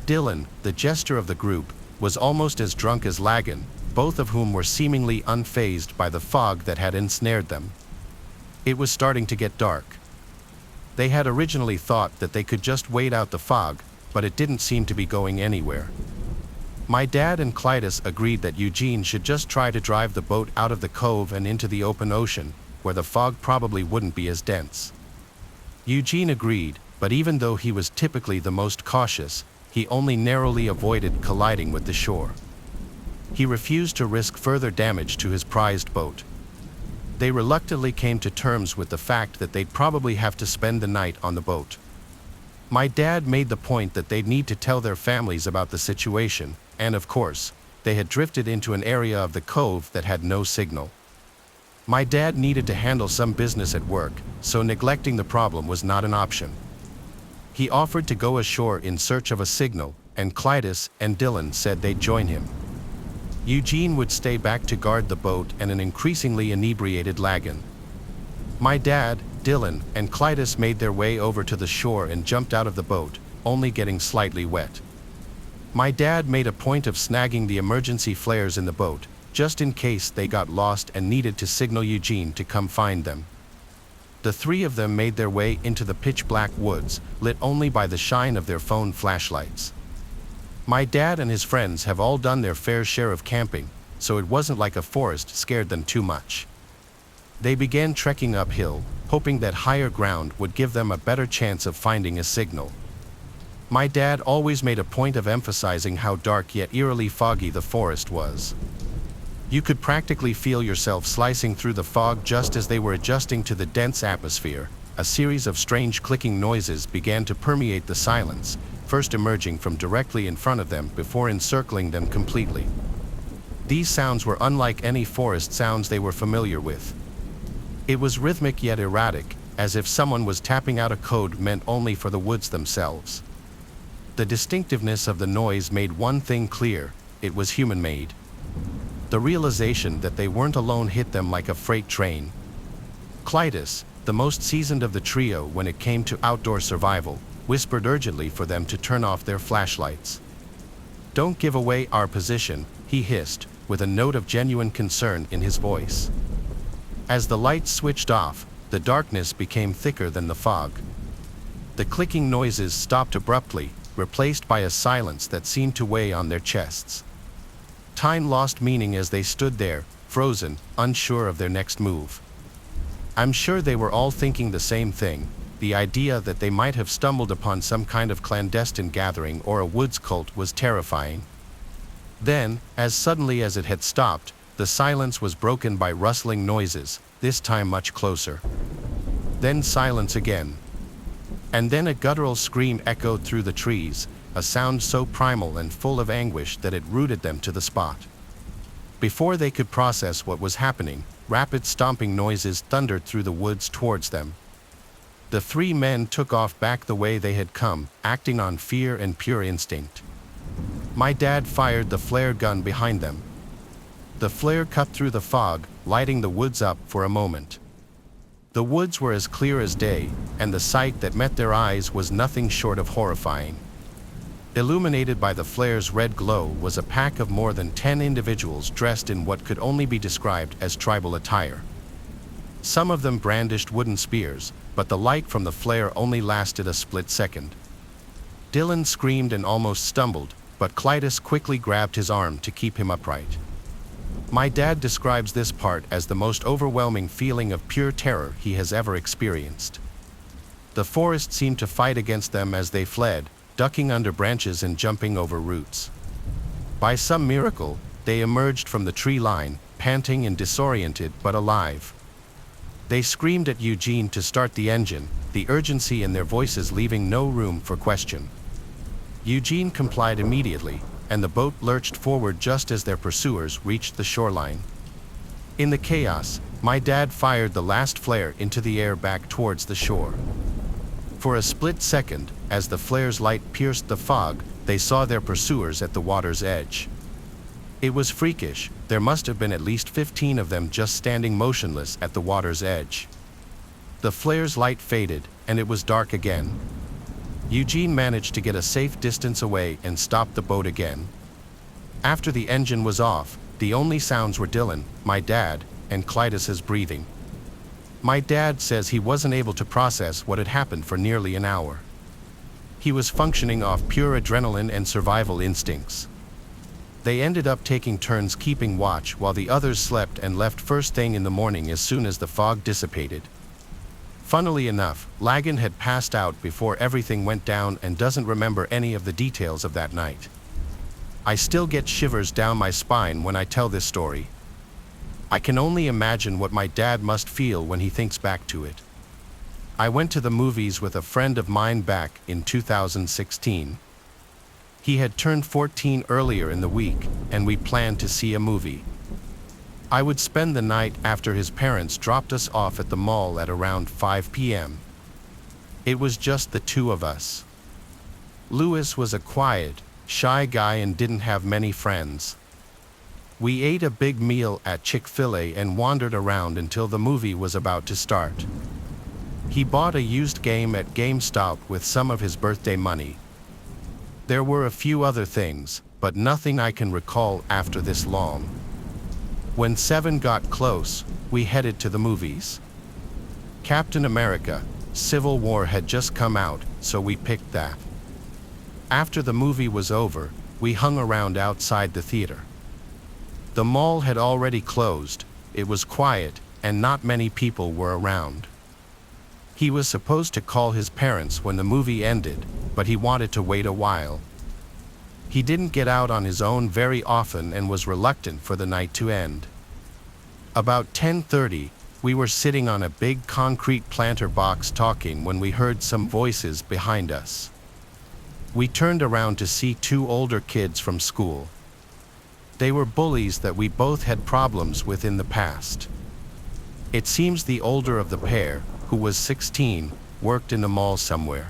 Dylan, the jester of the group, was almost as drunk as Lagan, both of whom were seemingly unfazed by the fog that had ensnared them. It was starting to get dark. They had originally thought that they could just wait out the fog, but it didn't seem to be going anywhere. My dad and Clytus agreed that Eugene should just try to drive the boat out of the cove and into the open ocean, where the fog probably wouldn't be as dense. Eugene agreed, but even though he was typically the most cautious, he only narrowly avoided colliding with the shore. He refused to risk further damage to his prized boat. They reluctantly came to terms with the fact that they'd probably have to spend the night on the boat. My dad made the point that they'd need to tell their families about the situation, and of course, they had drifted into an area of the cove that had no signal. My dad needed to handle some business at work, so neglecting the problem was not an option. He offered to go ashore in search of a signal, and Clytus and Dylan said they'd join him. Eugene would stay back to guard the boat and an increasingly inebriated Lagan. My dad, Dylan, and Clytus made their way over to the shore and jumped out of the boat, only getting slightly wet. My dad made a point of snagging the emergency flares in the boat, just in case they got lost and needed to signal Eugene to come find them. The three of them made their way into the pitch-black woods, lit only by the shine of their phone flashlights. My dad and his friends have all done their fair share of camping, so it wasn't like a forest scared them too much. They began trekking uphill, hoping that higher ground would give them a better chance of finding a signal. My dad always made a point of emphasizing how dark yet eerily foggy the forest was. You could practically feel yourself slicing through the fog just as they were adjusting to the dense atmosphere. A series of strange clicking noises began to permeate the silence, first emerging from directly in front of them before encircling them completely. These sounds were unlike any forest sounds they were familiar with. It was rhythmic yet erratic, as if someone was tapping out a code meant only for the woods themselves. The distinctiveness of the noise made one thing clear: it was human-made. The realization that they weren't alone hit them like a freight train. Clytus, the most seasoned of the trio when it came to outdoor survival, whispered urgently for them to turn off their flashlights. "Don't give away our position," he hissed, with a note of genuine concern in his voice. As the lights switched off, the darkness became thicker than the fog. The clicking noises stopped abruptly, replaced by a silence that seemed to weigh on their chests. Time lost meaning as they stood there, frozen, unsure of their next move. I'm sure they were all thinking the same thing. The idea that they might have stumbled upon some kind of clandestine gathering or a woods cult was terrifying. Then, as suddenly as it had stopped, The silence was broken by rustling noises, this time much closer. Then silence again. And then a guttural scream echoed through the trees, a sound so primal and full of anguish that it rooted them to the spot. Before they could process what was happening, rapid stomping noises thundered through the woods towards them. The three men took off back the way they had come, acting on fear and pure instinct. My dad fired the flare gun behind them. The flare cut through the fog, lighting the woods up for a moment. The woods were as clear as day, and the sight that met their eyes was nothing short of horrifying. Illuminated by the flare's red glow was a pack of more than 10 individuals dressed in what could only be described as tribal attire. Some of them brandished wooden spears, but the light from the flare only lasted a split second. Dylan screamed and almost stumbled, but Clytus quickly grabbed his arm to keep him upright. My dad describes this part as the most overwhelming feeling of pure terror he has ever experienced. The forest seemed to fight against them as they fled, ducking under branches and jumping over roots. By some miracle, they emerged from the tree line, panting and disoriented but alive. They screamed at Eugene to start the engine, the urgency in their voices leaving no room for question. Eugene complied immediately, and the boat lurched forward just as their pursuers reached the shoreline. In the chaos, my dad fired the last flare into the air back towards the shore. For a split second, as the flare's light pierced the fog, they saw their pursuers at the water's edge. It was freakish, there must have been at least 15 of them just standing motionless at the water's edge. The flare's light faded, and it was dark again. Eugene managed to get a safe distance away and stop the boat again. After the engine was off, the only sounds were Dylan, my dad, and Clytus's breathing. My dad says he wasn't able to process what had happened for nearly an hour. He was functioning off pure adrenaline and survival instincts. They ended up taking turns keeping watch while the others slept and left first thing in the morning as soon as the fog dissipated. Funnily enough, Lagan had passed out before everything went down and doesn't remember any of the details of that night. I still get shivers down my spine when I tell this story. I can only imagine what my dad must feel when he thinks back to it. I went to the movies with a friend of mine back in 2016. He had turned 14 earlier in the week, and we planned to see a movie. I would spend the night after his parents dropped us off at the mall at around 5 p.m. It was just the two of us. Louis was a quiet, shy guy and didn't have many friends. We ate a big meal at Chick-fil-A and wandered around until the movie was about to start. He bought a used game at GameStop with some of his birthday money. There were a few other things, but nothing I can recall after this long. When 7 got close, we headed to the movies. Captain America: Civil War had just come out, so we picked that. After the movie was over, we hung around outside the theater. The mall had already closed, it was quiet, and not many people were around. He was supposed to call his parents when the movie ended, but he wanted to wait a while. He didn't get out on his own very often and was reluctant for the night to end. About 10:30, we were sitting on a big concrete planter box talking when we heard some voices behind us. We turned around to see 2 older kids from school. They were bullies that we both had problems with in the past. It seems the older of the pair, who was 16, worked in the mall somewhere.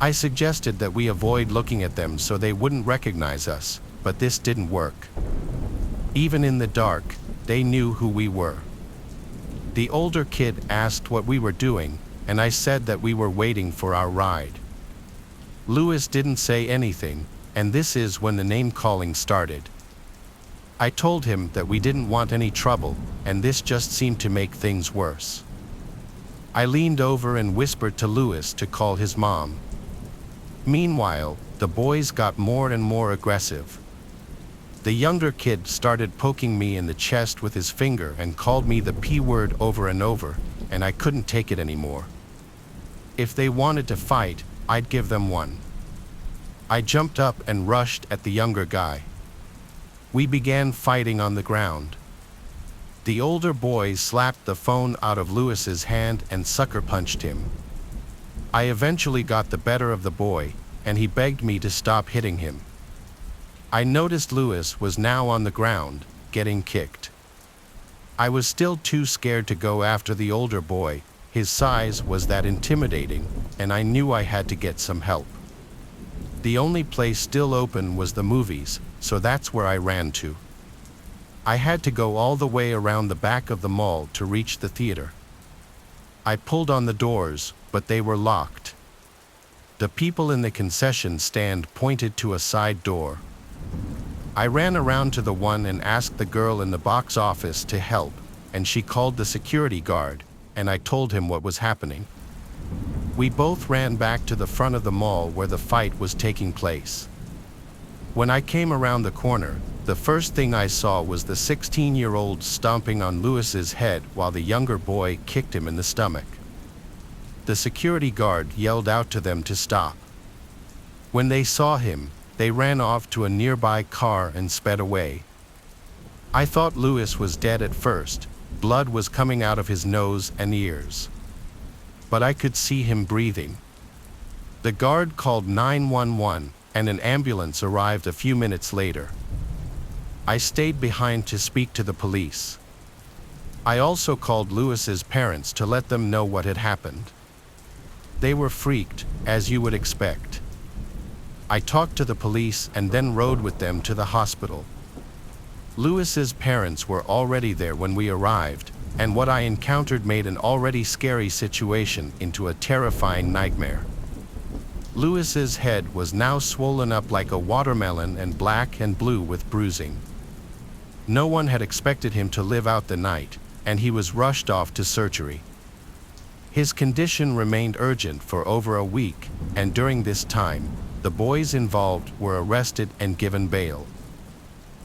I suggested that we avoid looking at them so they wouldn't recognize us, but this didn't work. Even in the dark, they knew who we were. The older kid asked what we were doing, and I said that we were waiting for our ride. Louis didn't say anything, and this is when the name-calling started. I told him that we didn't want any trouble, and this just seemed to make things worse. I leaned over and whispered to Louis to call his mom. Meanwhile, the boys got more and more aggressive. The younger kid started poking me in the chest with his finger and called me the P word over and over, and I couldn't take it anymore. If they wanted to fight, I'd give them one. I jumped up and rushed at the younger guy. We began fighting on the ground. The older boy slapped the phone out of Lewis's hand and sucker punched him. I eventually got the better of the boy, and he begged me to stop hitting him. I noticed Lewis was now on the ground, getting kicked. I was still too scared to go after the older boy. His size was that intimidating, and I knew I had to get some help. The only place still open was the movies, so that's where I ran to. I had to go all the way around the back of the mall to reach the theater. I pulled on the doors, but they were locked. The people in the concession stand pointed to a side door. I ran around to the one and asked the girl in the box office to help, and she called the security guard, and I told him what was happening. We both ran back to the front of the mall where the fight was taking place. When I came around the corner, the first thing I saw was the 16-year-old stomping on Lewis's head while the younger boy kicked him in the stomach. The security guard yelled out to them to stop. When they saw him, they ran off to a nearby car and sped away. I thought Lewis was dead at first. Blood was coming out of his nose and ears. But I could see him breathing. The guard called 911, and an ambulance arrived a few minutes later. I stayed behind to speak to the police. I also called Lewis's parents to let them know what had happened. They were freaked, as you would expect. I talked to the police and then rode with them to the hospital. Lewis's parents were already there when we arrived, and what I encountered made an already scary situation into a terrifying nightmare. Lewis's head was now swollen up like a watermelon and black and blue with bruising. No one had expected him to live out the night, and he was rushed off to surgery. His condition remained urgent for over a week, and during this time, the boys involved were arrested and given bail.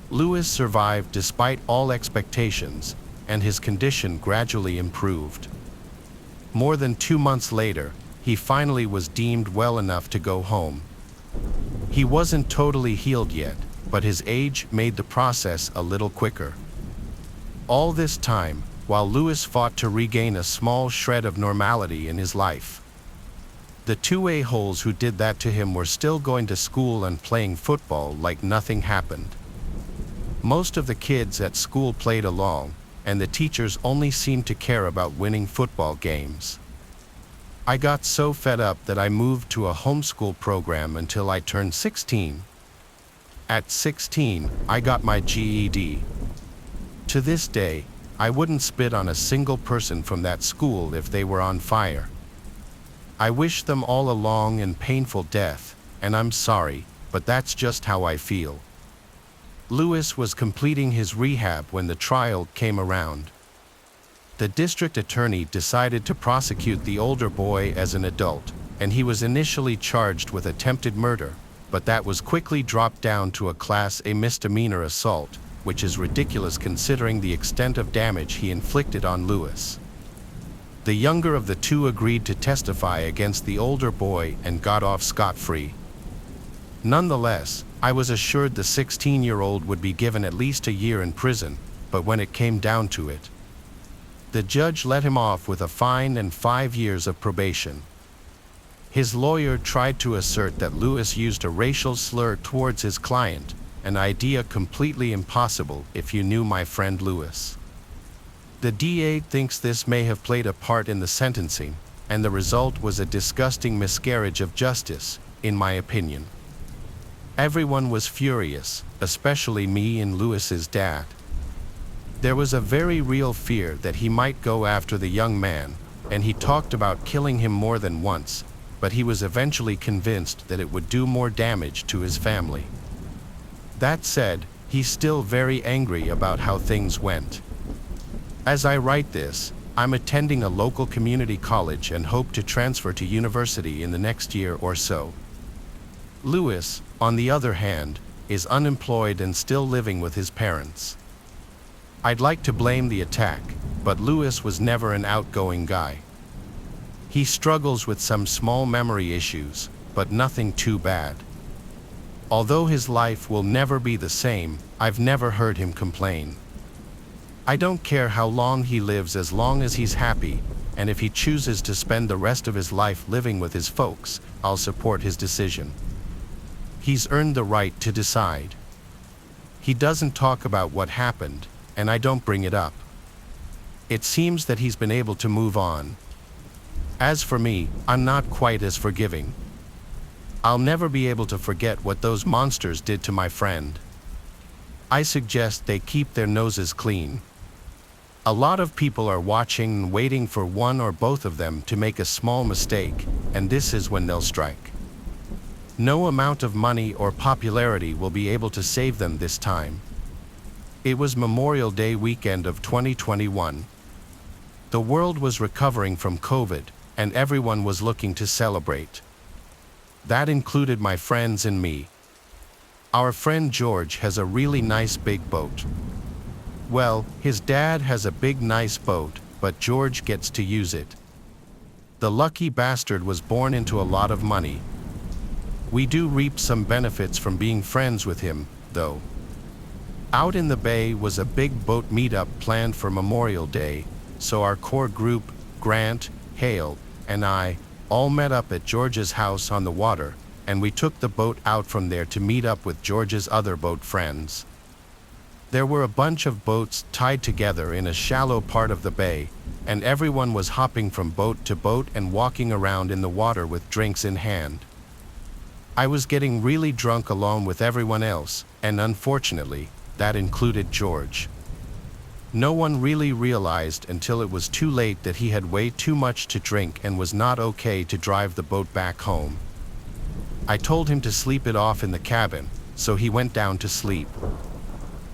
Lewis survived despite all expectations, and his condition gradually improved. More than 2 months later, he finally was deemed well enough to go home. He wasn't totally healed yet, but his age made the process a little quicker. All this time, while Lewis fought to regain a small shred of normality in his life. The two a-holes who did that to him were still going to school and playing football like nothing happened. Most of the kids at school played along, and the teachers only seemed to care about winning football games. I got so fed up that I moved to a homeschool program until I turned 16. At 16, I got my GED. To this day, I wouldn't spit on a single person from that school if they were on fire. I wish them all a long and painful death, and I'm sorry, but that's just how I feel. Lewis was completing his rehab when the trial came around. The district attorney decided to prosecute the older boy as an adult, and he was initially charged with attempted murder, but that was quickly dropped down to a Class A misdemeanor assault, which is ridiculous considering the extent of damage he inflicted on Lewis. The younger of the two agreed to testify against the older boy and got off scot-free. Nonetheless, I was assured the 16-year-old would be given at least a year in prison, but when it came down to it, the judge let him off with a fine and 5 years of probation. His lawyer tried to assert that Lewis used a racial slur towards his client, an idea completely impossible if you knew my friend Lewis. The DA thinks this may have played a part in the sentencing, and the result was a disgusting miscarriage of justice, in my opinion. Everyone was furious, especially me and Lewis's dad. There was a very real fear that he might go after the young man, and he talked about killing him more than once, but he was eventually convinced that it would do more damage to his family. That said, he's still very angry about how things went. As I write this, I'm attending a local community college and hope to transfer to university in the next year or so. Lewis, on the other hand, is unemployed and still living with his parents. I'd like to blame the attack, but Lewis was never an outgoing guy. He struggles with some small memory issues, but nothing too bad. Although his life will never be the same, I've never heard him complain. I don't care how long he lives as long as he's happy, and if he chooses to spend the rest of his life living with his folks, I'll support his decision. He's earned the right to decide. He doesn't talk about what happened, and I don't bring it up. It seems that he's been able to move on. As for me, I'm not quite as forgiving. I'll never be able to forget what those monsters did to my friend. I suggest they keep their noses clean. A lot of people are watching and waiting for one or both of them to make a small mistake, and this is when they'll strike. No amount of money or popularity will be able to save them this time. It was Memorial Day weekend of 2021. The world was recovering from COVID, and everyone was looking to celebrate. That included my friends and me. Our friend George has a really nice big boat. Well, his dad has a big nice boat, but George gets to use it. The lucky bastard was born into a lot of money. We do reap some benefits from being friends with him, though. Out in the bay was a big boat meetup planned for Memorial Day, so our core group, Grant, Hale, and I, all met up at George's house on the water, and we took the boat out from there to meet up with George's other boat friends. There were a bunch of boats tied together in a shallow part of the bay, and everyone was hopping from boat to boat and walking around in the water with drinks in hand. I was getting really drunk along with everyone else, and unfortunately, that included George. No one really realized until it was too late that he had way too much to drink and was not okay to drive the boat back home. I told him to sleep it off in the cabin, so he went down to sleep.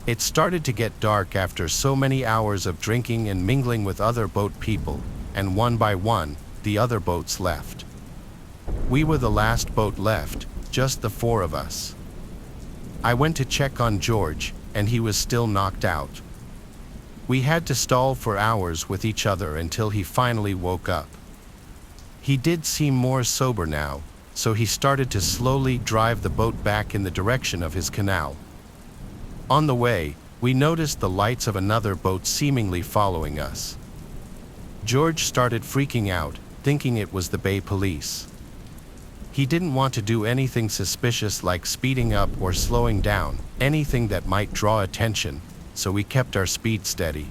It started to get dark after so many hours of drinking and mingling with other boat people, and one by one, the other boats left. We were the last boat left, just the four of us. I went to check on George, and he was still knocked out. We had to stall for hours with each other until he finally woke up. He did seem more sober now, so he started to slowly drive the boat back in the direction of his canal. On the way, we noticed the lights of another boat seemingly following us. George started freaking out, thinking it was the Bay Police. He didn't want to do anything suspicious like speeding up or slowing down, anything that might draw attention, so we kept our speed steady.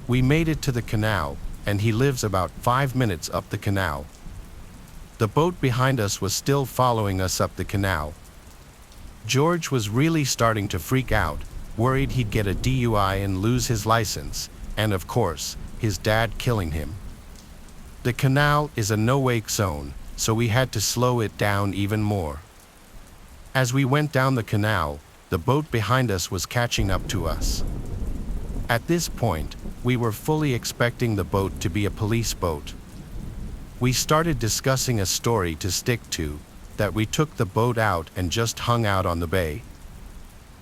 We made it to the canal, and he lives about 5 minutes up the canal. The boat behind us was still following us up the canal. George was really starting to freak out, worried he'd get a DUI and lose his license, and of course, his dad killing him. The canal is a no-wake zone, so we had to slow it down even more. As we went down the canal, the boat behind us was catching up to us. At this point, we were fully expecting the boat to be a police boat. We started discussing a story to stick to, that we took the boat out and just hung out on the bay.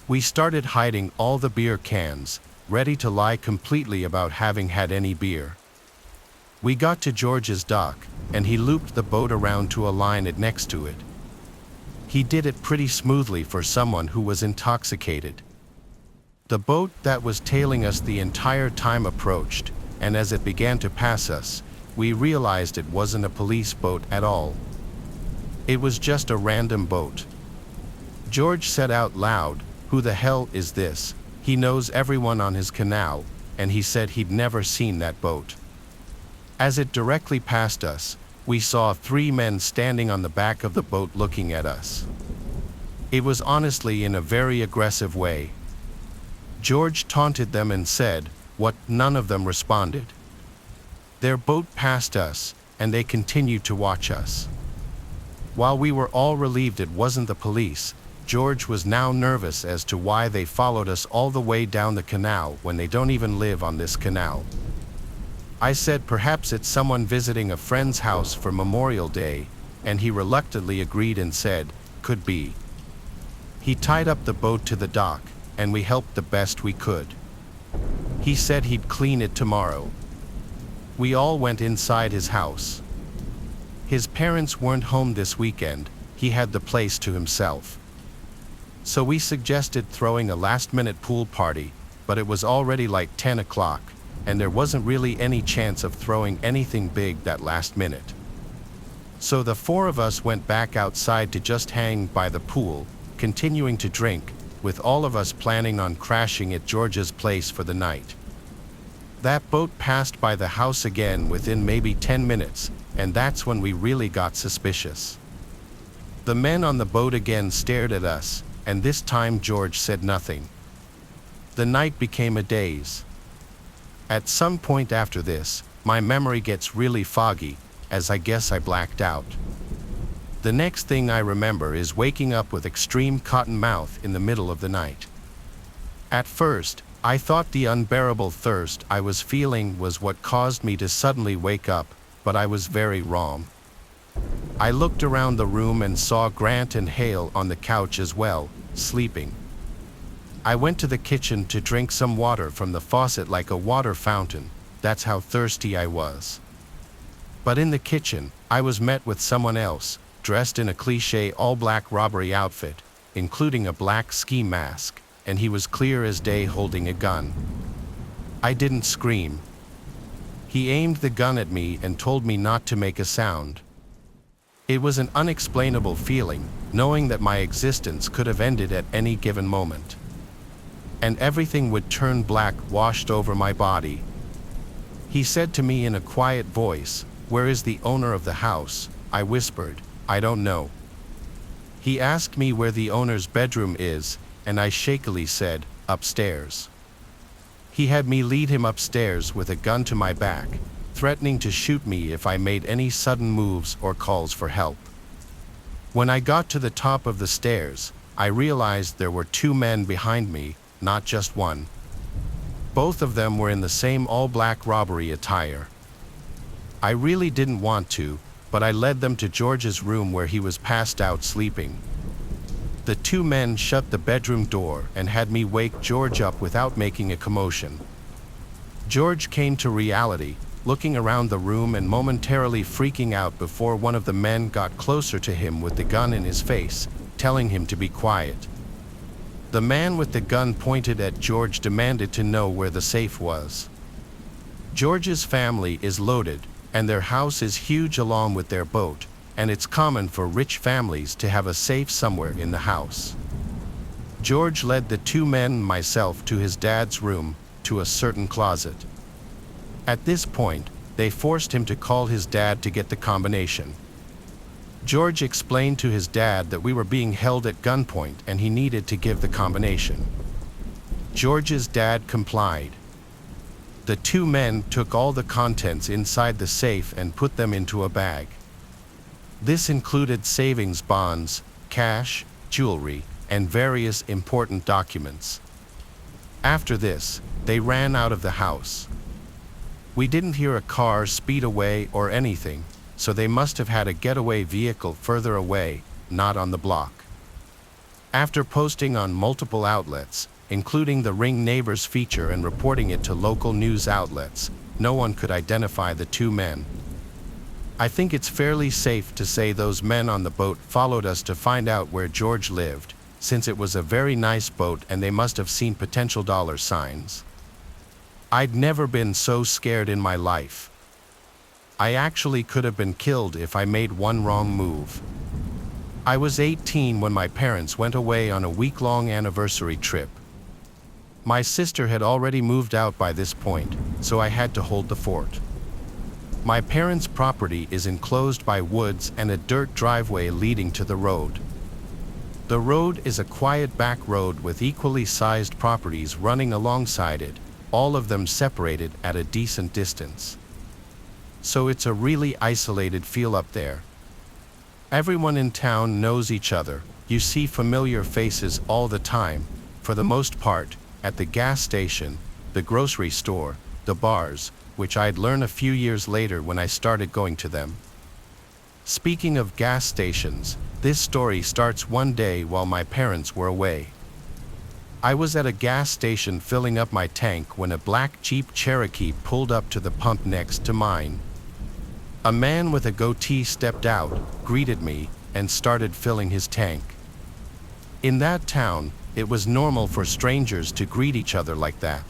We started hiding all the beer cans, ready to lie completely about having had any beer. We got to George's dock, and he looped the boat around to align it next to it. He did it pretty smoothly for someone who was intoxicated. The boat that was tailing us the entire time approached, and as it began to pass us, we realized it wasn't a police boat at all. It was just a random boat. George said out loud, "Who the hell is this? He knows everyone on his canal," and he said he'd never seen that boat. As it directly passed us, we saw 3 men standing on the back of the boat looking at us. It was honestly in a very aggressive way. George taunted them and said, "What?" None of them responded. Their boat passed us, and they continued to watch us. While we were all relieved it wasn't the police, George was now nervous as to why they followed us all the way down the canal when they don't even live on this canal. I said perhaps it's someone visiting a friend's house for Memorial Day, and he reluctantly agreed and said, "Could be." He tied up the boat to the dock, and we helped the best we could. He said he'd clean it tomorrow. We all went inside his house. His parents weren't home this weekend, he had the place to himself. So we suggested throwing a last-minute pool party, but it was already like 10 o'clock, and there wasn't really any chance of throwing anything big that last minute. So the four of us went back outside to just hang by the pool, continuing to drink, with all of us planning on crashing at George's place for the night. That boat passed by the house again within maybe 10 minutes, and that's when we really got suspicious. The men on the boat again stared at us, and this time George said nothing. The night became a daze. At some point after this, my memory gets really foggy, as I guess I blacked out. The next thing I remember is waking up with extreme cotton mouth in the middle of the night. At first, I thought the unbearable thirst I was feeling was what caused me to suddenly wake up, but I was very wrong. I looked around the room and saw Grant and Hale on the couch as well, sleeping. I went to the kitchen to drink some water from the faucet like a water fountain, that's how thirsty I was. But in the kitchen, I was met with someone else, dressed in a cliché all-black robbery outfit, including a black ski mask, and he was clear as day holding a gun. I didn't scream. He aimed the gun at me and told me not to make a sound. It was an unexplainable feeling, knowing that my existence could have ended at any given moment. And everything would turn black, washed over my body. He said to me in a quiet voice, "Where is the owner of the house?" I whispered, "I don't know." He asked me where the owner's bedroom is, and I shakily said, "Upstairs." He had me lead him upstairs with a gun to my back, threatening to shoot me if I made any sudden moves or calls for help. When I got to the top of the stairs, I realized there were two men behind me, not just one. Both of them were in the same all-black robbery attire. I really didn't want to, but I led them to George's room where he was passed out sleeping. The two men shut the bedroom door and had me wake George up without making a commotion. George came to reality, looking around the room and momentarily freaking out before one of the men got closer to him with the gun in his face, telling him to be quiet. The man with the gun pointed at George demanded to know where the safe was. George's family is loaded, and their house is huge along with their boat, and it's common for rich families to have a safe somewhere in the house. George led the two men and myself to his dad's room, to a certain closet. At this point, they forced him to call his dad to get the combination. George explained to his dad that we were being held at gunpoint and he needed to give the combination. George's dad complied. The two men took all the contents inside the safe and put them into a bag. This included savings bonds, cash, jewelry, and various important documents. After this, they ran out of the house. We didn't hear a car speed away or anything, so they must have had a getaway vehicle further away, not on the block. After posting on multiple outlets, including the Ring Neighbors feature and reporting it to local news outlets, no one could identify the two men. I think it's fairly safe to say those men on the boat followed us to find out where George lived, since it was a very nice boat and they must have seen potential dollar signs. I'd never been so scared in my life. I actually could have been killed if I made one wrong move. I was 18 when my parents went away on a week-long anniversary trip. My sister had already moved out by this point, so I had to hold the fort. My parents' property is enclosed by woods and a dirt driveway leading to the road. The road is a quiet back road with equally sized properties running alongside it, all of them separated at a decent distance. So it's a really isolated feel up there. Everyone in town knows each other, you see familiar faces all the time, for the most part, at the gas station, the grocery store, the bars, which I'd learn a few years later when I started going to them. Speaking of gas stations, this story starts one day while my parents were away. I was at a gas station filling up my tank when a black Jeep Cherokee pulled up to the pump next to mine. A man with a goatee stepped out, greeted me, and started filling his tank. In that town, it was normal for strangers to greet each other like that.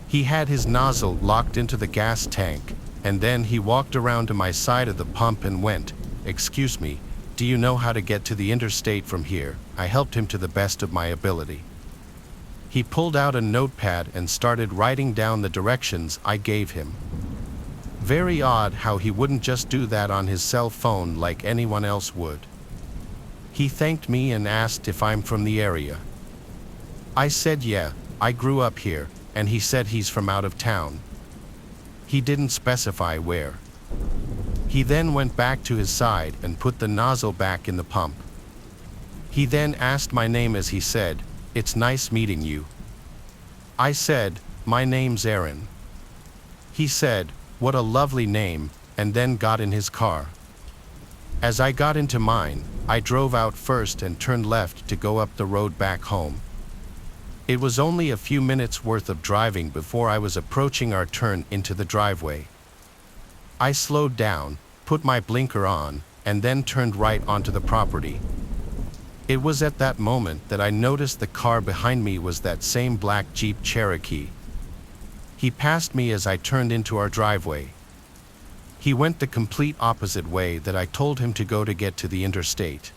He had his nozzle locked into the gas tank, and then he walked around to my side of the pump and went, "Excuse me, do you know how to get to the interstate from here?" I helped him to the best of my ability. He pulled out a notepad and started writing down the directions I gave him. Very odd how he wouldn't just do that on his cell phone like anyone else would. He thanked me and asked if I'm from the area. I said yeah, I grew up here, and he said he's from out of town. He didn't specify where. He then went back to his side and put the nozzle back in the pump. He then asked my name as he said, "It's nice meeting you." I said, "My name's Aaron." He said, "What a lovely name," and then got in his car. As I got into mine, I drove out first and turned left to go up the road back home. It was only a few minutes worth of driving before I was approaching our turn into the driveway. I slowed down, put my blinker on, and then turned right onto the property. It was at that moment that I noticed the car behind me was that same black Jeep Cherokee. He passed me as I turned into our driveway. He went the complete opposite way that I told him to go to get to the interstate.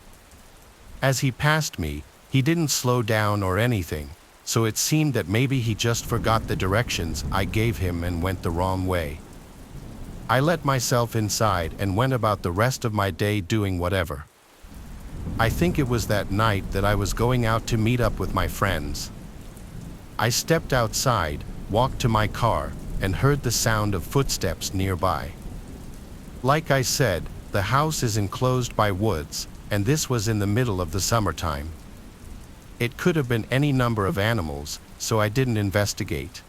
As he passed me, he didn't slow down or anything, so it seemed that maybe he just forgot the directions I gave him and went the wrong way. I let myself inside and went about the rest of my day doing whatever. I think it was that night that I was going out to meet up with my friends. I stepped outside, walked to my car, and heard the sound of footsteps nearby. Like I said, the house is enclosed by woods, and this was in the middle of the summertime. It could have been any number of animals, so I didn't investigate.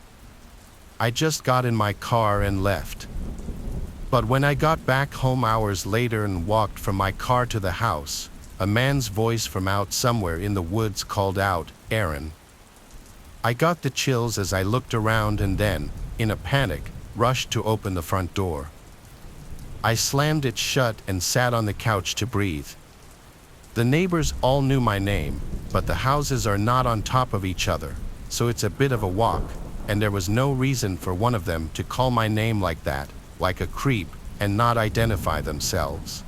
I just got in my car and left. But when I got back home hours later and walked from my car to the house, a man's voice from out somewhere in the woods called out, "Aaron." I got the chills as I looked around and then, in a panic, rushed to open the front door. I slammed it shut and sat on the couch to breathe. The neighbors all knew my name, but the houses are not on top of each other, so it's a bit of a walk, and there was no reason for one of them to call my name like that, like a creep, and not identify themselves.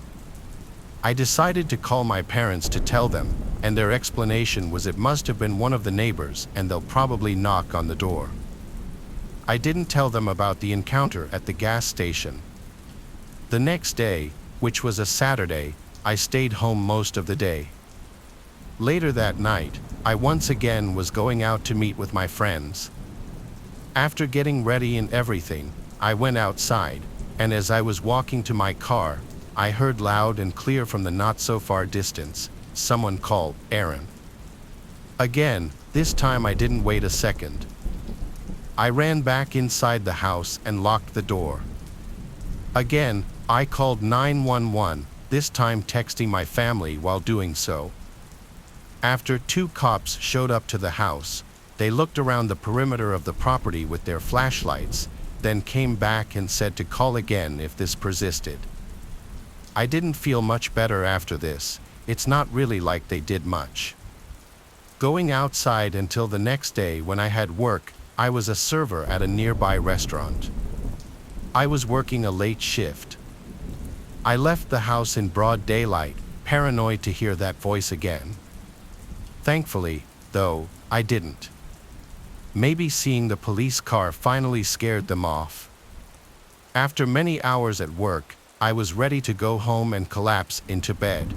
I decided to call my parents to tell them, and their explanation was it must have been one of the neighbors and they'll probably knock on the door. I didn't tell them about the encounter at the gas station. The next day, which was a Saturday, I stayed home most of the day. Later that night, I once again was going out to meet with my friends. After getting ready and everything, I went outside, and as I was walking to my car, I heard loud and clear from the not-so-far distance, someone called, "Aaron." Again, this time I didn't wait a second. I ran back inside the house and locked the door. Again, I called 911, this time texting my family while doing so. After 2 cops showed up to the house, they looked around the perimeter of the property with their flashlights, then came back and said to call again if this persisted. I didn't feel much better after this. It's not really like they did much. Going outside until the next day when I had work, I was a server at a nearby restaurant. I was working a late shift. I left the house in broad daylight, paranoid to hear that voice again. Thankfully, though, I didn't. Maybe seeing the police car finally scared them off. After many hours at work, I was ready to go home and collapse into bed.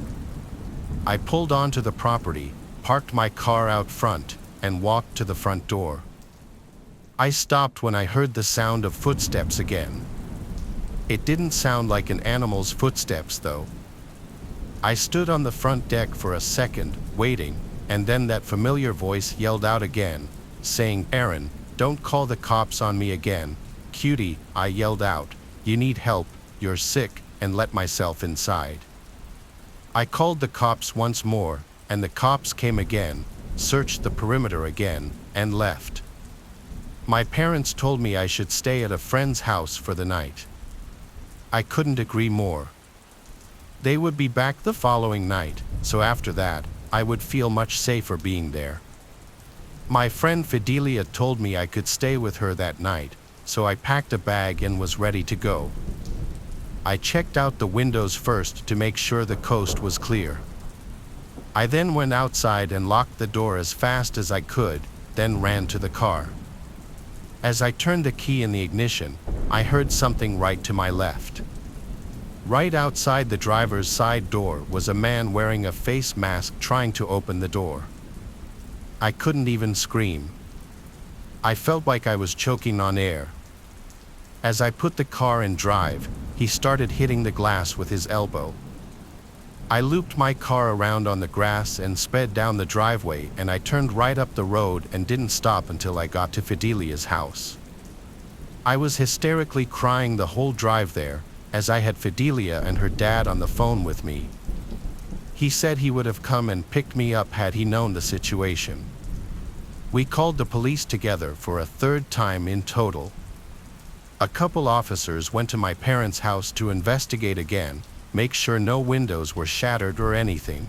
I pulled onto the property, parked my car out front, and walked to the front door. I stopped when I heard the sound of footsteps again. It didn't sound like an animal's footsteps, though. I stood on the front deck for a second, waiting, and then that familiar voice yelled out again, saying, "Aaron, don't call the cops on me again." "Cutie," I yelled out, "you need help, you're sick," and let myself inside. I called the cops once more, and the cops came again, searched the perimeter again, and left. My parents told me I should stay at a friend's house for the night. I couldn't agree more. They would be back the following night, so after that, I would feel much safer being there. My friend Fidelia told me I could stay with her that night, so I packed a bag and was ready to go. I checked out the windows first to make sure the coast was clear. I then went outside and locked the door as fast as I could, then ran to the car. As I turned the key in the ignition, I heard something right to my left. Right outside the driver's side door was a man wearing a face mask trying to open the door. I couldn't even scream. I felt like I was choking on air. As I put the car in drive, he started hitting the glass with his elbow. I looped my car around on the grass and sped down the driveway, and I turned right up the road and didn't stop until I got to Fidelia's house. I was hysterically crying the whole drive there, as I had Fidelia and her dad on the phone with me. He said he would have come and picked me up had he known the situation. We called the police together for a third time in total. A couple officers went to my parents' house to investigate again, make sure no windows were shattered or anything.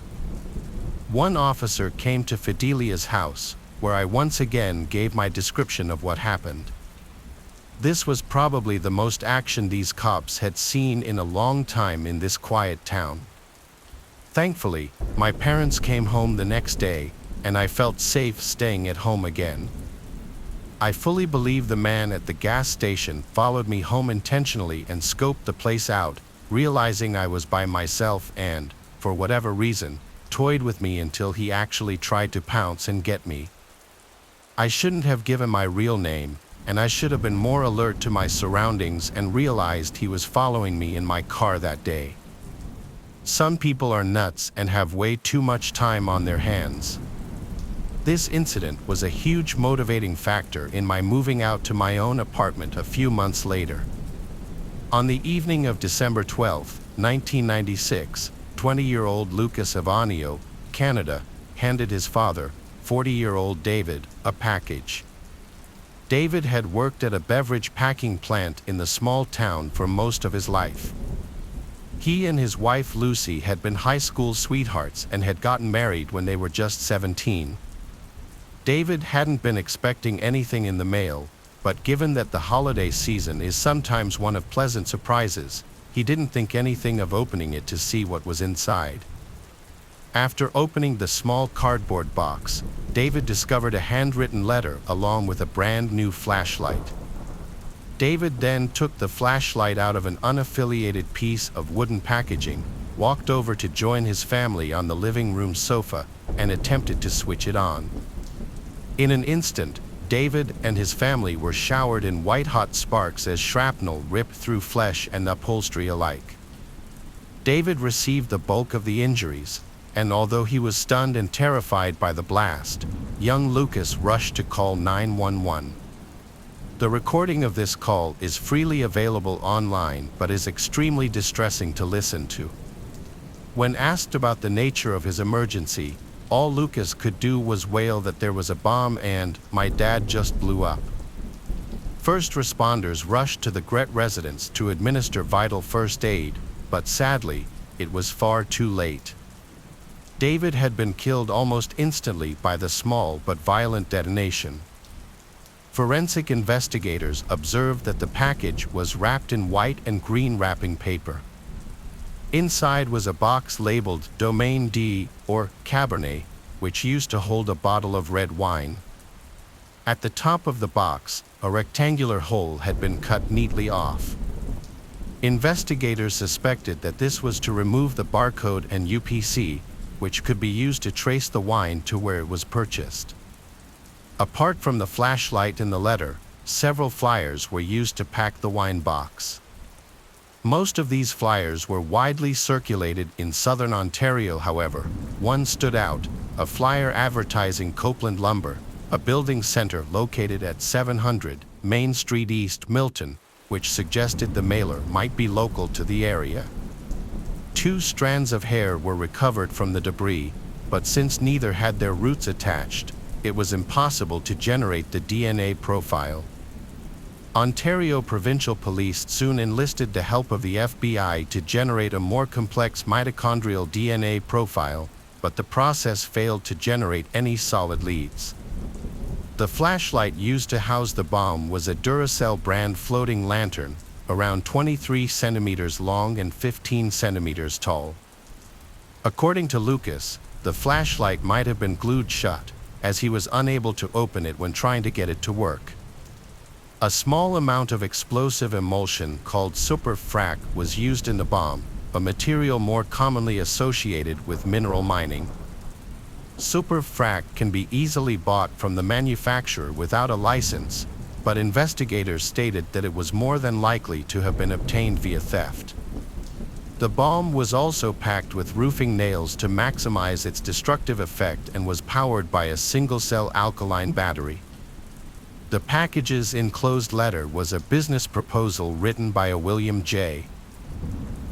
One officer came to Fidelia's house, where I once again gave my description of what happened. This was probably the most action these cops had seen in a long time in this quiet town. Thankfully, my parents came home the next day, and I felt safe staying at home again. I fully believe the man at the gas station followed me home intentionally and scoped the place out, realizing I was by myself and, for whatever reason, toyed with me until he actually tried to pounce and get me. I shouldn't have given my real name, and I should have been more alert to my surroundings and realized he was following me in my car that day. Some people are nuts and have way too much time on their hands. This incident was a huge motivating factor in my moving out to my own apartment a few months later. On the evening of December 12, 1996, 20-year-old Lucas of Ontario, Canada, handed his father, 40-year-old David, a package. David had worked at a beverage packing plant in the small town for most of his life. He and his wife Lucy had been high school sweethearts and had gotten married when they were just 17. David hadn't been expecting anything in the mail, but given that the holiday season is sometimes one of pleasant surprises, he didn't think anything of opening it to see what was inside. After opening the small cardboard box, David discovered a handwritten letter along with a brand new flashlight. David then took the flashlight out of an unaffiliated piece of wooden packaging, walked over to join his family on the living room sofa, and attempted to switch it on. In an instant, David and his family were showered in white-hot sparks as shrapnel ripped through flesh and upholstery alike. David received the bulk of the injuries, and although he was stunned and terrified by the blast, young Lucas rushed to call 911. The recording of this call is freely available online but is extremely distressing to listen to. When asked about the nature of his emergency, all Lucas could do was wail that there was a bomb and, "My dad just blew up." First responders rushed to the Gret residence to administer vital first aid, but sadly, it was far too late. David had been killed almost instantly by the small but violent detonation. Forensic investigators observed that the package was wrapped in white and green wrapping paper. Inside was a box labeled Domaine D, or Cabernet, which used to hold a bottle of red wine. At the top of the box, a rectangular hole had been cut neatly off. Investigators suspected that this was to remove the barcode and UPC, which could be used to trace the wine to where it was purchased. Apart from the flashlight and the letter, several flyers were used to pack the wine box. Most of these flyers were widely circulated in southern Ontario, however. One stood out, a flyer advertising Copeland Lumber, a building center located at 700 Main Street East, Milton, which suggested the mailer might be local to the area. 2 strands of hair were recovered from the debris, but since neither had their roots attached, it was impossible to generate the DNA profile. Ontario Provincial Police soon enlisted the help of the FBI to generate a more complex mitochondrial DNA profile, but the process failed to generate any solid leads. The flashlight used to house the bomb was a Duracell brand floating lantern, around 23 centimeters long and 15 centimeters tall. According to Lucas, the flashlight might have been glued shut, as he was unable to open it when trying to get it to work. A small amount of explosive emulsion called superfrac was used in the bomb, a material more commonly associated with mineral mining. Superfrac can be easily bought from the manufacturer without a license, but investigators stated that it was more than likely to have been obtained via theft. The bomb was also packed with roofing nails to maximize its destructive effect and was powered by a single-cell alkaline battery. The package's enclosed letter was a business proposal written by a William J.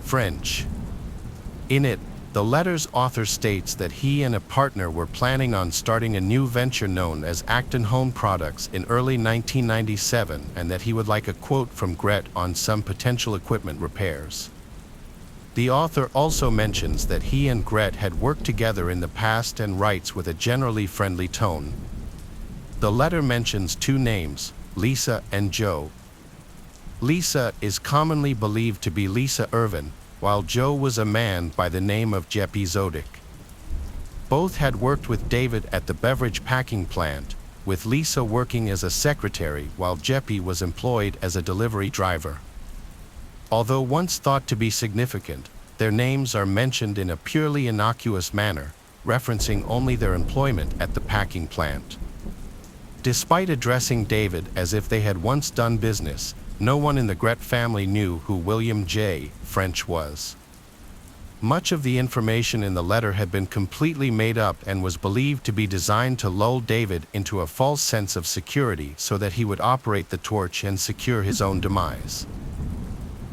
French. In it, the letter's author states that he and a partner were planning on starting a new venture known as Acton Home Products in early 1997 and that he would like a quote from Gret on some potential equipment repairs. The author also mentions that he and Gret had worked together in the past and writes with a generally friendly tone. The letter mentions two names, Lisa and Joe. Lisa is commonly believed to be Lisa Irvin, while Joe was a man by the name of Jeppy Zodick. Both had worked with David at the beverage packing plant, with Lisa working as a secretary while Jeppy was employed as a delivery driver. Although once thought to be significant, their names are mentioned in a purely innocuous manner, referencing only their employment at the packing plant. Despite addressing David as if they had once done business, no one in the Gret family knew who William J. French was. Much of the information in the letter had been completely made up and was believed to be designed to lull David into a false sense of security so that he would operate the torch and secure his own demise.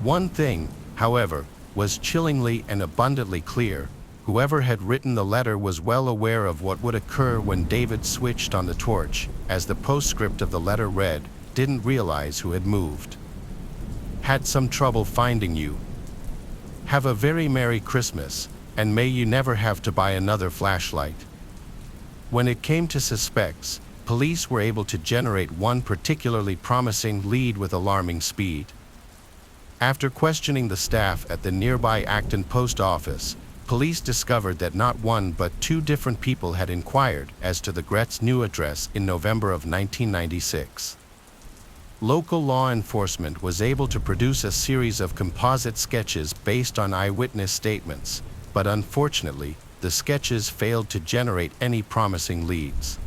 One thing, however, was chillingly and abundantly clear. Whoever had written the letter was well aware of what would occur when David switched on the torch, as the postscript of the letter read, "Didn't realize who had moved. Had some trouble finding you. Have a very Merry Christmas, and may you never have to buy another flashlight." When it came to suspects, police were able to generate one particularly promising lead with alarming speed. After questioning the staff at the nearby Acton post office, police discovered that not one but two different people had inquired as to the Gret's new address in November of 1996. Local law enforcement was able to produce a series of composite sketches based on eyewitness statements, but unfortunately, the sketches failed to generate any promising leads.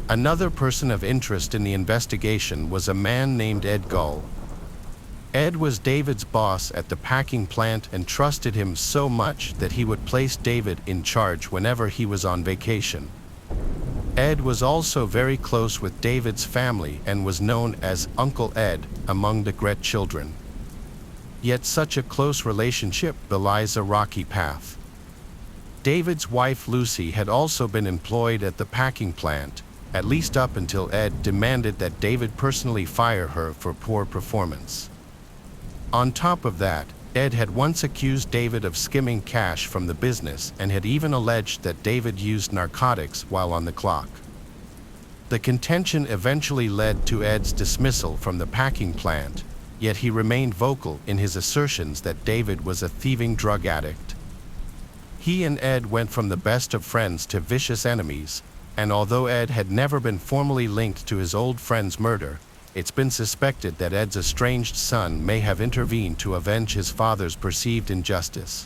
Another person of interest in the investigation was a man named Ed Gull. Ed was David's boss at the packing plant and trusted him so much that he would place David in charge whenever he was on vacation. Ed was also very close with David's family and was known as Uncle Ed among the Gret children. Yet such a close relationship belies a rocky path. David's wife Lucy had also been employed at the packing plant, at least up until Ed demanded that David personally fire her for poor performance. On top of that, Ed had once accused David of skimming cash from the business and had even alleged that David used narcotics while on the clock. The contention eventually led to Ed's dismissal from the packing plant, yet he remained vocal in his assertions that David was a thieving drug addict. He and Ed went from the best of friends to vicious enemies, and although Ed had never been formally linked to his old friend's murder, it's been suspected that Ed's estranged son may have intervened to avenge his father's perceived injustice.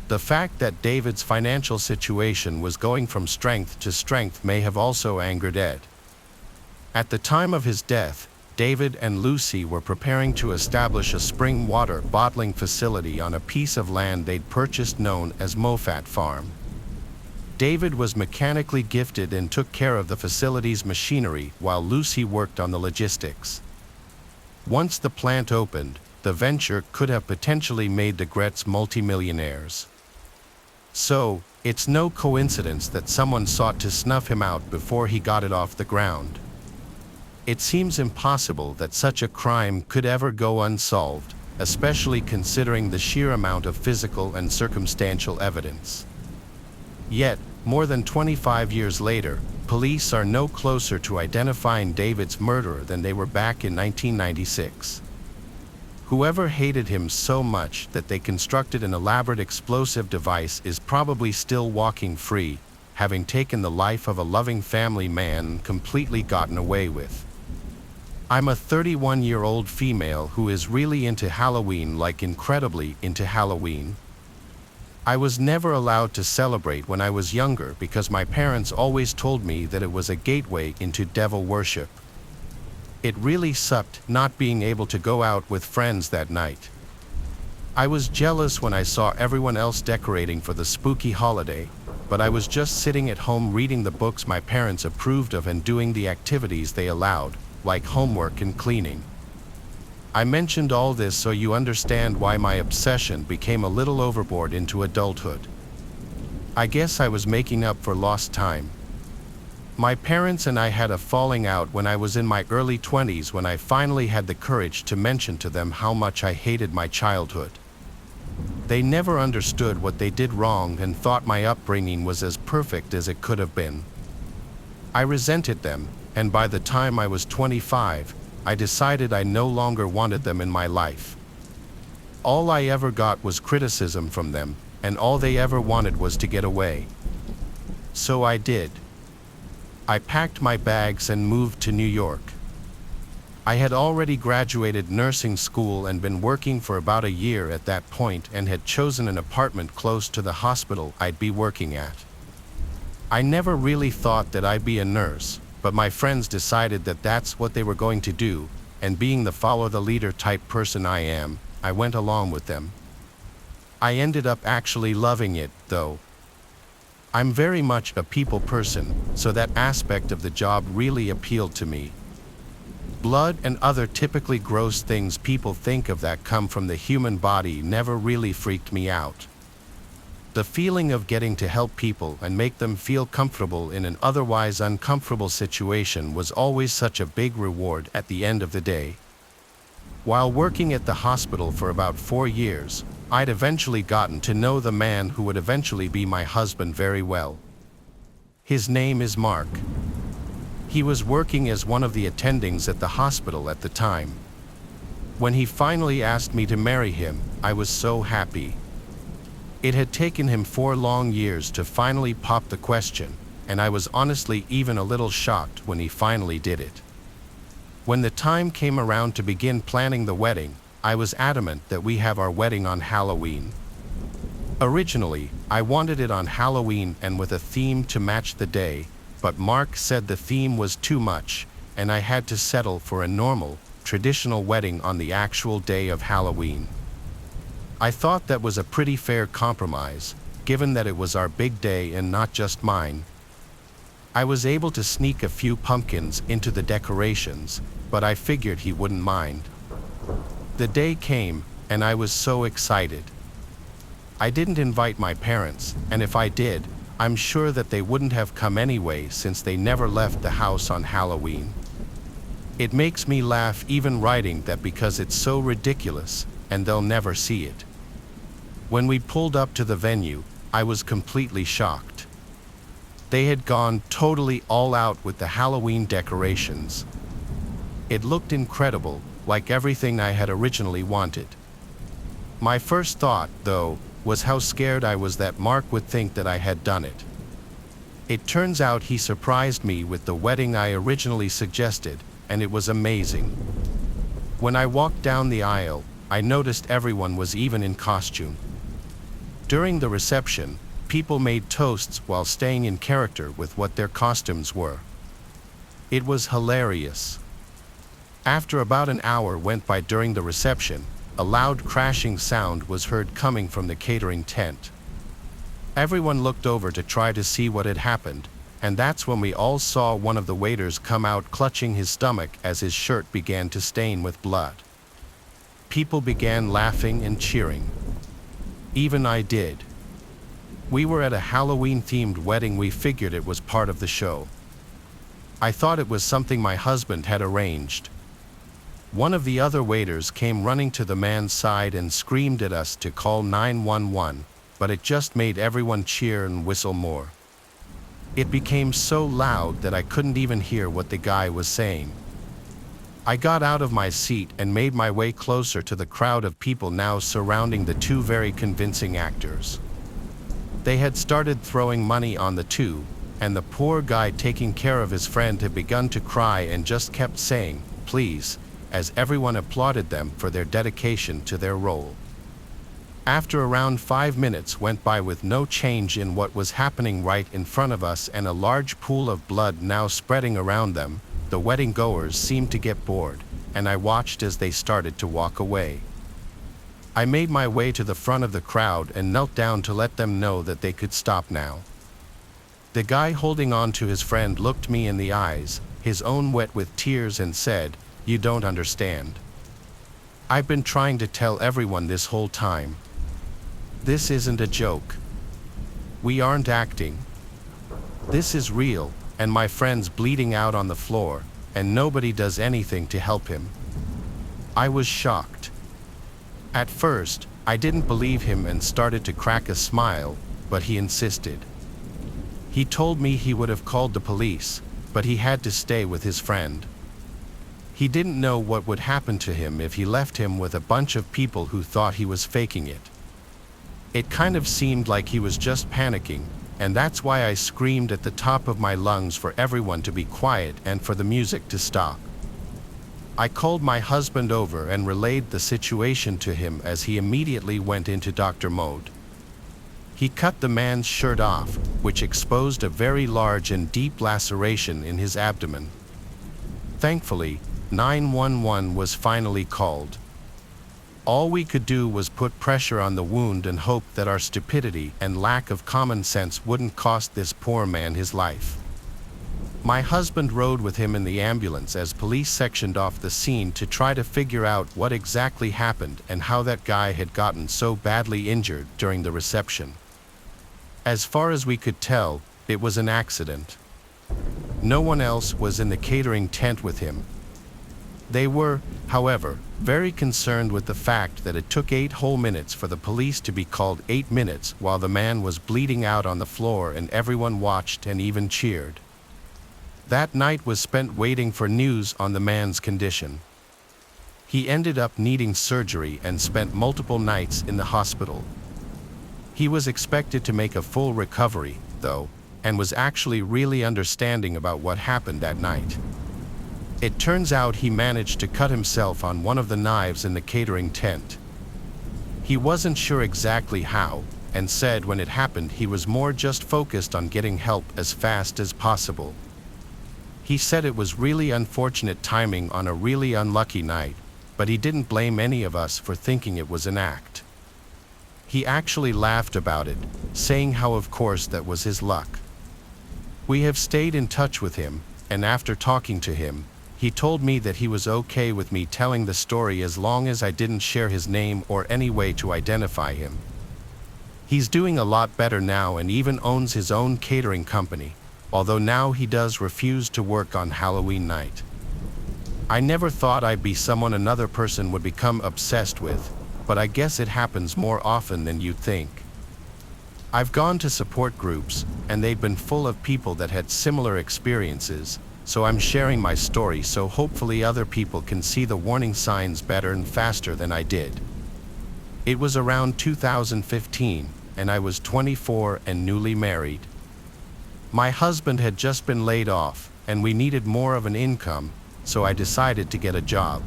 The fact that David's financial situation was going from strength to strength may have also angered Ed. At the time of his death, David and Lucy were preparing to establish a spring water bottling facility on a piece of land they'd purchased known as Moffat Farm. David was mechanically gifted and took care of the facility's machinery while Lucy worked on the logistics. Once the plant opened, the venture could have potentially made the Grets multimillionaires. So, it's no coincidence that someone sought to snuff him out before he got it off the ground. It seems impossible that such a crime could ever go unsolved, especially considering the sheer amount of physical and circumstantial evidence. Yet, more than 25 years later, police are no closer to identifying David's murderer than they were back in 1996. Whoever hated him so much that they constructed an elaborate explosive device is probably still walking free, having taken the life of a loving family man and completely gotten away with. I'm a 31-year-old female who is really into Halloween, like incredibly into Halloween. I was never allowed to celebrate when I was younger because my parents always told me that it was a gateway into devil worship. It really sucked not being able to go out with friends that night. I was jealous when I saw everyone else decorating for the spooky holiday, but I was just sitting at home reading the books my parents approved of and doing the activities they allowed, like homework and cleaning. I mentioned all this so you understand why my obsession became a little overboard into adulthood. I guess I was making up for lost time. My parents and I had a falling out when I was in my early 20s, when I finally had the courage to mention to them how much I hated my childhood. They never understood what they did wrong and thought my upbringing was as perfect as it could have been. I resented them, and by the time I was 25, I decided I no longer wanted them in my life. All I ever got was criticism from them, and all they ever wanted was to get away. So I did. I packed my bags and moved to New York. I had already graduated nursing school and been working for about a year at that point, and had chosen an apartment close to the hospital I'd be working at. I never really thought that I'd be a nurse, but my friends decided that that's what they were going to do, and being the follow-the-leader type person I am, I went along with them. I ended up actually loving it, though. I'm very much a people person, so that aspect of the job really appealed to me. Blood and other typically gross things people think of that come from the human body never really freaked me out. The feeling of getting to help people and make them feel comfortable in an otherwise uncomfortable situation was always such a big reward at the end of the day. While working at the hospital for about 4 years, I'd eventually gotten to know the man who would eventually be my husband very well. His name is Mark. He was working as one of the attendings at the hospital at the time. When he finally asked me to marry him, I was so happy. It had taken him 4 long years to finally pop the question, and I was honestly even a little shocked when he finally did it. When the time came around to begin planning the wedding, I was adamant that we have our wedding on Halloween. Originally, I wanted it on Halloween and with a theme to match the day, but Mark said the theme was too much, and I had to settle for a normal, traditional wedding on the actual day of Halloween. I thought that was a pretty fair compromise, given that it was our big day and not just mine. I was able to sneak a few pumpkins into the decorations, but I figured he wouldn't mind. The day came, and I was so excited. I didn't invite my parents, and if I did, I'm sure that they wouldn't have come anyway, since they never left the house on Halloween. It makes me laugh even writing that because it's so ridiculous, and they'll never see it. When we pulled up to the venue, I was completely shocked. They had gone totally all out with the Halloween decorations. It looked incredible, like everything I had originally wanted. My first thought, though, was how scared I was that Mark would think that I had done it. It turns out he surprised me with the wedding I originally suggested, and it was amazing. When I walked down the aisle, I noticed everyone was even in costume. During the reception, people made toasts while staying in character with what their costumes were. It was hilarious. After about an hour went by during the reception, a loud crashing sound was heard coming from the catering tent. Everyone looked over to try to see what had happened, and that's when we all saw one of the waiters come out clutching his stomach as his shirt began to stain with blood. People began laughing and cheering. Even I did. We were at a Halloween-themed wedding. We figured it was part of the show. I thought it was something my husband had arranged. One of the other waiters came running to the man's side and screamed at us to call 911, but it just made everyone cheer and whistle more. It became so loud that I couldn't even hear what the guy was saying. I got out of my seat and made my way closer to the crowd of people now surrounding the two very convincing actors. They had started throwing money on the two, and the poor guy taking care of his friend had begun to cry and just kept saying, "Please," as everyone applauded them for their dedication to their role. After around 5 minutes went by with no change in what was happening right in front of us and a large pool of blood now spreading around them, the wedding goers seemed to get bored, and I watched as they started to walk away. I made my way to the front of the crowd and knelt down to let them know that they could stop now. The guy holding on to his friend looked me in the eyes, his own wet with tears, and said, "You don't understand. I've been trying to tell everyone this whole time. This isn't a joke. We aren't acting. This is real, and my friend's bleeding out on the floor, and nobody does anything to help him." I was shocked. At first, I didn't believe him and started to crack a smile, but he insisted. He told me he would have called the police, but he had to stay with his friend. He didn't know what would happen to him if he left him with a bunch of people who thought he was faking it. It kind of seemed like he was just panicking, and that's why I screamed at the top of my lungs for everyone to be quiet and for the music to stop. I called my husband over and relayed the situation to him as he immediately went into doctor mode. He cut the man's shirt off, which exposed a very large and deep laceration in his abdomen. Thankfully, 911 was finally called. All we could do was put pressure on the wound and hope that our stupidity and lack of common sense wouldn't cost this poor man his life. My husband rode with him in the ambulance as police sectioned off the scene to try to figure out what exactly happened and how that guy had gotten so badly injured during the reception. As far as we could tell, it was an accident. No one else was in the catering tent with him. They were, however, very concerned with the fact that it took 8 whole minutes for the police to be called, 8 minutes while the man was bleeding out on the floor and everyone watched and even cheered. That night was spent waiting for news on the man's condition. He ended up needing surgery and spent multiple nights in the hospital. He was expected to make a full recovery, though, and was actually really understanding about what happened that night. It turns out he managed to cut himself on one of the knives in the catering tent. He wasn't sure exactly how, and said when it happened he was more just focused on getting help as fast as possible. He said it was really unfortunate timing on a really unlucky night, but he didn't blame any of us for thinking it was an act. He actually laughed about it, saying how of course that was his luck. We have stayed in touch with him, and after talking to him, he told me that he was okay with me telling the story as long as I didn't share his name or any way to identify him. He's doing a lot better now and even owns his own catering company, although now he does refuse to work on Halloween night. I never thought I'd be someone another person would become obsessed with, but I guess it happens more often than you'd think. I've gone to support groups, and they've been full of people that had similar experiences, so I'm sharing my story so hopefully other people can see the warning signs better and faster than I did. It was around 2015, and I was 24 and newly married. My husband had just been laid off, and we needed more of an income, so I decided to get a job.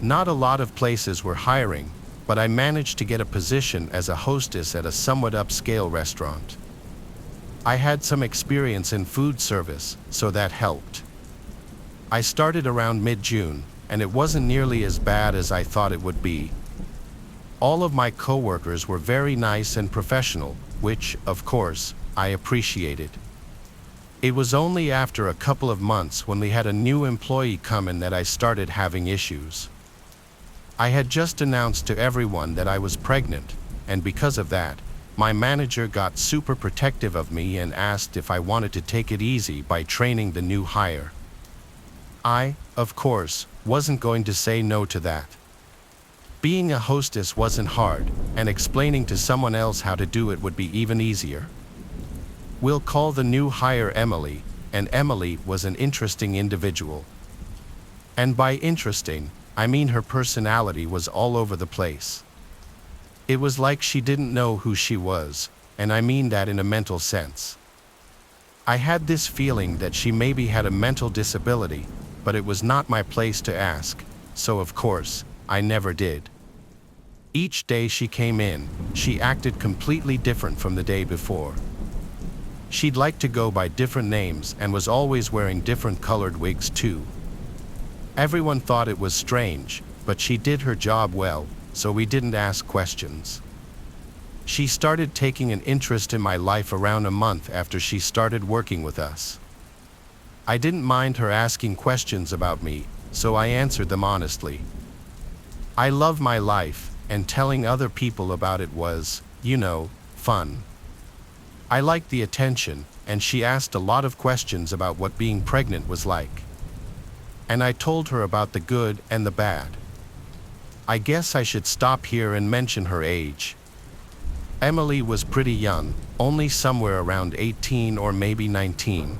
Not a lot of places were hiring, but I managed to get a position as a hostess at a somewhat upscale restaurant. I had some experience in food service, so that helped. I started around mid-June, and it wasn't nearly as bad as I thought it would be. All of my coworkers were very nice and professional, which, of course, I appreciated. It was only after a couple of months when we had a new employee come in that I started having issues. I had just announced to everyone that I was pregnant, and because of that, my manager got super protective of me and asked if I wanted to take it easy by training the new hire. I, of course, wasn't going to say no to that. Being a hostess wasn't hard, and explaining to someone else how to do it would be even easier. We'll call the new hire Emily, and Emily was an interesting individual. And by interesting, I mean her personality was all over the place. It was like she didn't know who she was, and I mean that in a mental sense. I had this feeling that she maybe had a mental disability, but it was not my place to ask, so of course, I never did. Each day she came in, she acted completely different from the day before. She'd like to go by different names and was always wearing different colored wigs too. Everyone thought it was strange, but she did her job well, so we didn't ask questions. She started taking an interest in my life around a month after she started working with us. I didn't mind her asking questions about me, so I answered them honestly. I love my life, and telling other people about it was, fun. I liked the attention, and she asked a lot of questions about what being pregnant was like. And I told her about the good and the bad. I guess I should stop here and mention her age. Emily was pretty young, only somewhere around 18 or maybe 19.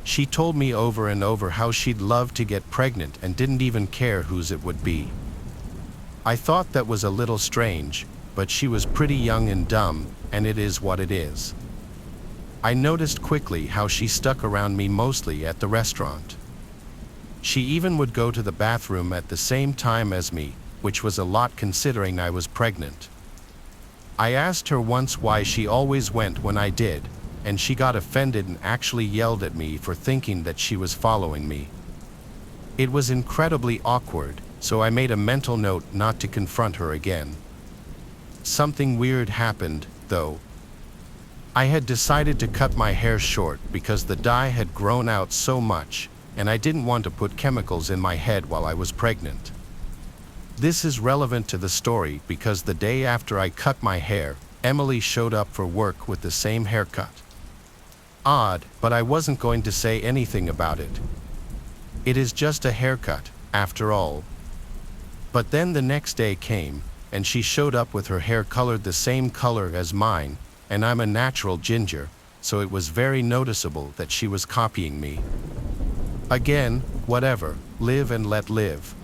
She told me over and over how she'd love to get pregnant and didn't even care whose it would be. I thought that was a little strange, but she was pretty young and dumb, and it is what it is. I noticed quickly how she stuck around me mostly at the restaurant. She even would go to the bathroom at the same time as me, which was a lot considering I was pregnant. I asked her once why she always went when I did, and she got offended and actually yelled at me for thinking that she was following me. It was incredibly awkward, so I made a mental note not to confront her again. Something weird happened, though. I had decided to cut my hair short because the dye had grown out so much, and I didn't want to put chemicals in my head while I was pregnant. This is relevant to the story because the day after I cut my hair, Emily showed up for work with the same haircut. Odd, but I wasn't going to say anything about it. It is just a haircut, after all. But then the next day came, and she showed up with her hair colored the same color as mine, and I'm a natural ginger, so it was very noticeable that she was copying me. Again, whatever, live and let live.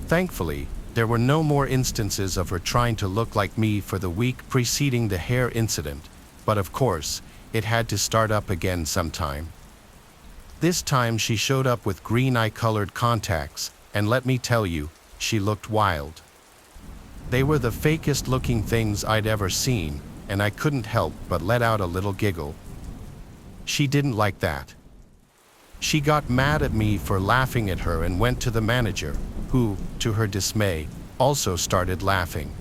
Thankfully, there were no more instances of her trying to look like me for the week preceding the hair incident, but of course, it had to start up again sometime. This time she showed up with green eye-colored contacts, and let me tell you, she looked wild. They were the fakest looking things I'd ever seen, and I couldn't help but let out a little giggle. She didn't like that. She got mad at me for laughing at her and went to the manager, who, to her dismay, also started laughing.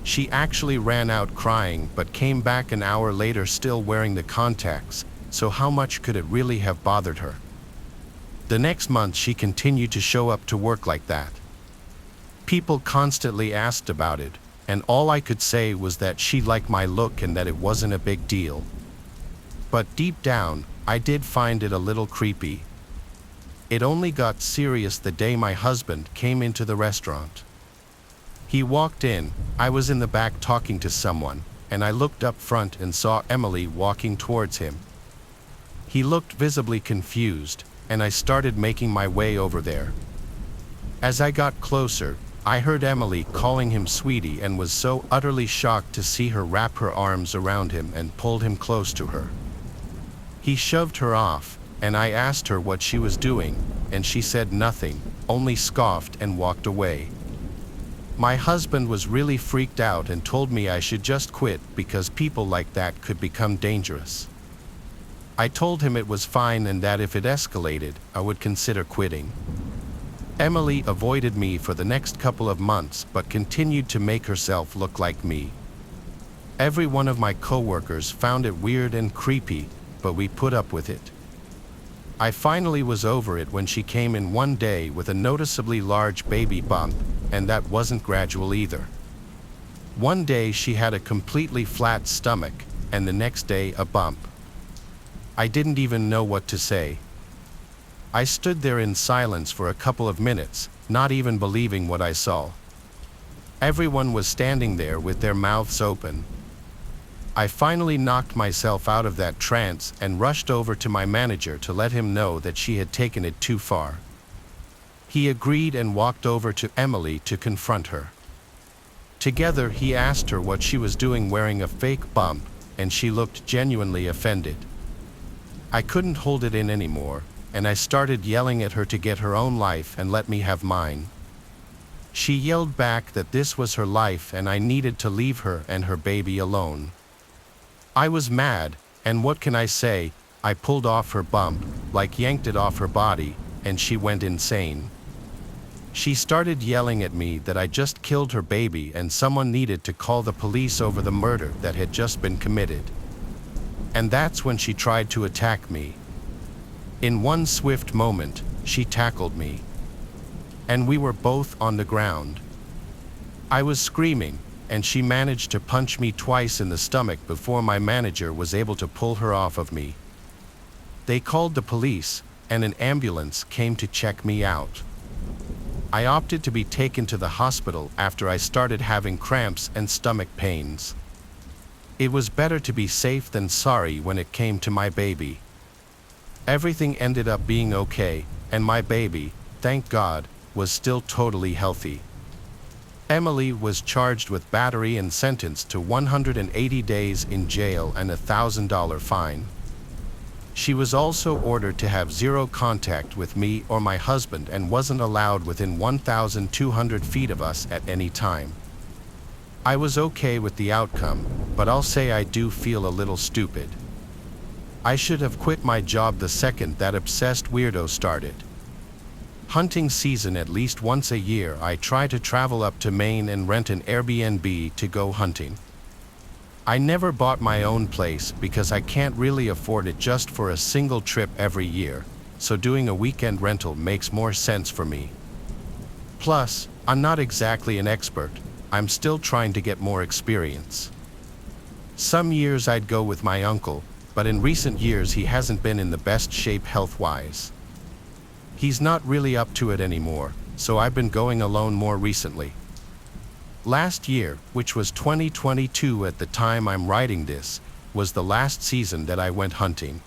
She actually ran out crying but came back an hour later still wearing the contacts, so how much could it really have bothered her? The next month she continued to show up to work like that. People constantly asked about it, and all I could say was that she liked my look and that it wasn't a big deal. But deep down, I did find it a little creepy. It only got serious the day my husband came into the restaurant. He walked in, I was in the back talking to someone, and I looked up front and saw Emily walking towards him. He looked visibly confused, and I started making my way over there. As I got closer, I heard Emily calling him sweetie and was so utterly shocked to see her wrap her arms around him and pulled him close to her. He shoved her off, and I asked her what she was doing, and she said nothing, only scoffed and walked away. My husband was really freaked out and told me I should just quit because people like that could become dangerous. I told him it was fine and that if it escalated, I would consider quitting. Emily avoided me for the next couple of months but continued to make herself look like me. Every one of my coworkers found it weird and creepy, but we put up with it. I finally was over it when she came in one day with a noticeably large baby bump, and that wasn't gradual either. One day she had a completely flat stomach, and the next day a bump. I didn't even know what to say. I stood there in silence for a couple of minutes, not even believing what I saw. Everyone was standing there with their mouths open. I finally knocked myself out of that trance and rushed over to my manager to let him know that she had taken it too far. He agreed and walked over to Emily to confront her. Together, he asked her what she was doing wearing a fake bump, and she looked genuinely offended. I couldn't hold it in anymore, and I started yelling at her to get her own life and let me have mine. She yelled back that this was her life and I needed to leave her and her baby alone. I was mad, and what can I say? I pulled off her bump, like yanked it off her body, and she went insane. She started yelling at me that I just killed her baby and someone needed to call the police over the murder that had just been committed. And that's when she tried to attack me. In one swift moment, she tackled me. And we were both on the ground. I was screaming, and she managed to punch me twice in the stomach before my manager was able to pull her off of me. They called the police, and an ambulance came to check me out. I opted to be taken to the hospital after I started having cramps and stomach pains. It was better to be safe than sorry when it came to my baby. Everything ended up being okay, and my baby, thank God, was still totally healthy. Emily was charged with battery and sentenced to 180 days in jail and a $1,000 fine. She was also ordered to have zero contact with me or my husband and wasn't allowed within 1,200 feet of us at any time. I was okay with the outcome, but I'll say I do feel a little stupid. I should have quit my job the second that obsessed weirdo started. Hunting season at least once a year I try to travel up to Maine and rent an Airbnb to go hunting. I never bought my own place because I can't really afford it just for a single trip every year, so doing a weekend rental makes more sense for me. Plus, I'm not exactly an expert, I'm still trying to get more experience. Some years I'd go with my uncle, but in recent years he hasn't been in the best shape health-wise. He's not really up to it anymore, so I've been going alone more recently. Last year, which was 2022 at the time I'm writing this, was the last season that I went hunting.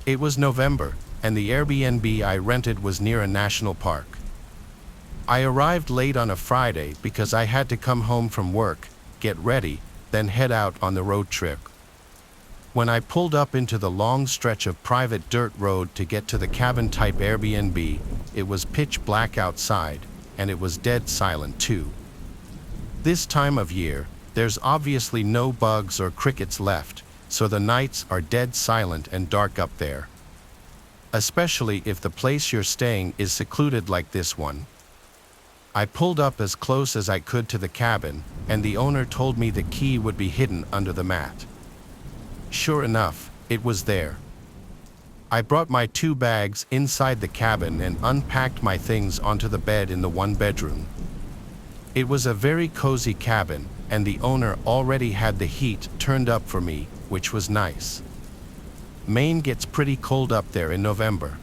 It was November, and the Airbnb I rented was near a national park. I arrived late on a Friday because I had to come home from work, get ready, then head out on the road trip. When I pulled up into the long stretch of private dirt road to get to the cabin-type Airbnb, it was pitch black outside, and it was dead silent too. This time of year, there's obviously no bugs or crickets left, so the nights are dead silent and dark up there. Especially if the place you're staying is secluded like this one. I pulled up as close as I could to the cabin, and the owner told me the key would be hidden under the mat. Sure enough, it was there. I brought my 2 bags inside the cabin and unpacked my things onto the bed in the one bedroom. It was a very cozy cabin, and the owner already had the heat turned up for me, which was nice. Maine gets pretty cold up there in November.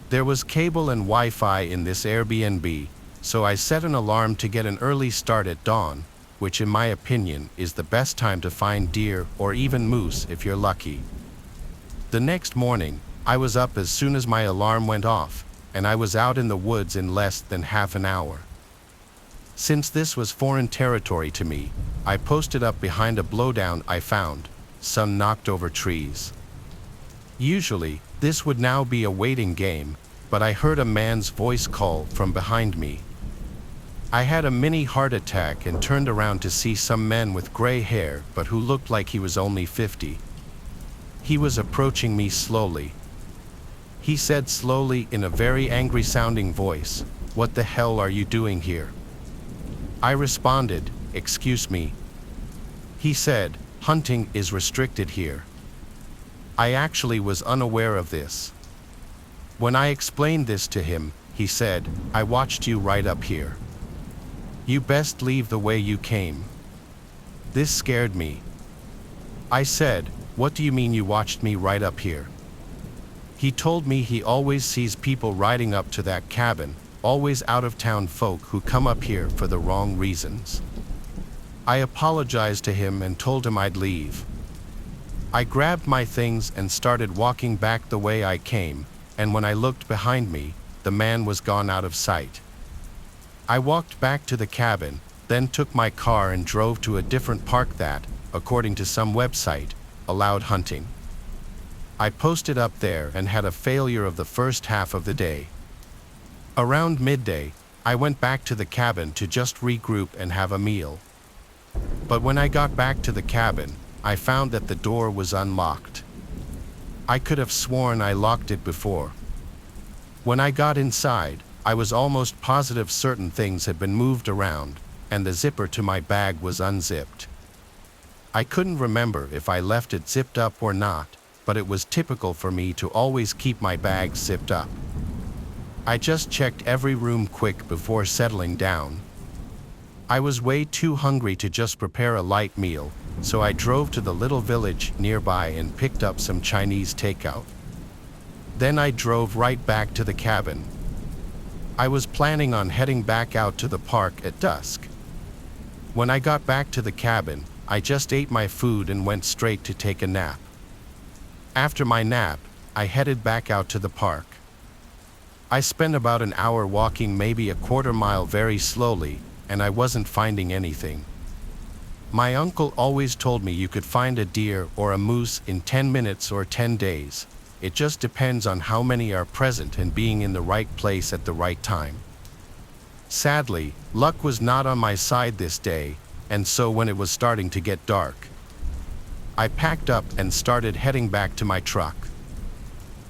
There was cable and Wi-Fi in this Airbnb, so I set an alarm to get an early start at dawn, which in my opinion is the best time to find deer or even moose if you're lucky. The next morning, I was up as soon as my alarm went off, and I was out in the woods in less than half an hour. Since this was foreign territory to me, I posted up behind a blowdown I found, some knocked over trees. Usually, this would now be a waiting game, but I heard a man's voice call from behind me. I had a mini heart attack and turned around to see some man with gray hair but who looked like he was only 50. He was approaching me slowly. He said slowly in a very angry-sounding voice, "What the hell are you doing here?" I responded, "Excuse me." He said, "Hunting is restricted here." I actually was unaware of this. When I explained this to him, he said, "I watched you right up here. You best leave the way you came." This scared me. I said, "What do you mean you watched me right up here?" He told me he always sees people riding up to that cabin, always out-of-town folk who come up here for the wrong reasons. I apologized to him and told him I'd leave. I grabbed my things and started walking back the way I came, and when I looked behind me, the man was gone out of sight. I walked back to the cabin, then took my car and drove to a different park that, according to some website, allowed hunting. I posted up there and had a failure of the first half of the day. Around midday, I went back to the cabin to just regroup and have a meal. But when I got back to the cabin, I found that the door was unlocked. I could have sworn I locked it before. When I got inside, I was almost positive certain things had been moved around, and the zipper to my bag was unzipped. I couldn't remember if I left it zipped up or not, but it was typical for me to always keep my bag zipped up. I just checked every room quick before settling down. I was way too hungry to just prepare a light meal, so I drove to the little village nearby and picked up some Chinese takeout. Then I drove right back to the cabin. I was planning on heading back out to the park at dusk. When I got back to the cabin, I just ate my food and went straight to take a nap. After my nap, I headed back out to the park. I spent about an hour walking maybe a quarter mile very slowly, and I wasn't finding anything. My uncle always told me you could find a deer or a moose in 10 minutes or 10 days. It just depends on how many are present and being in the right place at the right time. Sadly, luck was not on my side this day, and so when it was starting to get dark, I packed up and started heading back to my truck.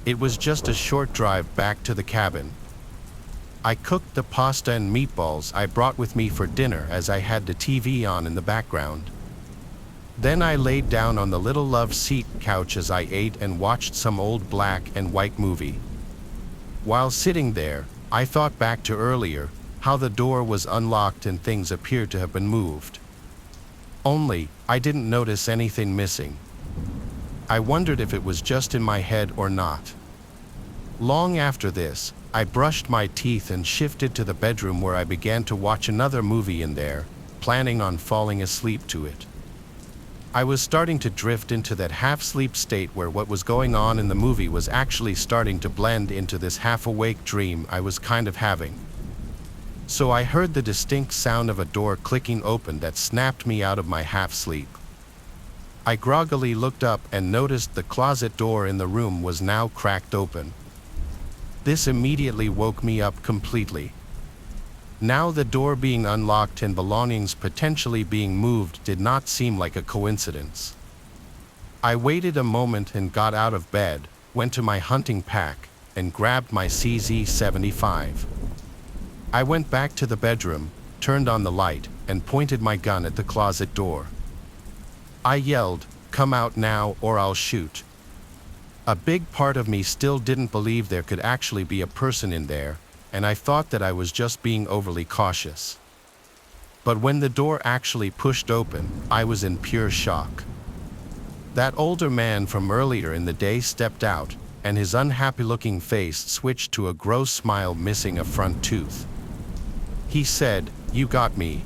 It was just a short drive back to the cabin. I cooked the pasta and meatballs I brought with me for dinner as I had the TV on in the background. Then I laid down on the little love seat couch as I ate and watched some old black and white movie. While sitting there, I thought back to earlier, how the door was unlocked and things appeared to have been moved. Only, I didn't notice anything missing. I wondered if it was just in my head or not. Long after this, I brushed my teeth and shifted to the bedroom where I began to watch another movie in there, planning on falling asleep to it. I was starting to drift into that half-sleep state where what was going on in the movie was actually starting to blend into this half-awake dream I was kind of having. So I heard the distinct sound of a door clicking open that snapped me out of my half-sleep. I groggily looked up and noticed the closet door in the room was now cracked open. This immediately woke me up completely. Now the door being unlocked and belongings potentially being moved did not seem like a coincidence. I waited a moment and got out of bed, went to my hunting pack, and grabbed my CZ75. I went back to the bedroom, turned on the light, and pointed my gun at the closet door. I yelled, "Come out now or I'll shoot." A big part of me still didn't believe there could actually be a person in there, and I thought that I was just being overly cautious. But when the door actually pushed open, I was in pure shock. That older man from earlier in the day stepped out, and his unhappy-looking face switched to a gross smile missing a front tooth. He said, "You got me."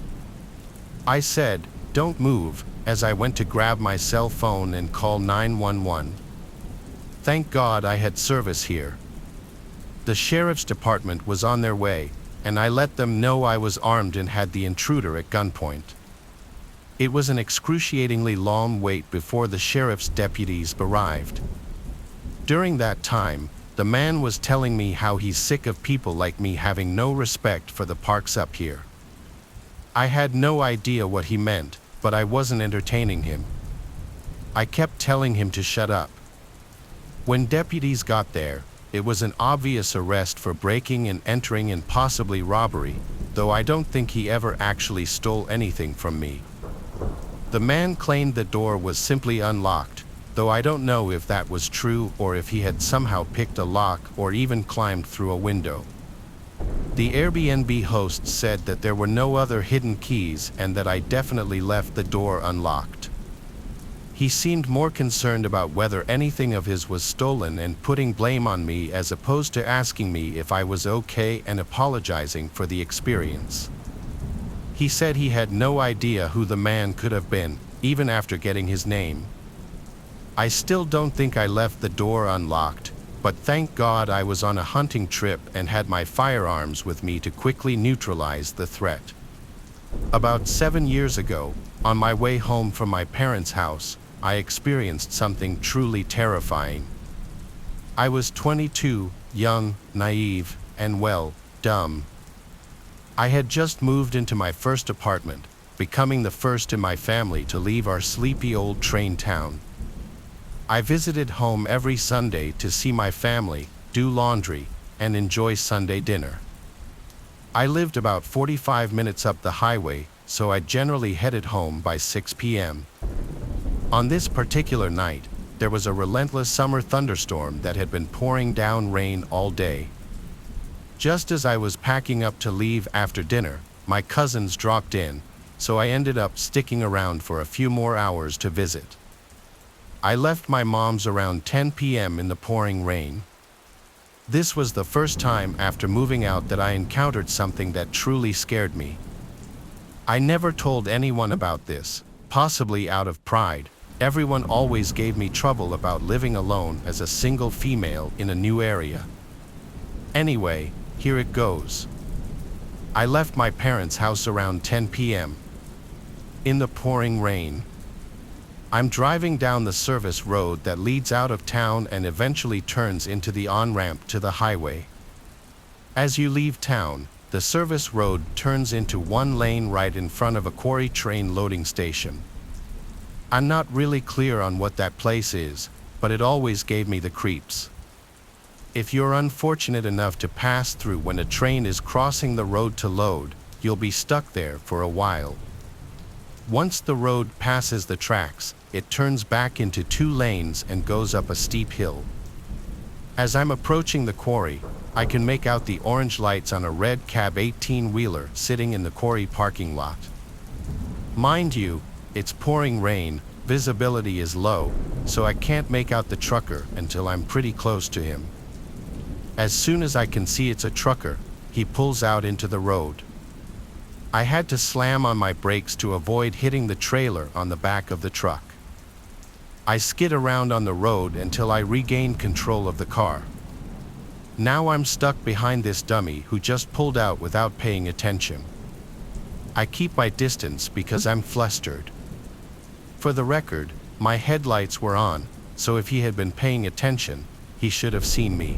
I said, "Don't move," as I went to grab my cell phone and call 911. Thank God I had service here. The sheriff's department was on their way, and I let them know I was armed and had the intruder at gunpoint. It was an excruciatingly long wait before the sheriff's deputies arrived. During that time, the man was telling me how he's sick of people like me having no respect for the parks up here. I had no idea what he meant, but I wasn't entertaining him. I kept telling him to shut up. When deputies got there, it was an obvious arrest for breaking and entering and possibly robbery, though I don't think he ever actually stole anything from me. The man claimed the door was simply unlocked, though I don't know if that was true or if he had somehow picked a lock or even climbed through a window. The Airbnb host said that there were no other hidden keys and that I definitely left the door unlocked. He seemed more concerned about whether anything of his was stolen and putting blame on me as opposed to asking me if I was okay and apologizing for the experience. He said he had no idea who the man could have been, even after getting his name. I still don't think I left the door unlocked, but thank God I was on a hunting trip and had my firearms with me to quickly neutralize the threat. About 7 years ago, on my way home from my parents' house, I experienced something truly terrifying. I was 22, young, naive, and well, dumb. I had just moved into my first apartment, becoming the first in my family to leave our sleepy old train town. I visited home every Sunday to see my family, do laundry, and enjoy Sunday dinner. I lived about 45 minutes up the highway, so I generally headed home by 6 p.m. On this particular night, there was a relentless summer thunderstorm that had been pouring down rain all day. Just as I was packing up to leave after dinner, my cousins dropped in, so I ended up sticking around for a few more hours to visit. I left my mom's around 10 p.m. in the pouring rain. This was the first time after moving out that I encountered something that truly scared me. I never told anyone about this, possibly out of pride. Everyone always gave me trouble about living alone as a single female in a new area. Anyway, here it goes. I left my parents' house around 10 p.m. in the pouring rain. I'm driving down the service road that leads out of town and eventually turns into the on-ramp to the highway. As you leave town, the service road turns into one lane right in front of a quarry train loading station. I'm not really clear on what that place is, but it always gave me the creeps. If you're unfortunate enough to pass through when a train is crossing the road to load, you'll be stuck there for a while. Once the road passes the tracks, it turns back into 2 lanes and goes up a steep hill. As I'm approaching the quarry, I can make out the orange lights on a red cab 18-wheeler sitting in the quarry parking lot. Mind you, it's pouring rain, visibility is low, so I can't make out the trucker until I'm pretty close to him. As soon as I can see it's a trucker, he pulls out into the road. I had to slam on my brakes to avoid hitting the trailer on the back of the truck. I skid around on the road until I regained control of the car. Now I'm stuck behind this dummy who just pulled out without paying attention. I keep my distance because I'm flustered. For the record, my headlights were on, so if he had been paying attention, he should have seen me.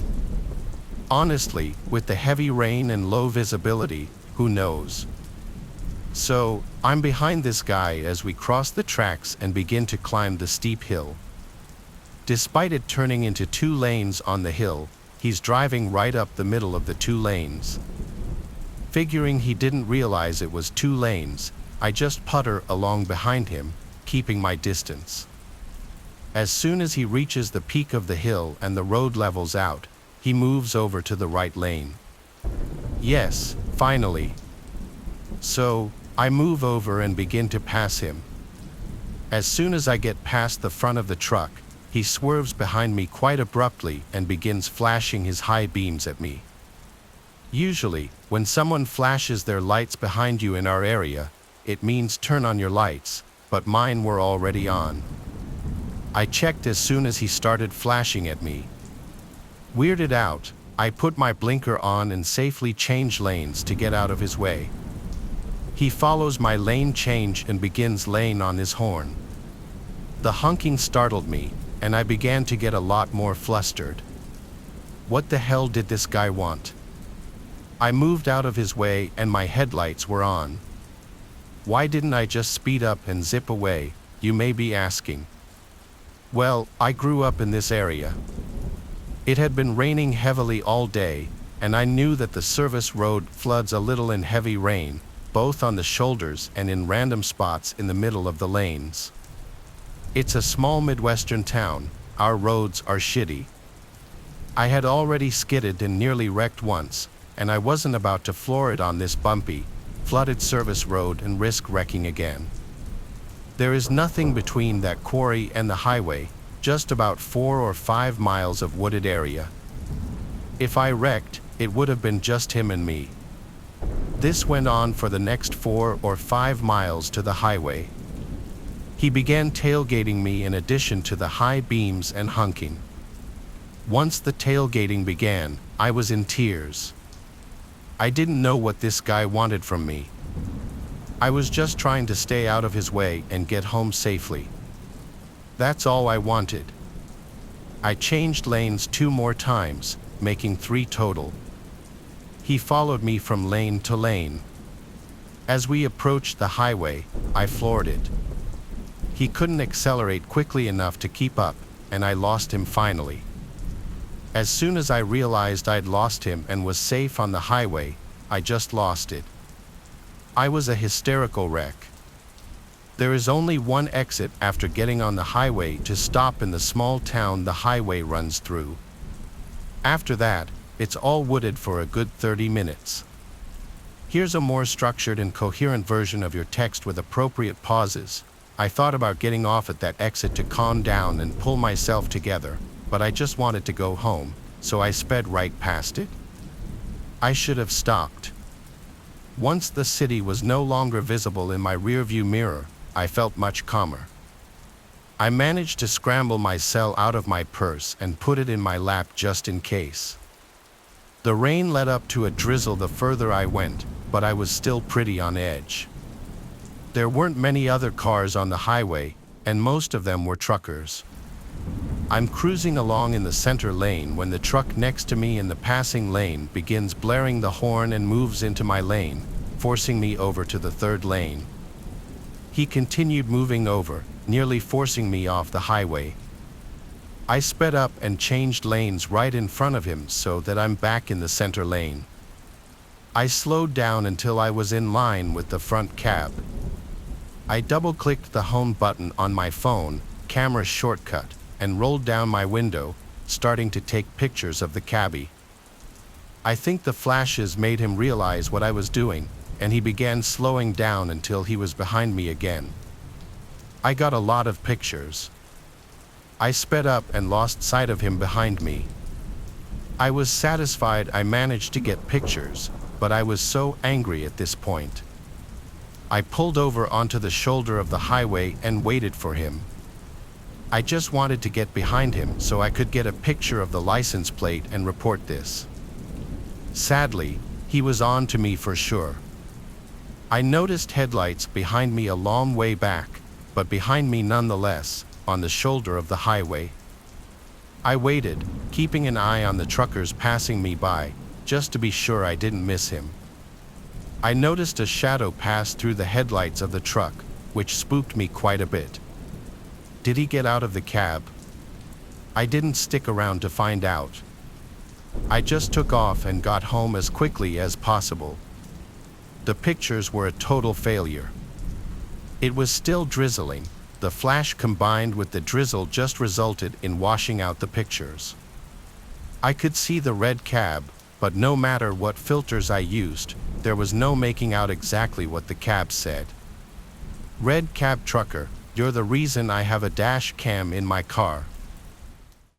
Honestly, with the heavy rain and low visibility, who knows? So, I'm behind this guy as we cross the tracks and begin to climb the steep hill. Despite it turning into 2 lanes on the hill, he's driving right up the middle of the 2 lanes. Figuring he didn't realize it was 2 lanes, I just putter along behind him, keeping my distance. As soon as he reaches the peak of the hill and the road levels out, he moves over to the right lane. Yes, finally. So, I move over and begin to pass him. As soon as I get past the front of the truck, he swerves behind me quite abruptly and begins flashing his high beams at me. Usually, when someone flashes their lights behind you in our area, it means turn on your lights, but mine were already on. I checked as soon as he started flashing at me. Weirded out, I put my blinker on and safely change lanes to get out of his way. He follows my lane change and begins laying on his horn. The honking startled me, and I began to get a lot more flustered. What the hell did this guy want? I moved out of his way and my headlights were on. Why didn't I just speed up and zip away, you may be asking. Well, I grew up in this area. It had been raining heavily all day, and I knew that the service road floods a little in heavy rain, both on the shoulders and in random spots in the middle of the lanes. It's a small Midwestern town, our roads are shitty. I had already skidded and nearly wrecked once, and I wasn't about to floor it on this bumpy, flooded service road and risk wrecking again. There is nothing between that quarry and the highway, just about 4 or 5 miles of wooded area. If I wrecked, it would have been just him and me. This went on for the next 4 or 5 miles to the highway. He began tailgating me in addition to the high beams and honking. Once the tailgating began, I was in tears. I didn't know what this guy wanted from me. I was just trying to stay out of his way and get home safely. That's all I wanted. I changed lanes 2 more times, making 3 total. He followed me from lane to lane. As we approached the highway, I floored it. He couldn't accelerate quickly enough to keep up, and I lost him finally. As soon as I realized I'd lost him and was safe on the highway, I just lost it. I was a hysterical wreck. There is only one exit after getting on the highway to stop in the small town the highway runs through. After that, it's all wooded for a good 30 minutes. Here's a more structured and coherent version of your text with appropriate pauses. I thought about getting off at that exit to calm down and pull myself together, but I just wanted to go home, so I sped right past it. I should have stopped. Once the city was no longer visible in my rearview mirror, I felt much calmer. I managed to scramble my cell out of my purse and put it in my lap just in case. The rain led up to a drizzle the further I went, but I was still pretty on edge. There weren't many other cars on the highway, and most of them were truckers. I'm cruising along in the center lane when the truck next to me in the passing lane begins blaring the horn and moves into my lane, forcing me over to the 3rd lane. He continued moving over, nearly forcing me off the highway. I sped up and changed lanes right in front of him so that I'm back in the center lane. I slowed down until I was in line with the front cab. I double-clicked the home button on my phone, camera shortcut, and rolled down my window, starting to take pictures of the cabbie. I think the flashes made him realize what I was doing, and he began slowing down until he was behind me again. I got a lot of pictures. I sped up and lost sight of him behind me. I was satisfied I managed to get pictures, but I was so angry at this point. I pulled over onto the shoulder of the highway and waited for him. I just wanted to get behind him so I could get a picture of the license plate and report this. Sadly, he was on to me for sure. I noticed headlights behind me a long way back, but behind me nonetheless, on the shoulder of the highway. I waited, keeping an eye on the truckers passing me by, just to be sure I didn't miss him. I noticed a shadow pass through the headlights of the truck, which spooked me quite a bit. Did he get out of the cab? I didn't stick around to find out. I just took off and got home as quickly as possible. The pictures were a total failure. It was still drizzling. The flash combined with the drizzle just resulted in washing out the pictures. I could see the red cab, but no matter what filters I used, there was no making out exactly what the cab said. Red cab trucker, you're the reason I have a dash cam in my car.